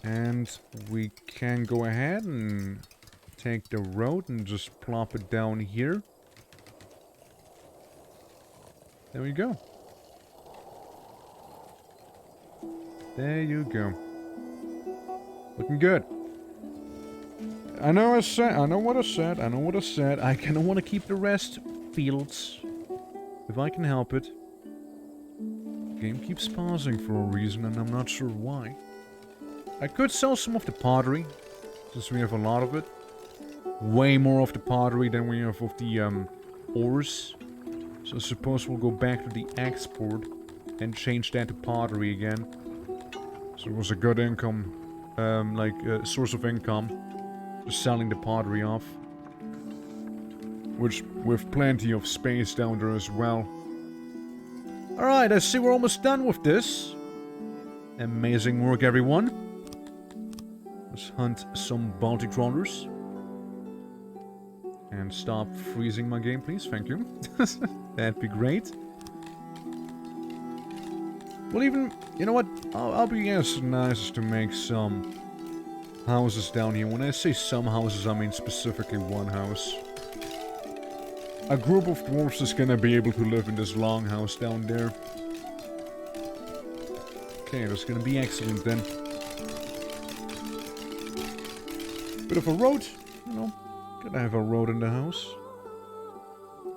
And we can go ahead and take the road and just plop it down here. There we go. There you go. Looking good. I know what I said. I kind of want to keep the rest fields. If I can help it. The game keeps pausing for a reason, and I'm not sure why. I could sell some of the pottery, since we have a lot of it. Way more of the pottery than we have of the ores. So I suppose we'll go back to the export and change that to pottery again. So it was a good income, source of income. Just selling the pottery off. Which, with plenty of space down there as well. Alright, I see we're almost done with this. Amazing work, everyone. Let's hunt some Baltic trawlers. And stop freezing my game, please. Thank you. That'd be great. Well, even... You know what? I'll be as nice as to make some houses down here. When I say some houses, I mean specifically one house. A group of dwarves is gonna be able to live in this long house down there. Okay, that's gonna be excellent then. Bit of a road, you know. Gotta have a road in the house.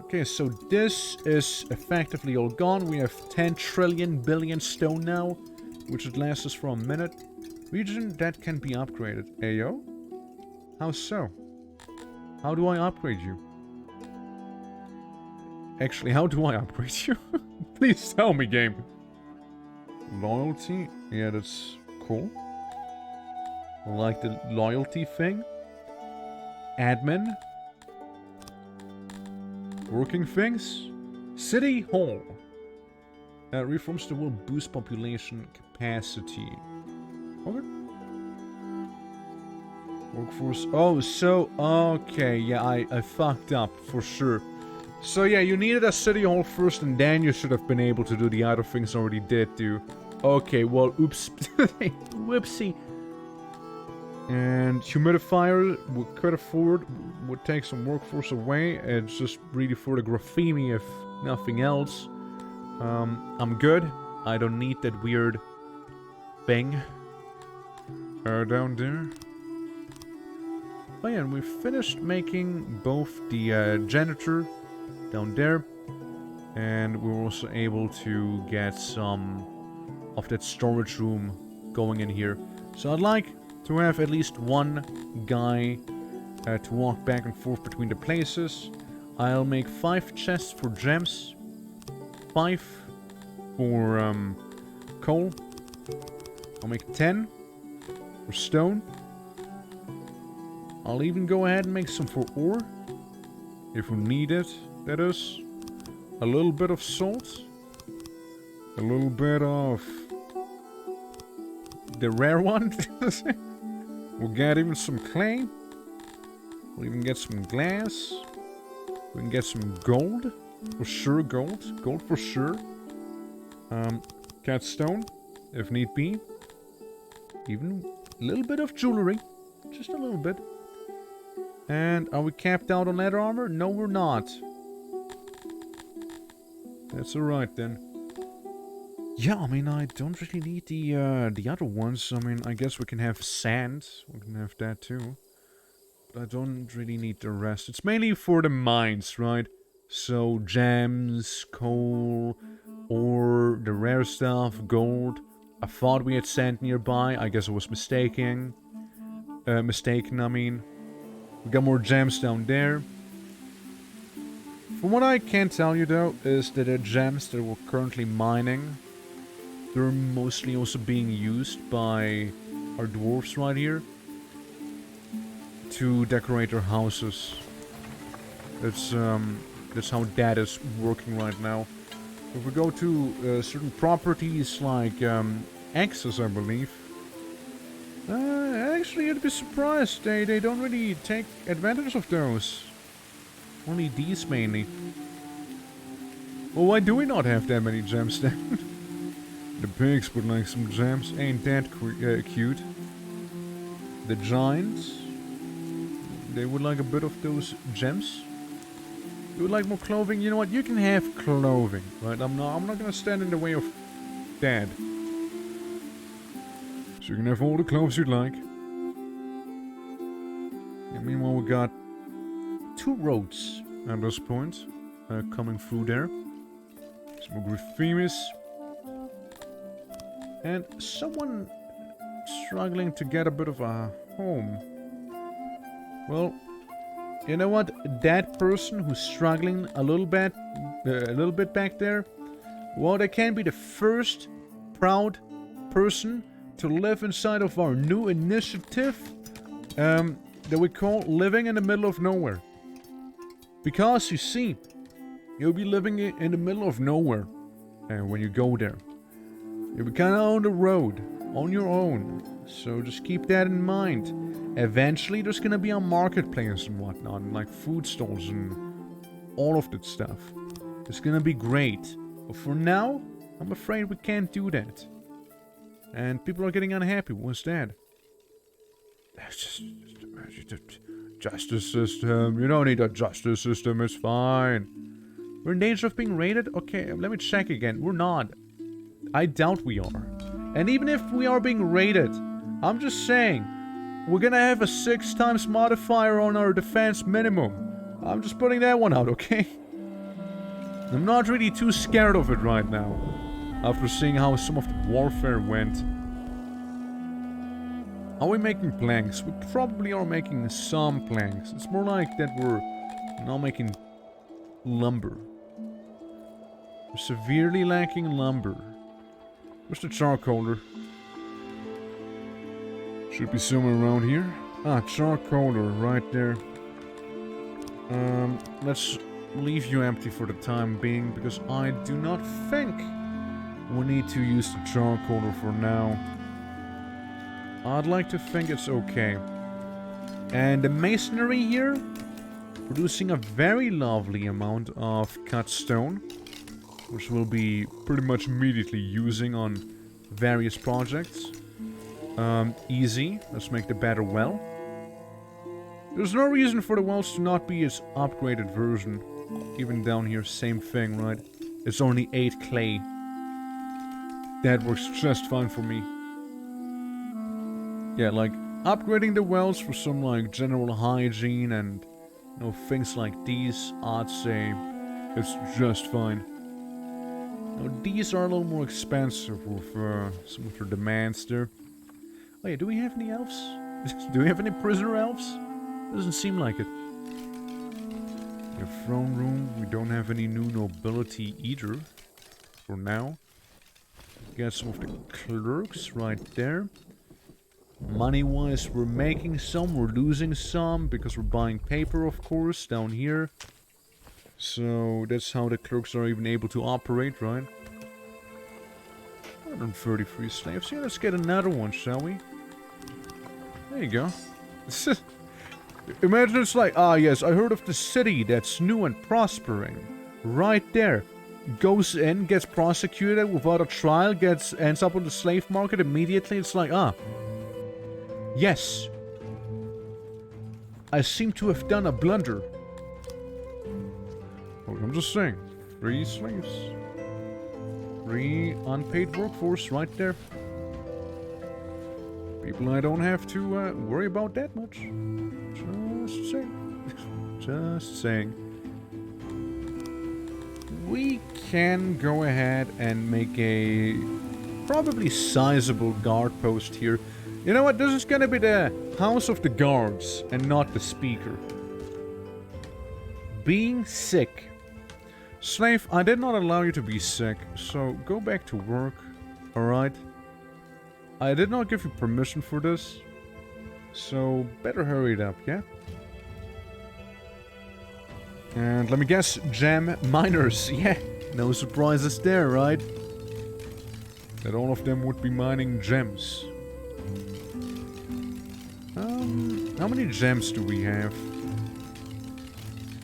Okay, so this is effectively all gone. We have 10 trillion billion stone now, which would last us for a minute. Region that can be upgraded. Ayo? How so? How do I upgrade you? Actually, how do I upgrade you? Please tell me, game. Loyalty? Yeah, that's cool. I like the loyalty thing. Admin. Working things. City Hall. Reforms that will boost population capacity. Okay. Workforce. Oh, so... Okay, yeah, I fucked up, for sure. So yeah, you needed a city hall first, and then you should have been able to do the other things I already did do. Okay, well, oops. Whoopsie. And humidifier, we could afford, would take some workforce away. It's just really for the graffiti, if nothing else. I'm good. I don't need that weird thing. down there. Oh yeah, and we finished making both the janitor down there, and we were also able to get some of that storage room going in here. So I'd like to have at least one guy to walk back and forth between the places. I'll make 5 chests for gems, 5 for coal. I'll make 10 for stone. I'll even go ahead and make some for ore, if we need it, that is. A little bit of salt, a little bit of the rare one. We'll get even some clay. We'll even get some glass. We can get some gold. For sure, gold. Gold for sure. Cat stone, if need be. Even a little bit of jewelry. Just a little bit. And are we capped out on leather armor? No, we're not. That's alright then. Yeah, I mean, I don't really need the other ones. I mean, I guess we can have sand. We can have that too. But I don't really need the rest. It's mainly for the mines, right? So, gems, coal, ore, the rare stuff, gold. I thought we had sand nearby. I guess I was mistaken. I mean. We got more gems down there. From what I can tell you though, is that the gems that we're currently mining, they're mostly also being used by our dwarves right here to decorate their houses. That's how that is working right now. If we go to certain properties like access, I believe. Actually, you'd be surprised. They don't really take advantage of those. Only these mainly. Well, why do we not have that many gems then? The pigs would like some gems. Ain't that cute? The giants, they would like a bit of those gems. You would like more clothing? You know what? You can have clothing, right? I'm not gonna stand in the way of that. So you can have all the clothes you'd like. And meanwhile, we got 2 roads at this point coming through there. Some more graphimis. And someone struggling to get a bit of a home. Well, you know what? That person who's struggling a little bit back there, well, they can be the first proud person to live inside of our new initiative that we call Living in the Middle of Nowhere. Because, you see, you'll be living in the middle of nowhere when you go there. You'll be kind of on the road, on your own. So just keep that in mind. Eventually, there's going to be a marketplace and whatnot, and like food stalls and all of that stuff. It's going to be great. But for now, I'm afraid we can't do that. And people are getting unhappy. What's that? That's just justice system. You don't need a justice system. It's fine. We're in danger of being raided? Okay, let me check again. We're not. I doubt we are. And even if we are being raided, I'm just saying, we're gonna have a 6 times modifier on our defense minimum. I'm just putting that one out, okay? I'm not really too scared of it right now. After seeing how some of the warfare went. Are we making planks? We probably are making some planks. It's more like that we're now making lumber. We're severely lacking lumber. Where's the charcoaler? Should be somewhere around here. Ah, charcoaler right there. Let's leave you empty for the time being, because I do not think we need to use the charcoaler for now. I'd like to think it's okay. And the masonry here, producing a very lovely amount of cut stone, which we'll be pretty much immediately using on various projects. Easy. Let's make the better well. There's no reason for the wells to not be its upgraded version. Even down here, same thing, right? It's only 8 clay. That works just fine for me. Yeah, like, upgrading the wells for some, like, general hygiene and, you know, things like these, I'd say it's just fine. Now, these are a little more expensive with some of their demands there. Oh yeah, do we have any elves? Do we have any prisoner elves? Doesn't seem like it. The throne room, we don't have any new nobility either. For now. Get some of the clerks right there. Money-wise, we're making some, we're losing some, because we're buying paper, of course, down here. So, that's how the clerks are even able to operate, right? 133 slaves. Yeah, let's get another one, shall we? There you go. Imagine it's like, ah yes, I heard of the city that's new and prospering. Right there. Goes in, gets prosecuted without a trial, ends up on the slave market immediately. It's like, ah. Yes. I seem to have done a blunder. Well, I'm just saying. 3 slaves. 3 unpaid workforce right there. People I don't have to worry about that much. Just saying. Just saying. We can go ahead and make a probably sizable guard post here. You know what? This is gonna be the House of the Guards and not the Speaker. Being sick. Slave, I did not allow you to be sick, so go back to work. Alright? I did not give you permission for this, so better hurry it up, yeah? And let me guess, gem miners. Yeah, no surprises there, right? That all of them would be mining gems. How many gems do we have?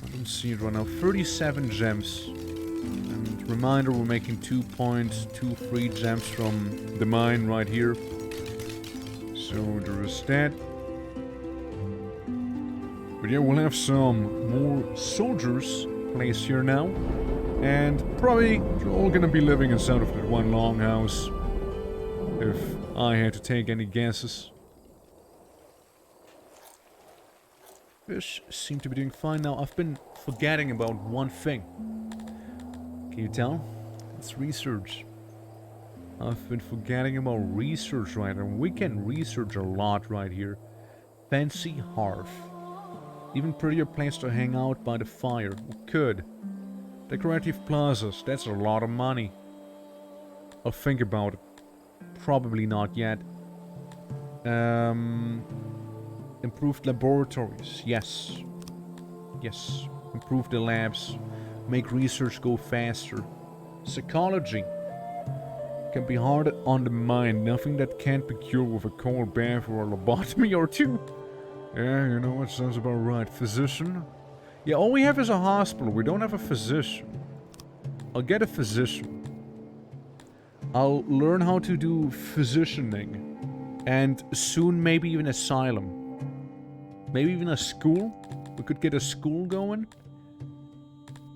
I don't see it right now. 37 gems. And reminder, we're making 2.23 gems from the mine right here. So there is that. But yeah, we'll have some more soldiers placed here now. And probably you're all gonna be living inside of that one longhouse. If I had to take any guesses. Fish seem to be doing fine now. I've been forgetting about one thing. Can you tell? It's research. I've been forgetting about research right now. We can research a lot right here. Fancy hearth. Even prettier place to hang out by the fire. We could. Decorative plazas. That's a lot of money. I'll think about it. Probably not yet. Improved laboratories. Yes. Yes. Improve the labs. Make research go faster. Psychology. Can be hard on the mind. Nothing that can't be cured with a cold bath or a lobotomy or two. Yeah, you know what sounds about right. Physician? Yeah, all we have is a hospital. We don't have a physician. I'll get a physician. I'll learn how to do physicianing. And soon maybe even asylum. Maybe even a school? We could get a school going?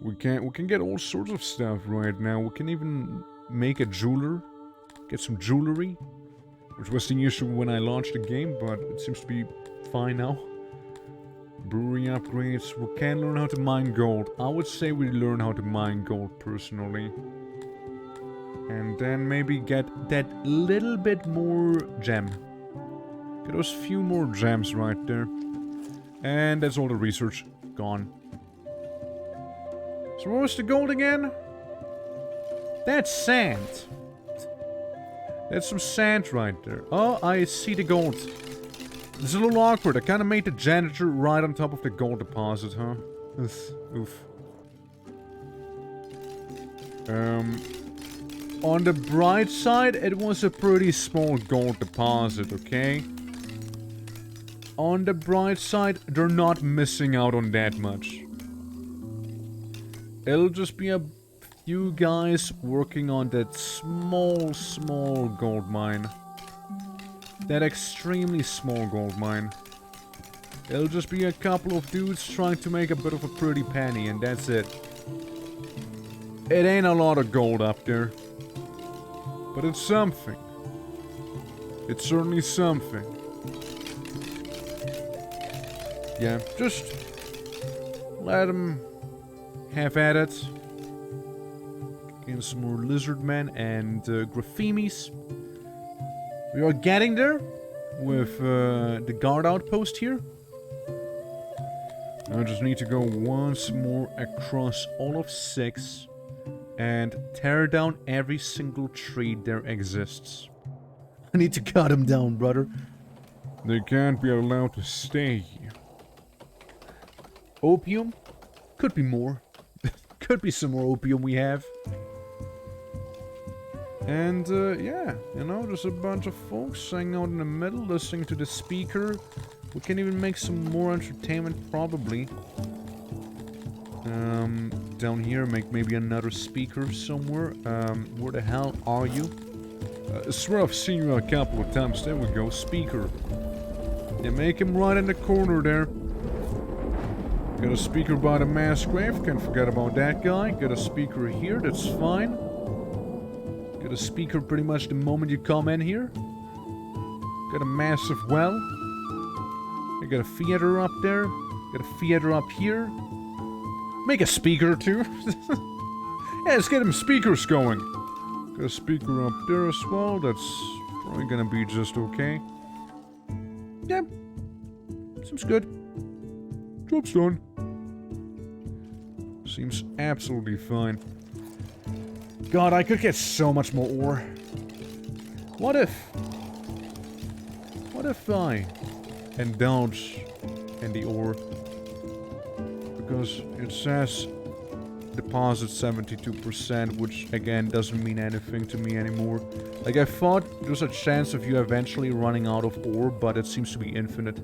We can get all sorts of stuff right now. We can even make a jeweler. Get some jewelry. Which was the issue when I launched the game, but it seems to be fine now. Brewery upgrades. We can learn how to mine gold. I would say we learn how to mine gold personally. And then maybe get that little bit more gem. Get those few more gems right there. And that's all the research gone. So what was the gold again? That's sand. That's some sand right there. Oh, I see the gold. This is a little awkward. I kind of made the janitor right on top of the gold deposit, huh? Oof. On the bright side, it was a pretty small gold deposit, okay? On the bright side, they're not missing out on that much. It'll just be a few guys working on that small gold mine. That extremely small gold mine. It'll just be a couple of dudes trying to make a bit of a pretty penny, and that's it. It ain't a lot of gold up there. But it's something. It's certainly something. yeah, just let them have at it. Getting some more lizard men and graphemes. We are getting there with the guard outpost here. I just need to go once more across all of SYX and tear down every single tree there exists. I need to cut him down, brother. They can't be allowed to stay here. Opium? Could be more. Could be some more opium we have. And, yeah, you know, there's a bunch of folks hanging out in the middle, listening to the speaker. We can even make some more entertainment, probably. Down here, make maybe another speaker somewhere. Where the hell are you? I swear I've seen you a couple of times. There we go, speaker. Yeah, make him right in the corner there. Got a speaker by the mass grave, can't forget about that guy. Got a speaker here, that's fine. Got a speaker pretty much the moment you come in here. Got a massive well. I got a theater up there. Got a theater up here. Make a speaker too. Yeah, let's get them speakers going. Got a speaker up there as well. That's probably gonna be just okay. Yeah. Seems good. Job's done. Seems absolutely fine. God, I could get so much more ore. What if I indulge in the ore? Because it says deposit 72%, which again doesn't mean anything to me anymore. Like, I thought there's a chance of you eventually running out of ore, but it seems to be infinite.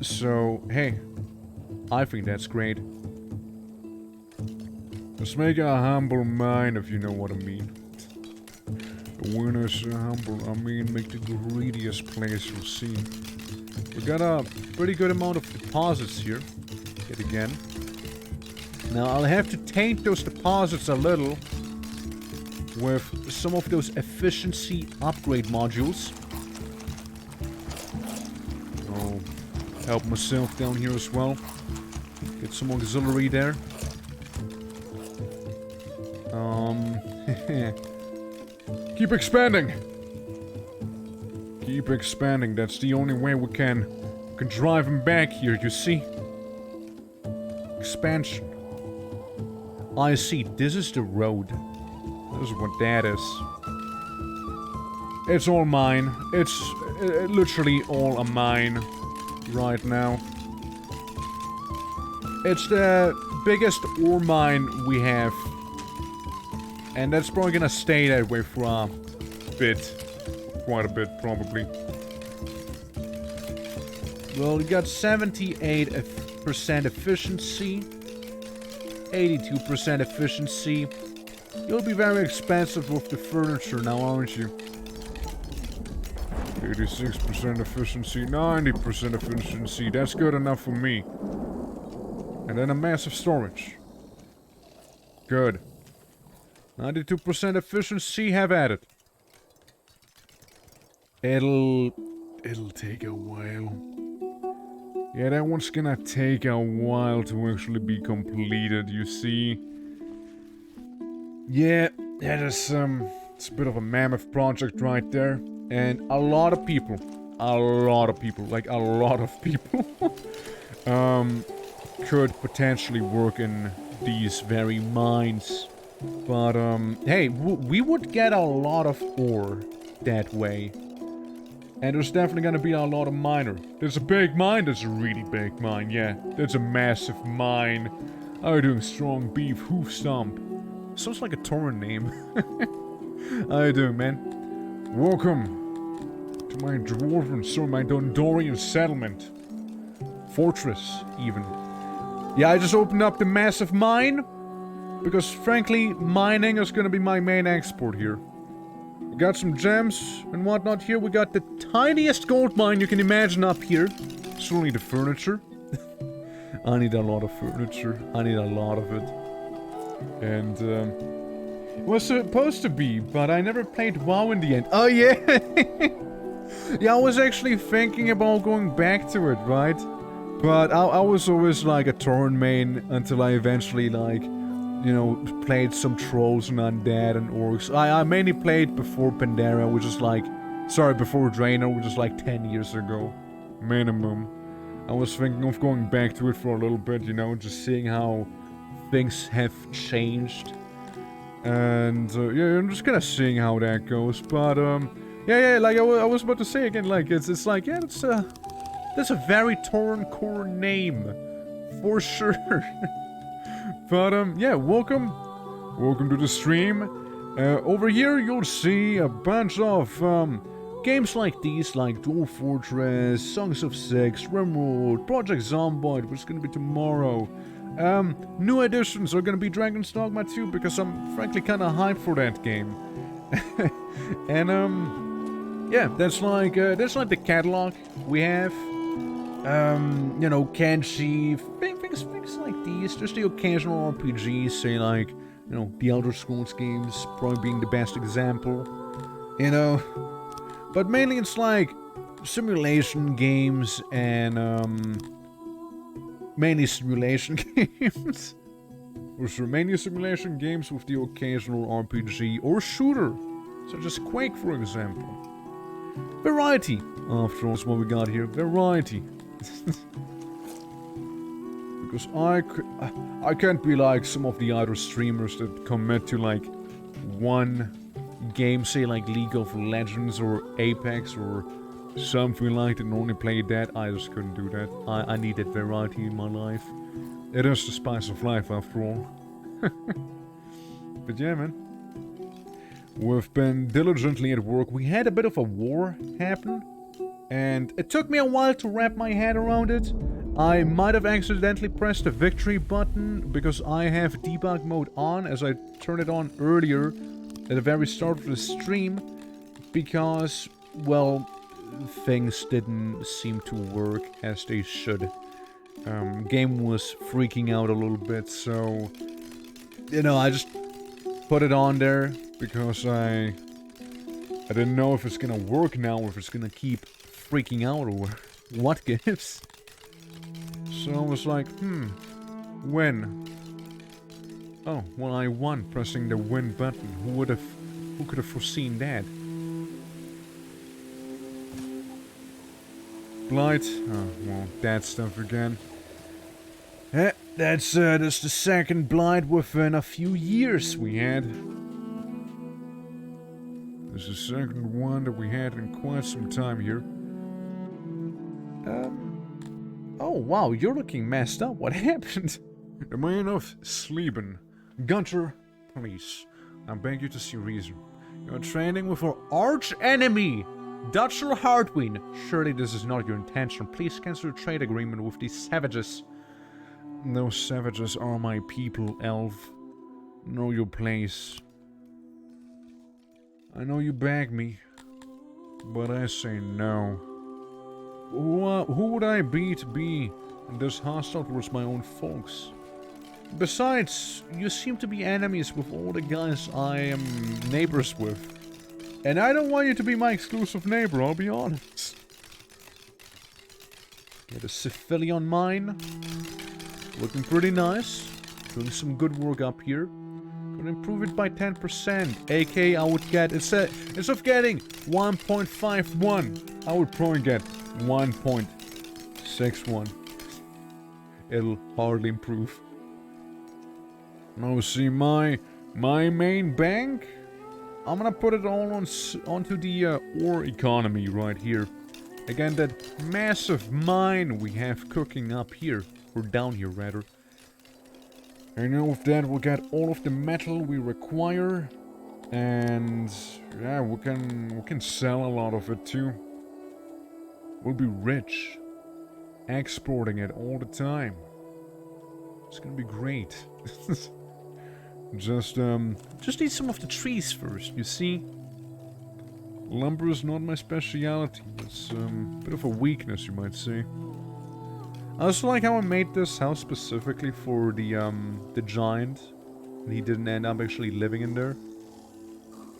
So, hey, I think that's great. Let's make a humble mind, if you know what I mean. When I say humble, I mean make the greediest place you'll see. We got a pretty good amount of deposits here. Yet again. Now, I'll have to taint those deposits a little with some of those efficiency upgrade modules. I'll help myself down here as well. Get some auxiliary there. Keep expanding! Keep expanding, that's the only way we can drive him back here, you see? Expansion. I see, this is the road. This is what that is. It's all mine. It's literally all a mine right now. It's the biggest ore mine we have. And that's probably gonna stay that way for a bit. Quite a bit, probably. Well, you got 78% efficiency. 82% efficiency. You'll be very expensive with the furniture now, aren't you? 86% efficiency, 90% efficiency. That's good enough for me. And then a massive storage. Good. 92% efficiency, have at it. It'll take a while. Yeah, that one's gonna take a while to actually be completed, you see. Yeah, that is, it's a bit of a mammoth project right there. And a lot of people, like a lot of people, could potentially work in these very mines. But, hey, we would get a lot of ore that way. And there's definitely gonna be a lot of miner. There's a big mine, there's a really big mine, yeah. There's a massive mine. How are you doing, strong beef hoof stomp? Sounds like a Tauren name. How you doing, man? Welcome to my dwarven, my Dondorian settlement. Fortress, even. Yeah, I just opened up the massive mine. Because, frankly, mining is gonna be my main export here. We got some gems and whatnot here. We got the tiniest gold mine you can imagine up here. Still need the furniture. I need a lot of furniture. I need a lot of it. And, it was supposed to be, but I never played WoW in the end. Oh, yeah! Yeah, I was actually thinking about going back to it, right? But I was always like a Torrent main until I eventually like, you know, played some Trolls and Undead and Orcs. I mainly played before Pandaria, which is like, sorry, before Draenor, which is like 10 years ago. Minimum. I was thinking of going back to it for a little bit, you know, just seeing how things have changed. And, yeah, I'm just kind of seeing how that goes. But, yeah, like I was about to say again, like, it's like, yeah, that's a very Torrent core name. For sure. But, yeah, welcome to the stream. Over here, you'll see a bunch of, games like these, like Dwarf Fortress, Songs of SYX, Rimworld, Project Zomboid, which is gonna be tomorrow. New additions are gonna be Dragon's Dogma 2, because I'm frankly kinda hyped for that game. And, yeah, that's like the catalog we have. You know, Kenshi, things like these, just the occasional RPGs, say like, you know, the Elder Scrolls games probably being the best example, you know. But mainly it's like simulation games and, mainly simulation games. For sure, mainly simulation games with the occasional RPG or shooter, such as Quake, for example. Variety, after all, is what we got here. Variety. Because I can't be like some of the other streamers that commit to like one game, say like League of Legends or Apex or something like that, and only play that. I just couldn't do that. I needed variety in my life. It is the spice of life, after all. But yeah, man. We've been diligently at work. We had a bit of a war happen, and it took me a while to wrap my head around it. I might have accidentally pressed the victory button because I have debug mode on, as I turned it on earlier at the very start of the stream, because, well, things didn't seem to work as they should. Game was freaking out a little bit, so, you know, I just put it on there because I didn't know if it's gonna work now or if it's gonna keep freaking out or what gives. So I was like, when? Oh, well, I won pressing the win button. Who could have foreseen that? Blight? Oh, well, that stuff again. That's the second Blight within a few years we had. This is the second one that we had in quite some time here. Oh, wow, you're looking messed up. What happened? The man of Sleben. Gunter, please. I beg you to see reason. You're training with our arch enemy, Dutcher Hardwin. Surely this is not your intention. Please cancel your trade agreement with these savages. Those savages are my people, elf. Know your place. I know you beg me, but I say no. Who would I be to be this hostile towards my own folks? Besides, you seem to be enemies with all the guys I am neighbors with. And I don't want you to be my exclusive neighbor, I'll be honest. Get a civilian mine. Looking pretty nice. Doing some good work up here. Could improve it by 10%. AK, I would get, instead of getting 1.51, I would probably get 1.61. It'll hardly improve. Now see my main bank. I'm gonna put it all onto the ore economy right here. Again, that massive mine we have cooking up here, or down here rather. And now with that we'll get all of the metal we require, and yeah, we can sell a lot of it too. We'll be rich, exporting it all the time. It's gonna be great. Just eat some of the trees first, you see? Lumber is not my speciality. It's a bit of a weakness, you might say. I also like how I made this house specifically for the giant, and he didn't end up actually living in there.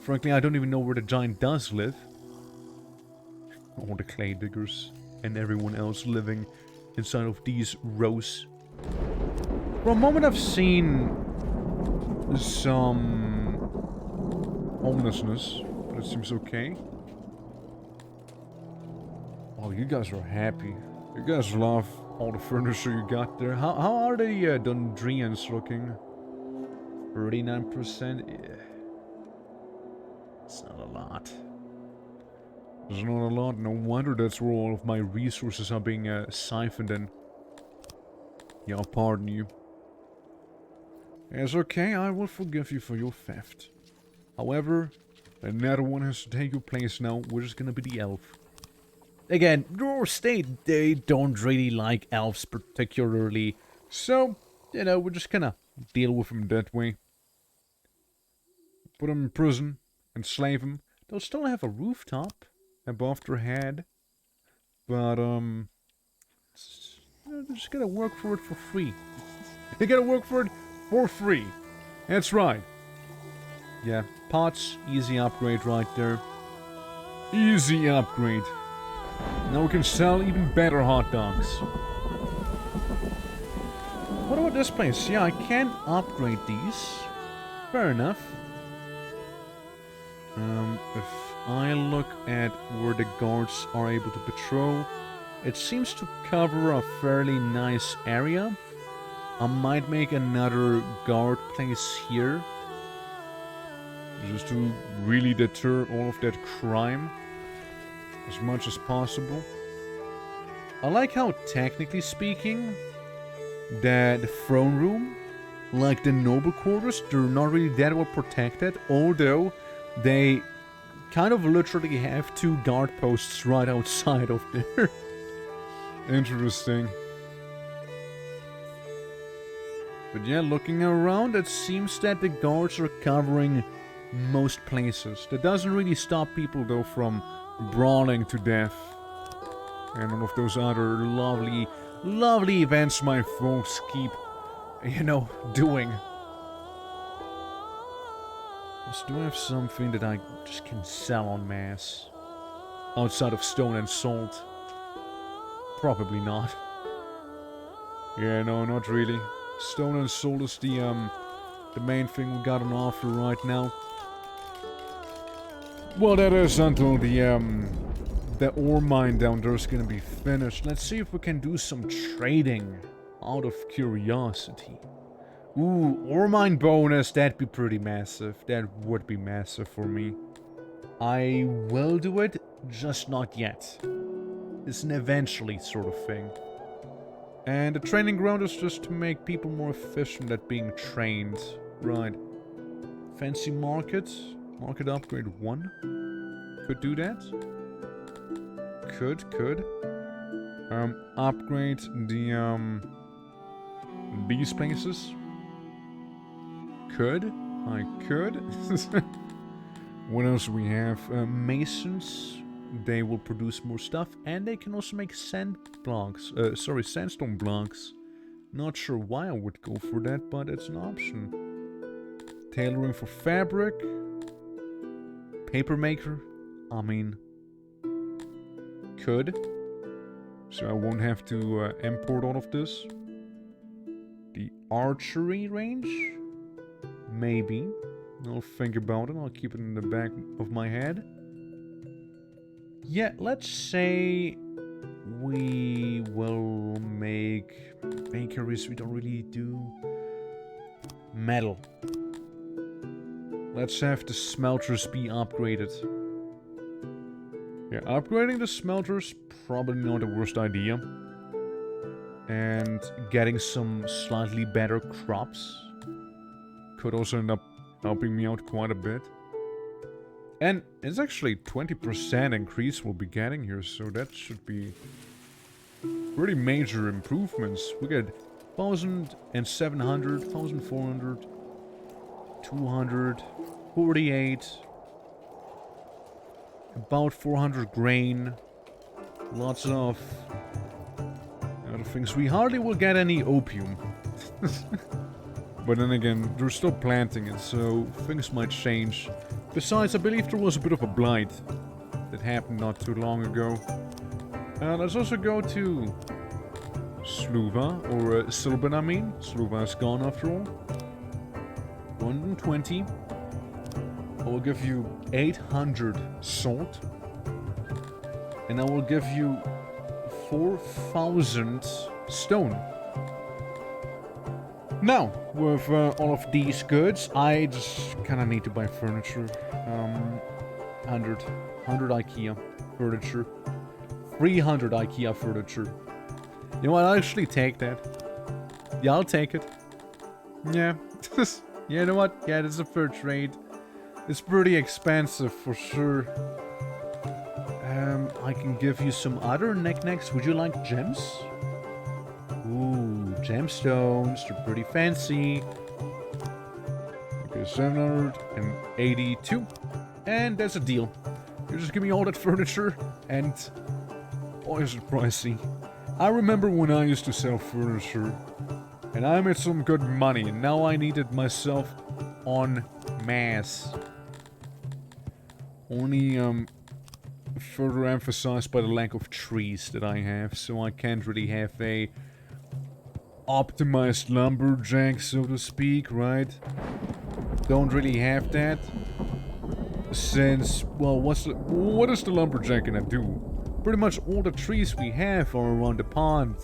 Frankly, I don't even know where the giant does live. All the clay diggers and everyone else living inside of these rows. For a moment I've seen some homelessness, but it seems okay. Oh, you guys are happy. You guys love all the furniture you got there. How are the Dundrians looking? 39%? Yeah. It's not a lot. It's not a lot. No wonder that's where all of my resources are being siphoned in. Yeah, I'll pardon you. It's okay, I will forgive you for your theft. However, another one has to take your place now, which is gonna be the elf. Again, your state, they don't really like elves particularly. So, you know, we're just gonna deal with them that way. Put them in prison, enslave them. They'll still have a rooftop above their head. But, they're just gonna work for it for free. They're gonna work for it for free. That's right. Yeah, pots, easy upgrade right there. Easy upgrade. Now we can sell even better hot dogs. What about this place? Yeah, I can upgrade these. Fair enough. If I look at where the guards are able to patrol, it seems to cover a fairly nice area. I might make another guard place here, just to really deter all of that crime as much as possible. I like how, technically speaking, that the throne room, like the noble quarters, they're not really that well protected, although they kind of literally have 2 guard posts right outside of there. Interesting. But yeah, looking around, it seems that the guards are covering most places. That doesn't really stop people, though, from brawling to death. And all of those other lovely, lovely events my folks keep, you know, doing. So do I have something that I just can sell en masse? Outside of stone and salt? Probably not. Yeah, no, not really. Stone and salt is the main thing we got on offer right now. Well, that is until the ore mine down there is gonna be finished. Let's see if we can do some trading out of curiosity. Ooh, ore mine bonus, that'd be pretty massive. That would be massive for me. I will do it, just not yet. It's an eventually sort of thing. And the training ground is just to make people more efficient at being trained. Right. Fancy market. Market upgrade 1. Could do that. Could. Upgrade the, these places. I could. What else do we have? Masons. They will produce more stuff, and they can also make sandstone blocks. Not sure why I would go for that, but it's an option. Tailoring for fabric. Paper maker. I mean, could. So I won't have to import all of this. The archery range? Maybe. I'll think about it. I'll keep it in the back of my head. Yeah, let's say we will make bakeries. We don't really do metal. Let's have the smelters be upgraded. Yeah, upgrading the smelters, probably not the worst idea. And getting some slightly better crops could also end up helping me out quite a bit. And it's actually 20% increase we'll be getting here, so that should be pretty major improvements. We get 1,700, 1,400, 200, 48, about 400 grain, lots of other things. We hardly will get any opium. But then again, they're still planting it, so things might change. Besides, I believe there was a bit of a blight that happened not too long ago. Let's also go to Sluva, or Silban, I mean. Sluva is gone after all. 120. I will give you 800 salt. And I will give you 4,000 stone. Now, with all of these goods, I just kind of need to buy furniture. 100 IKEA furniture. 300 IKEA furniture. You know what, I'll actually take that. Yeah, I'll take it. Yeah. Yeah, you know what? Yeah, that's a fair trade. It's pretty expensive for sure. I can give you some other knickknacks. Would you like gems? Ooh, gemstones. They're pretty fancy. Okay, 782. And that's a deal. You just give me all that furniture and... Oh, is it pricey? I remember when I used to sell furniture. And I made some good money. And now I need it myself en masse. Only, further emphasized by the lack of trees that I have, so I can't really have a optimized lumberjack, so to speak, right? Don't really have that. Since, well, what is the lumberjack gonna do? Pretty much all the trees we have are around the pond.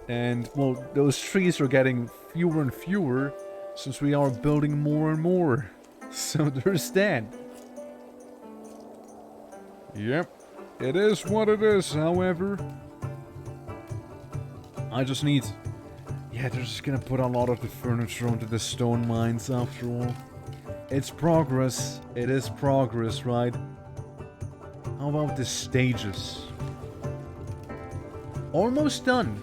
And, well, those trees are getting fewer and fewer since we are building more and more. So there's that. Yep, it is what it is, however. I just need... Yeah, they're just gonna put a lot of the furniture onto the stone mines after all. It's progress. It is progress, right? How about the stages? Almost done.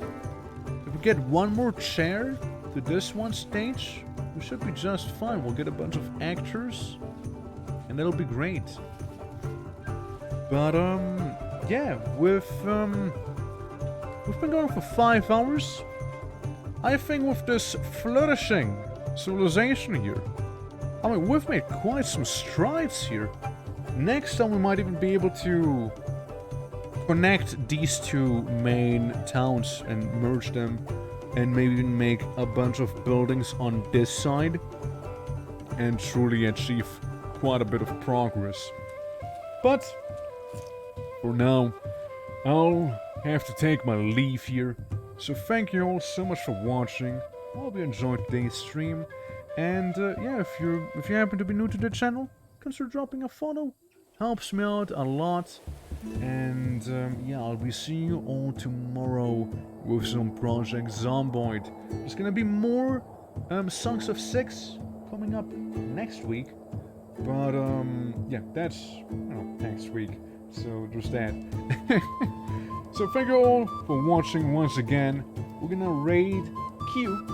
If we get one more chair to this one stage, we should be just fine. We'll get a bunch of actors, and it'll be great. But, yeah, we've been going for 5 hours. I think with this flourishing civilization here, I mean, we've made quite some strides here. Next time we might even be able to connect these two main towns and merge them, and maybe even make a bunch of buildings on this side, and truly achieve quite a bit of progress. But... for now, I'll have to take my leave here. So thank you all so much for watching. I hope you enjoyed today's stream. And yeah, if you happen to be new to the channel, consider dropping a follow. Helps me out a lot. And yeah, I'll be seeing you all tomorrow with some Project Zomboid. There's gonna be more Songs of SYX coming up next week. But yeah, that's next week. So there's that. So thank you all for watching once again. We're gonna raid Q.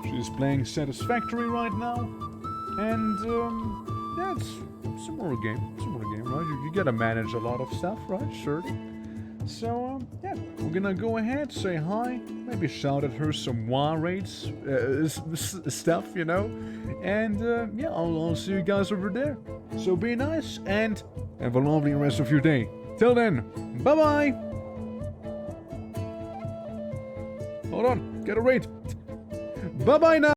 She's playing Satisfactory right now. And yeah, it's a similar game, right? You gotta manage a lot of stuff, right? Sure. So yeah, we're gonna go ahead, say hi, maybe shout at her some WoW raids stuff, you know. And yeah, I'll see you guys over there. So be nice and have a lovely rest of your day. Till then, bye-bye! Hold on, get a raid. Bye-bye now!